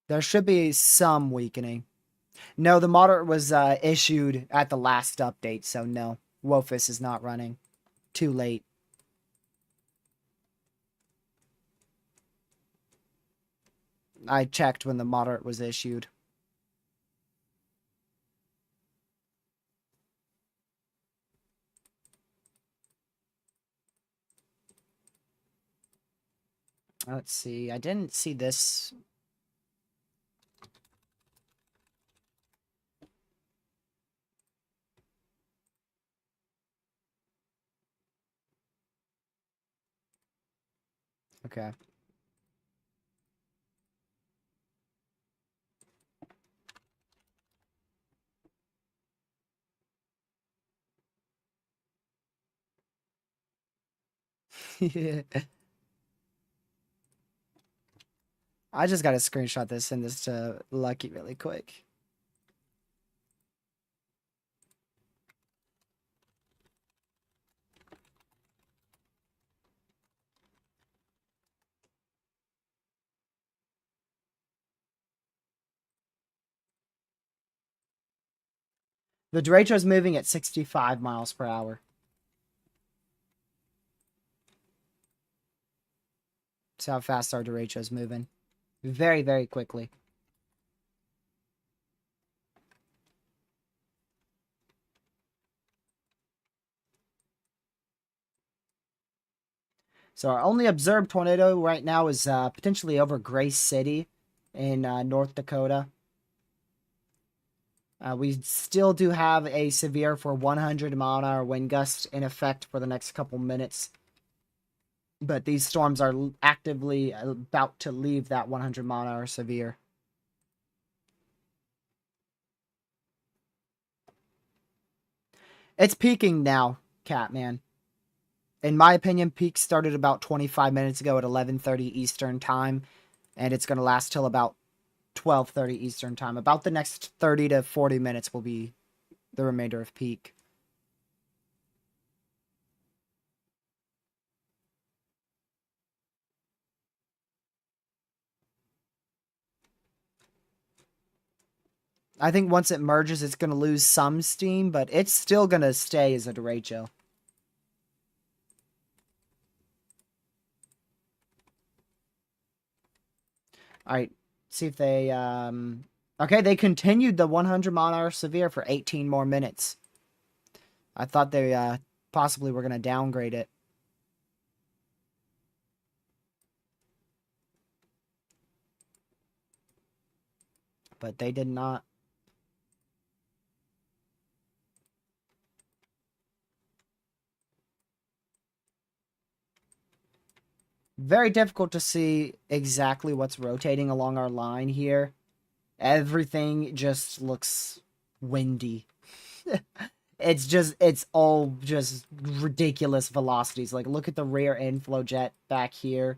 There should be some weakening. No, the moderate was issued at the last update, so no. WOFIS is not running. Too late. I checked when the moderate was issued. Let's see. I didn't see this. Okay. I just gotta screenshot this, send this to Lucky really quick. The Derecho is moving at 65 miles per hour. That's how fast our Derecho is moving. Very, very quickly. So our only observed tornado right now is potentially over Grace City in North Dakota. We still do have a severe for 100-mile-an-hour wind gust in effect for the next couple minutes. But these storms are actively about to leave that 100-mile-an-hour severe. It's peaking now, Catman. In my opinion, peak started about 25 minutes ago at 11:30 Eastern time, and it's going to last till about 12:30 Eastern time. About the next 30 to 40 minutes will be the remainder of peak. I think once it merges, it's going to lose some steam, but it's still going to stay as a derecho. All right, see if they okay, they continued the 100-mile-an-hour severe for 18 more minutes. I thought they possibly were going to downgrade it. But they did not. Very difficult to see exactly what's rotating along our line here. Everything just looks windy. It's all just ridiculous velocities. Like, look at the rear inflow jet back here.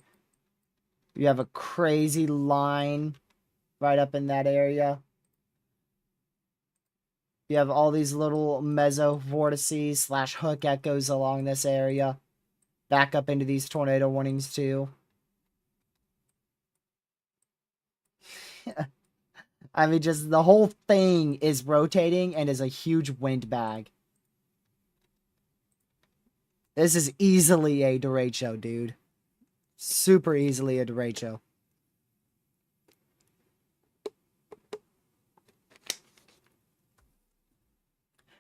You have a crazy line right up in that area. You have all these little meso vortices slash hook echoes along this area. Back up into these tornado warnings too. I mean, just the whole thing is rotating and is a huge wind bag. This is easily a derecho, dude. Super easily a derecho.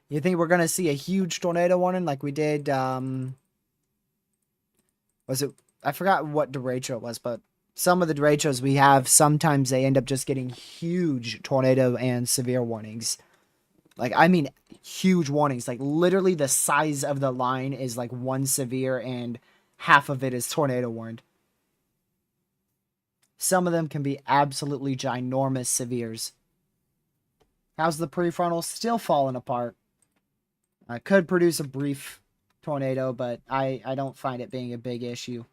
You think we're going to see a huge tornado warning like we did, was it, I forgot what derecho it was, but some of the derechos we have, sometimes they end up just getting huge tornado and severe warnings. Like, I mean, huge warnings. Like, literally the size of the line is like one severe and half of it is tornado warned. Some of them can be absolutely ginormous severes. How's the prefrontal? Still falling apart. Could produce a brief tornado, but I don't find it being a big issue.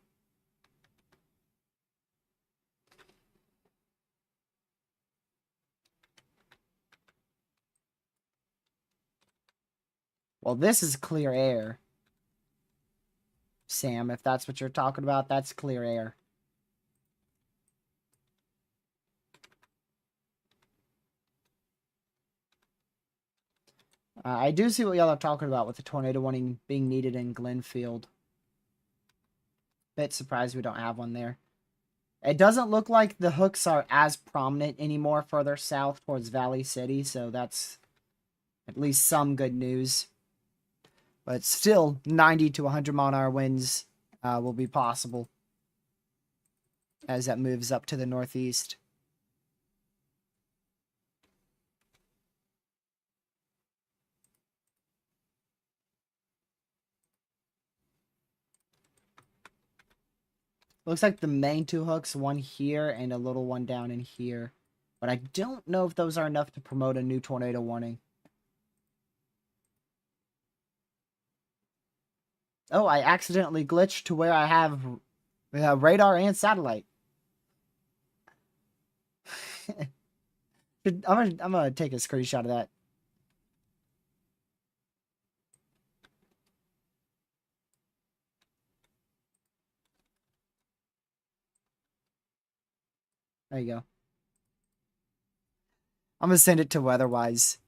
Well, this is clear air. Sam, if that's what you're talking about, that's clear air. I do see what y'all are talking about with the tornado warning being needed in Glenfield. Bit surprised we don't have one there. It doesn't look like the hooks are as prominent anymore further south towards Valley City, so that's at least some good news. But still, 90 to 100-mile-an-hour winds will be possible as that moves up to the northeast. Looks like the main two hooks, one here and a little one down in here. But I don't know if those are enough to promote a new tornado warning. Oh, I accidentally glitched to where I have radar and satellite. I'm gonna take a screenshot of that. There you go. I'm gonna send it to Weatherwise.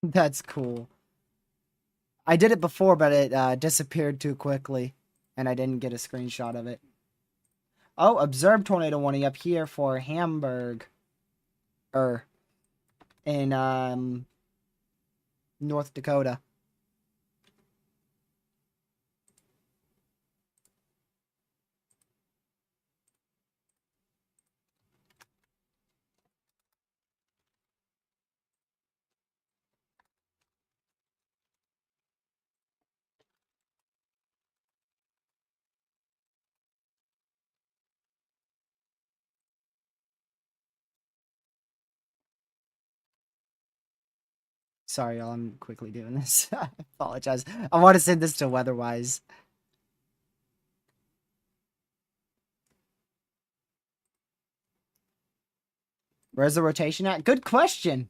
That's cool. I did it before, but it disappeared too quickly, and I didn't get a screenshot of it. Oh, observed tornado warning up here for Hamburg. In North Dakota. Sorry, y'all. I'm quickly doing this. I apologize. I want to send this to Weatherwise. Where's the rotation at? Good question.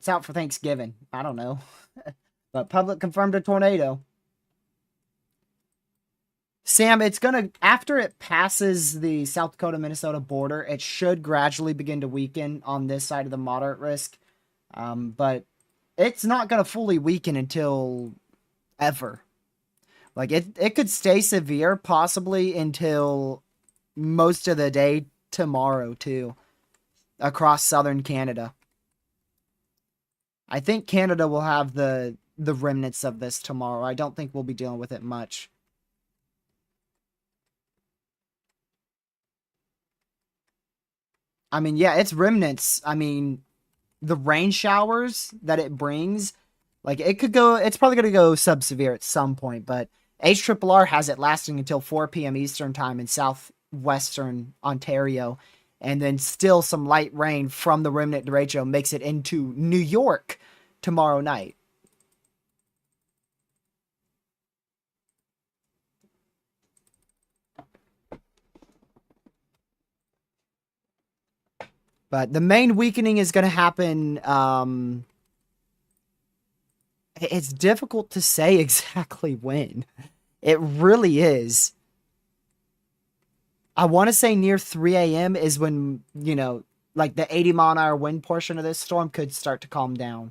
It's out for Thanksgiving. I don't know. But public confirmed a tornado. Sam, it's gonna, after it passes the South Dakota Minnesota border, it should gradually begin to weaken on this side of the moderate risk. But it's not gonna fully weaken until ever. Like it could stay severe possibly until most of the day tomorrow too, across southern Canada. I think Canada will have the remnants of this tomorrow. I don't think we'll be dealing with it much. I mean, yeah, it's remnants. I mean, the rain showers that it brings, like it could go, it's probably going to go sub-severe at some point, but HRRR has it lasting until 4 p.m. Eastern time in southwestern Ontario, and then still some light rain from the remnant derecho makes it into New York tomorrow night. But the main weakening is going to happen. It's difficult to say exactly when. It really is. I want to say near 3 a.m. is when, like the 80-mile-an-hour wind portion of this storm could start to calm down.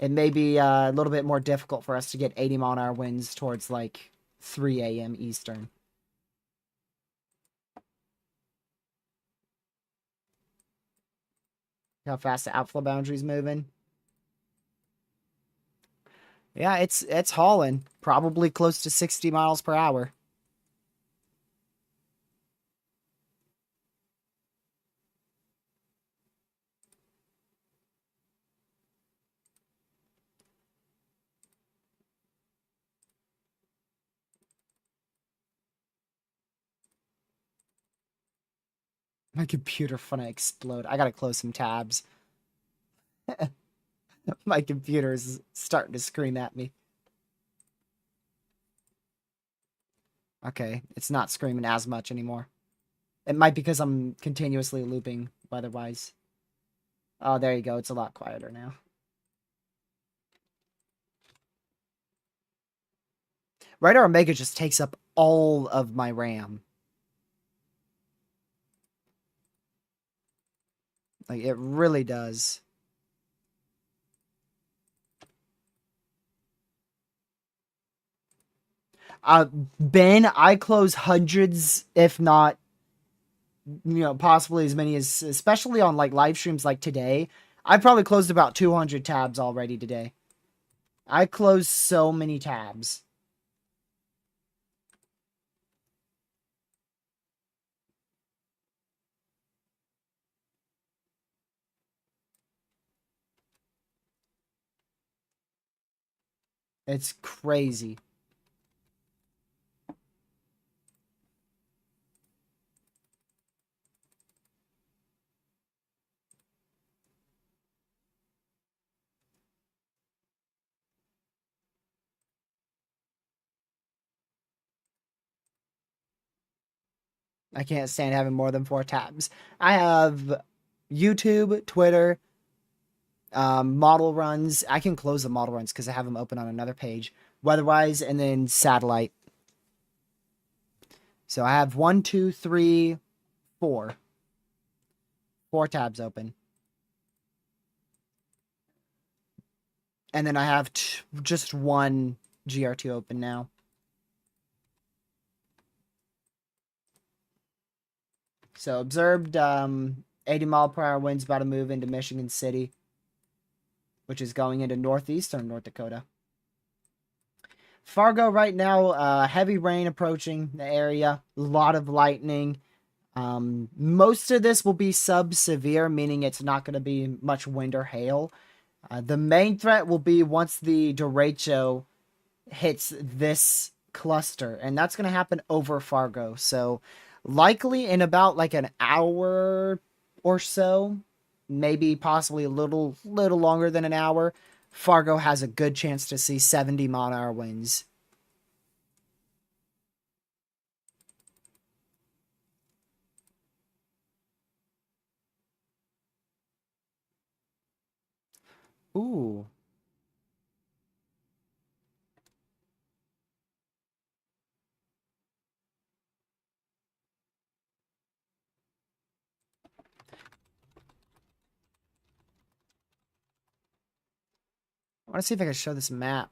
It may be a little bit more difficult for us to get 80-mile-an-hour winds towards like 3 a.m. Eastern. How fast the outflow boundary is moving. Yeah, it's hauling. Probably close to 60 miles per hour. My computer finna explode. I gotta close some tabs. My computer is starting to scream at me. Okay, it's not screaming as much anymore. It might be because I'm continuously looping weatherwise. Oh, there you go. It's a lot quieter now. Radar Omega just takes up all of my RAM. Like, it really does. Ben, I close hundreds, if not, possibly as many as, especially on like live streams like today. I probably closed about 200 tabs already today. I closed so many tabs. It's crazy. I can't stand having more than 4 tabs. I have YouTube, Twitter, model runs. I can close the model runs because I have them open on another page. Weatherwise, and then satellite. So I have 1, 2, 3, 4. 4 tabs open. And then I have just one GR2 open now. So observed 80-mile-per-hour winds about to move into Michigan City, which is going into northeastern North Dakota. Fargo right now, heavy rain approaching the area, a lot of lightning. Most of this will be sub-severe, meaning it's not going to be much wind or hail. The main threat will be once the derecho hits this cluster, and that's going to happen over Fargo. So likely in about like an hour or so, maybe possibly a little longer than an hour, Fargo has a good chance to see 70 mile-an-hour winds. Ooh. I want to see if I can show this map.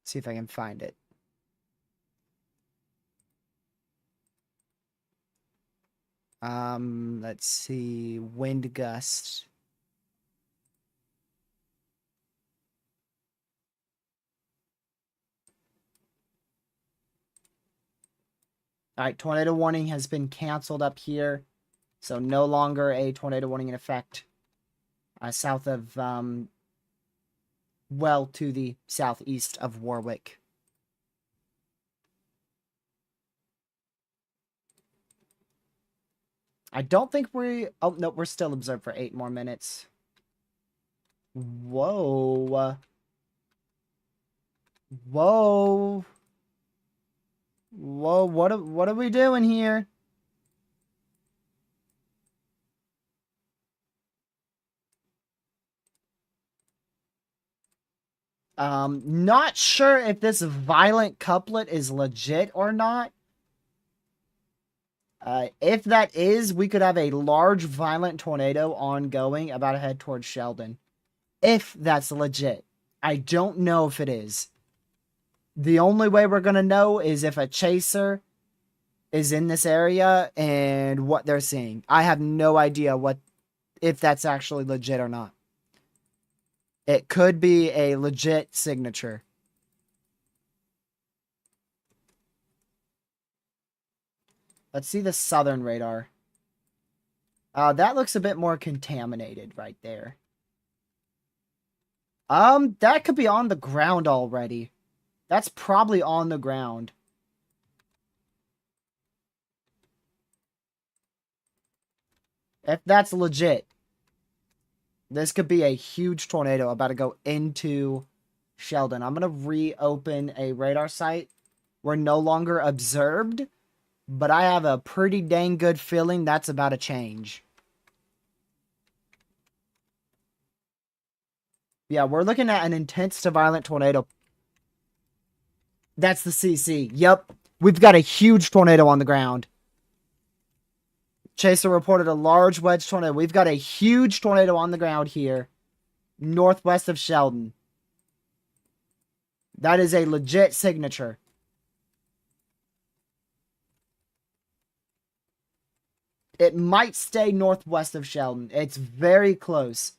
See if I can find it. Let's see. Wind gust. All right, tornado warning has been canceled up here. So no longer a tornado warning in effect. South of, well, to the southeast of Warwick. I don't think oh, no, we're still observed for 8 more minutes. Whoa. Whoa. Whoa, what are we doing here? Not sure if this violent couplet is legit or not. If that is, we could have a large violent tornado ongoing about to head towards Sheldon. If that's legit. I don't know if it is. The only way we're going to know is if a chaser is in this area and what they're seeing. I have no idea if that's actually legit or not. It could be a legit signature. Let's see the southern radar. That looks a bit more contaminated right there. That could be on the ground already. That's probably on the ground. If that's legit, this could be a huge tornado about to go into Sheldon. I'm going to reopen a radar site. We're no longer observed, but I have a pretty dang good feeling that's about to change. Yeah, we're looking at an intense to violent tornado. That's the CC. Yep. We've got a huge tornado on the ground. Chaser reported a large wedge tornado. We've got a huge tornado on the ground here, northwest of Sheldon. That is a legit signature. It might stay northwest of Sheldon. It's very close.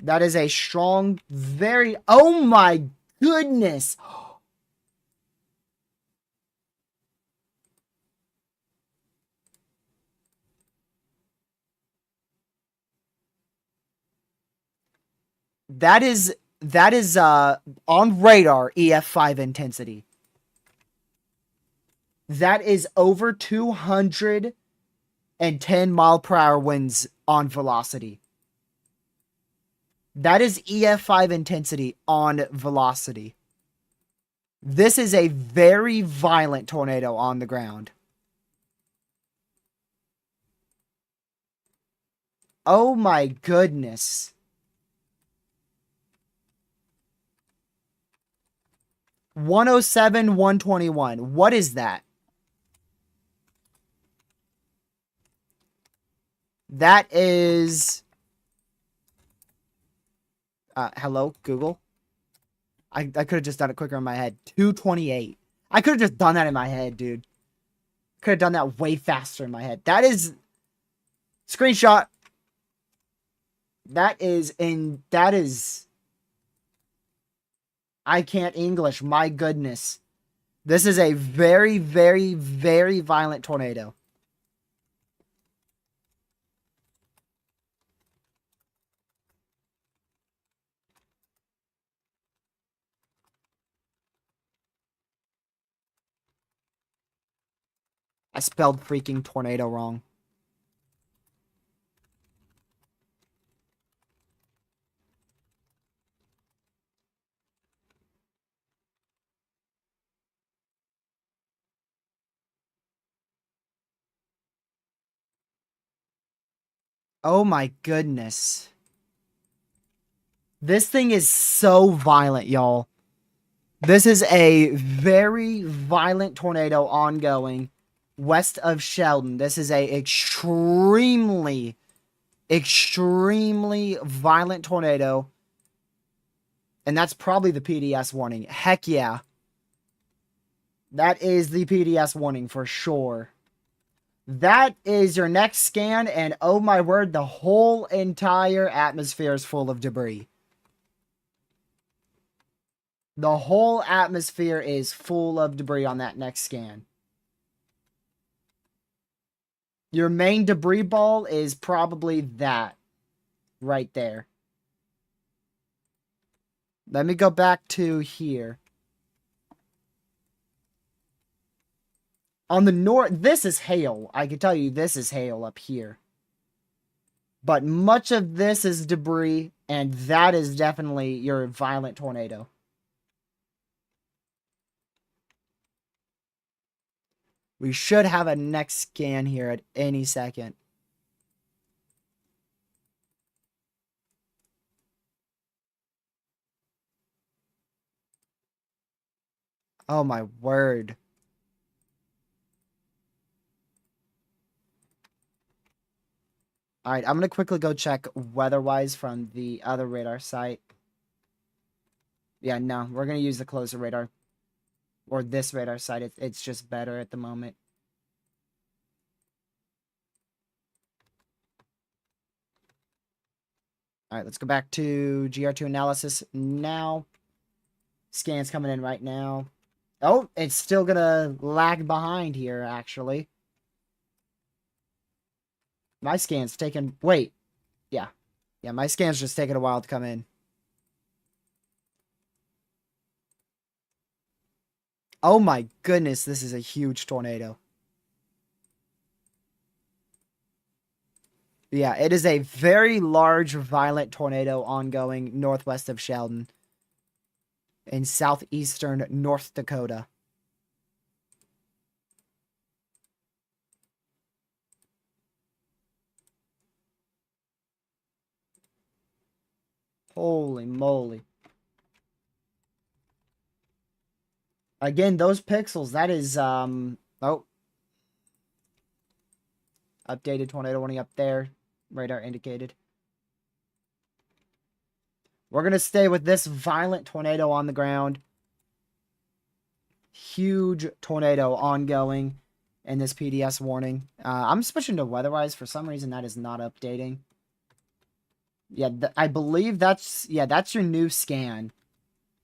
That is a strong, very... Oh my goodness! That is on radar EF-5 intensity. That is over 210 mile per hour winds on velocity. That is EF-5 intensity on velocity. This is a very violent tornado on the ground. Oh my goodness. 107, 121. What is that? That is... hello, Google? I could have just done it quicker in my head. 228. I could have just done that in my head, dude. Could have done that way faster in my head. That is... Screenshot. That is... I can't English. My goodness. This is a very, very, very violent tornado. I spelled freaking tornado wrong. Oh my goodness. This thing is so violent, y'all. This is a very violent tornado ongoing west of Sheldon. This is a extremely violent tornado. And that's probably the PDS warning. Heck yeah. That is the PDS warning for sure. That is your next scan, and oh my word, the whole entire atmosphere is full of debris. The whole atmosphere is full of debris on that next scan. Your main debris ball is probably that right there. Let me go back to here. On the north, this is hail. I can tell you this is hail up here. But much of this is debris, and that is definitely your violent tornado. We should have a next scan here at any second. Oh my word. Alright, I'm going to quickly go check weather-wise from the other radar site. Yeah, no, we're going to use the closer radar. Or this radar site. It's just better at the moment. Alright, let's go back to GR2 analysis now. Scan's coming in right now. Oh, it's still going to lag behind here, actually. My scan's taking... Wait. Yeah. Yeah, my scan's just taking a while to come in. Oh my goodness, this is a huge tornado. Yeah, it is a very large, violent tornado ongoing northwest of Sheldon in southeastern North Dakota. Holy moly. Again, those pixels, that is, oh. Updated tornado warning up there. Radar indicated. We're going to stay with this violent tornado on the ground. Huge tornado ongoing in this PDS warning. I'm switching to weatherwise. For some reason, that is not updating. Yeah, I believe that's your new scan.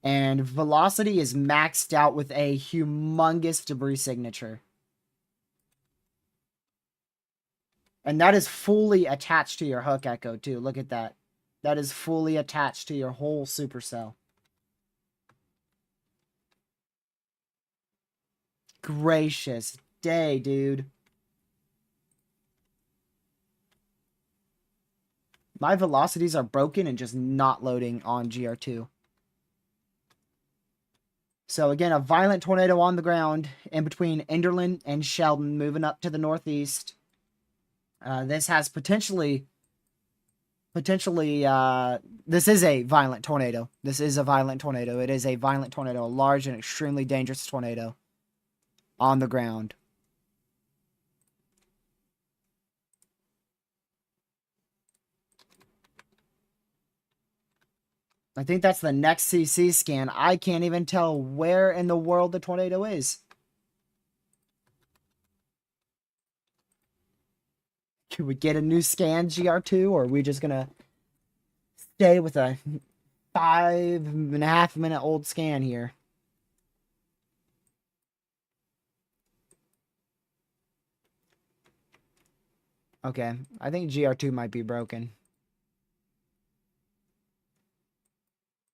And velocity is maxed out with a humongous debris signature. And that is fully attached to your hook echo, too. Look at that. That is fully attached to your whole supercell. Gracious day, dude. My velocities are broken and just not loading on GR2. So again, a violent tornado on the ground in between Enderlin and Sheldon, moving up to the northeast. This has potentially, this is a violent tornado. This is a violent tornado. It is a violent tornado, a large and extremely dangerous tornado on the ground. I think that's the next CC scan. I can't even tell where in the world the tornado is. Can we get a new scan, GR2, or are we just gonna stay with a 5.5 minute old scan here? Okay, I think GR2 might be broken.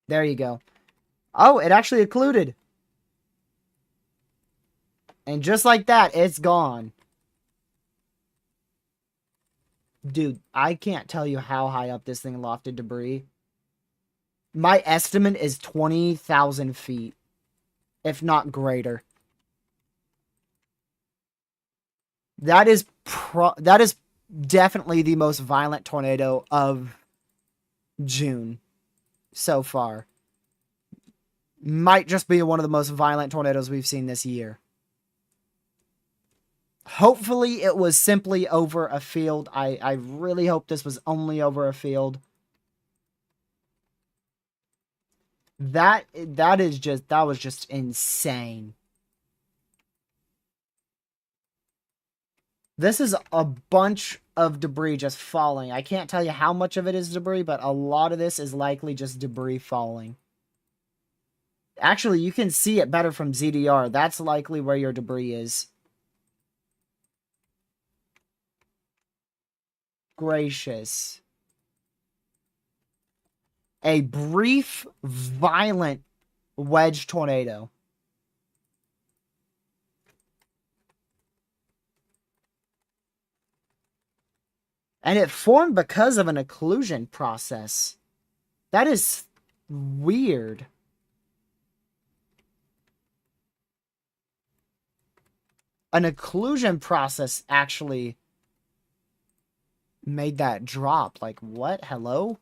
There you go. Oh, it actually occluded. And just like that, it's gone. Dude, I can't tell you how high up this thing lofted debris. My estimate is 20,000 feet, if not greater. That is definitely the most violent tornado of June so far. Might just be one of the most violent tornadoes we've seen this year. Hopefully it was simply over a field. I really hope this was only over a field. That was just insane. This is a bunch of debris just falling. I can't tell you how much of it is debris, but a lot of this is likely just debris falling. Actually, you can see it better from ZDR. That's likely where your debris is. Gracious. A brief, violent wedge tornado. And it formed because of an occlusion process. That is weird. An occlusion process actually made that drop. Like, what? Hello?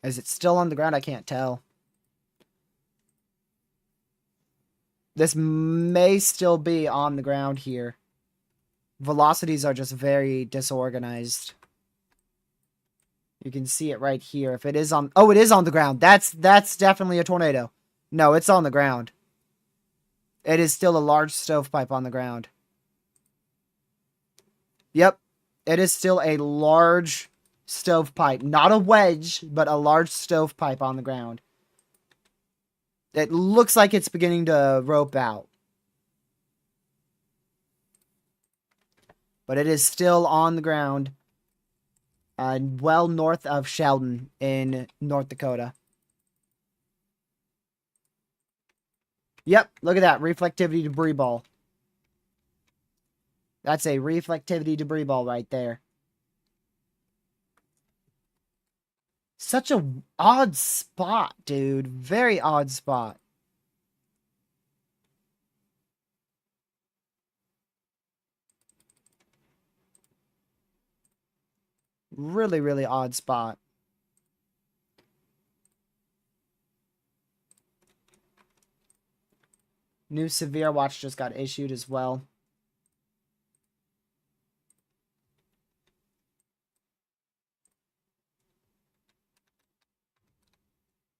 Is it still on the ground? I can't tell. This may still be on the ground here. Velocities are just very disorganized. You can see it right here. If it is on... Oh, it is on the ground. That's definitely a tornado. No, it's on the ground. It is still a large stovepipe on the ground. Yep. It is still a large stovepipe. Not a wedge, but a large stovepipe on the ground. It looks like it's beginning to rope out. But it is still on the ground. Well north of Sheldon in North Dakota. Yep, look at that. Reflectivity debris ball. That's a reflectivity debris ball right there. Such a odd spot, dude. Very odd spot. Really, really odd spot. New severe watch just got issued as well.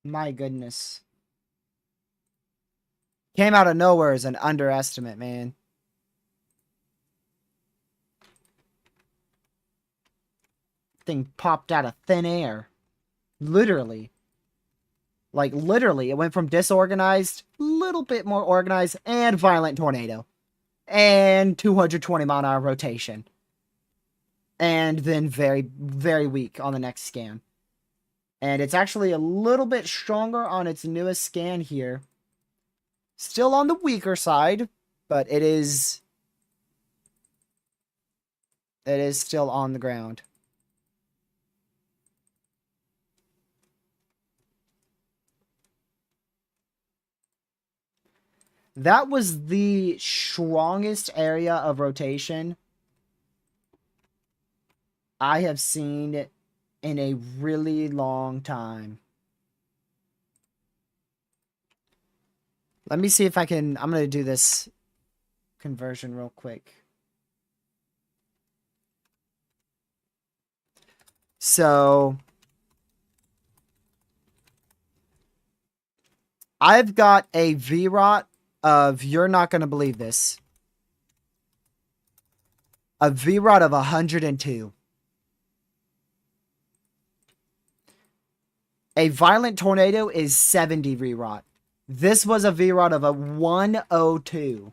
My goodness. Came out of nowhere as an underestimate, man. Thing popped out of thin air. Literally. Like, literally, it went from disorganized, little bit more organized, and violent tornado. And 220 mile an hour rotation. And then very, very weak on the next scan. And it's actually a little bit stronger on its newest scan here. Still on the weaker side, but it is still on the ground. That was the strongest area of rotation I have seen in a really long time. Let me see if I can... I'm going to do this conversion real quick. So... I've got a VROT of... You're not going to believe this. A VROT of 102. A violent tornado is 70 VROT. This was a VROT of a 102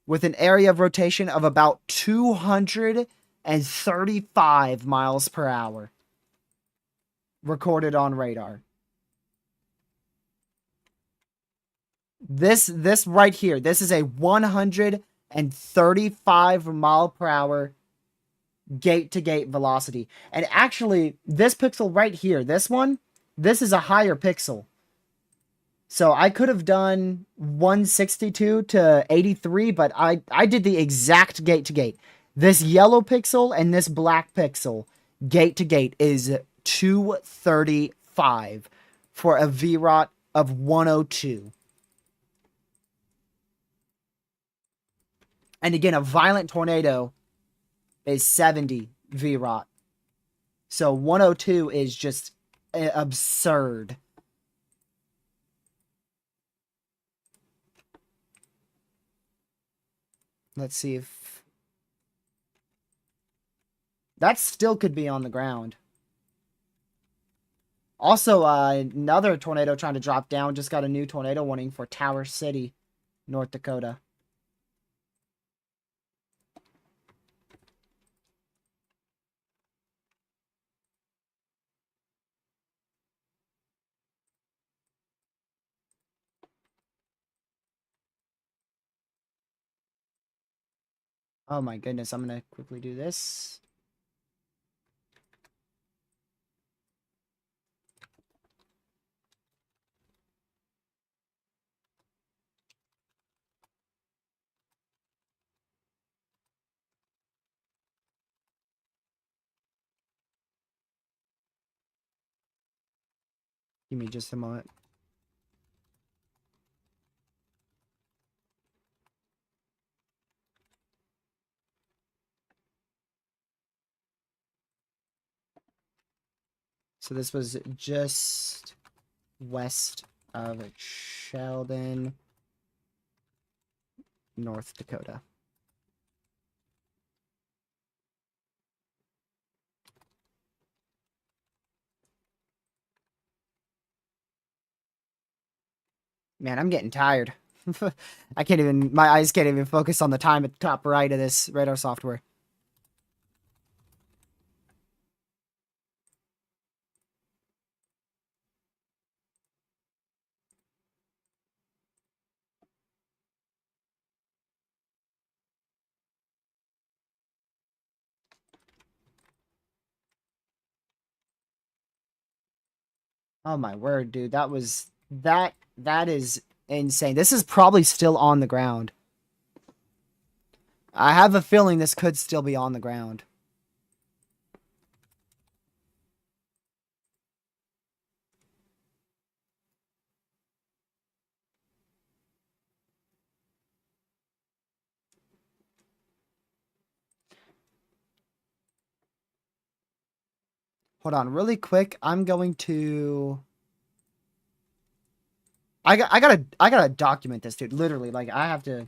with an area of rotation of about 235 miles per hour. recorded on radar. This right here, this is a 135 mile per hour gate to gate velocity. And actually, this pixel right here, this one, this is a higher pixel. So I could have done 162 to 83, but I did the exact gate to gate. This yellow pixel and this black pixel gate to gate is 235 for a VROT of 102. And again, a violent tornado is 70 VROT. So 102 is just absurd. Let's see if that still could be on the ground. Also, another tornado trying to drop down. Just got a new tornado warning for Tower City, North Dakota. Oh my goodness, I'm going to quickly do this. Give me just a moment. So this was just west of Sheldon, North Dakota. Man, I'm getting tired. I can't even, my eyes can't even focus on the time at the top right of this radar software. Oh my word, dude. That is insane. This is probably still on the ground. I have a feeling this could still be on the ground. Hold on, really quick. I'm going to I gotta document this, dude. Literally, like I have to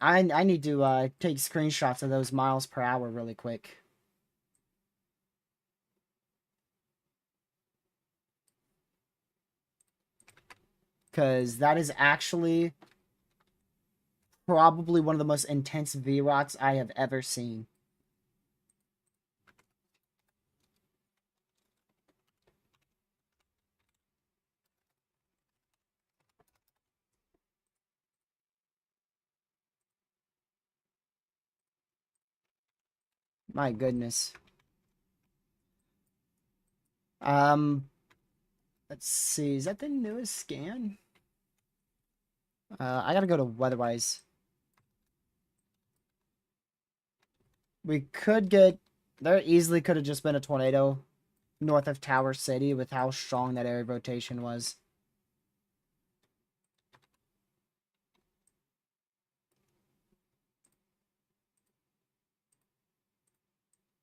I need to take screenshots of those miles per hour really quick. Cause that is actually probably one of the most intense VROTs I have ever seen. My goodness. Let's see. Is that the newest scan? I gotta go to Weatherwise. We could get... There easily could have just been a tornado north of Tower City with how strong that area of rotation was.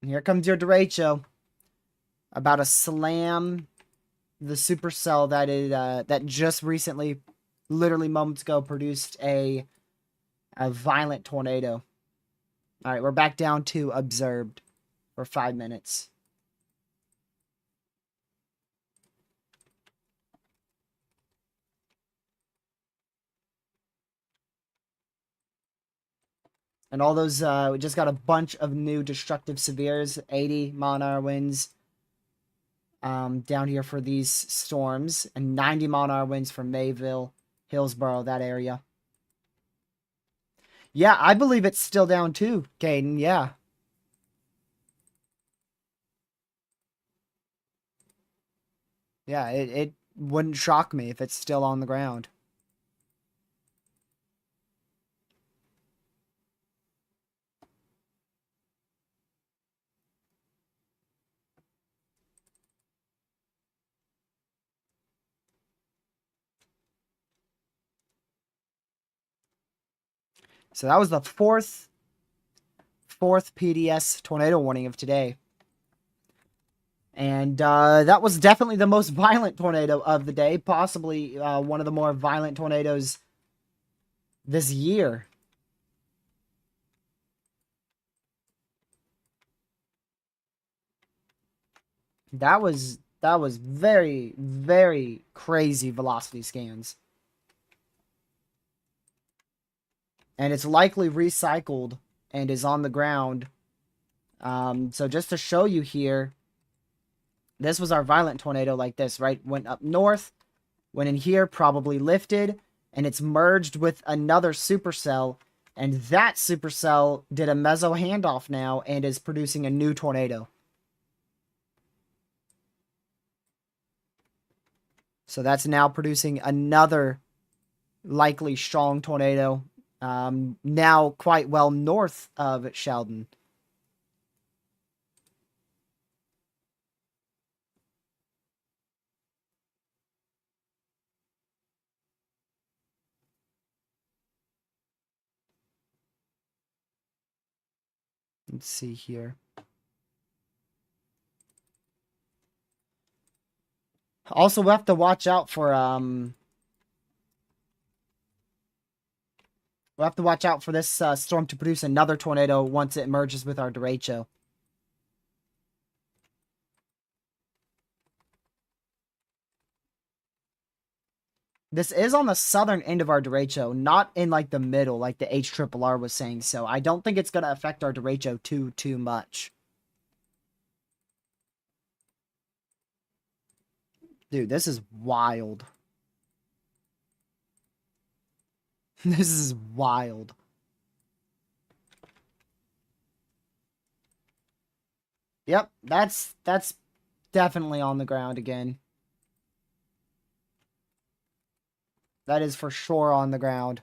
And here comes your derecho. About to slam the supercell that is that just recently, literally moments ago, produced a violent tornado. All right, we're back down to observed for 5 minutes. And all those, we just got a bunch of new destructive severes, 80 mile an hour winds. down here for these storms, and 90-mile-an-hour winds for Mayville, Hillsborough, that area. Yeah, I believe it's still down too, Caden. Yeah. Yeah, it wouldn't shock me if it's still on the ground. So that was the fourth PDS tornado warning of today. And that was definitely the most violent tornado of the day, possibly one of the more violent tornadoes this year. That was very, very crazy velocity scans. And it's likely recycled and is on the ground. So just to show you here, this was our violent tornado like this, right? Went up north, went in here, probably lifted, and it's merged with another supercell. And that supercell did a meso handoff now and is producing a new tornado. So that's now producing another likely strong tornado, now quite well north of Sheldon. Let's see here. Also, we'll have to watch out for we'll have to watch out for this storm to produce another tornado once it merges with our derecho. This is on the southern end of our derecho, not in like the middle, like the HRRR was saying. So I don't think it's gonna affect our derecho too much. Dude, this is wild. This is wild. Yep, that's definitely on the ground again. That is for sure on the ground.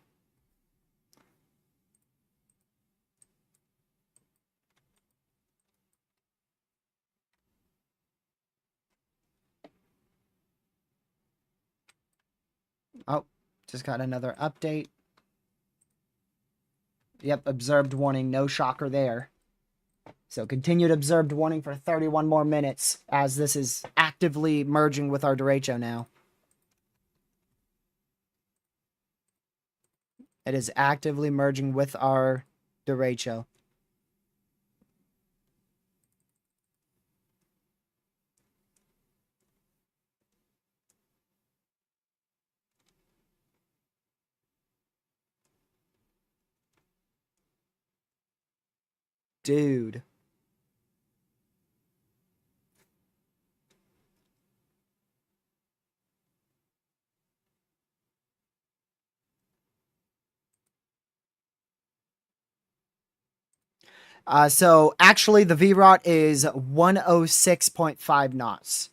Oh, just got another update. Yep, observed warning, no shocker there. So continued observed warning for 31 more minutes as this is actively merging with our derecho now. It is actively merging with our derecho. Dude. So actually the VROT is 106.5 knots.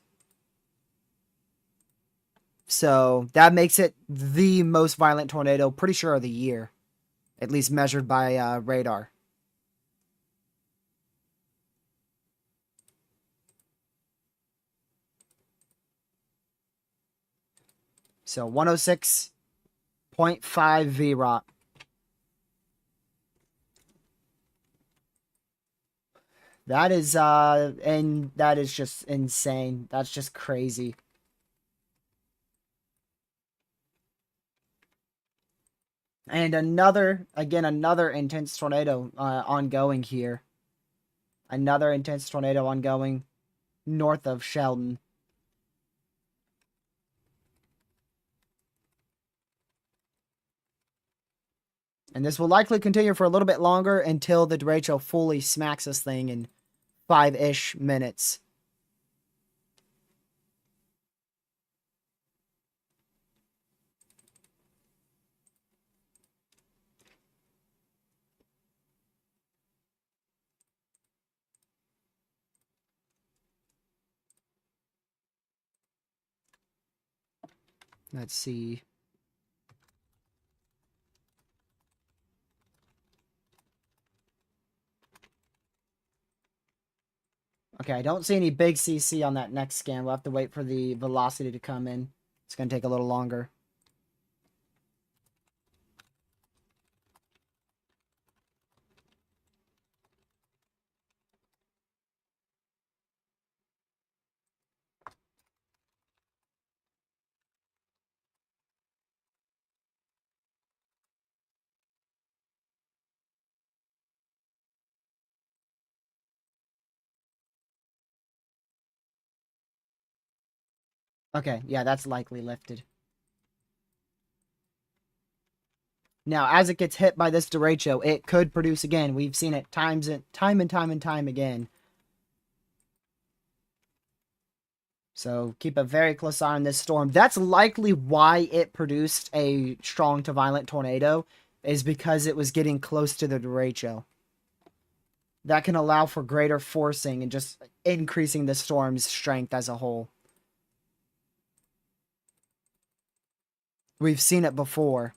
So that makes it the most violent tornado, pretty sure, of the year. At least measured by radar. So 106.5 VROT. That is and that is just insane. That's just crazy. And another intense tornado ongoing here. Another intense tornado ongoing north of Sheldon. And this will likely continue for a little bit longer until the derecho fully smacks this thing in 5-ish minutes. Let's see. Okay, I don't see any big CC on that next scan. We'll have to wait for the velocity to come in. It's going to take a little longer. Okay, yeah, that's likely lifted. Now, as it gets hit by this derecho, it could produce again. We've seen it time and time again. So keep a very close eye on this storm. That's likely why it produced a strong to violent tornado, is because it was getting close to the derecho. That can allow for greater forcing and just increasing the storm's strength as a whole. We've seen it before.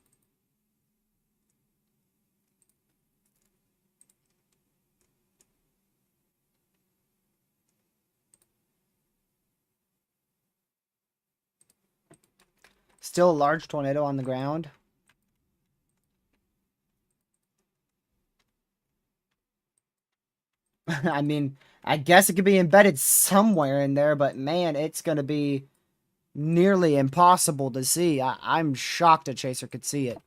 Still a large tornado on the ground. I mean, I guess it could be embedded somewhere in there, but man, it's going to be nearly impossible to see. I'm shocked a chaser could see it.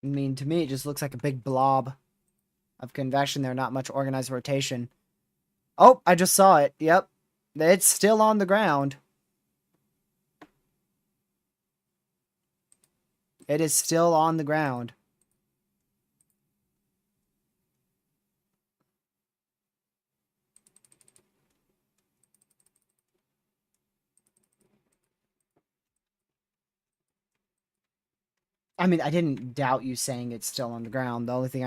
I mean, to me, it just looks like a big blob of convection there, not much organized rotation. Oh, I just saw it. Yep. It's still on the ground. It is still on the ground. I mean, I didn't doubt you saying it's still on the ground. The only thing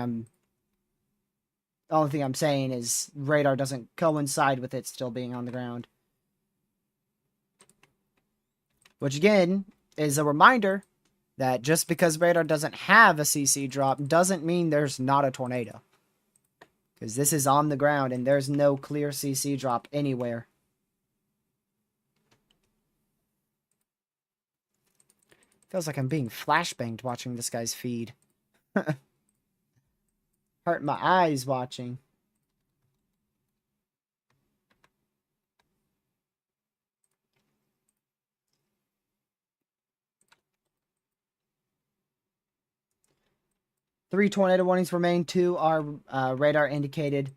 I'm saying is radar doesn't coincide with it still being on the ground. Which again is a reminder that just because radar doesn't have a CC drop doesn't mean there's not a tornado. Because this is on the ground and there's no clear CC drop anywhere. Feels like I'm being flashbanged watching this guy's feed. Hurt my eyes watching. Three tornado warnings remain. Two are radar indicated.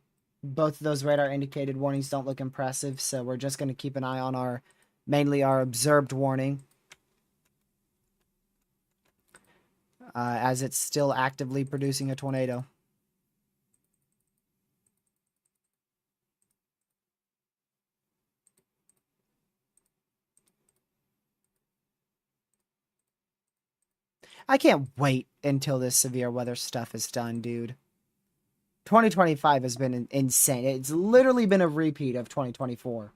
Both of those radar indicated warnings don't look impressive, so we're just going to keep an eye on mainly our observed warning. As it's still actively producing a tornado. I can't wait until this severe weather stuff is done, dude. 2025 has been insane. It's literally been a repeat of 2024.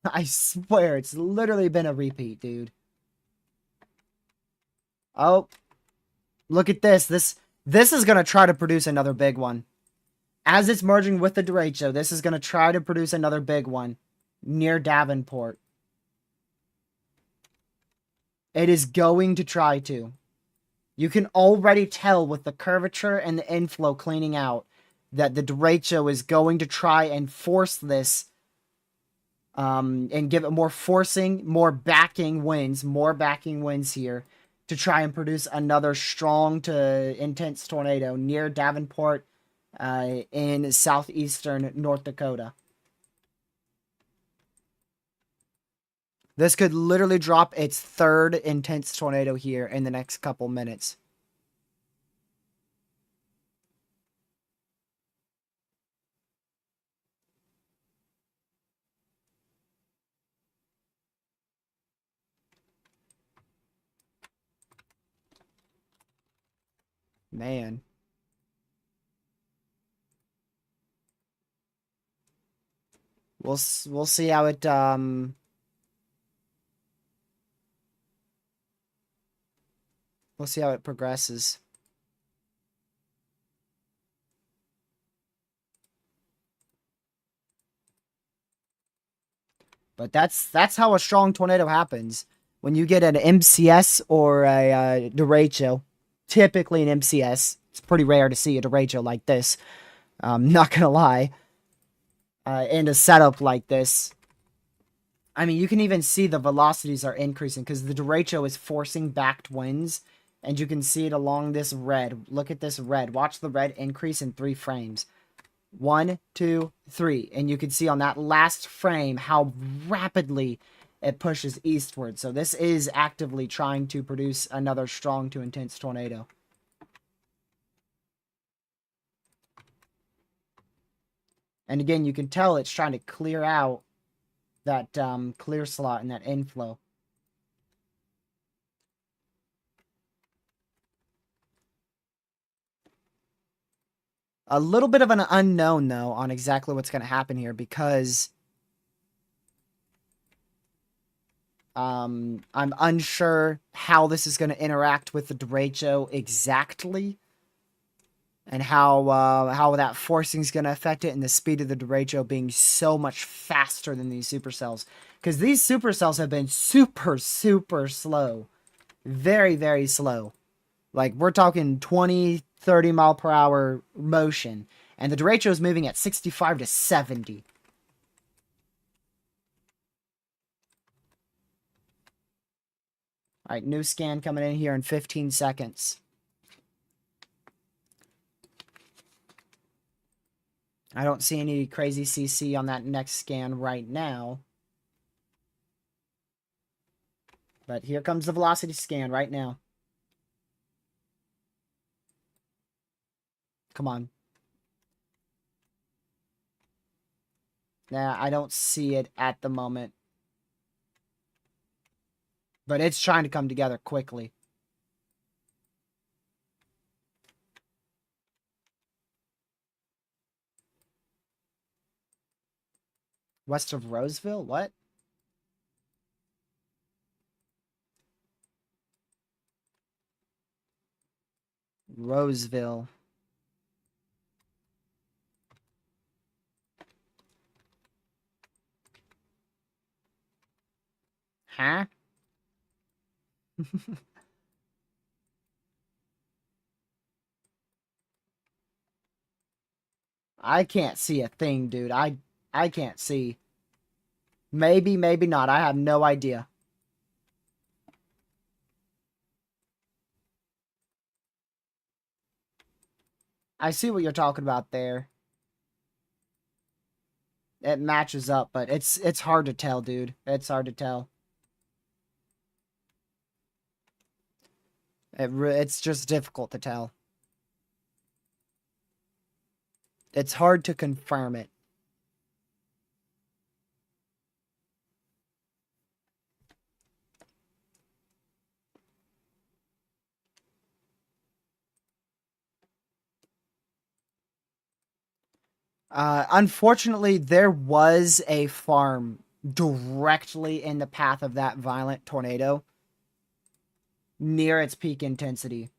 I swear, it's literally been a repeat, dude. Oh, look at this. This is going to try to produce another big one. As it's merging with the derecho, this is going to try to produce another big one near Davenport. It is going to try to. You can already tell with the curvature and the inflow cleaning out that the derecho is going to try and force this and give it more forcing, more backing winds here to try and produce another strong to intense tornado near Davenport in southeastern North Dakota. This could literally drop its third intense tornado here in the next couple minutes. Man. We'll see how it we'll see how it progresses. But that's how a strong tornado happens. When you get an MCS or a derecho, typically an MCS. It's pretty rare to see a derecho like this. Not gonna lie. In a setup like this. I mean, you can even see the velocities are increasing because the derecho is forcing backed winds. And you can see it along this red. Look at this red. Watch the red increase in 3 frames. 1, 2, 3. And you can see on that last frame how rapidly it pushes eastward. So this is actively trying to produce another strong to intense tornado. And again, you can tell it's trying to clear out that clear slot and that inflow. A little bit of an unknown, though, on exactly what's going to happen here because I'm unsure how this is going to interact with the derecho exactly and how that forcing is going to affect it and the speed of the derecho being so much faster than these supercells. Because these supercells have been super, super slow. Very, very slow. Like, we're talking 20, 30 mile per hour motion. And the derecho is moving at 65 to 70. Alright, new scan coming in here in 15 seconds. I don't see any crazy CC on that next scan right now. But here comes the velocity scan right now. Come on. Nah, I don't see it at the moment. But it's trying to come together quickly. West of Roseville? What? Roseville. Huh? I can't see a thing, dude. I can't see. Maybe, maybe not. I have no idea. I see what you're talking about there. It matches up, but it's hard to tell, dude. It's hard to tell. It's just difficult to tell. It's hard to confirm it. Unfortunately, there was a farm directly in the path of that violent tornado near its peak intensity.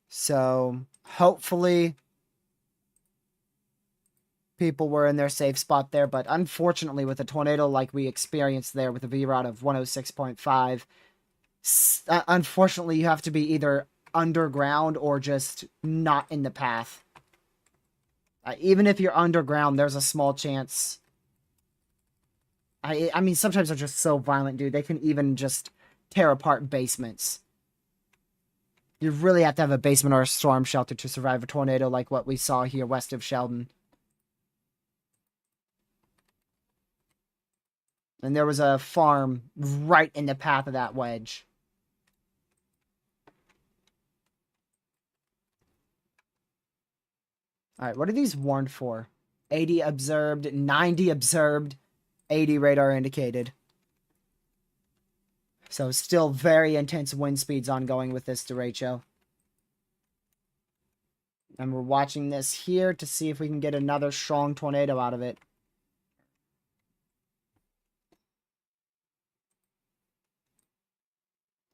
So, hopefully, people were in their safe spot there. But unfortunately, with a tornado like we experienced there with a VROT of 106.5, unfortunately, you have to be either underground or just not in the path. Even if you're underground, there's a small chance. I mean, sometimes they're just so violent, dude. They can even just tear apart basements. You really have to have a basement or a storm shelter to survive a tornado like what we saw here west of Sheldon. And there was a farm right in the path of that wedge. Alright, what are these warned for? 80 observed, 90 observed, 80 radar indicated. So still very intense wind speeds ongoing with this derecho. And we're watching this here to see if we can get another strong tornado out of it.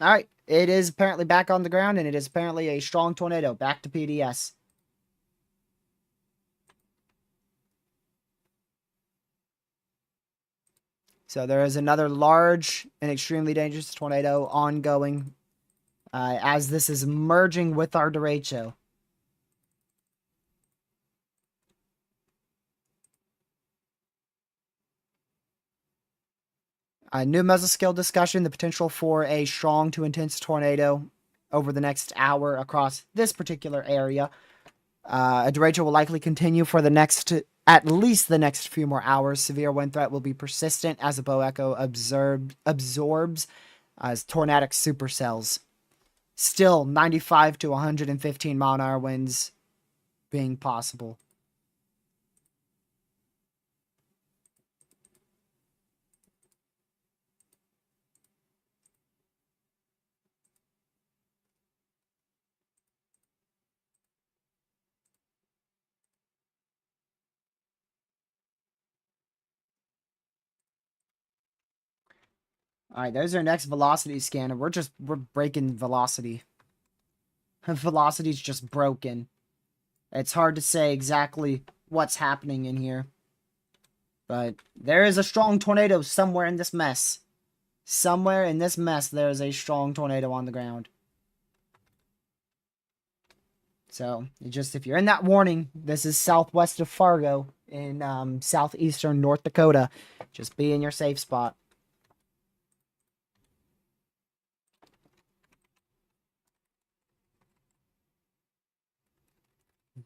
Alright, it is apparently back on the ground, and it is apparently a strong tornado. Back to PDS. So there is another large and extremely dangerous tornado ongoing as this is merging with our derecho. New mesoscale discussion, the potential for a strong to intense tornado over the next hour across this particular area. A derecho will likely continue for the next, at least the next few more hours. Severe wind threat will be persistent as a bow echo absorbs as tornadic supercells. Still 95 to 115 mile an hour winds being possible. All right, there's our next velocity scanner. We're breaking velocity. Velocity's just broken. It's hard to say exactly what's happening in here. But there is a strong tornado somewhere in this mess. Somewhere in this mess, there is a strong tornado on the ground. So, if you're in that warning, this is southwest of Fargo in southeastern North Dakota. Just be in your safe spot.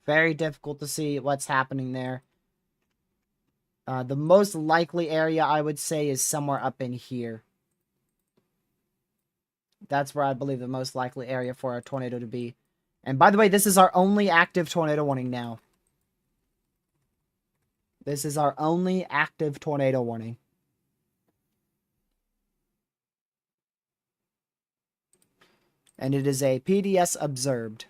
Very difficult to see what's happening there. The most likely area, I would say, is somewhere up in here. That's where I believe the most likely area for a tornado to be. And by the way, this is our only active tornado warning now. This is our only active tornado warning. And it is a PDS observed.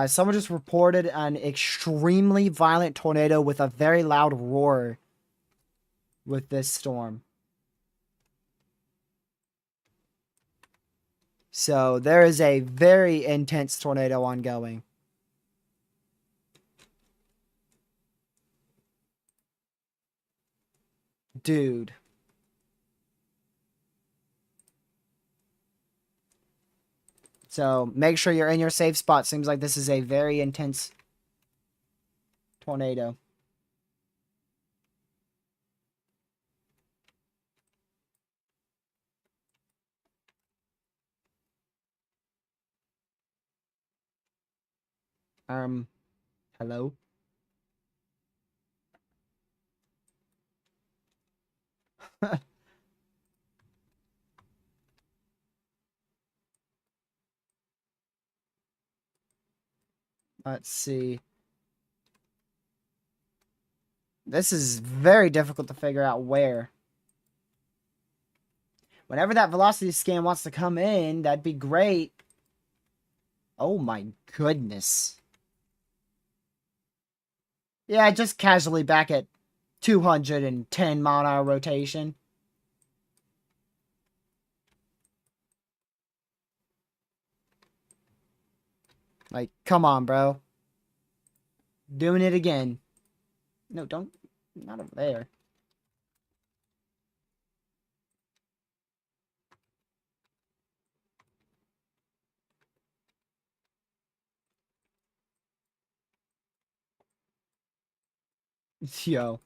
Someone just reported an extremely violent tornado with a very loud roar with this storm. So there is a very intense tornado ongoing. Dude. So make sure you're in your safe spot. Seems like this is a very intense tornado. Hello? Let's see. This is very difficult to figure out where. Whenever that velocity scan wants to come in, that'd be great. Oh my goodness. Yeah, just casually back at 210 mile an hour rotation. Like, come on, bro. Doing it again. No, don't. Not over there. Yo.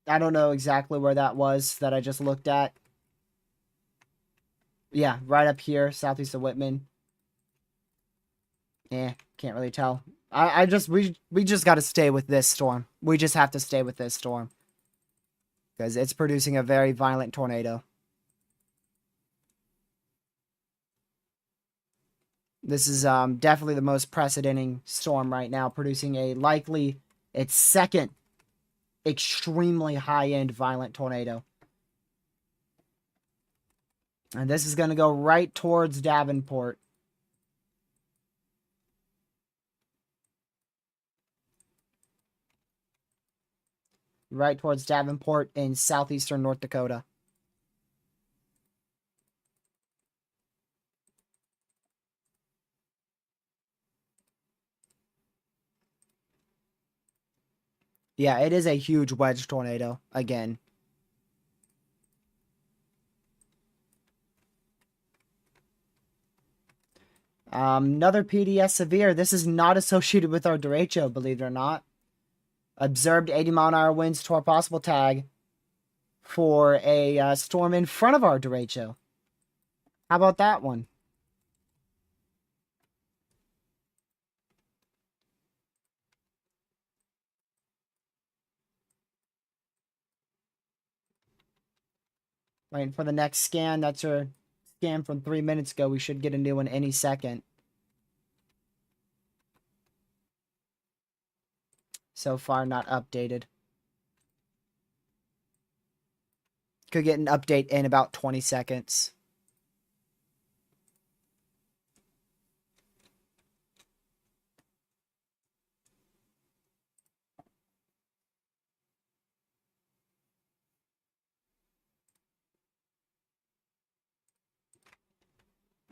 I don't know exactly where that was that I just looked at. Yeah, right up here, southeast of Whitman. Can't really tell. We just gotta stay with this storm. We just have to stay with this storm. because it's producing a very violent tornado. This is definitely the most precedenting storm right now, producing a likely its second extremely high-end violent tornado. And this is going to go right towards Davenport. Right towards Davenport in southeastern North Dakota. Yeah, it is a huge wedge tornado, again. Another PDS severe. This is not associated with our derecho, believe it or not. Observed 80-mile-an-hour winds to our possible tag for a storm in front of our derecho. How about that one? Waiting for the next scan. That's our scan from 3 minutes ago. We should get a new one any second. So far, not updated. Could get an update in about 20 seconds.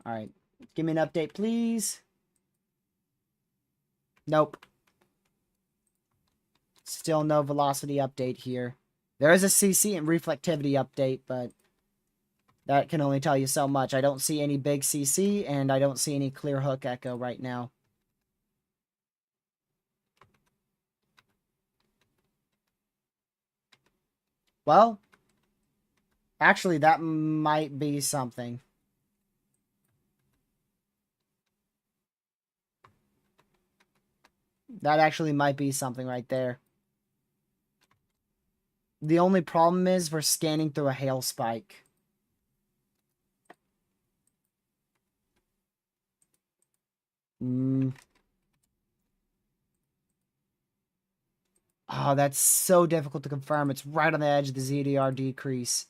All right. Give me an update, please. Nope. Still no velocity update here. There is a CC and reflectivity update, but that can only tell you so much. I don't see any big CC, and I don't see any clear hook echo right now. Well, actually, that might be something. That actually might be something right there. The only problem is we're scanning through a hail spike. Oh, that's so difficult to confirm. It's right on the edge of the ZDR decrease.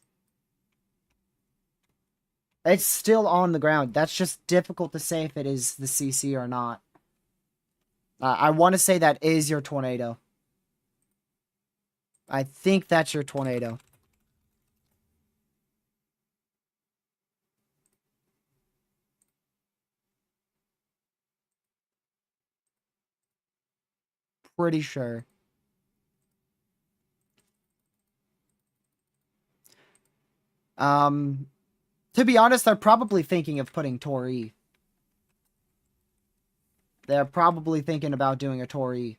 It's still on the ground. That's just difficult to say if it is the CC or not. I want to say that is your tornado. I think that's your tornado. Pretty sure. To be honest, they're probably thinking of putting Tori. They're probably thinking about doing a Tori.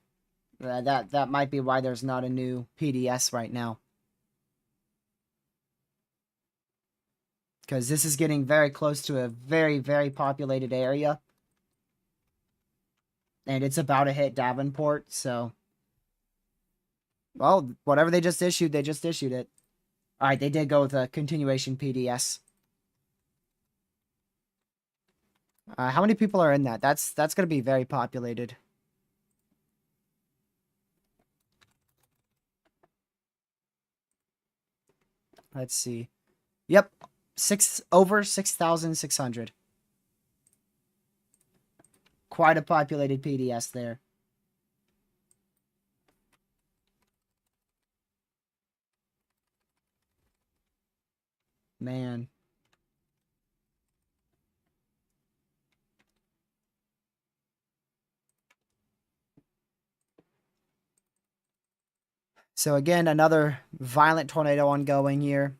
That might be why there's not a new PDS right now. Because this is getting very close to a very, very populated area. And it's about to hit Davenport, so... Well, whatever they just issued it. Alright, they did go with a continuation PDS. How many people are in that? That's going to be very populated. Let's see. Yep, over 6,600. Quite a populated PDS there. Man. So again, another violent tornado ongoing here.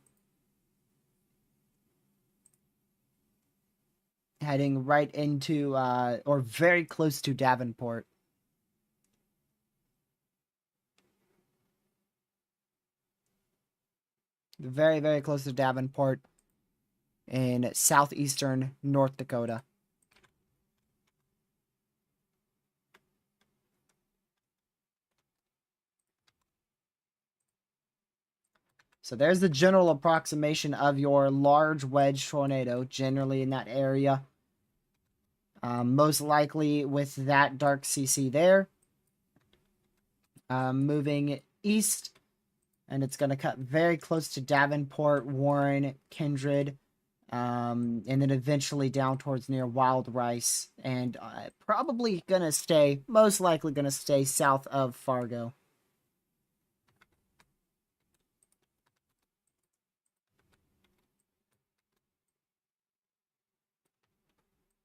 Heading right into, or very close to Davenport. Very, very close to Davenport in southeastern North Dakota. So there's the general approximation of your large wedge tornado, generally in that area. Most likely with that dark CC there. Moving east, and it's going to cut very close to Davenport, Warren, Kindred, and then eventually down towards near Wild Rice, and probably going to stay, most likely going to stay south of Fargo.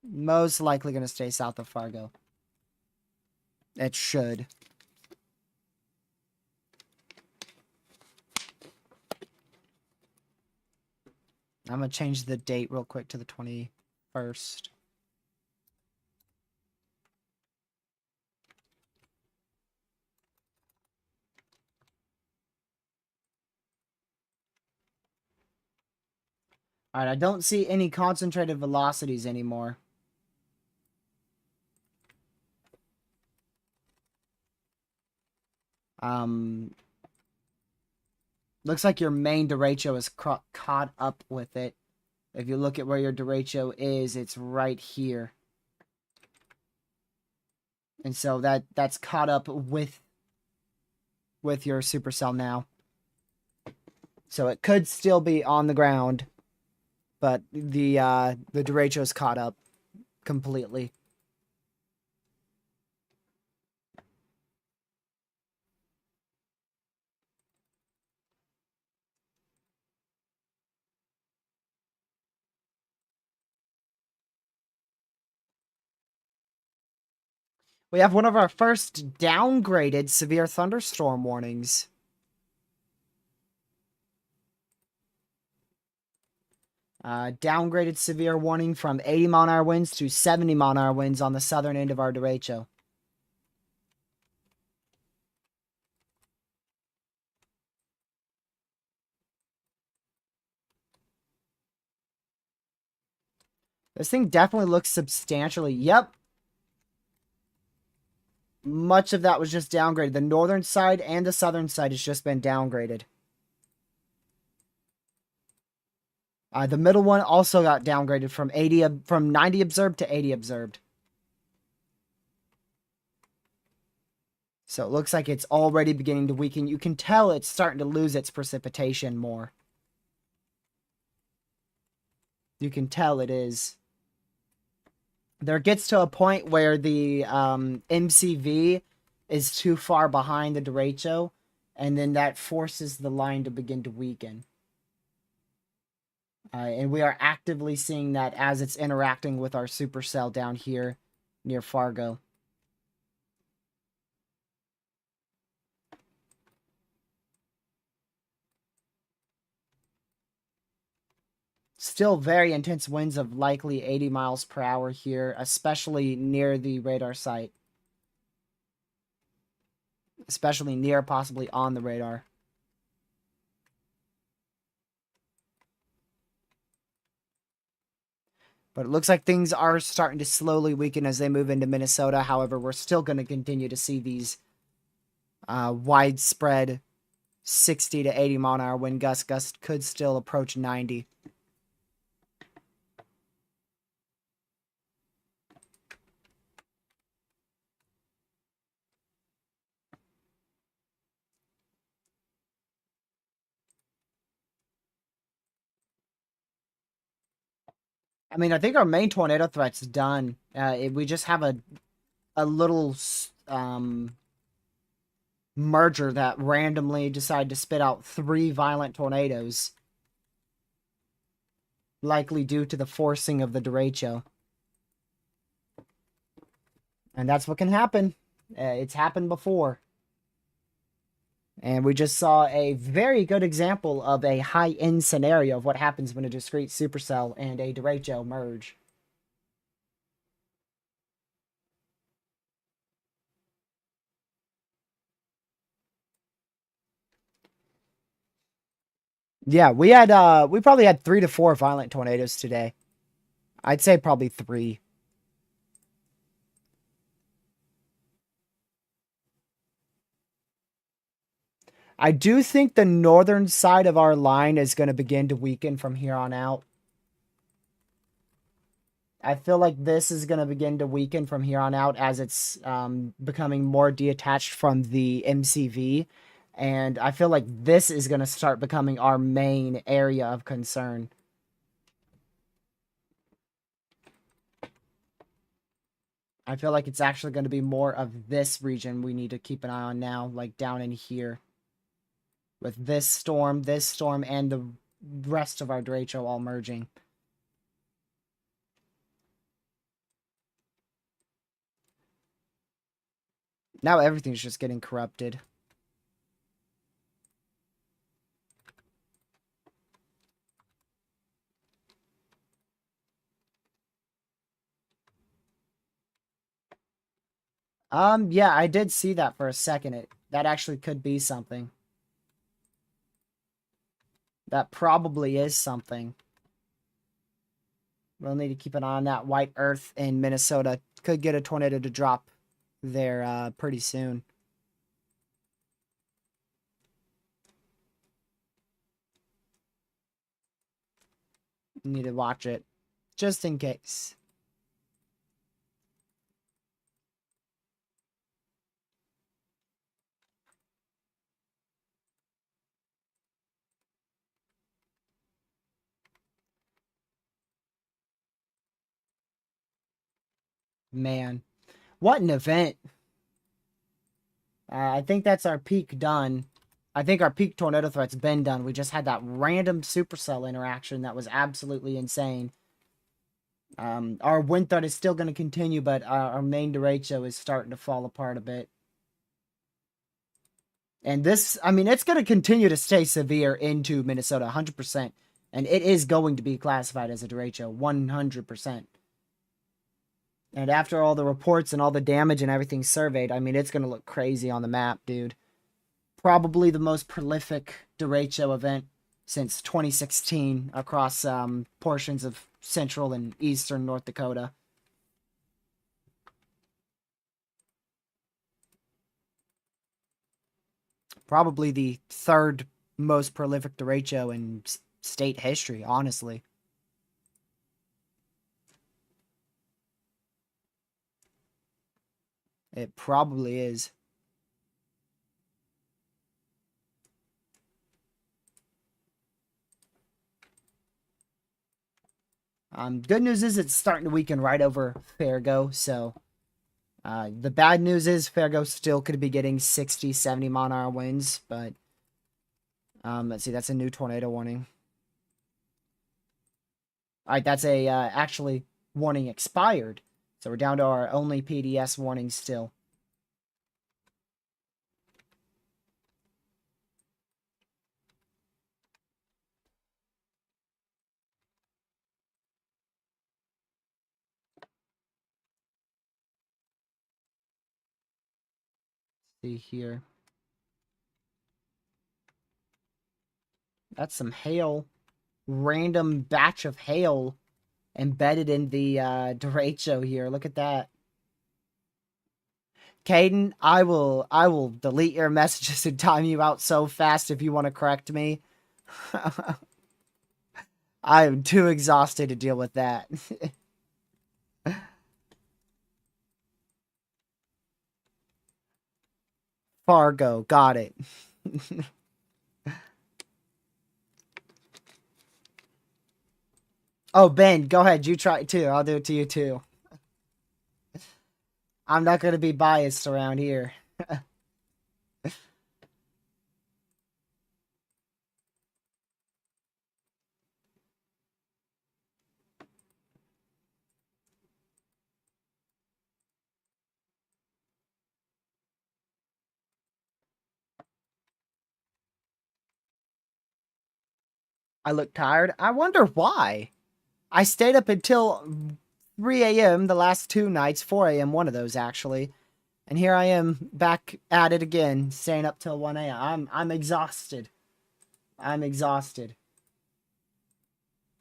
Most likely going to stay south of Fargo. It should. I'm going to change the date real quick to the 21st. Alright, I don't see any concentrated velocities anymore. Looks like your main derecho is caught up with it. If you look at where your derecho is, it's right here. And so that's caught up with your supercell now. So it could still be on the ground, but the derecho is caught up completely. We have one of our first downgraded severe thunderstorm warnings. Downgraded severe warning from 80 mile an hour winds to 70 mile an hour winds on the southern end of our derecho. This thing definitely looks substantially... Yep. Much of that was just downgraded. The northern side and the southern side has just been downgraded. The middle one also got downgraded from 90 observed to 80 observed. So it looks like it's already beginning to weaken. You can tell it's starting to lose its precipitation more. You can tell it is. There gets to a point where the MCV is too far behind the derecho, and then that forces the line to begin to weaken. And we are actively seeing that as it's interacting with our supercell down here near Fargo. Still very intense winds of likely 80 miles per hour here, especially near the radar site. Especially near, possibly on the radar. But it looks like things are starting to slowly weaken as they move into Minnesota. However, we're still going to continue to see these widespread 60 to 80 mile an hour wind gusts. Gusts could still approach 90. I mean, I think our main tornado threat's done. We just have a little merger that randomly decided to spit out 3 violent tornadoes. Likely due to the forcing of the derecho. And that's what can happen. It's happened before. And we just saw a very good example of a high-end scenario of what happens when a discrete supercell and a derecho merge. Yeah, we probably had 3 to 4 violent tornadoes today. I'd say probably 3. I do think the northern side of our line is going to begin to weaken from here on out. I feel like this is going to begin to weaken from here on out as it's becoming more detached from the MCV. And I feel like this is going to start becoming our main area of concern. I feel like it's actually going to be more of this region we need to keep an eye on now, like down in here. With this storm, and the rest of our Derecho all merging. Now everything's just getting corrupted. Yeah, I did see that for a second. That actually could be something. That probably is something. We'll need to keep an eye on that white earth in Minnesota. Could get a tornado to drop there pretty soon. Need to watch it. Just in case. Man. What an event. I think that's our peak done. I think our peak tornado threat's been done. We just had that random supercell interaction that was absolutely insane. Our wind threat is still going to continue, but our main derecho is starting to fall apart a bit. And this, I mean, it's going to continue to stay severe into Minnesota, 100%. And it is going to be classified as a derecho, 100%. And after all the reports and all the damage and everything surveyed, I mean, it's going to look crazy on the map, dude. Probably the most prolific derecho event since 2016 across portions of central and eastern North Dakota. Probably the third most prolific derecho in state history, honestly. It probably is. Good news is it's starting to weaken right over Fargo, so the bad news is Fargo still could be getting 60, 70 mile an hour winds, but let's see, that's a new tornado warning. All right, that's a actually warning expired, so we're down to our only PDS warning still. See here. That's some hail. Random batch of hail embedded in the derecho here. Look at that. Caden, I will delete your messages and time you out so fast if you want to correct me. I am too exhausted to deal with that. Fargo, got it. Oh, Ben, go ahead. You try it too. I'll do it to you too. I'm not going to be biased around here. I look tired. I wonder why. I stayed up until 3 a.m. the last two nights, 4 a.m. one of those actually. And here I am back at it again, staying up till 1 a.m. I'm exhausted. I'm exhausted.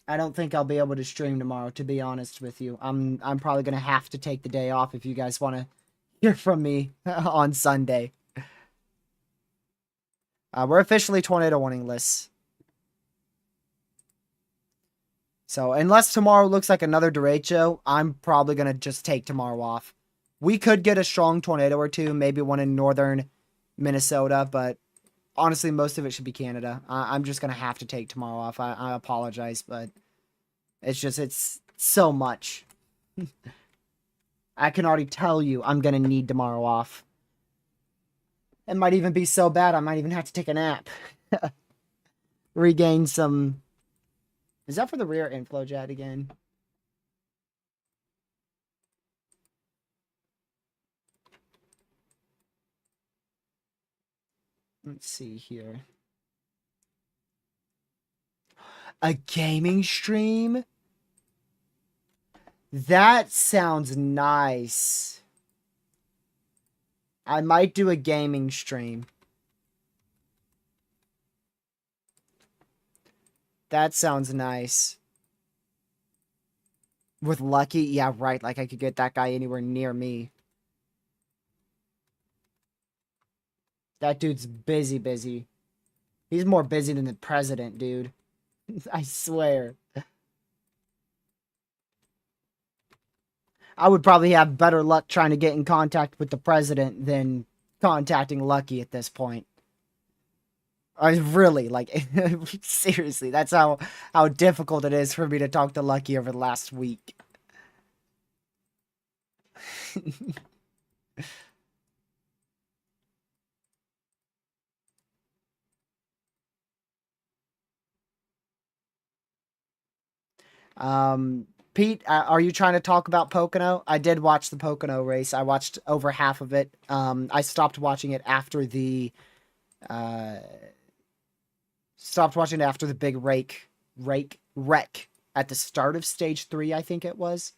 I don't think I'll be able to stream tomorrow, to be honest with you. I'm probably gonna have to take the day off if you guys want to hear from me on Sunday. We're officially tornado warning lists. So unless tomorrow looks like another derecho, I'm probably going to just take tomorrow off. We could get a strong tornado or two, maybe one in northern Minnesota, but honestly, most of it should be Canada. I'm just going to have to take tomorrow off. I apologize, but it's so much. I can already tell you I'm going to need tomorrow off. It might even be so bad I might even have to take a nap. Regain some... Is that for the rear inflow jet again? Let's see here. A gaming stream? That sounds nice. I might do a gaming stream. That sounds nice. With Lucky? Yeah, right. Like I could get that guy anywhere near me. That dude's busy. He's more busy than the president, dude. I swear. I would probably have better luck trying to get in contact with the president than contacting Lucky at this point. I really, like, seriously, that's how difficult it is for me to talk to Lucky over the last week. Pete, are you trying to talk about Pocono? I did watch the Pocono race. I watched over half of it. I stopped watching it after the big wreck at the start of stage 3, I think it was.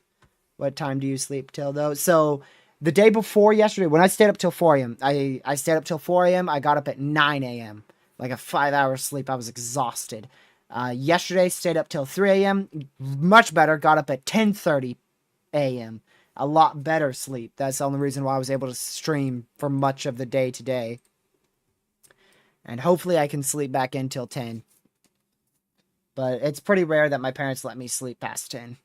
What time do you sleep till though? So the day before yesterday, when I stayed up till 4 a.m., I stayed up till 4 a.m. I got up at 9 a.m. Like a 5-hour sleep. I was exhausted. Yesterday, stayed up till 3 a.m. Much better. Got up at 10:30 a.m. A lot better sleep. That's the only reason why I was able to stream for much of the day today. And hopefully I can sleep back in till 10. But it's pretty rare that my parents let me sleep past 10.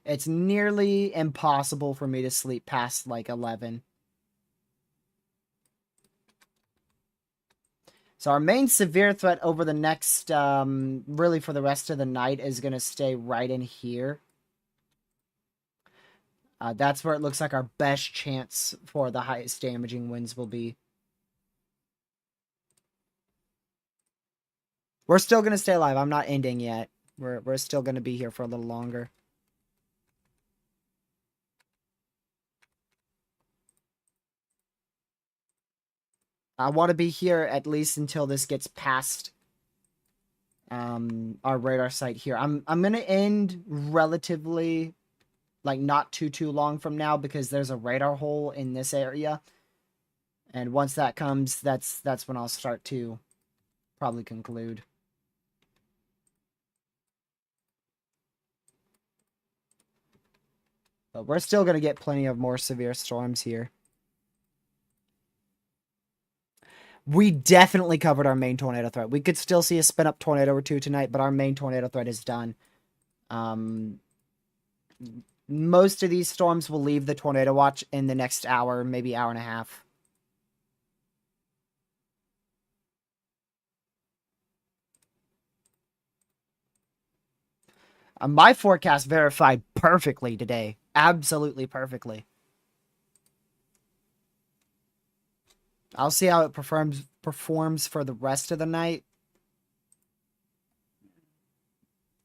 It's nearly impossible for me to sleep past like 11. So our main severe threat over the next, really for the rest of the night is going to stay right in here. That's where it looks like our best chance for the highest damaging winds will be. We're still going to stay alive. I'm not ending yet. We're still going to be here for a little longer. I want to be here at least until this gets past our radar site here. I'm going to end relatively, like, not too long from now because there's a radar hole in this area. And once that comes, that's when I'll start to probably conclude. But we're still going to get plenty of more severe storms here. We definitely covered our main tornado threat. We could still see a spin-up tornado or two tonight, but our main tornado threat is done. Most of these storms will leave the tornado watch in the next hour, maybe hour and a half. My forecast verified perfectly today. Absolutely perfectly. I'll see how it performs for the rest of the night.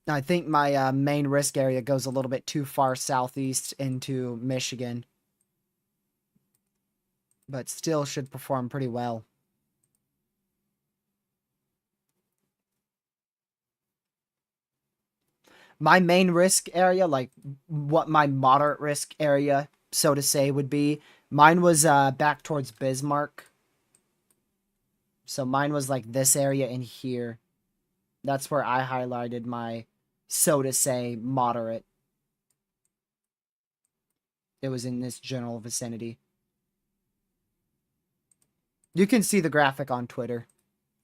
I think my main risk area goes a little bit too far southeast into Michigan. But still should perform pretty well. My main risk area, like what my moderate risk area, so to say, would be, mine was back towards Bismarck. So mine was like this area in here. That's where I highlighted my, so to say, moderate. it was in this general vicinity. You can see the graphic on Twitter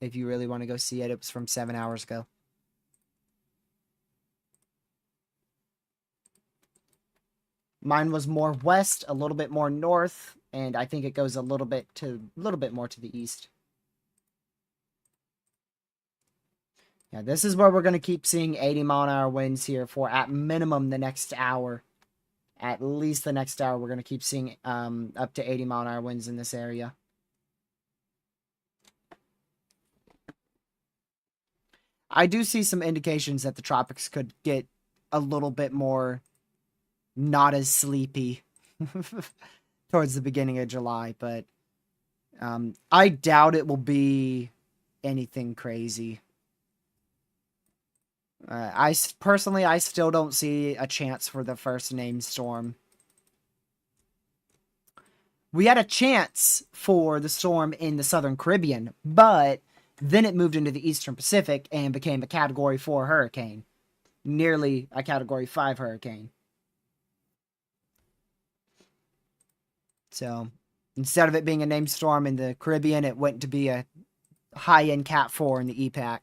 if you really want to go see it. It was from 7 hours ago. Mine was more west, a little bit more north, and I think it goes a little bit more to the east. Yeah, this is where we're going to keep seeing 80-mile-an-hour winds here for at minimum the next hour. At least the next hour, we're going to keep seeing up to 80-mile-an-hour winds in this area. I do see some indications that the tropics could get a little bit more not as sleepy towards the beginning of July, but I doubt it will be anything crazy. I still don't see a chance for the first named storm. We had a chance for the storm in the Southern Caribbean, but then it moved into the Eastern Pacific and became a Category 4 hurricane. Nearly a Category 5 hurricane. So, instead of it being a named storm in the Caribbean, it went to be a high-end Cat 4 in the EPAC.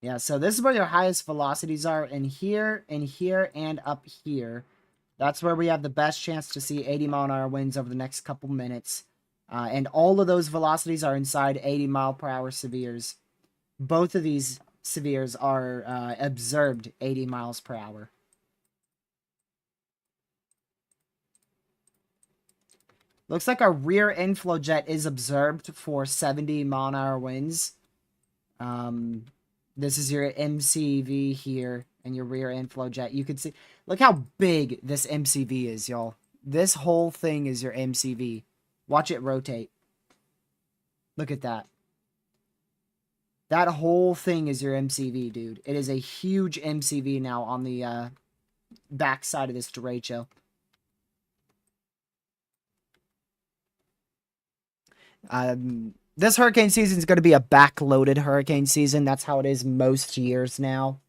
Yeah, so this is where your highest velocities are, in here, and up here. That's where we have the best chance to see 80-mile-an-hour winds over the next couple minutes. And all of those velocities are inside 80-mile-per-hour severes. Both of these severes are observed 80 miles per hour. Looks like our rear inflow jet is observed for 70-mile-an-hour winds. This is your MCV here and your rear inflow jet. You can see, look how big this MCV is, y'all. This whole thing is your MCV. Watch it rotate. Look at that. That whole thing is your MCV, dude. It is a huge MCV now on the back side of this derecho. This hurricane season is going to be a backloaded hurricane season. That's how it is most years now.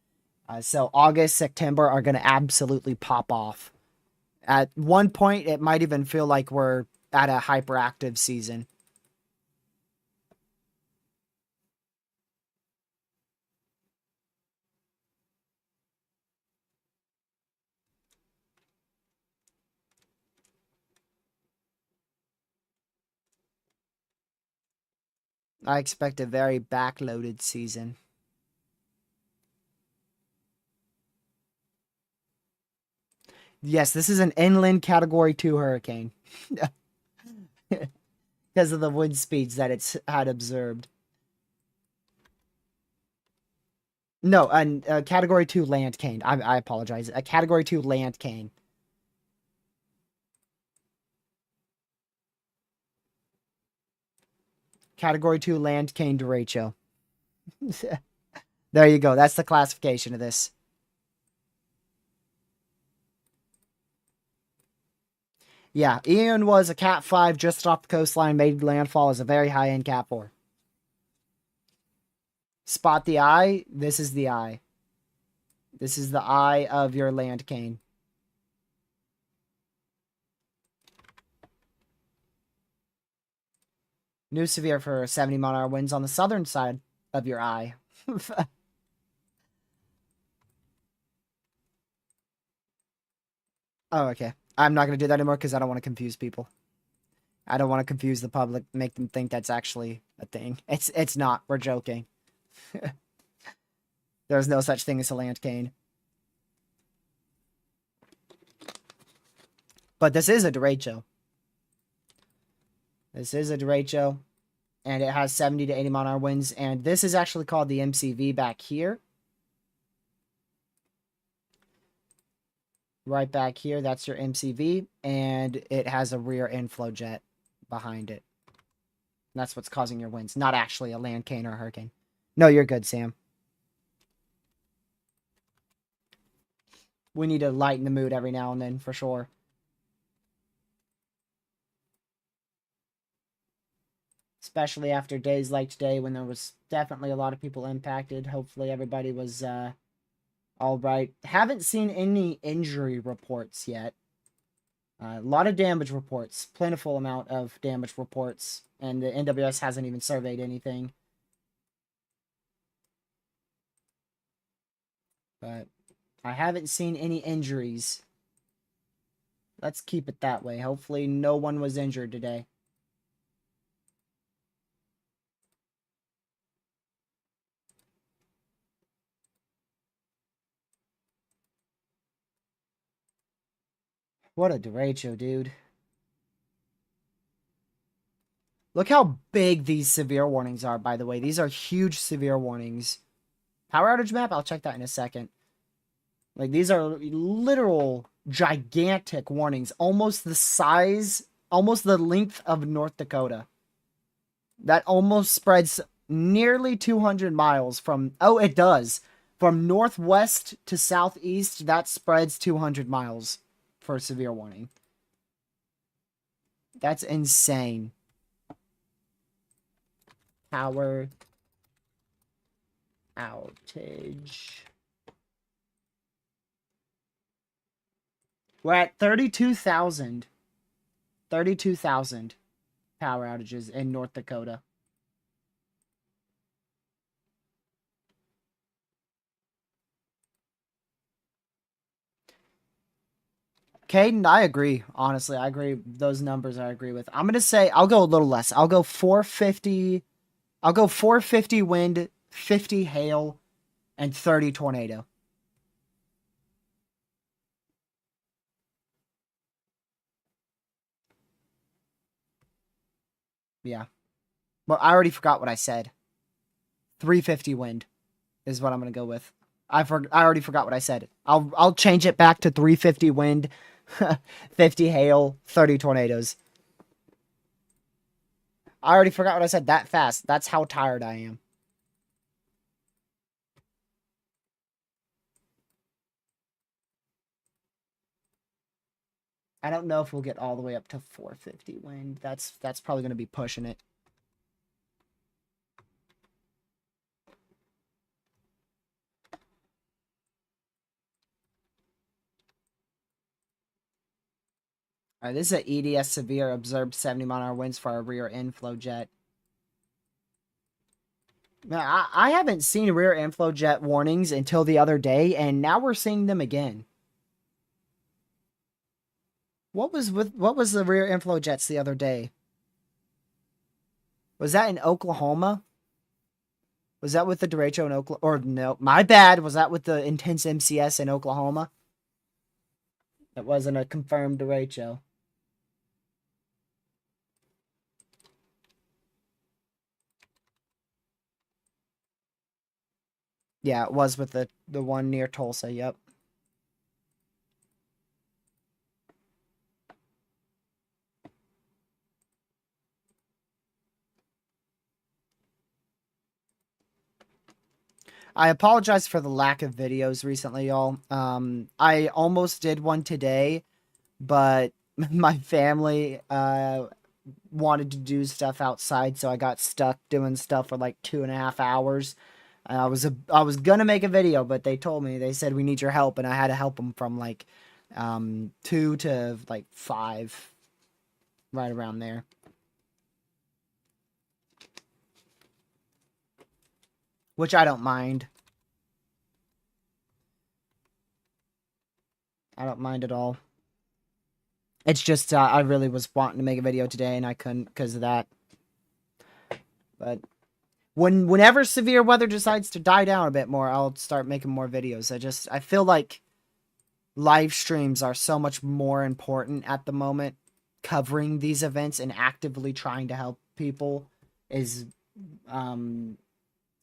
So August, September are going to absolutely pop off. At one point, it might even feel like we're at a hyperactive season. I expect a very backloaded season. Yes, this is an inland Category 2 hurricane. Because of the wind speeds that it's had observed. No, a Category 2 Landcane. I apologize. A Category 2 Landcane. Category 2 Landcane Derecho. There you go. That's the classification of this. Yeah, Ian was a Cat 5 just off the coastline, made landfall as a very high-end Cat 4. Spot the eye. This is the eye. This is the eye of your Landcane. New severe for 70-mile-an-hour winds on the southern side of your eye. Oh, okay. I'm not going to do that anymore because I don't want to confuse people. I don't want to confuse the public, make them think that's actually a thing. It's not. We're joking. There's no such thing as a Landcane. But this is a derecho. This is a derecho. And it has 70 to 80-mile-an-hour winds. And this is actually called the MCV back here. Right back here, that's your MCV. And it has a rear inflow jet behind it. And that's what's causing your winds. Not actually a Landcane or a hurricane. No, you're good, Sam. We need to lighten the mood every now and then, for sure. especially after days like today when there was definitely a lot of people impacted. Hopefully everybody was all right. Haven't seen any injury reports yet. A lot of damage reports, plentiful amount of damage reports, and the NWS hasn't even surveyed anything. But I haven't seen any injuries. Let's keep it that way. Hopefully no one was injured today. What a derecho, dude. Look how big these severe warnings are, by the way. These are huge severe warnings. Power outage map? I'll check that in a second. Like, these are literal gigantic warnings. Almost the size, almost the length of North Dakota. That almost spreads nearly 200 miles from... Oh, it does. From northwest to southeast, that spreads 200 miles for a severe warning. That's insane. Power outage. We're at 32,000. 32,000 power outages in North Dakota. Caden, I agree. Honestly, I agree. Those numbers I agree with. I'm going to say I'll go a little less. I'll go 450. I'll go 450 wind, 50 hail, and 30 tornado. Yeah. Well, I already forgot what I said. 350 wind is what I'm going to go with. I already forgot what I said. I'll change it back to 350 wind, 50 hail, 30 tornadoes. I already forgot what I said that fast. That's how tired I am. I don't know if we'll get all the way up to 450 wind. That's probably going to be pushing it. All right, this is an EDS severe observed 70-mile-an-hour winds for our rear inflow jet. Now, I haven't seen rear inflow jet warnings until the other day, and now we're seeing them again. What was the rear inflow jets the other day? Was that in Oklahoma? Was that with the Derecho in Oklahoma? Or no, my bad. Was that with the intense MCS in Oklahoma? It wasn't a confirmed Derecho. Yeah, it was with the one near Tulsa. Yep. I apologize for the lack of videos recently, y'all. I almost did one today, but my family wanted to do stuff outside, so I got stuck doing stuff for like 2.5 hours. I was gonna make a video, but they said we need your help, and I had to help them from like 2 to like 5, right around there. Which I don't mind. I don't mind at all. It's just I really was wanting to make a video today, and I couldn't because of that. But whenever severe weather decides to die down a bit more, I'll start making more videos. I feel like live streams are so much more important at the moment. Covering these events and actively trying to help people is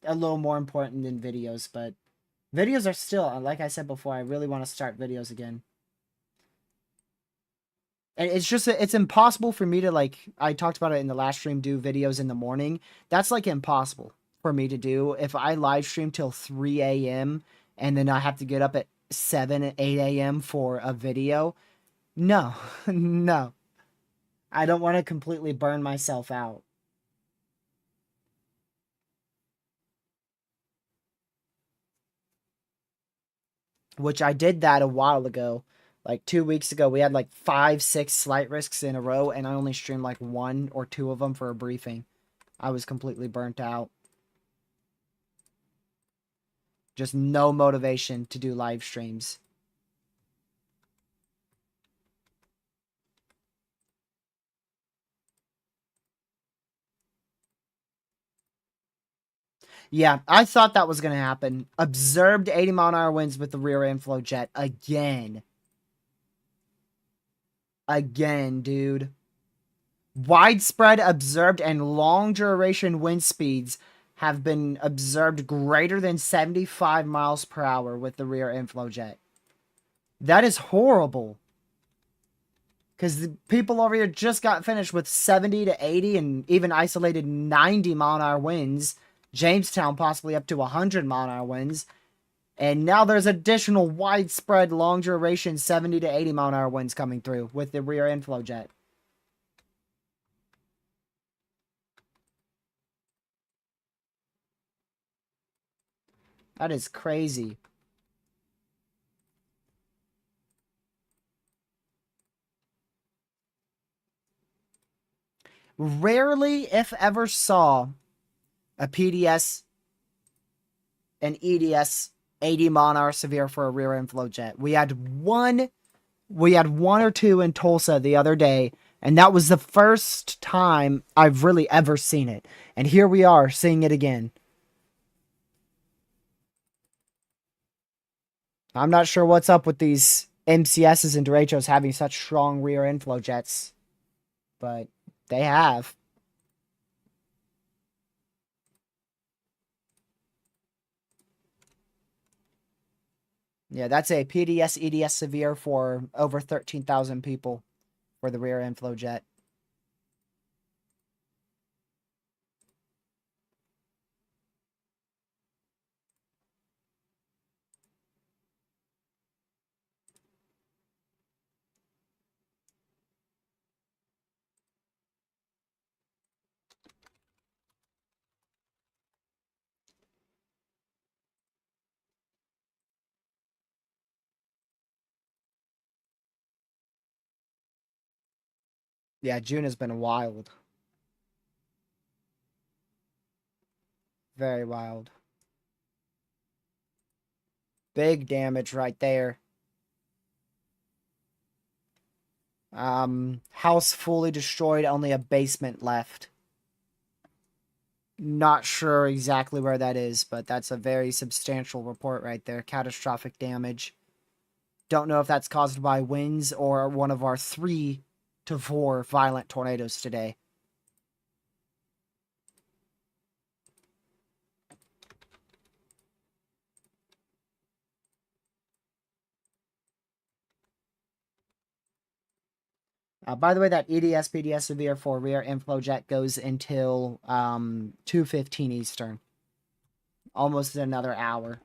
a little more important than videos, but videos are still, like I said before, I really want to start videos again. And it's just, it's impossible for me to, like, I talked about it in the last stream, do videos in the morning. That's, like, impossible for me to do. If I live stream till 3 a.m. and then I have to get up at 7, 8 a.m. for a video, no, no. I don't want to completely burn myself out. which I did that a while ago. Like 2 weeks ago, we had like 5, 6 slight risks in a row, and I only streamed like 1 or 2 of them for a briefing. I was completely burnt out. Just no motivation to do live streams. Yeah, I thought that was going to happen. Observed 80-mile-an-hour winds with the rear inflow jet again. Again, dude. Widespread observed and long duration wind speeds have been observed greater than 75 miles per hour with the rear inflow jet. That is horrible. Because the people over here just got finished with 70 to 80 and even isolated 90-mile-an-hour winds. Jamestown possibly up to 100-mile-an-hour winds. And now there's additional widespread long duration 70 to 80-mile-an-hour winds coming through with the rear inflow jet. That is crazy. Rarely, if ever, saw a PDS and EDS 80-mile-an-hour severe for a rear inflow jet. We had one or two in Tulsa the other day, and that was the first time I've really ever seen it. And here we are seeing it again. I'm not sure what's up with these MCSs and Derechos having such strong rear inflow jets, but they have. Yeah, that's a PDS EDS severe for over 13,000 people for the rear inflow jet. Yeah, June has been wild. Very wild. Big damage right there. House fully destroyed, only a basement left. Not sure exactly where that is, but that's a very substantial report right there. Catastrophic damage. Don't know if that's caused by winds or one of our 3 to 4 violent tornadoes today. By the way, that EDS PDS severe for rear inflow jet goes until 2:15 Eastern. Almost another hour.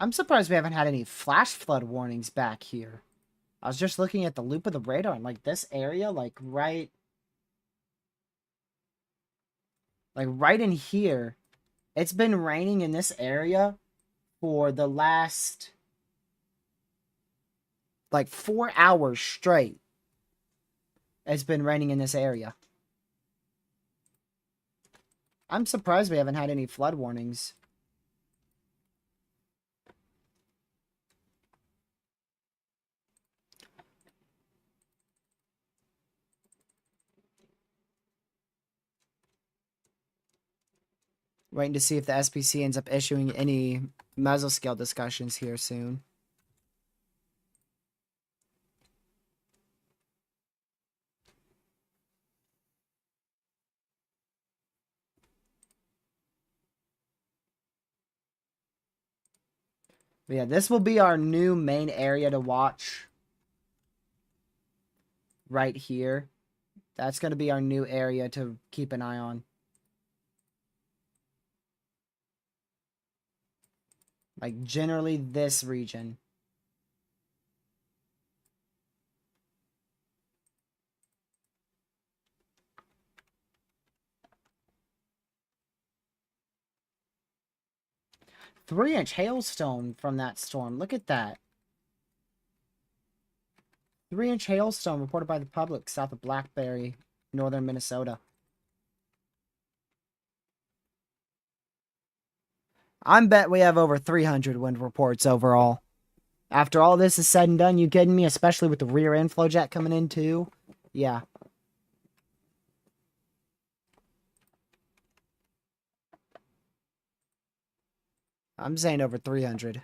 I'm surprised we haven't had any flash flood warnings back here. I was just looking at the loop of the radar and like this area, like right in here, it's been raining in this area for the last like 4 hours straight. It's been raining in this area. I'm surprised we haven't had any flood warnings. Waiting to see if the SPC ends up issuing any mesoscale discussions here soon. But yeah, this will be our new main area to watch. Right here. That's going to be our new area to keep an eye on. Like, generally this region. Three-inch hailstone from that storm. Look at that. 3-inch hailstone reported by the public south of Blackberry, northern Minnesota. I bet we have over 300 wind reports overall. After all this is said and done, you kidding me? Especially with the rear inflow jet coming in too. Yeah. I'm saying over 300.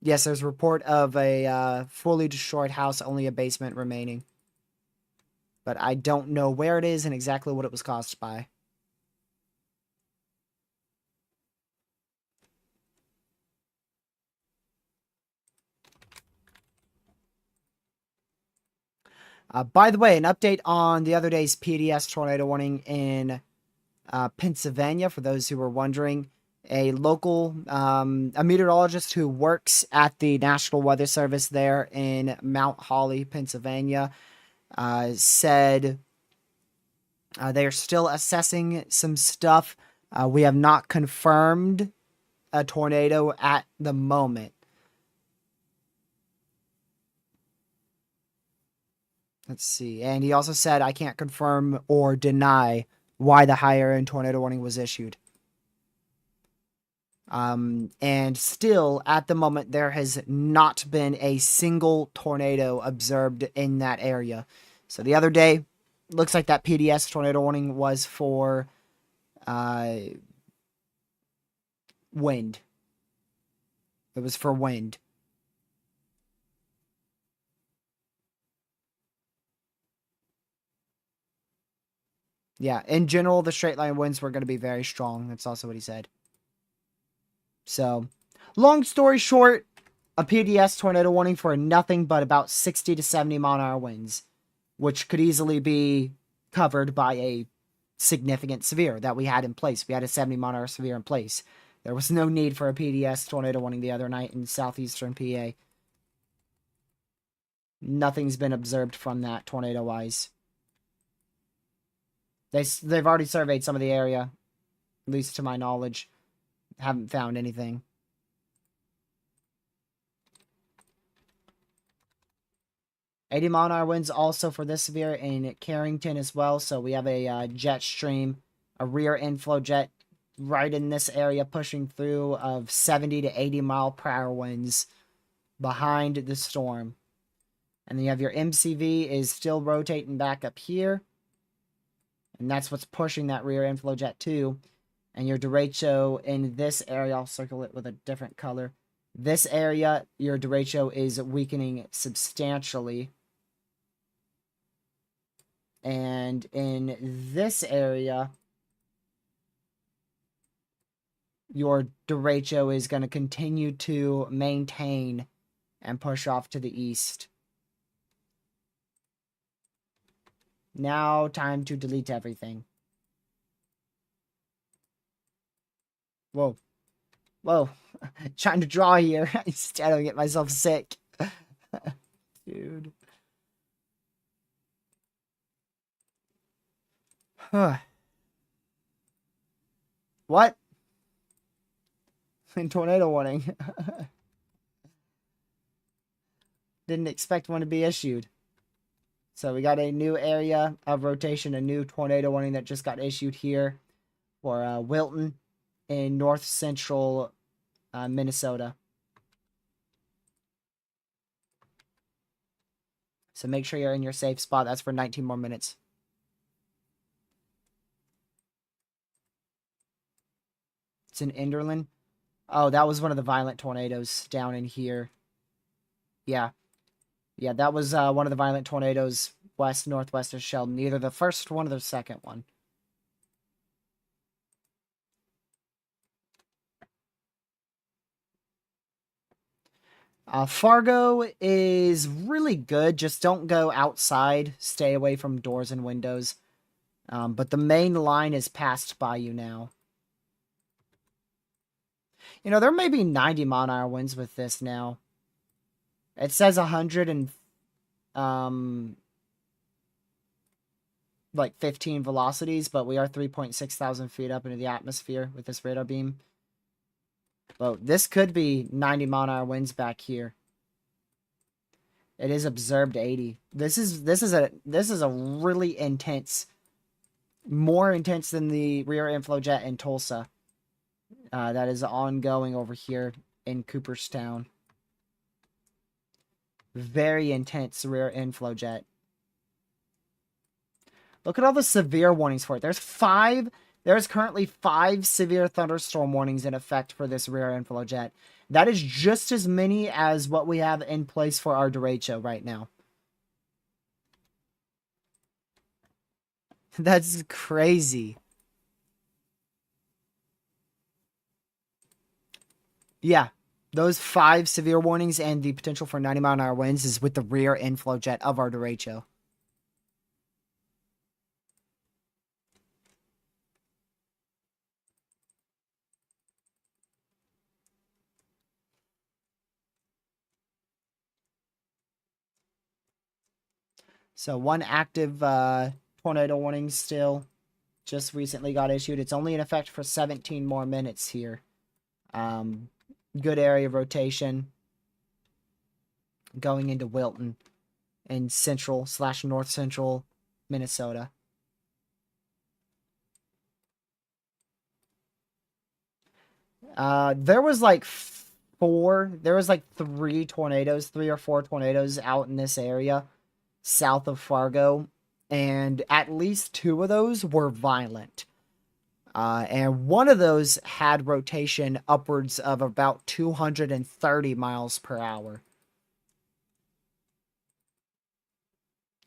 Yes, there's a report of a fully destroyed house, only a basement remaining. But I don't know where it is and exactly what it was caused by. By the way, an update on the other day's PDS tornado warning in Pennsylvania, for those who were wondering. A local, a meteorologist who works at the National Weather Service there in Mount Holly, Pennsylvania, said they are still assessing some stuff. We have not confirmed a tornado at the moment. Let's see. And he also said, I can't confirm or deny why the higher end tornado warning was issued. And still, at the moment, there has not been a single tornado observed in that area. So the other day, looks like that PDS tornado warning was for wind. It was for wind. Yeah, in general, the straight line winds were going to be very strong. That's also what he said. So, long story short, a PDS tornado warning for nothing but about 60 to 70 mile an hour winds, which could easily be covered by a significant severe that we had in place. We had a 70 mile an hour severe in place. There was no need for a PDS tornado warning the other night in southeastern PA. Nothing's been observed from that tornado-wise. They've already surveyed some of the area, at least to my knowledge. Haven't found anything. $80 mile an hour winds also for this severe in Carrington as well. So we have a jet stream, a rear inflow jet right in this area pushing through of 70 to 80 mile per hour winds behind the storm. And then you have your MCV is still rotating back up here. And that's what's pushing that rear inflow jet too. And your derecho in this area, I'll circle it with a different color. This area, your derecho is weakening substantially. And in this area, your derecho is going to continue to maintain and push off to the east. Now, time to delete everything. Whoa. Whoa. Trying to draw here. Instead, I'll get myself sick. Dude. What? Tornado warning. Didn't expect one to be issued. So we got a new area of rotation, a new tornado warning that just got issued here for Wilton in north central Minnesota. So make sure you're in your safe spot. That's for 19 more minutes. It's in Enderlin. Oh, that was one of the violent tornadoes down in here. Yeah. Yeah, that was one of the violent tornadoes west-northwest of Sheldon. Either the first one or the second one. Fargo is really good. Just don't go outside. Stay away from doors and windows. But the main line is passed by you now. You know, there may be 90 mile an hour winds with this now. It says 100 and like 15 velocities, but we are 3.6 thousand feet up into the atmosphere with this radar beam. But this could be 90 mile an hour winds back here. It is observed 80. This is a really intense, more intense than the rear inflow jet in Tulsa. That is ongoing over here in Cooperstown. Very intense rear inflow jet. Look at all the severe warnings for it. There's currently 5 severe thunderstorm warnings in effect for this rear inflow jet. That is just as many as what we have in place for our Derecho right now. That's crazy. Yeah, those 5 severe warnings and the potential for 90 mile an hour winds is with the rear inflow jet of our Derecho. So one active tornado warning still just recently got issued. It's only in effect for 17 more minutes here. Good area of rotation going into Wilton in central/north central Minnesota. There was like 3 tornadoes, 3 or 4 tornadoes out in this area south of Fargo, and at least 2 of those were violent. And one of those had rotation upwards of about 230 miles per hour.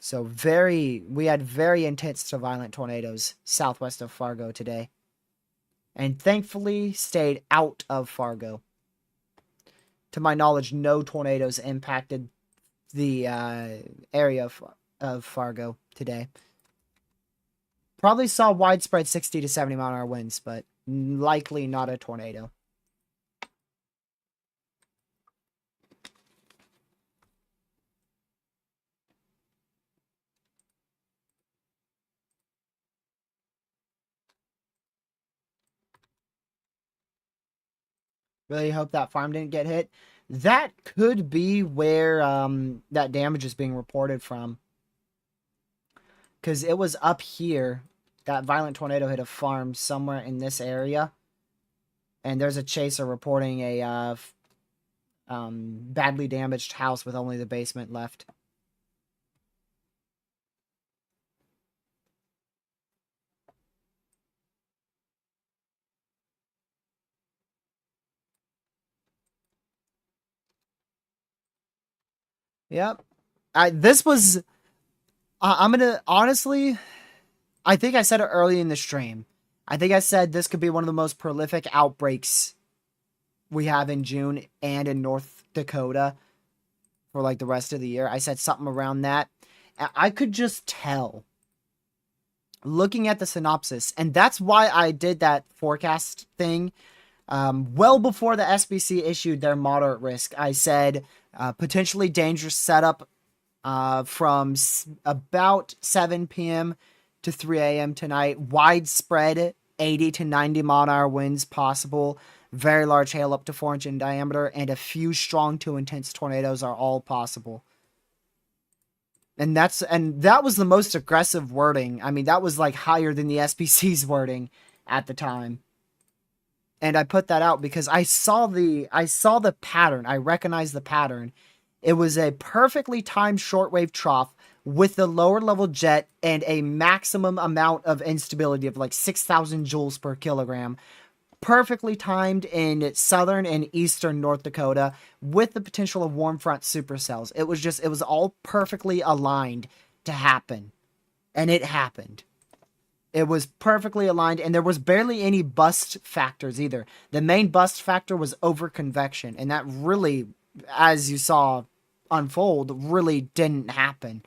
So we had very intense to violent tornadoes southwest of Fargo today. And thankfully stayed out of Fargo. To my knowledge, no tornadoes impacted the area of Fargo today. Probably saw widespread 60 to 70 mile an hour winds, but likely not a tornado. Really hope that farm didn't get hit. That could be where that damage is being reported from. Because it was up here. That violent tornado hit a farm somewhere in this area. And there's a chaser reporting a badly damaged house with only the basement left. Yep. I'm gonna, honestly, I think I said it early in the stream. I think I said this could be one of the most prolific outbreaks we have in June and in North Dakota for like the rest of the year. I said something around that. I could just tell looking at the synopsis, and that's why I did that forecast thing. Well before the SBC issued their moderate risk, I said potentially dangerous setup from about 7 p.m. to 3 a.m. tonight. Widespread 80 to 90 mile an hour winds possible. Very large hail up to 4 inch in diameter, and a few strong to intense tornadoes are all possible. And that was the most aggressive wording. I mean, that was like higher than the SBC's wording at the time. And I put that out because I saw the pattern. I recognized the pattern. It was a perfectly timed shortwave trough with the lower level jet and a maximum amount of instability of like 6,000 joules per kilogram. Perfectly timed in southern and eastern North Dakota with the potential of warm front supercells. It was all perfectly aligned to happen. And it happened. It was perfectly aligned, and there was barely any bust factors either. The main bust factor was overconvection, and that really, as you saw unfold, really didn't happen.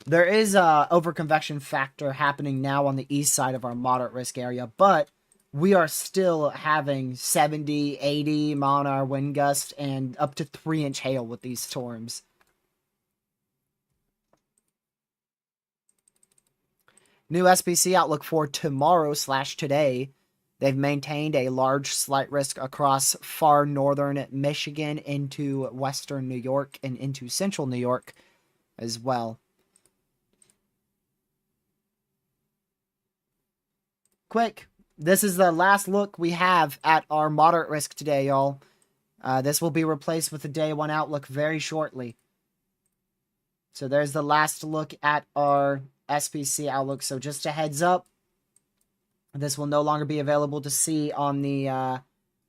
There is a overconvection factor happening now on the east side of our moderate risk area, but we are still having 70, 80 mile an hour wind gusts and up to 3-inch hail with these storms. New SPC outlook for tomorrow/today. They've maintained a large slight risk across far northern Michigan into western New York and into central New York as well. Quick, this is the last look we have at our moderate risk today, y'all. This will be replaced with the day 1 outlook very shortly. So there's the last look at our SPC outlook. So just a heads up, this will no longer be available to see on the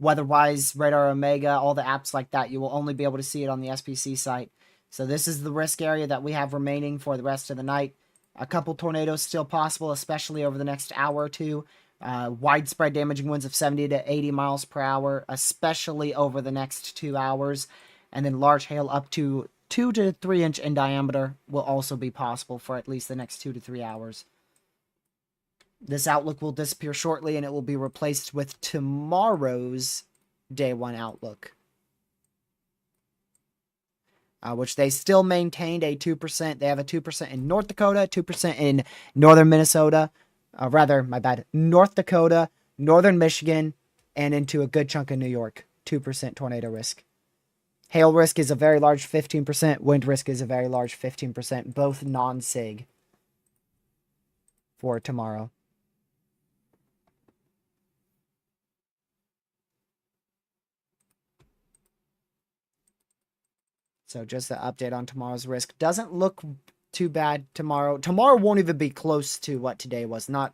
WeatherWise, Radar Omega, all the apps like that. You will only be able to see it on the SPC site. So this is the risk area that we have remaining for the rest of the night. A couple tornadoes still possible, especially over the next hour or two. Widespread damaging winds of 70 to 80 miles per hour, especially over the next 2 hours. And then large hail up to 2 to 3 inch in diameter will also be possible for at least the next 2 to 3 hours. This outlook will disappear shortly, and it will be replaced with tomorrow's day 1 outlook, which they still maintained a 2%. They have a 2% in North Dakota, 2% in northern Minnesota. North Dakota, northern Michigan, and into a good chunk of New York. 2% tornado risk. Hail risk is a very large 15%. Wind risk is a very large 15%. Both non-SIG for tomorrow. So just the update on tomorrow's risk. Doesn't look too bad tomorrow. Tomorrow won't even be close to what today was. Not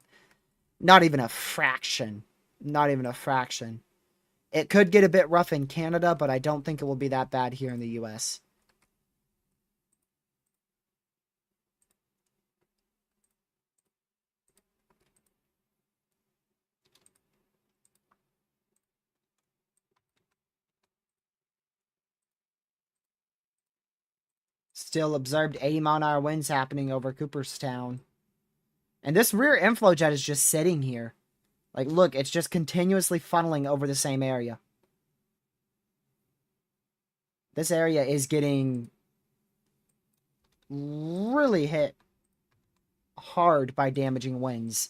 even a fraction. Not even a fraction. It could get a bit rough in Canada, but I don't think it will be that bad here in the US. Still observed 80 mile an hour winds happening over Cooperstown. And this rear inflow jet is just sitting here. Like, look, it's just continuously funneling over the same area. This area is getting really hit hard by damaging winds.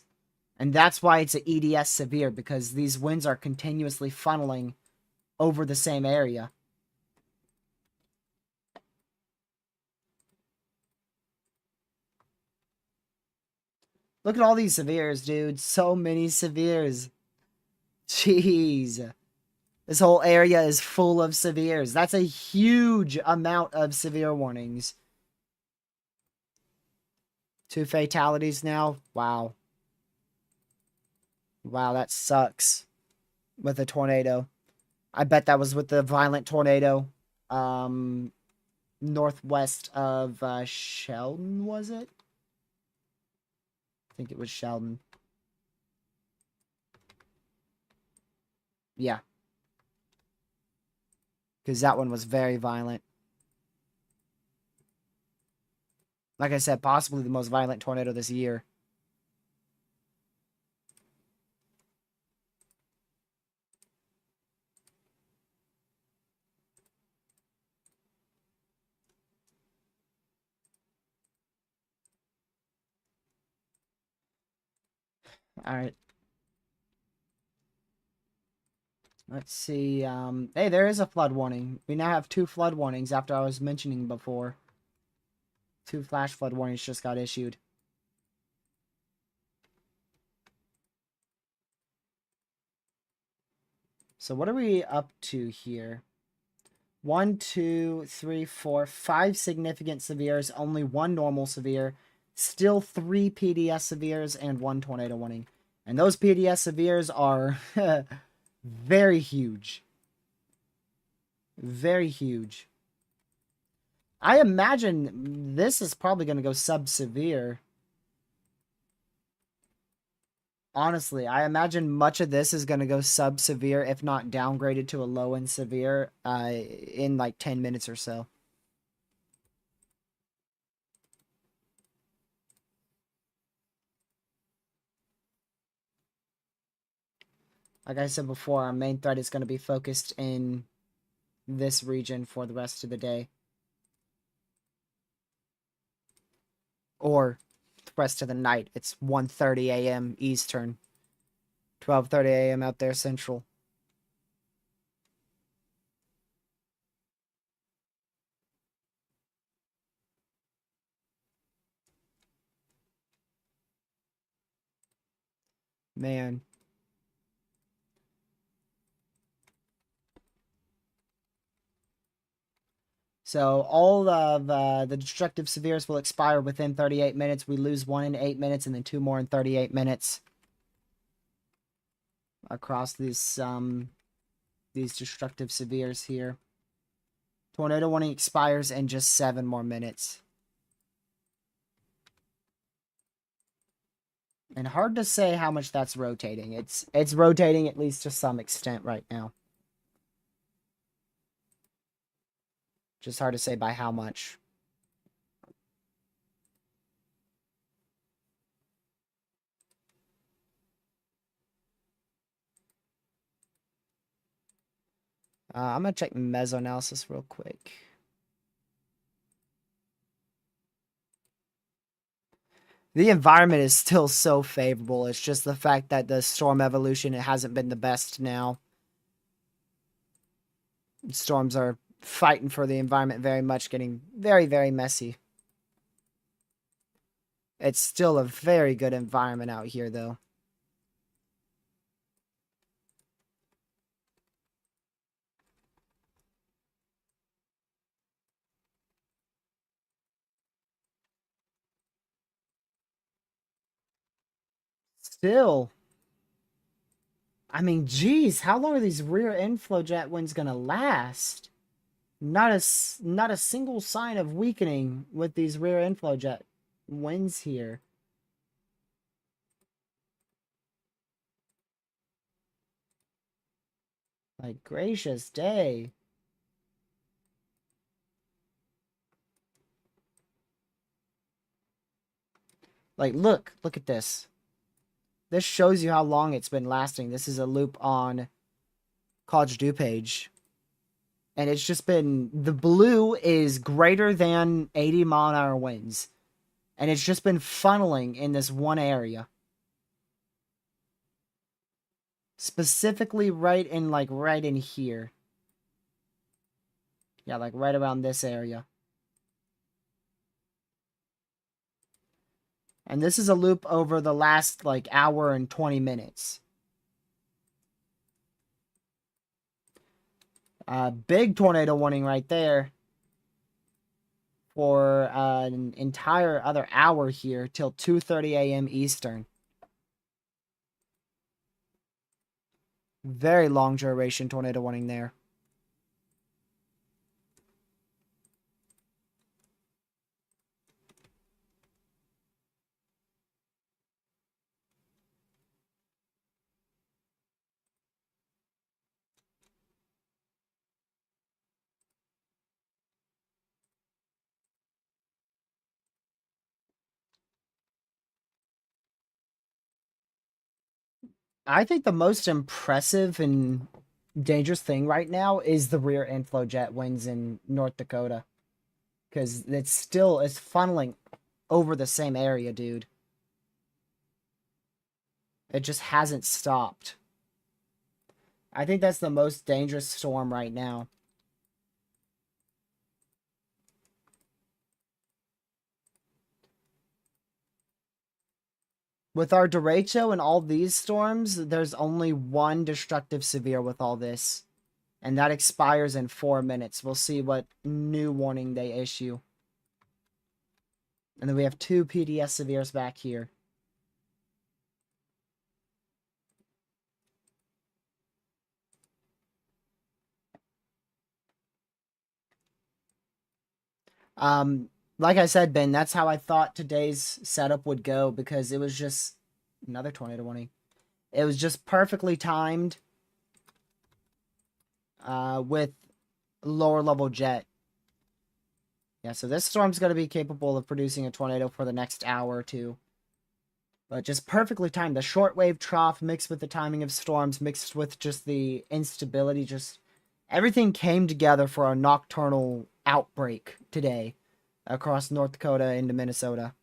And that's why it's an EDS severe, because these winds are continuously funneling over the same area. Look at all these severes, dude. So many severes. Jeez. This whole area is full of severes. That's a huge amount of severe warnings. 2 fatalities now. Wow. Wow, that sucks. With a tornado. I bet that was with the violent tornado. Northwest of Sheldon, was it? I think it was Sheldon. Yeah. Because that one was very violent. Like I said, possibly the most violent tornado this year. Alright. Let's see. Hey, there is a flood warning. We now have 2 flood warnings after I was mentioning before. 2 flash flood warnings just got issued. So what are we up to here? 1, 2, 3, 4, 5 significant severes, only 1 normal severe, still 3 PDS severes, and 1 tornado warning. And those PDS severes are very huge. Very huge. I imagine this is probably going to go sub-severe. Honestly, I imagine much of this is going to go sub-severe, if not downgraded to a low and severe, in like 10 minutes or so. Like I said before, our main threat is going to be focused in this region for the rest of the day. Or the rest of the night. It's 1:30 a.m. Eastern. 12:30 a.m. out there Central. Man. So all of the destructive severes will expire within 38 minutes. We lose one in 8 minutes and then two more in 38 minutes across these destructive severes here. Tornado warning expires in just 7 more minutes. And hard to say how much that's rotating. It's rotating at least to some extent right now. Just hard to say by how much. I'm going to check Mezoanalysis real quick. The environment is still so favorable. It's just the fact that the storm evolution, it hasn't been the best now. Storms are fighting for the environment very much, getting very, very messy. It's still a very good environment out here, though. Still, I mean, geez, how long are these rear inflow jet winds gonna last? Not a single sign of weakening with these rear inflow jet winds here. Like, gracious day. Like, look at this. This shows you how long it's been lasting. This is a loop on College DuPage. And it's just been, the blue is greater than 80 mile an hour winds. And it's just been funneling in this one area. Specifically right in here. Yeah, like right around this area. And this is a loop over the last like hour and 20 minutes. Big tornado warning right there for an entire other hour here till 2:30 a.m. Eastern. Very long duration tornado warning there. I think the most impressive and dangerous thing right now is the rear inflow jet winds in North Dakota. Because it's funneling over the same area, dude. It just hasn't stopped. I think that's the most dangerous storm right now. With our derecho and all these storms, there's only one destructive severe with all this. And that expires in 4 minutes. We'll see what new warning they issue. And then we have 2 PDS severes back here. Like I said, Ben, that's how I thought today's setup would go because it was just another tornado warning. It was just perfectly timed with lower level jet. Yeah, so this storm's going to be capable of producing a tornado for the next hour or two. But just perfectly timed. The shortwave trough mixed with the timing of storms, mixed with just the instability, just everything came together for a nocturnal outbreak today across North Dakota into Minnesota.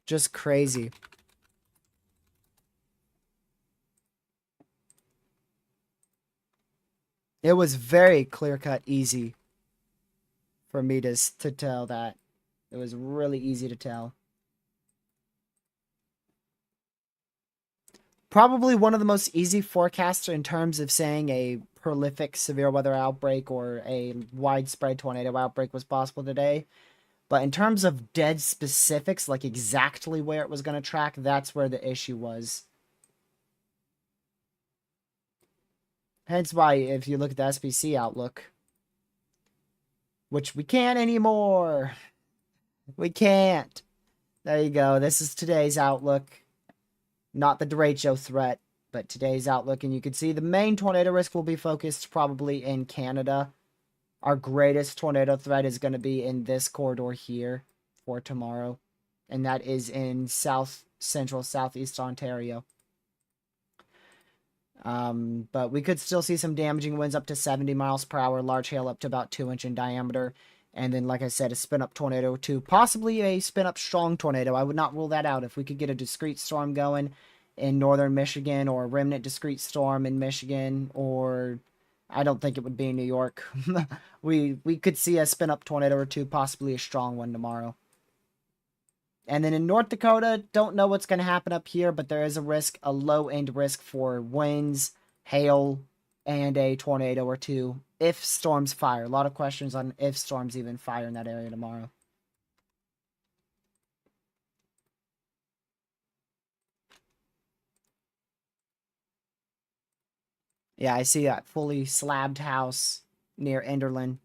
Just crazy. It was very clear-cut easy for me to tell that. It was really easy to tell. Probably one of the most easy forecasts in terms of saying a prolific severe weather outbreak or a widespread tornado outbreak was possible today. But in terms of dead specifics, like exactly where it was going to track, that's where the issue was. Hence why, if you look at the SPC outlook, which we can't anymore. We can't. There you go. This is today's outlook. Not the Derecho threat, but today's outlook. And you can see the main tornado risk will be focused probably in Canada. Our greatest tornado threat is going to be in this corridor here for tomorrow. And that is in south central, southeast Ontario. But we could still see some damaging winds up to 70 miles per hour, large hail up to about 2-inch in diameter. And then, like I said, a spin-up tornado too. Possibly a spin-up strong tornado. I would not rule that out. If we could get a discrete storm going in northern Michigan or a remnant discrete storm in Michigan, or I don't think it would be in New York. we could see a spin-up tornado or two, possibly a strong one tomorrow. And then in North Dakota, don't know what's going to happen up here, but there is a risk, a low-end risk for winds, hail, and a tornado or two if storms fire. A lot of questions on if storms even fire in that area tomorrow. Yeah, I see that fully slabbed house near Enderlin.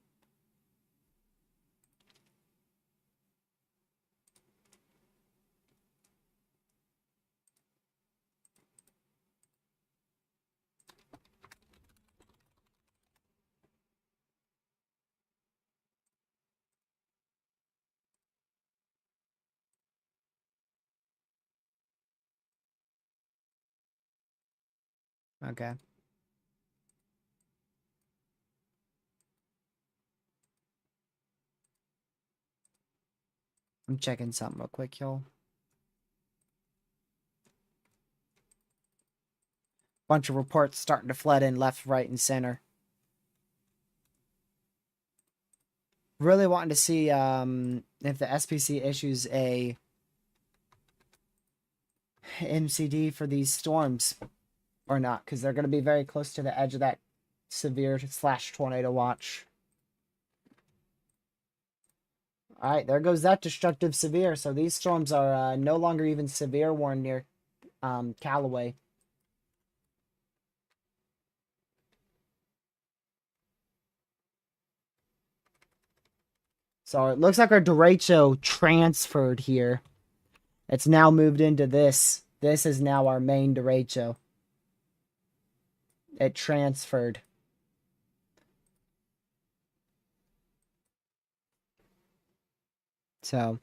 Okay. I'm checking something real quick, y'all. Bunch of reports starting to flood in left, right, and center. Really wanting to see if the SPC issues a MCD for these storms or not, because they're going to be very close to the edge of that severe / tornado watch. All right, there goes that destructive severe. So these storms are no longer even severe warned near Callaway. So it looks like our derecho transferred here. It's now moved into this. This is now our main derecho. It transferred. So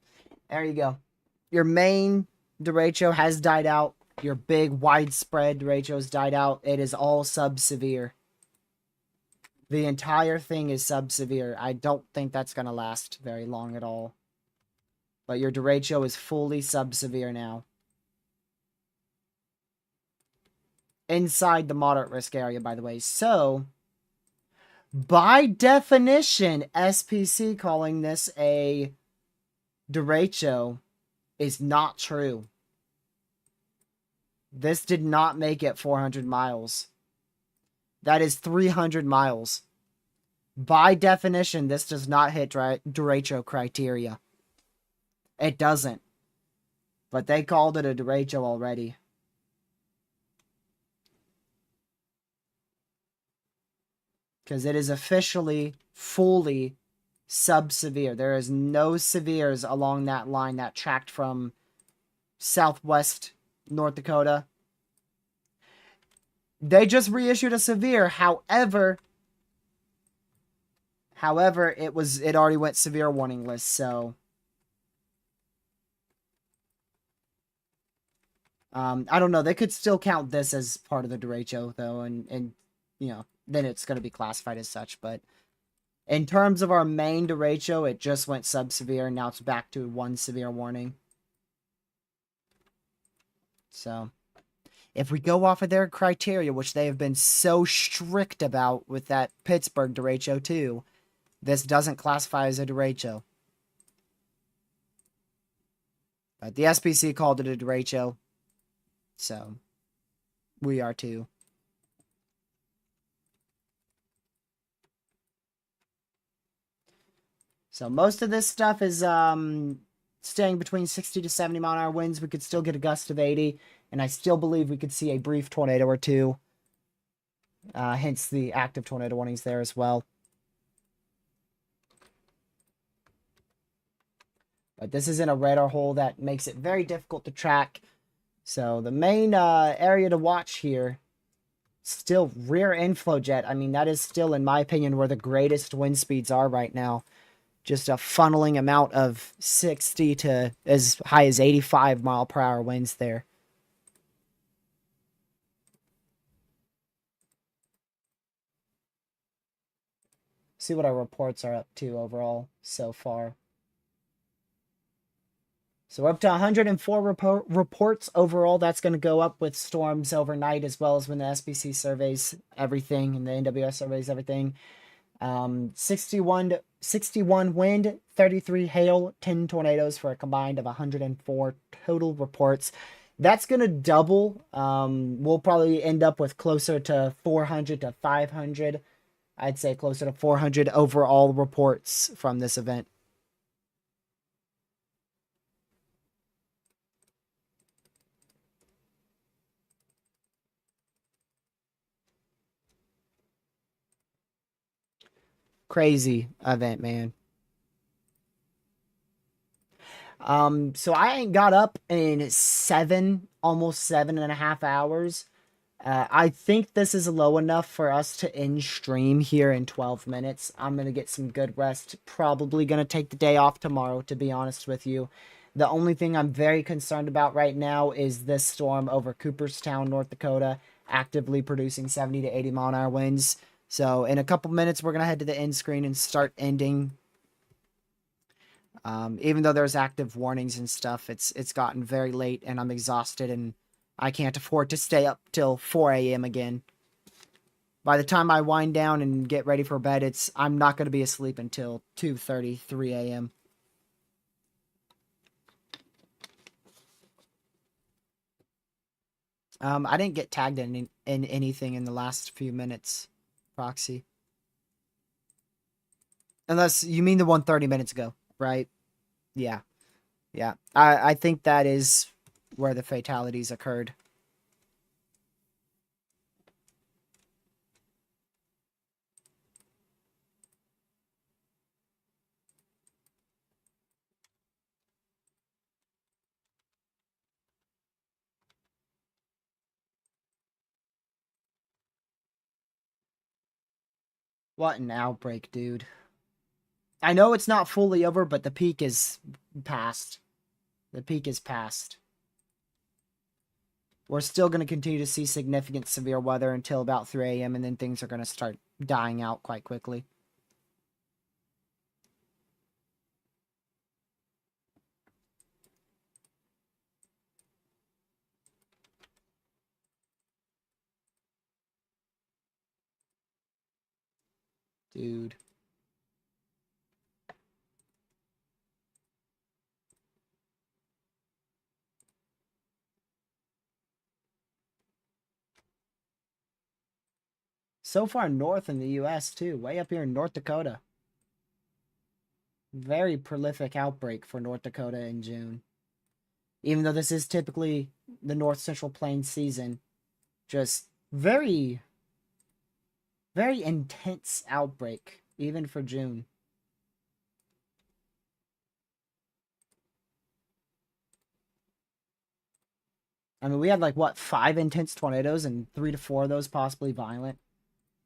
there you go. Your main derecho has died out. Your big widespread derecho has died out. It is all sub-severe. The entire thing is sub-severe. I don't think that's going to last very long at all. But your derecho is fully sub-severe now. Inside the moderate risk area, by the way. So, by definition, SPC calling this a derecho is not true. This did not make it 400 miles. That is 300 miles. By definition, this does not hit derecho criteria. It doesn't. But they called it a derecho already. Because it is officially, fully sub-severe. There is no severes along that line that tracked from southwest North Dakota. They just reissued a severe. However, However, it already went severe warning list, so I don't know. They could still count this as part of the derecho though, and you know, then it's going to be classified as such. But in terms of our main derecho, it just went sub-severe, and now it's back to 1 severe warning. So, if we go off of their criteria, which they have been so strict about with that Pittsburgh derecho too, this doesn't classify as a derecho. But the SPC called it a derecho, so we are too. So most of this stuff is staying between 60 to 70 mile an hour winds. We could still get a gust of 80, and I still believe we could see a brief tornado or two. Hence the active tornado warnings there as well. But this is in a radar hole that makes it very difficult to track. So the main area to watch here, still rear inflow jet. I mean, that is still, in my opinion, where the greatest wind speeds are right now. Just a funneling amount of 60 to as high as 85 mile per hour winds there. See what our reports are up to overall so far. So we're up to 104 reports overall. That's going to go up with storms overnight, as well as when the SPC surveys everything and the NWS surveys everything. 61 wind, 33 hail, 10 tornadoes for a combined of 104 total reports. That's going to double. We'll probably end up with closer to 400 to 500. I'd say closer to 400 overall reports from this event. Crazy event, man. So I ain't got up in almost 7.5 hours. I think this is low enough for us to end stream here in 12 minutes. I'm going to get some good rest. Probably going to take the day off tomorrow, to be honest with you. The only thing I'm very concerned about right now is this storm over Cooperstown, North Dakota, actively producing 70 to 80 mile an hour winds. So in a couple minutes, we're going to head to the end screen and start ending. Even though there's active warnings and stuff, it's gotten very late and I'm exhausted and I can't afford to stay up till 4 a.m. again. By the time I wind down and get ready for bed, I'm not going to be asleep until 2:30, 3 a.m. I didn't get tagged in anything in the last few minutes, Proxy. Unless you mean the one 30 minutes ago, right? Yeah. Yeah. I think that is where the fatalities occurred. What an outbreak, dude. I know it's not fully over, but the peak is past. The peak is past. We're still going to continue to see significant severe weather until about 3 a.m. and then things are going to start dying out quite quickly. Dude. So far north in the U.S. too, way up here in North Dakota. Very prolific outbreak for North Dakota in June. Even though this is typically the North Central Plains season, just very, very intense outbreak, even for June. I mean, we had like, what, 5 intense tornadoes and 3 to 4 of those possibly violent.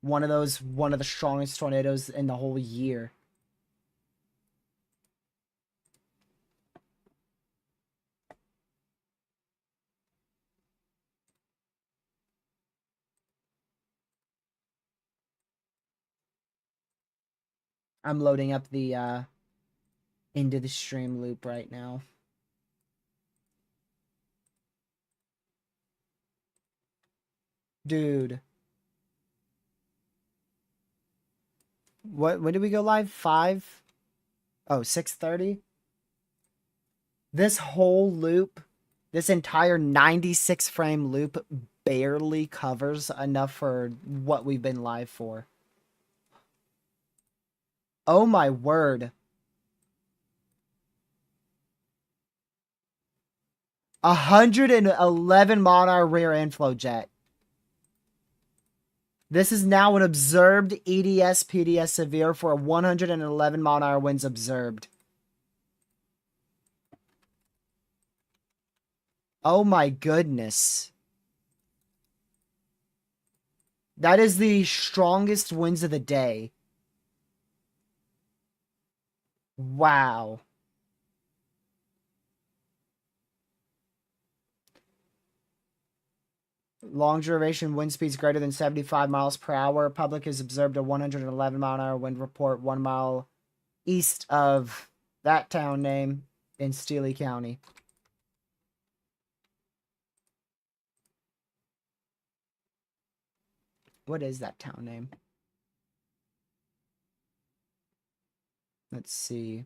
One of the strongest tornadoes in the whole year. I'm loading up the into the stream loop right now. Dude. When did we go live? 5? Oh, 6:30? This whole loop, this entire 96 frame loop barely covers enough for what we've been live for. Oh my word. 111 Monarch rear inflow jet. This is now an observed EDS PDS severe for 111 mile-an-hour winds observed. Oh my goodness. That is the strongest winds of the day. Wow. Long duration wind speeds greater than 75 miles per hour. Public has observed a 111 mile an hour wind report 1 mile east of that town name in Steele County. What is that town name? Let's see.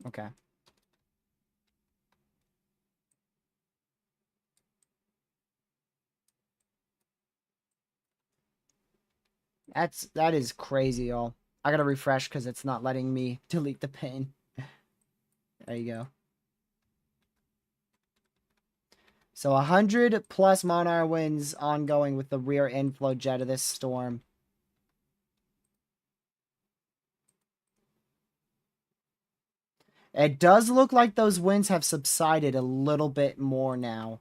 Okay. That is crazy, y'all. I gotta refresh because it's not letting me delete the pin. There you go. So 100 plus mile-an-hour winds ongoing with the rear inflow jet of this storm. It does look like those winds have subsided a little bit more now.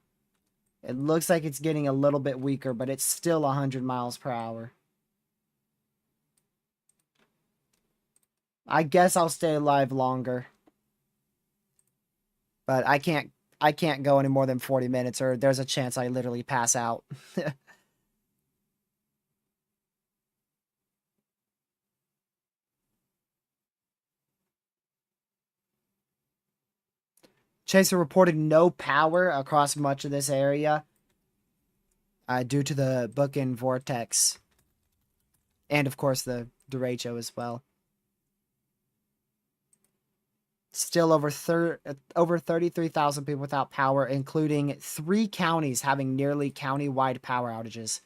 It looks like it's getting a little bit weaker, but it's still 100 miles per hour. I guess I'll stay alive longer. But I can't go any more than 40 minutes or there's a chance I literally pass out. Chaser reported no power across much of this area due to the bookend vortex. And, of course, the Derecho as well. Still over 33,000 people without power, including 3 counties having nearly county-wide power outages.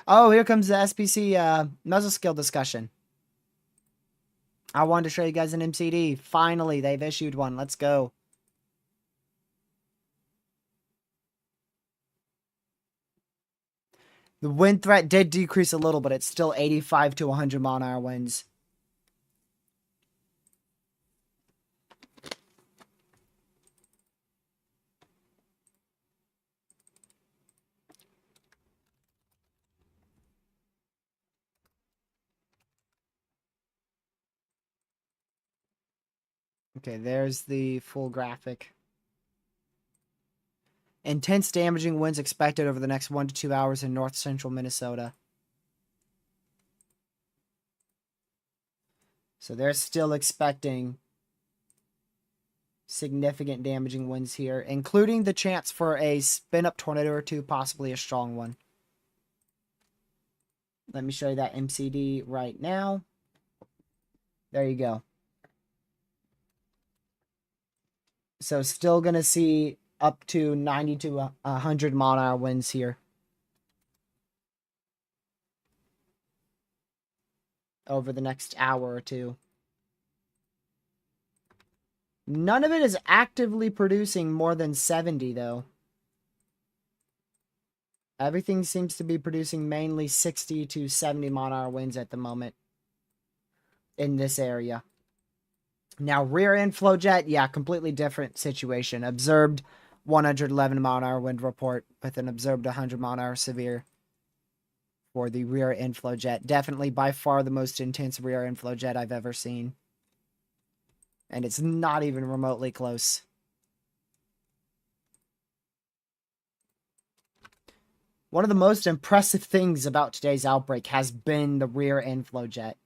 Oh, here comes the SPC mesoscale discussion. I wanted to show you guys an MCD. Finally, they've issued one. Let's go. The wind threat did decrease a little, but it's still 85 to 100 mile-an-hour winds. Okay, there's the full graphic. Intense damaging winds expected over the next 1 to 2 hours in north central Minnesota. So they're still expecting significant damaging winds here, including the chance for a spin-up tornado or two, possibly a strong one. Let me show you that MCD right now. There you go. So still going to see up to 90 to 100 mile-an-hour winds here. Over the next hour or two. None of it is actively producing more than 70, though. Everything seems to be producing mainly 60 to 70 mile-an-hour winds at the moment. in this area. Now, rear inflow jet, yeah, completely different situation. Observed 111 mile an hour wind report with an observed 100 mile an hour severe for the rear inflow jet. Definitely by far the most intense rear inflow jet I've ever seen. And it's not even remotely close. One of the most impressive things about today's outbreak has been the rear inflow jet.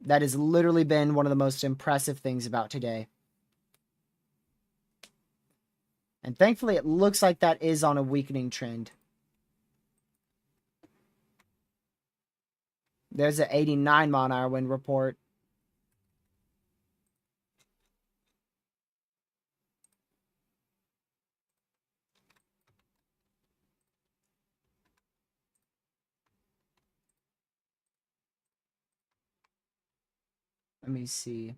That has literally been one of the most impressive things about today. And thankfully, it looks like that is on a weakening trend. There's an 89 mile an hour wind report. Let me see.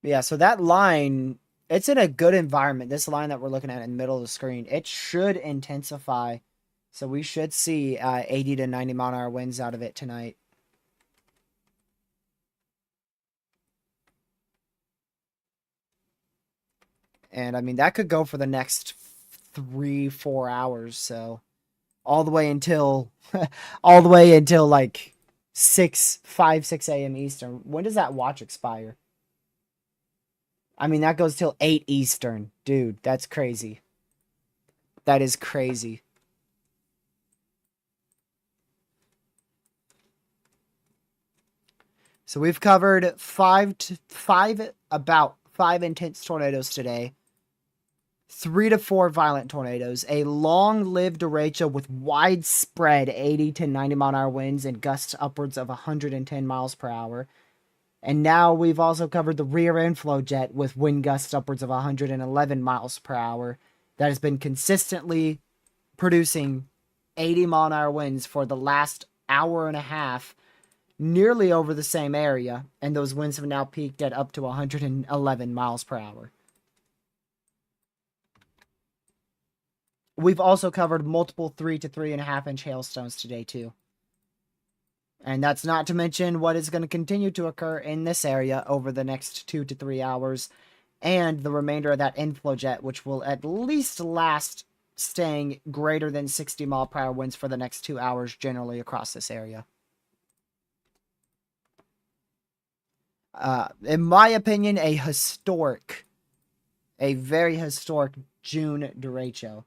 Yeah, so that line, it's in a good environment. This line that we're looking at in the middle of the screen, it should intensify. So we should see 80 to 90 mile an hour winds out of it tonight. And I mean, that could go for the next 3-4 hours. So all the way until, like 6 a.m. Eastern. When does that watch expire? I mean, that goes till 8 Eastern. Dude, that's crazy. That is crazy. So we've covered about five intense tornadoes today. 3 to 4 violent tornadoes. A long-lived derecho with widespread 80 to 90 mile an hour winds and gusts upwards of 110 miles per hour. And now we've also covered the rear inflow jet with wind gusts upwards of 111 miles per hour that has been consistently producing 80 mile an hour winds for the last hour and a half, nearly over the same area, and those winds have now peaked at up to 111 miles per hour. We've also covered multiple 3 to 3.5 inch hailstones today too. And that's not to mention what is going to continue to occur in this area over the next 2 to 3 hours, and the remainder of that inflow jet, which will at least last staying greater than 60 mile per hour winds for the next 2 hours generally across this area. In my opinion, a very historic June derecho.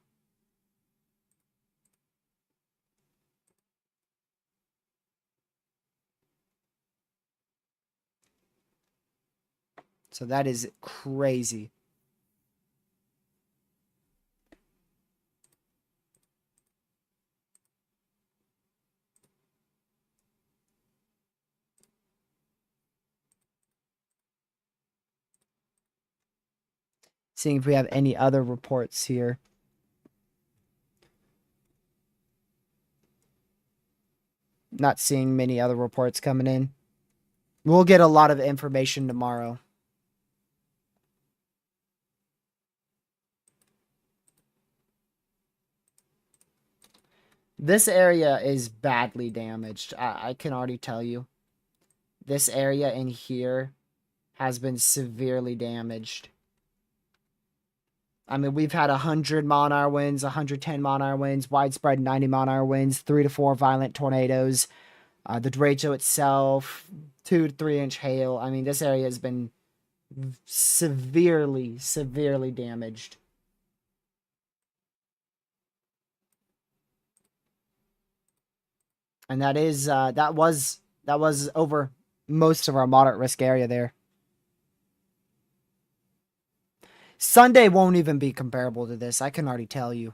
So that is crazy. Seeing if we have any other reports here. Not seeing many other reports coming in. We'll get a lot of information tomorrow. This area is badly damaged. I can already tell you. This area in here has been severely damaged. I mean, we've had 100 mile an hour winds, 110 mile an hour winds, widespread 90 mile an hour winds, 3 to 4 violent tornadoes. The derecho itself, 2 to 3 inch hail. I mean, this area has been severely damaged. And that is that was over most of our moderate risk area there. Sunday won't even be comparable to this. I can already tell you.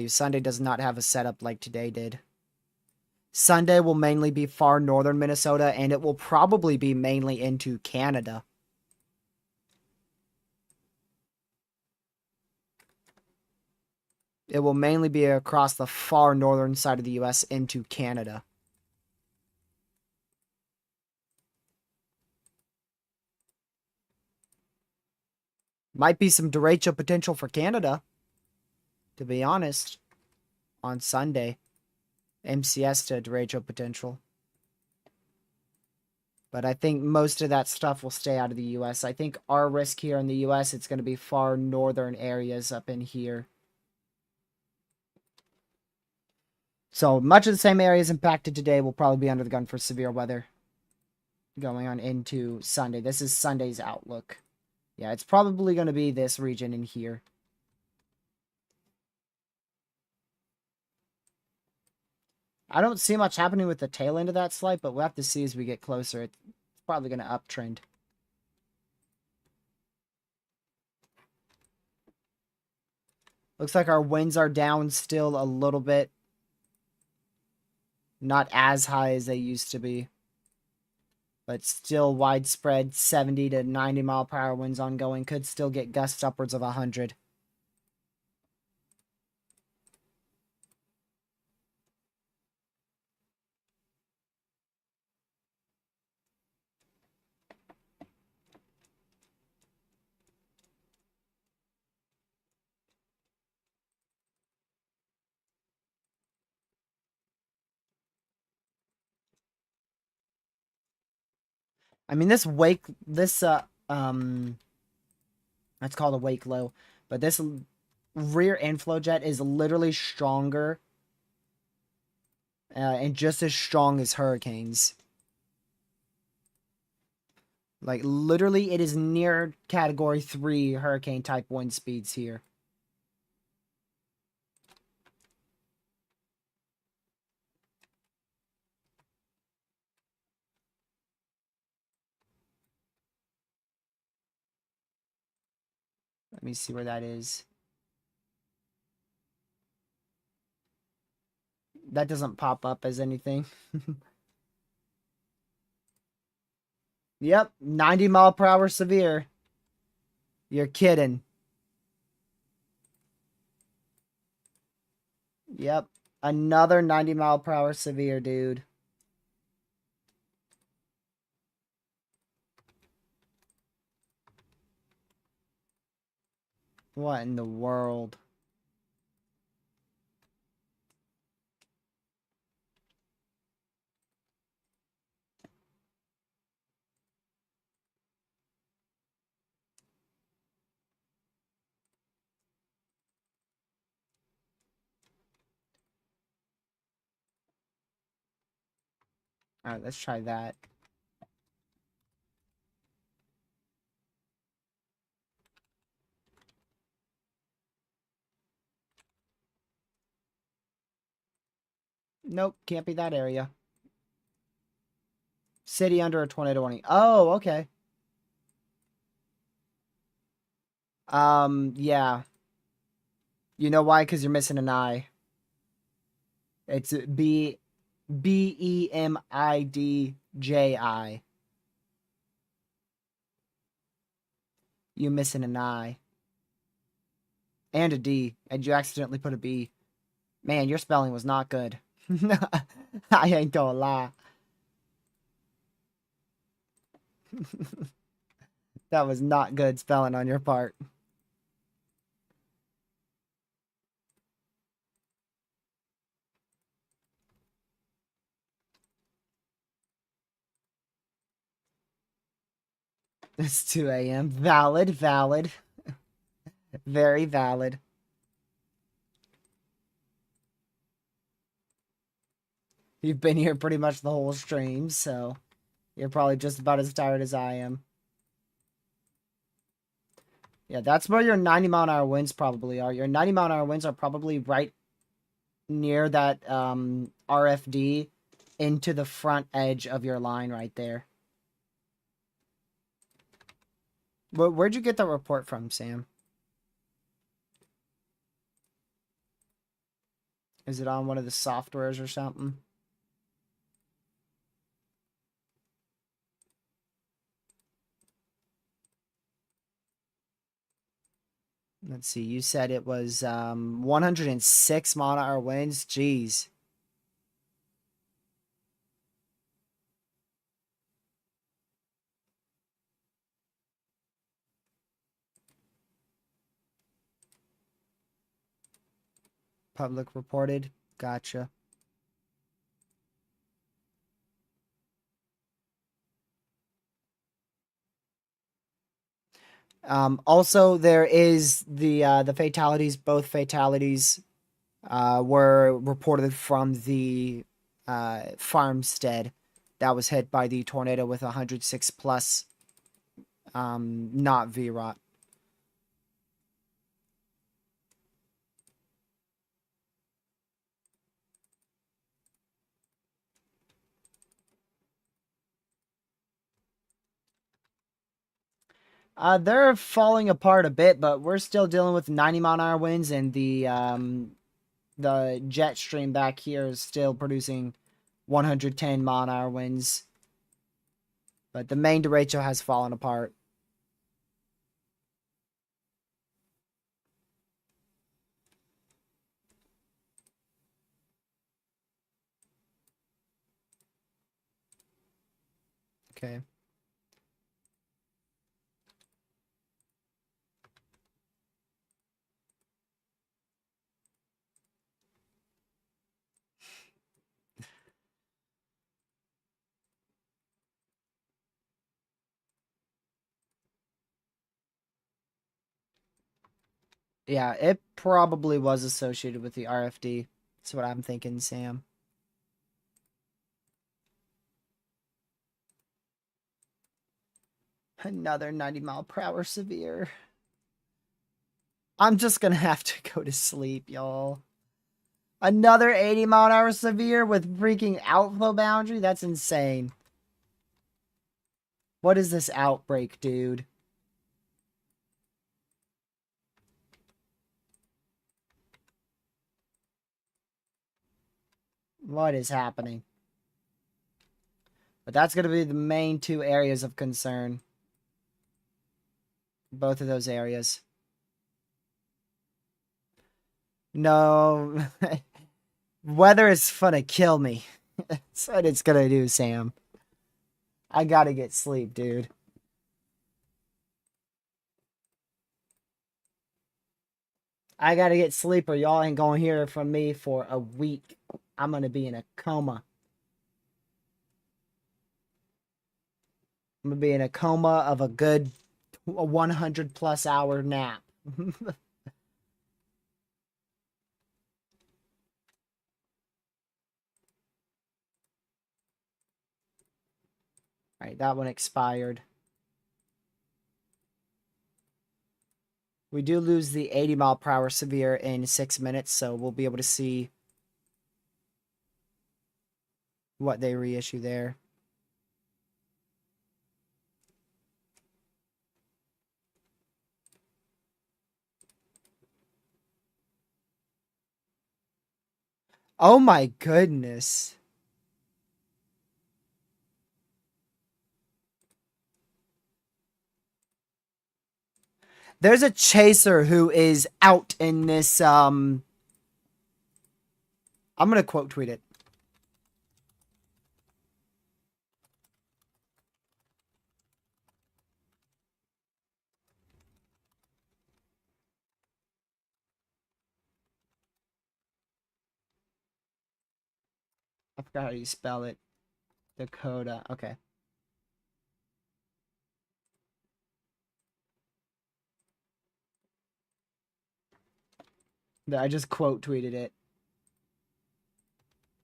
Sunday does not have a setup like today did. Sunday will mainly be far northern Minnesota, and it will probably be mainly into Canada. It will mainly be across the far northern side of the U.S. into Canada. Might be some derecho potential for Canada, to be honest. on Sunday. MCS to Derecho potential. But I think most of that stuff will stay out of the U.S. I think our risk here in the U.S., it's going to be far northern areas up in here. So much of the same areas impacted today will probably be under the gun for severe weather going on into Sunday. This is Sunday's outlook. Yeah, it's probably going to be this region in here. I don't see much happening with the tail end of that slight, but we'll have to see as we get closer. It's probably going to uptrend. Looks like our winds are down still a little bit. Not as high as they used to be. But still widespread 70 to 90 mile per hour winds ongoing. Could still get gusts upwards of 100. I mean, that's called a wake low, but this rear inflow jet is literally stronger and just as strong as hurricanes. Like, literally, it is near Category 3 hurricane type wind speeds here. Let me see where that is. That doesn't pop up as anything. Yep, 90 mile per hour severe. You're kidding. Yep, another 90 mile per hour severe, dude. What in the world? Alright, let's try that. Nope, can't be that area. City under a tornado warning. Oh, okay. Yeah. You know why? Because you're missing an I. It's Bemidji. You're missing an I. And a D. And you accidentally put a B. Man, your spelling was not good. I ain't gonna lie. That was not good spelling on your part. It's 2 a.m. Valid, valid. Very valid. You've been here pretty much the whole stream, so you're probably just about as tired as I am. Yeah, that's where your 90 mile an hour winds probably are. Your 90 mile an hour winds are probably right near that RFD into the front edge of your line right there. Where'd you get that report from, Sam? Is it on one of the softwares or something? Let's see. You said it was 106 mile an hour winds. Jeez. Public reported. Gotcha. Also, there is the fatalities. Both fatalities were reported from the farmstead that was hit by the tornado with 106 plus, not VROT. They're falling apart a bit, but we're still dealing with 90-mile-an-hour winds, and the jet stream back here is still producing 110-mile-an-hour winds. But the main derecho has fallen apart. Okay. Yeah, it probably was associated with the RFD. That's what I'm thinking, Sam. Another 90-mile-per-hour severe. I'm just gonna have to go to sleep, y'all. Another 80-mile-an-hour severe with freaking outflow boundary? That's insane. What is this outbreak, dude? What is happening? But that's going to be the main two areas of concern. Both of those areas. No. Weather is gonna kill me. That's what it's gonna do, Sam. I gotta get sleep, dude. I gotta get sleep or y'all ain't gonna hear from me for a week. I'm gonna be in a coma. I'm gonna be in a coma of a good 100 plus hour nap. Alright, that one expired. We do lose the 80-mile-per-hour severe in 6 minutes, so we'll be able to see what they reissue there. Oh my goodness. There's a chaser who is out in this, I'm gonna quote tweet it. I forgot how you spell it. Dakota. Okay. I just quote tweeted it.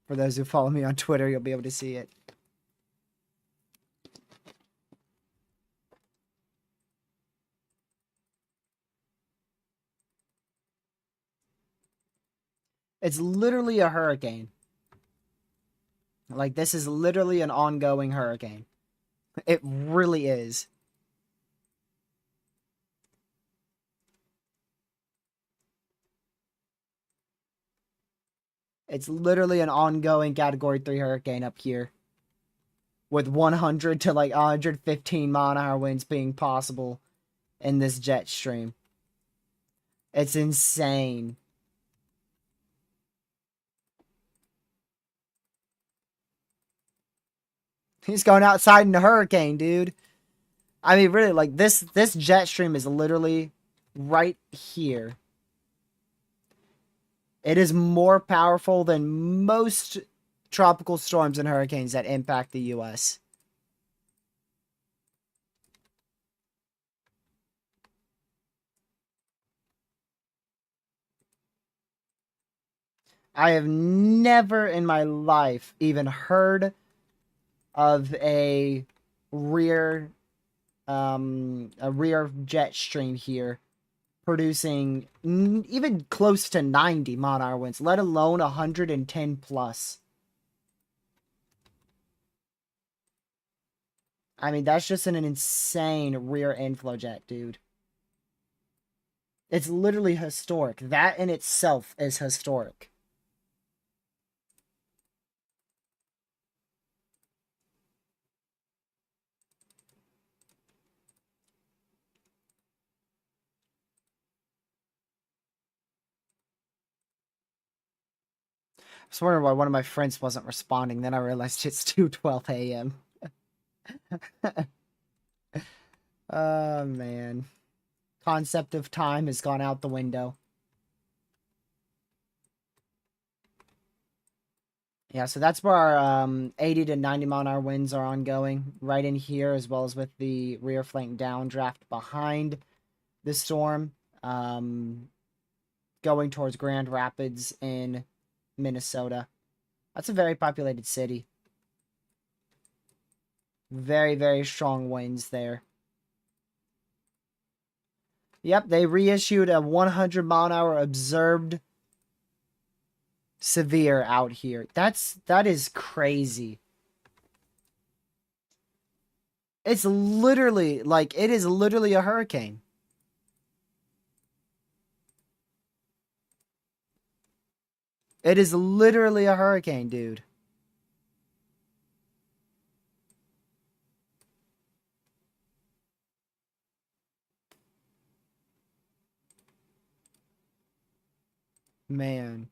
For those who follow me on Twitter, you'll be able to see it. It's literally a hurricane. Like, this is literally an ongoing hurricane. It really is. It's literally an ongoing Category 3 hurricane up here. With 100 to like 115 mile-an-hour winds being possible in this jet stream. It's insane. He's going outside in the hurricane, dude. I mean, really, like, this jet stream is literally right here. It is more powerful than most tropical storms and hurricanes that impact the U.S. I have never in my life even heard of rear a rear jet stream here producing even close to 90 mile-an-hour winds, let alone 110 plus. I mean, that's just an insane rear inflow jet, dude. It's literally historic. That in itself is historic. I was wondering why one of my friends wasn't responding. Then I realized it's 2:12 a.m. Oh, man. Concept of time has gone out the window. Yeah, so that's where our 80 to 90 mile an hour winds are ongoing, right in here, as well as with the rear flank downdraft behind the storm, going towards Grand Rapids in Minnesota. That's a very populated city. Very, very strong winds there. Yep, they reissued a 100 mile an hour observed severe out here. That is crazy. It's literally like it is literally a hurricane. It is literally a hurricane, dude. Man.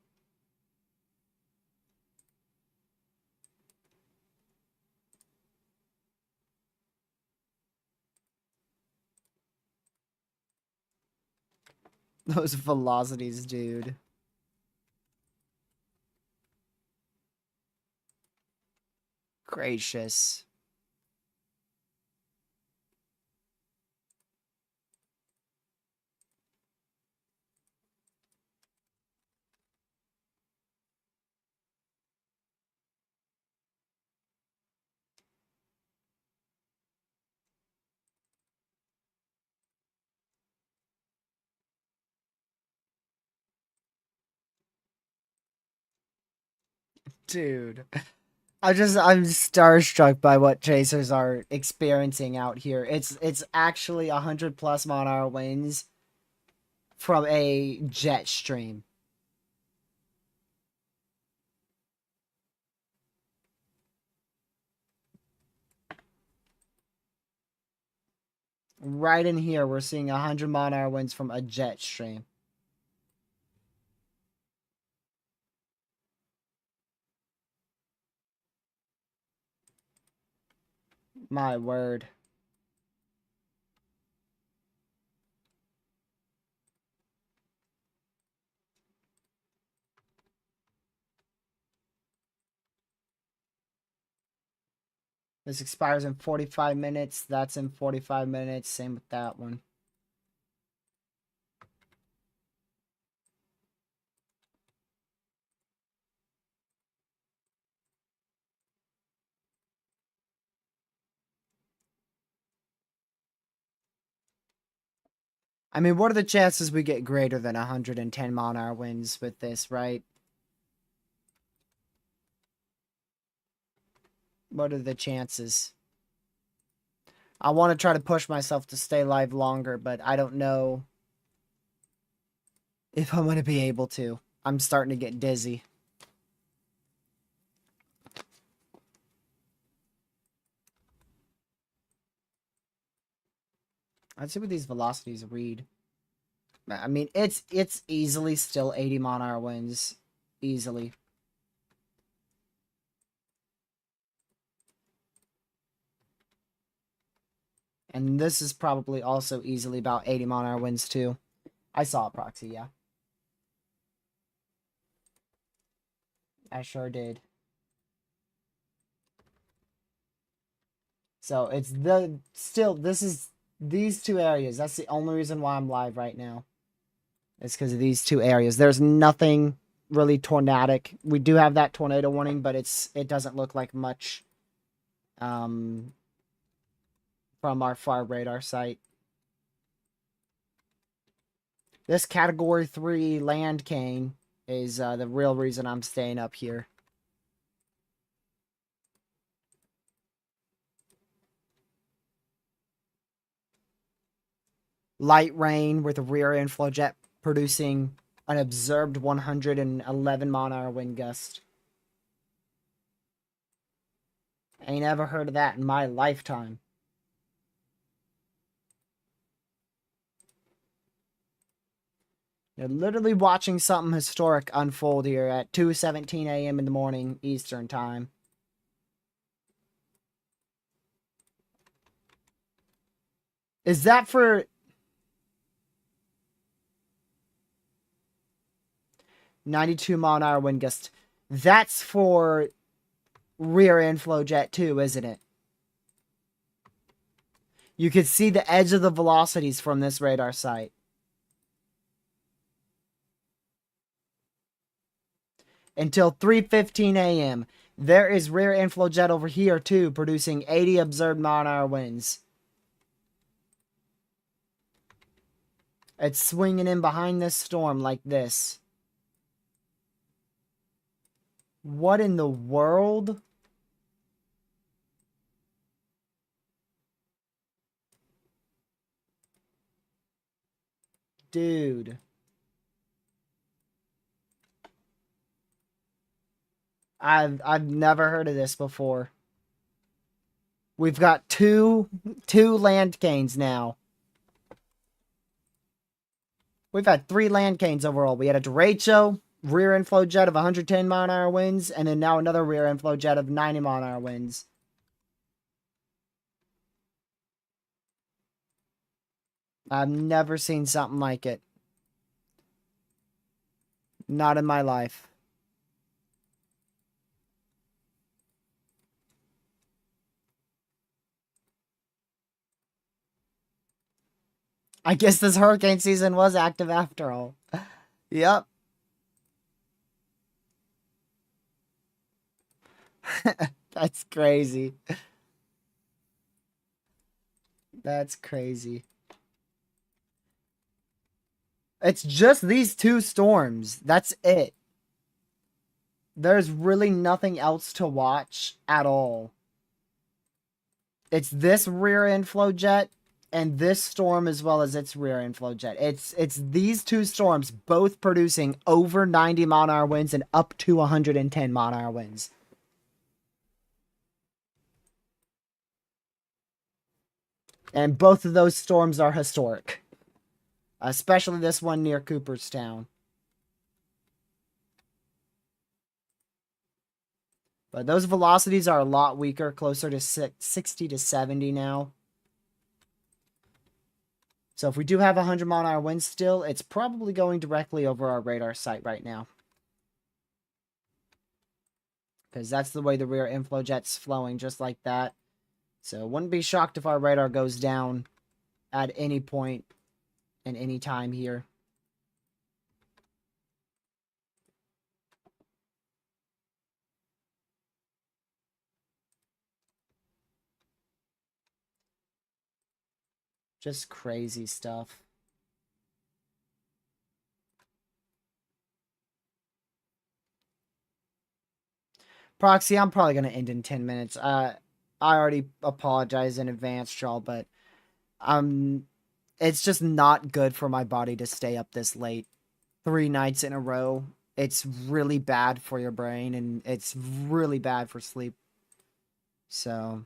Those velocities, dude. Gracious. Dude. I'm starstruck by what chasers are experiencing out here. It's actually 100 plus mile an hour winds from a jet stream. Right in here, we're seeing 100 mile an hour winds from a jet stream. My word. This expires in 45 minutes. That's in 45 minutes. Same with that one. I mean, what are the chances we get greater than 110 mile an hour winds with this, right? What are the chances? I want to try to push myself to stay live longer, but I don't know if I'm going to be able to. I'm starting to get dizzy. Let's see what these velocities read. I mean, it's easily still 80 mile an hour winds. Easily. And this is probably also easily about 80 mile an hour winds too. I saw a proxy, yeah. I sure did. So it's these two areas. That's the only reason why I'm live right now. It's because of these two areas. There's nothing really tornadic. We do have that tornado warning, but it doesn't look like much from our far radar site. This category 3 Landcane is the real reason I'm staying up here. Light rain with a rear inflow jet producing an observed 111 mile-an-hour wind gust. Ain't ever heard of that in my lifetime. You're literally watching something historic unfold here at 2:17 a.m. in the morning Eastern time. Is that for 92 mile-an-hour wind gust? That's for rear inflow jet too, isn't it? You could see the edge of the velocities from this radar site. Until 3:15 a.m. There is rear inflow jet over here too, producing 80 observed mile-an-hour winds. It's swinging in behind this storm like this. What in the world? Dude. I've never heard of this before. We've got two Landcanes now. We've had 3 Landcanes overall. We had a Derecho, rear inflow jet of 110 mile-an-hour winds, and then now another rear inflow jet of 90 mile-an-hour winds. I've never seen something like it. Not in my life. I guess this hurricane season was active after all. Yep. That's crazy. That's crazy. It's just these 2 storms. That's it. There's really nothing else to watch at all. It's this rear inflow jet and this storm as well as its rear inflow jet. It's these 2 storms both producing over 90 mile-an-hour winds and up to 110 mile-an-hour winds. And both of those storms are historic. Especially this one near Cooperstown. But those velocities are a lot weaker, closer to 60 to 70 now. So if we do have 100 mile-an-hour winds still, it's probably going directly over our radar site right now. Because that's the way the rear inflow jet's flowing, just like that. So wouldn't be shocked if our radar goes down at any point and any time here. Just crazy stuff. Proxy, I'm probably going to end in 10 minutes. I already apologize in advance, y'all, but it's just not good for my body to stay up this late 3 nights in a row. It's really bad for your brain, and it's really bad for sleep. So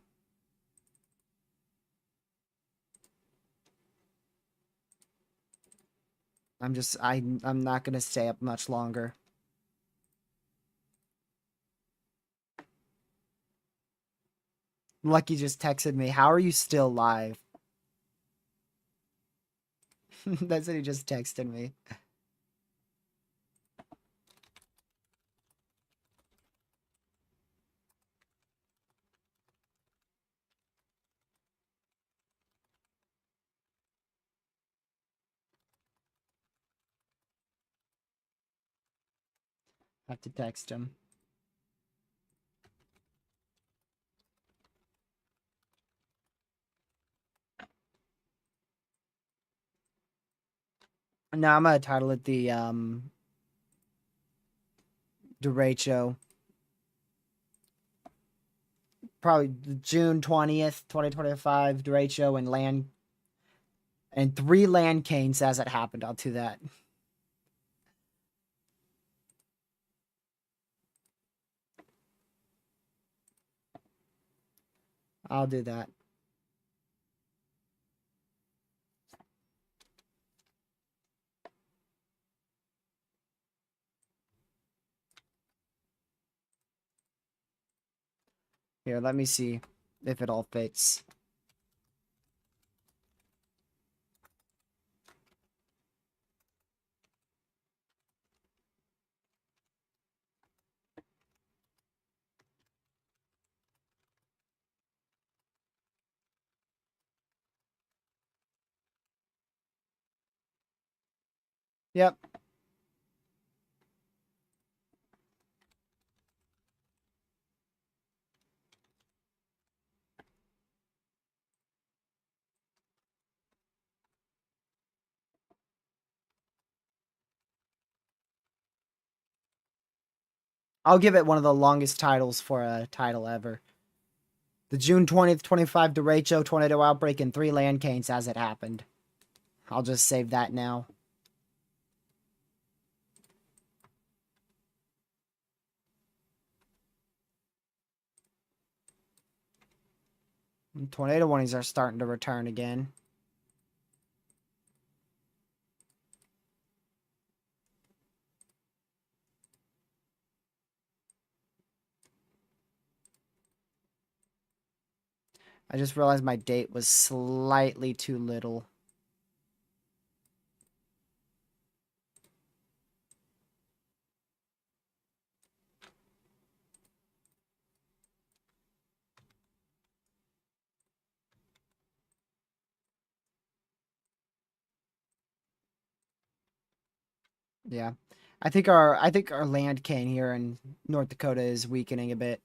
I'm not going to stay up much longer. Lucky just texted me, "How are you still live?" That's what he just texted me. Have to text him. Now I'm gonna title it the Derecho. Probably June 20th, 2025, Derecho and 3 Landcanes as it happened. I'll do that. I'll do that. Here, let me see if it all fits. Yep. I'll give it one of the longest titles for a title ever. The June 20th, 25 Derecho tornado outbreak and 3 Landcanes as it happened. I'll just save that now. Tornado warnings are starting to return again. I just realized my date was slightly too little. Yeah. I think our Landcane here in North Dakota is weakening a bit.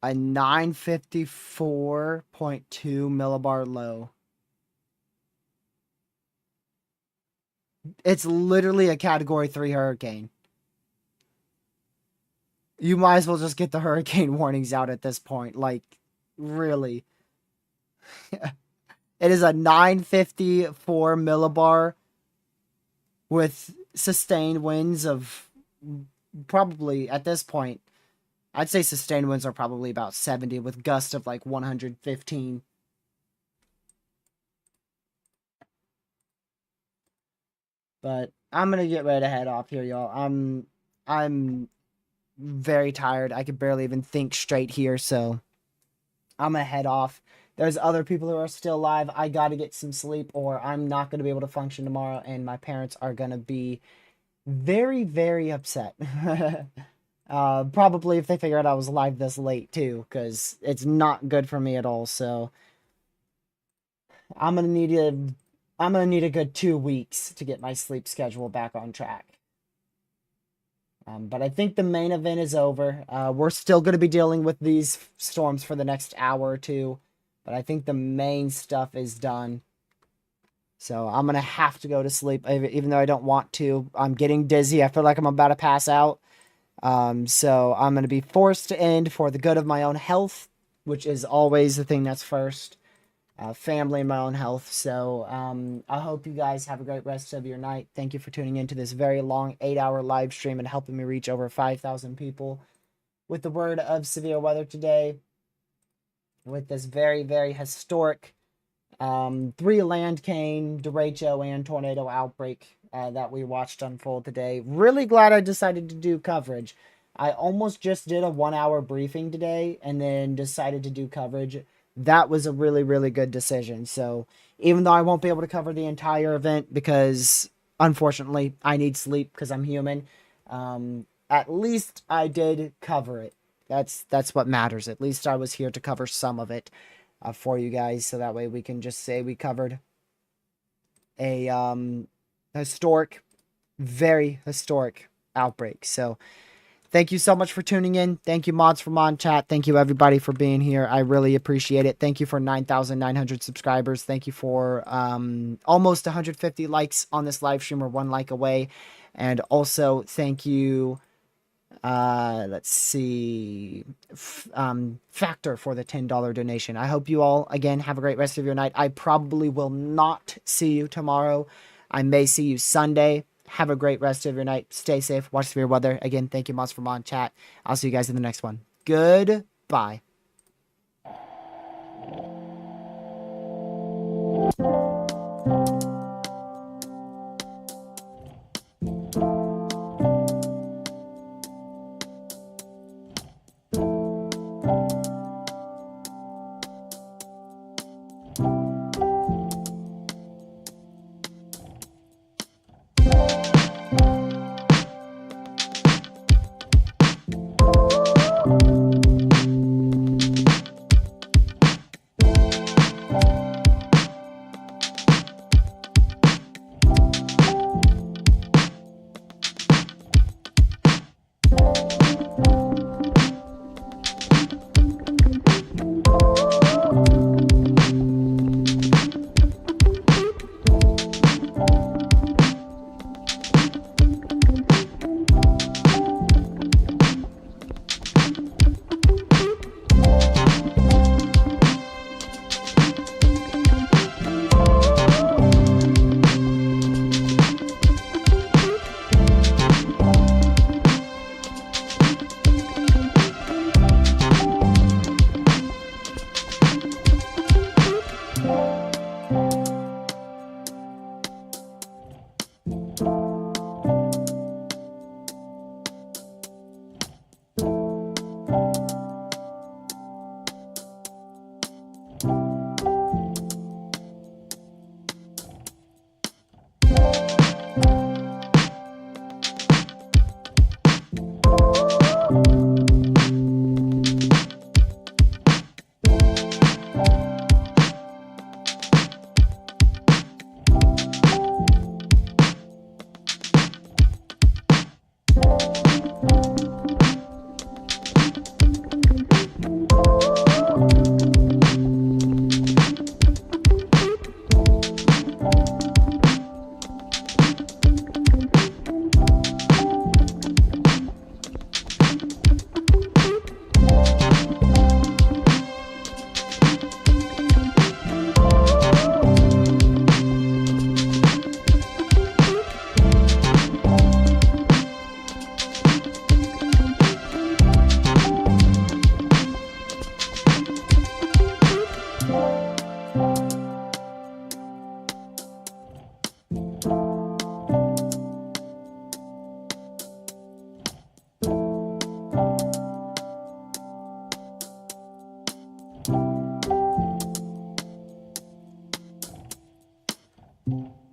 A 954.2 millibar low. It's literally a category 3 hurricane. You might as well just get the hurricane warnings out at this point. Like, really. It is a 954 millibar with sustained winds of probably, at this point, I'd say sustained winds are probably about 70 with gusts of like 115. But I'm gonna get ready to head off here, y'all. I'm very tired. I could barely even think straight here, so I'm gonna head off. There's other people who are still alive. I gotta get some sleep, or I'm not gonna be able to function tomorrow, and my parents are gonna be very, very upset. Probably if they figure out I was live this late too, because it's not good for me at all. So I'm gonna need a good 2 weeks to get my sleep schedule back on track. But I think the main event is over. We're still going to be dealing with these storms for the next hour or two, but I think the main stuff is done. So I'm going to have to go to sleep, even though I don't want to. I'm getting dizzy. I feel like I'm about to pass out. So I'm going to be forced to end for the good of my own health, which is always the thing that's first. Family and my own health. So I hope you guys have a great rest of your night. Thank you for tuning into this very long 8-hour live stream and helping me reach over 5,000 people with the word of severe weather today, with this very, very historic 3 Landcane, Derecho, and tornado outbreak that we watched unfold today. Really glad I decided to do coverage. I almost just did a 1-hour briefing today and then decided to do coverage. That was a really, really good decision. So even though I won't be able to cover the entire event because, unfortunately, I need sleep because I'm human, at least I did cover it. That's what matters. At least I was here to cover some of it for you guys, so that way we can just say we covered a historic, very historic outbreak. So thank you so much for tuning in. Thank you, mods from on chat. Thank you, everybody, for being here. I really appreciate it. Thank you for 9,900 subscribers. Thank you for almost 150 likes on this live stream. We're 1 like away. And also, thank you, let's see, Factor for the $10 donation. I hope you all, again, have a great rest of your night. I probably will not see you tomorrow. I may see you Sunday. Have a great rest of your night. Stay safe. Watch severe weather. Again, thank you, mods from on chat. I'll see you guys in the next one. Goodbye.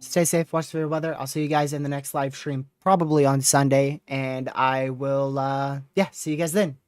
Stay safe, watch the weather. I'll see you guys in the next live stream, probably on Sunday, and I will, see you guys then.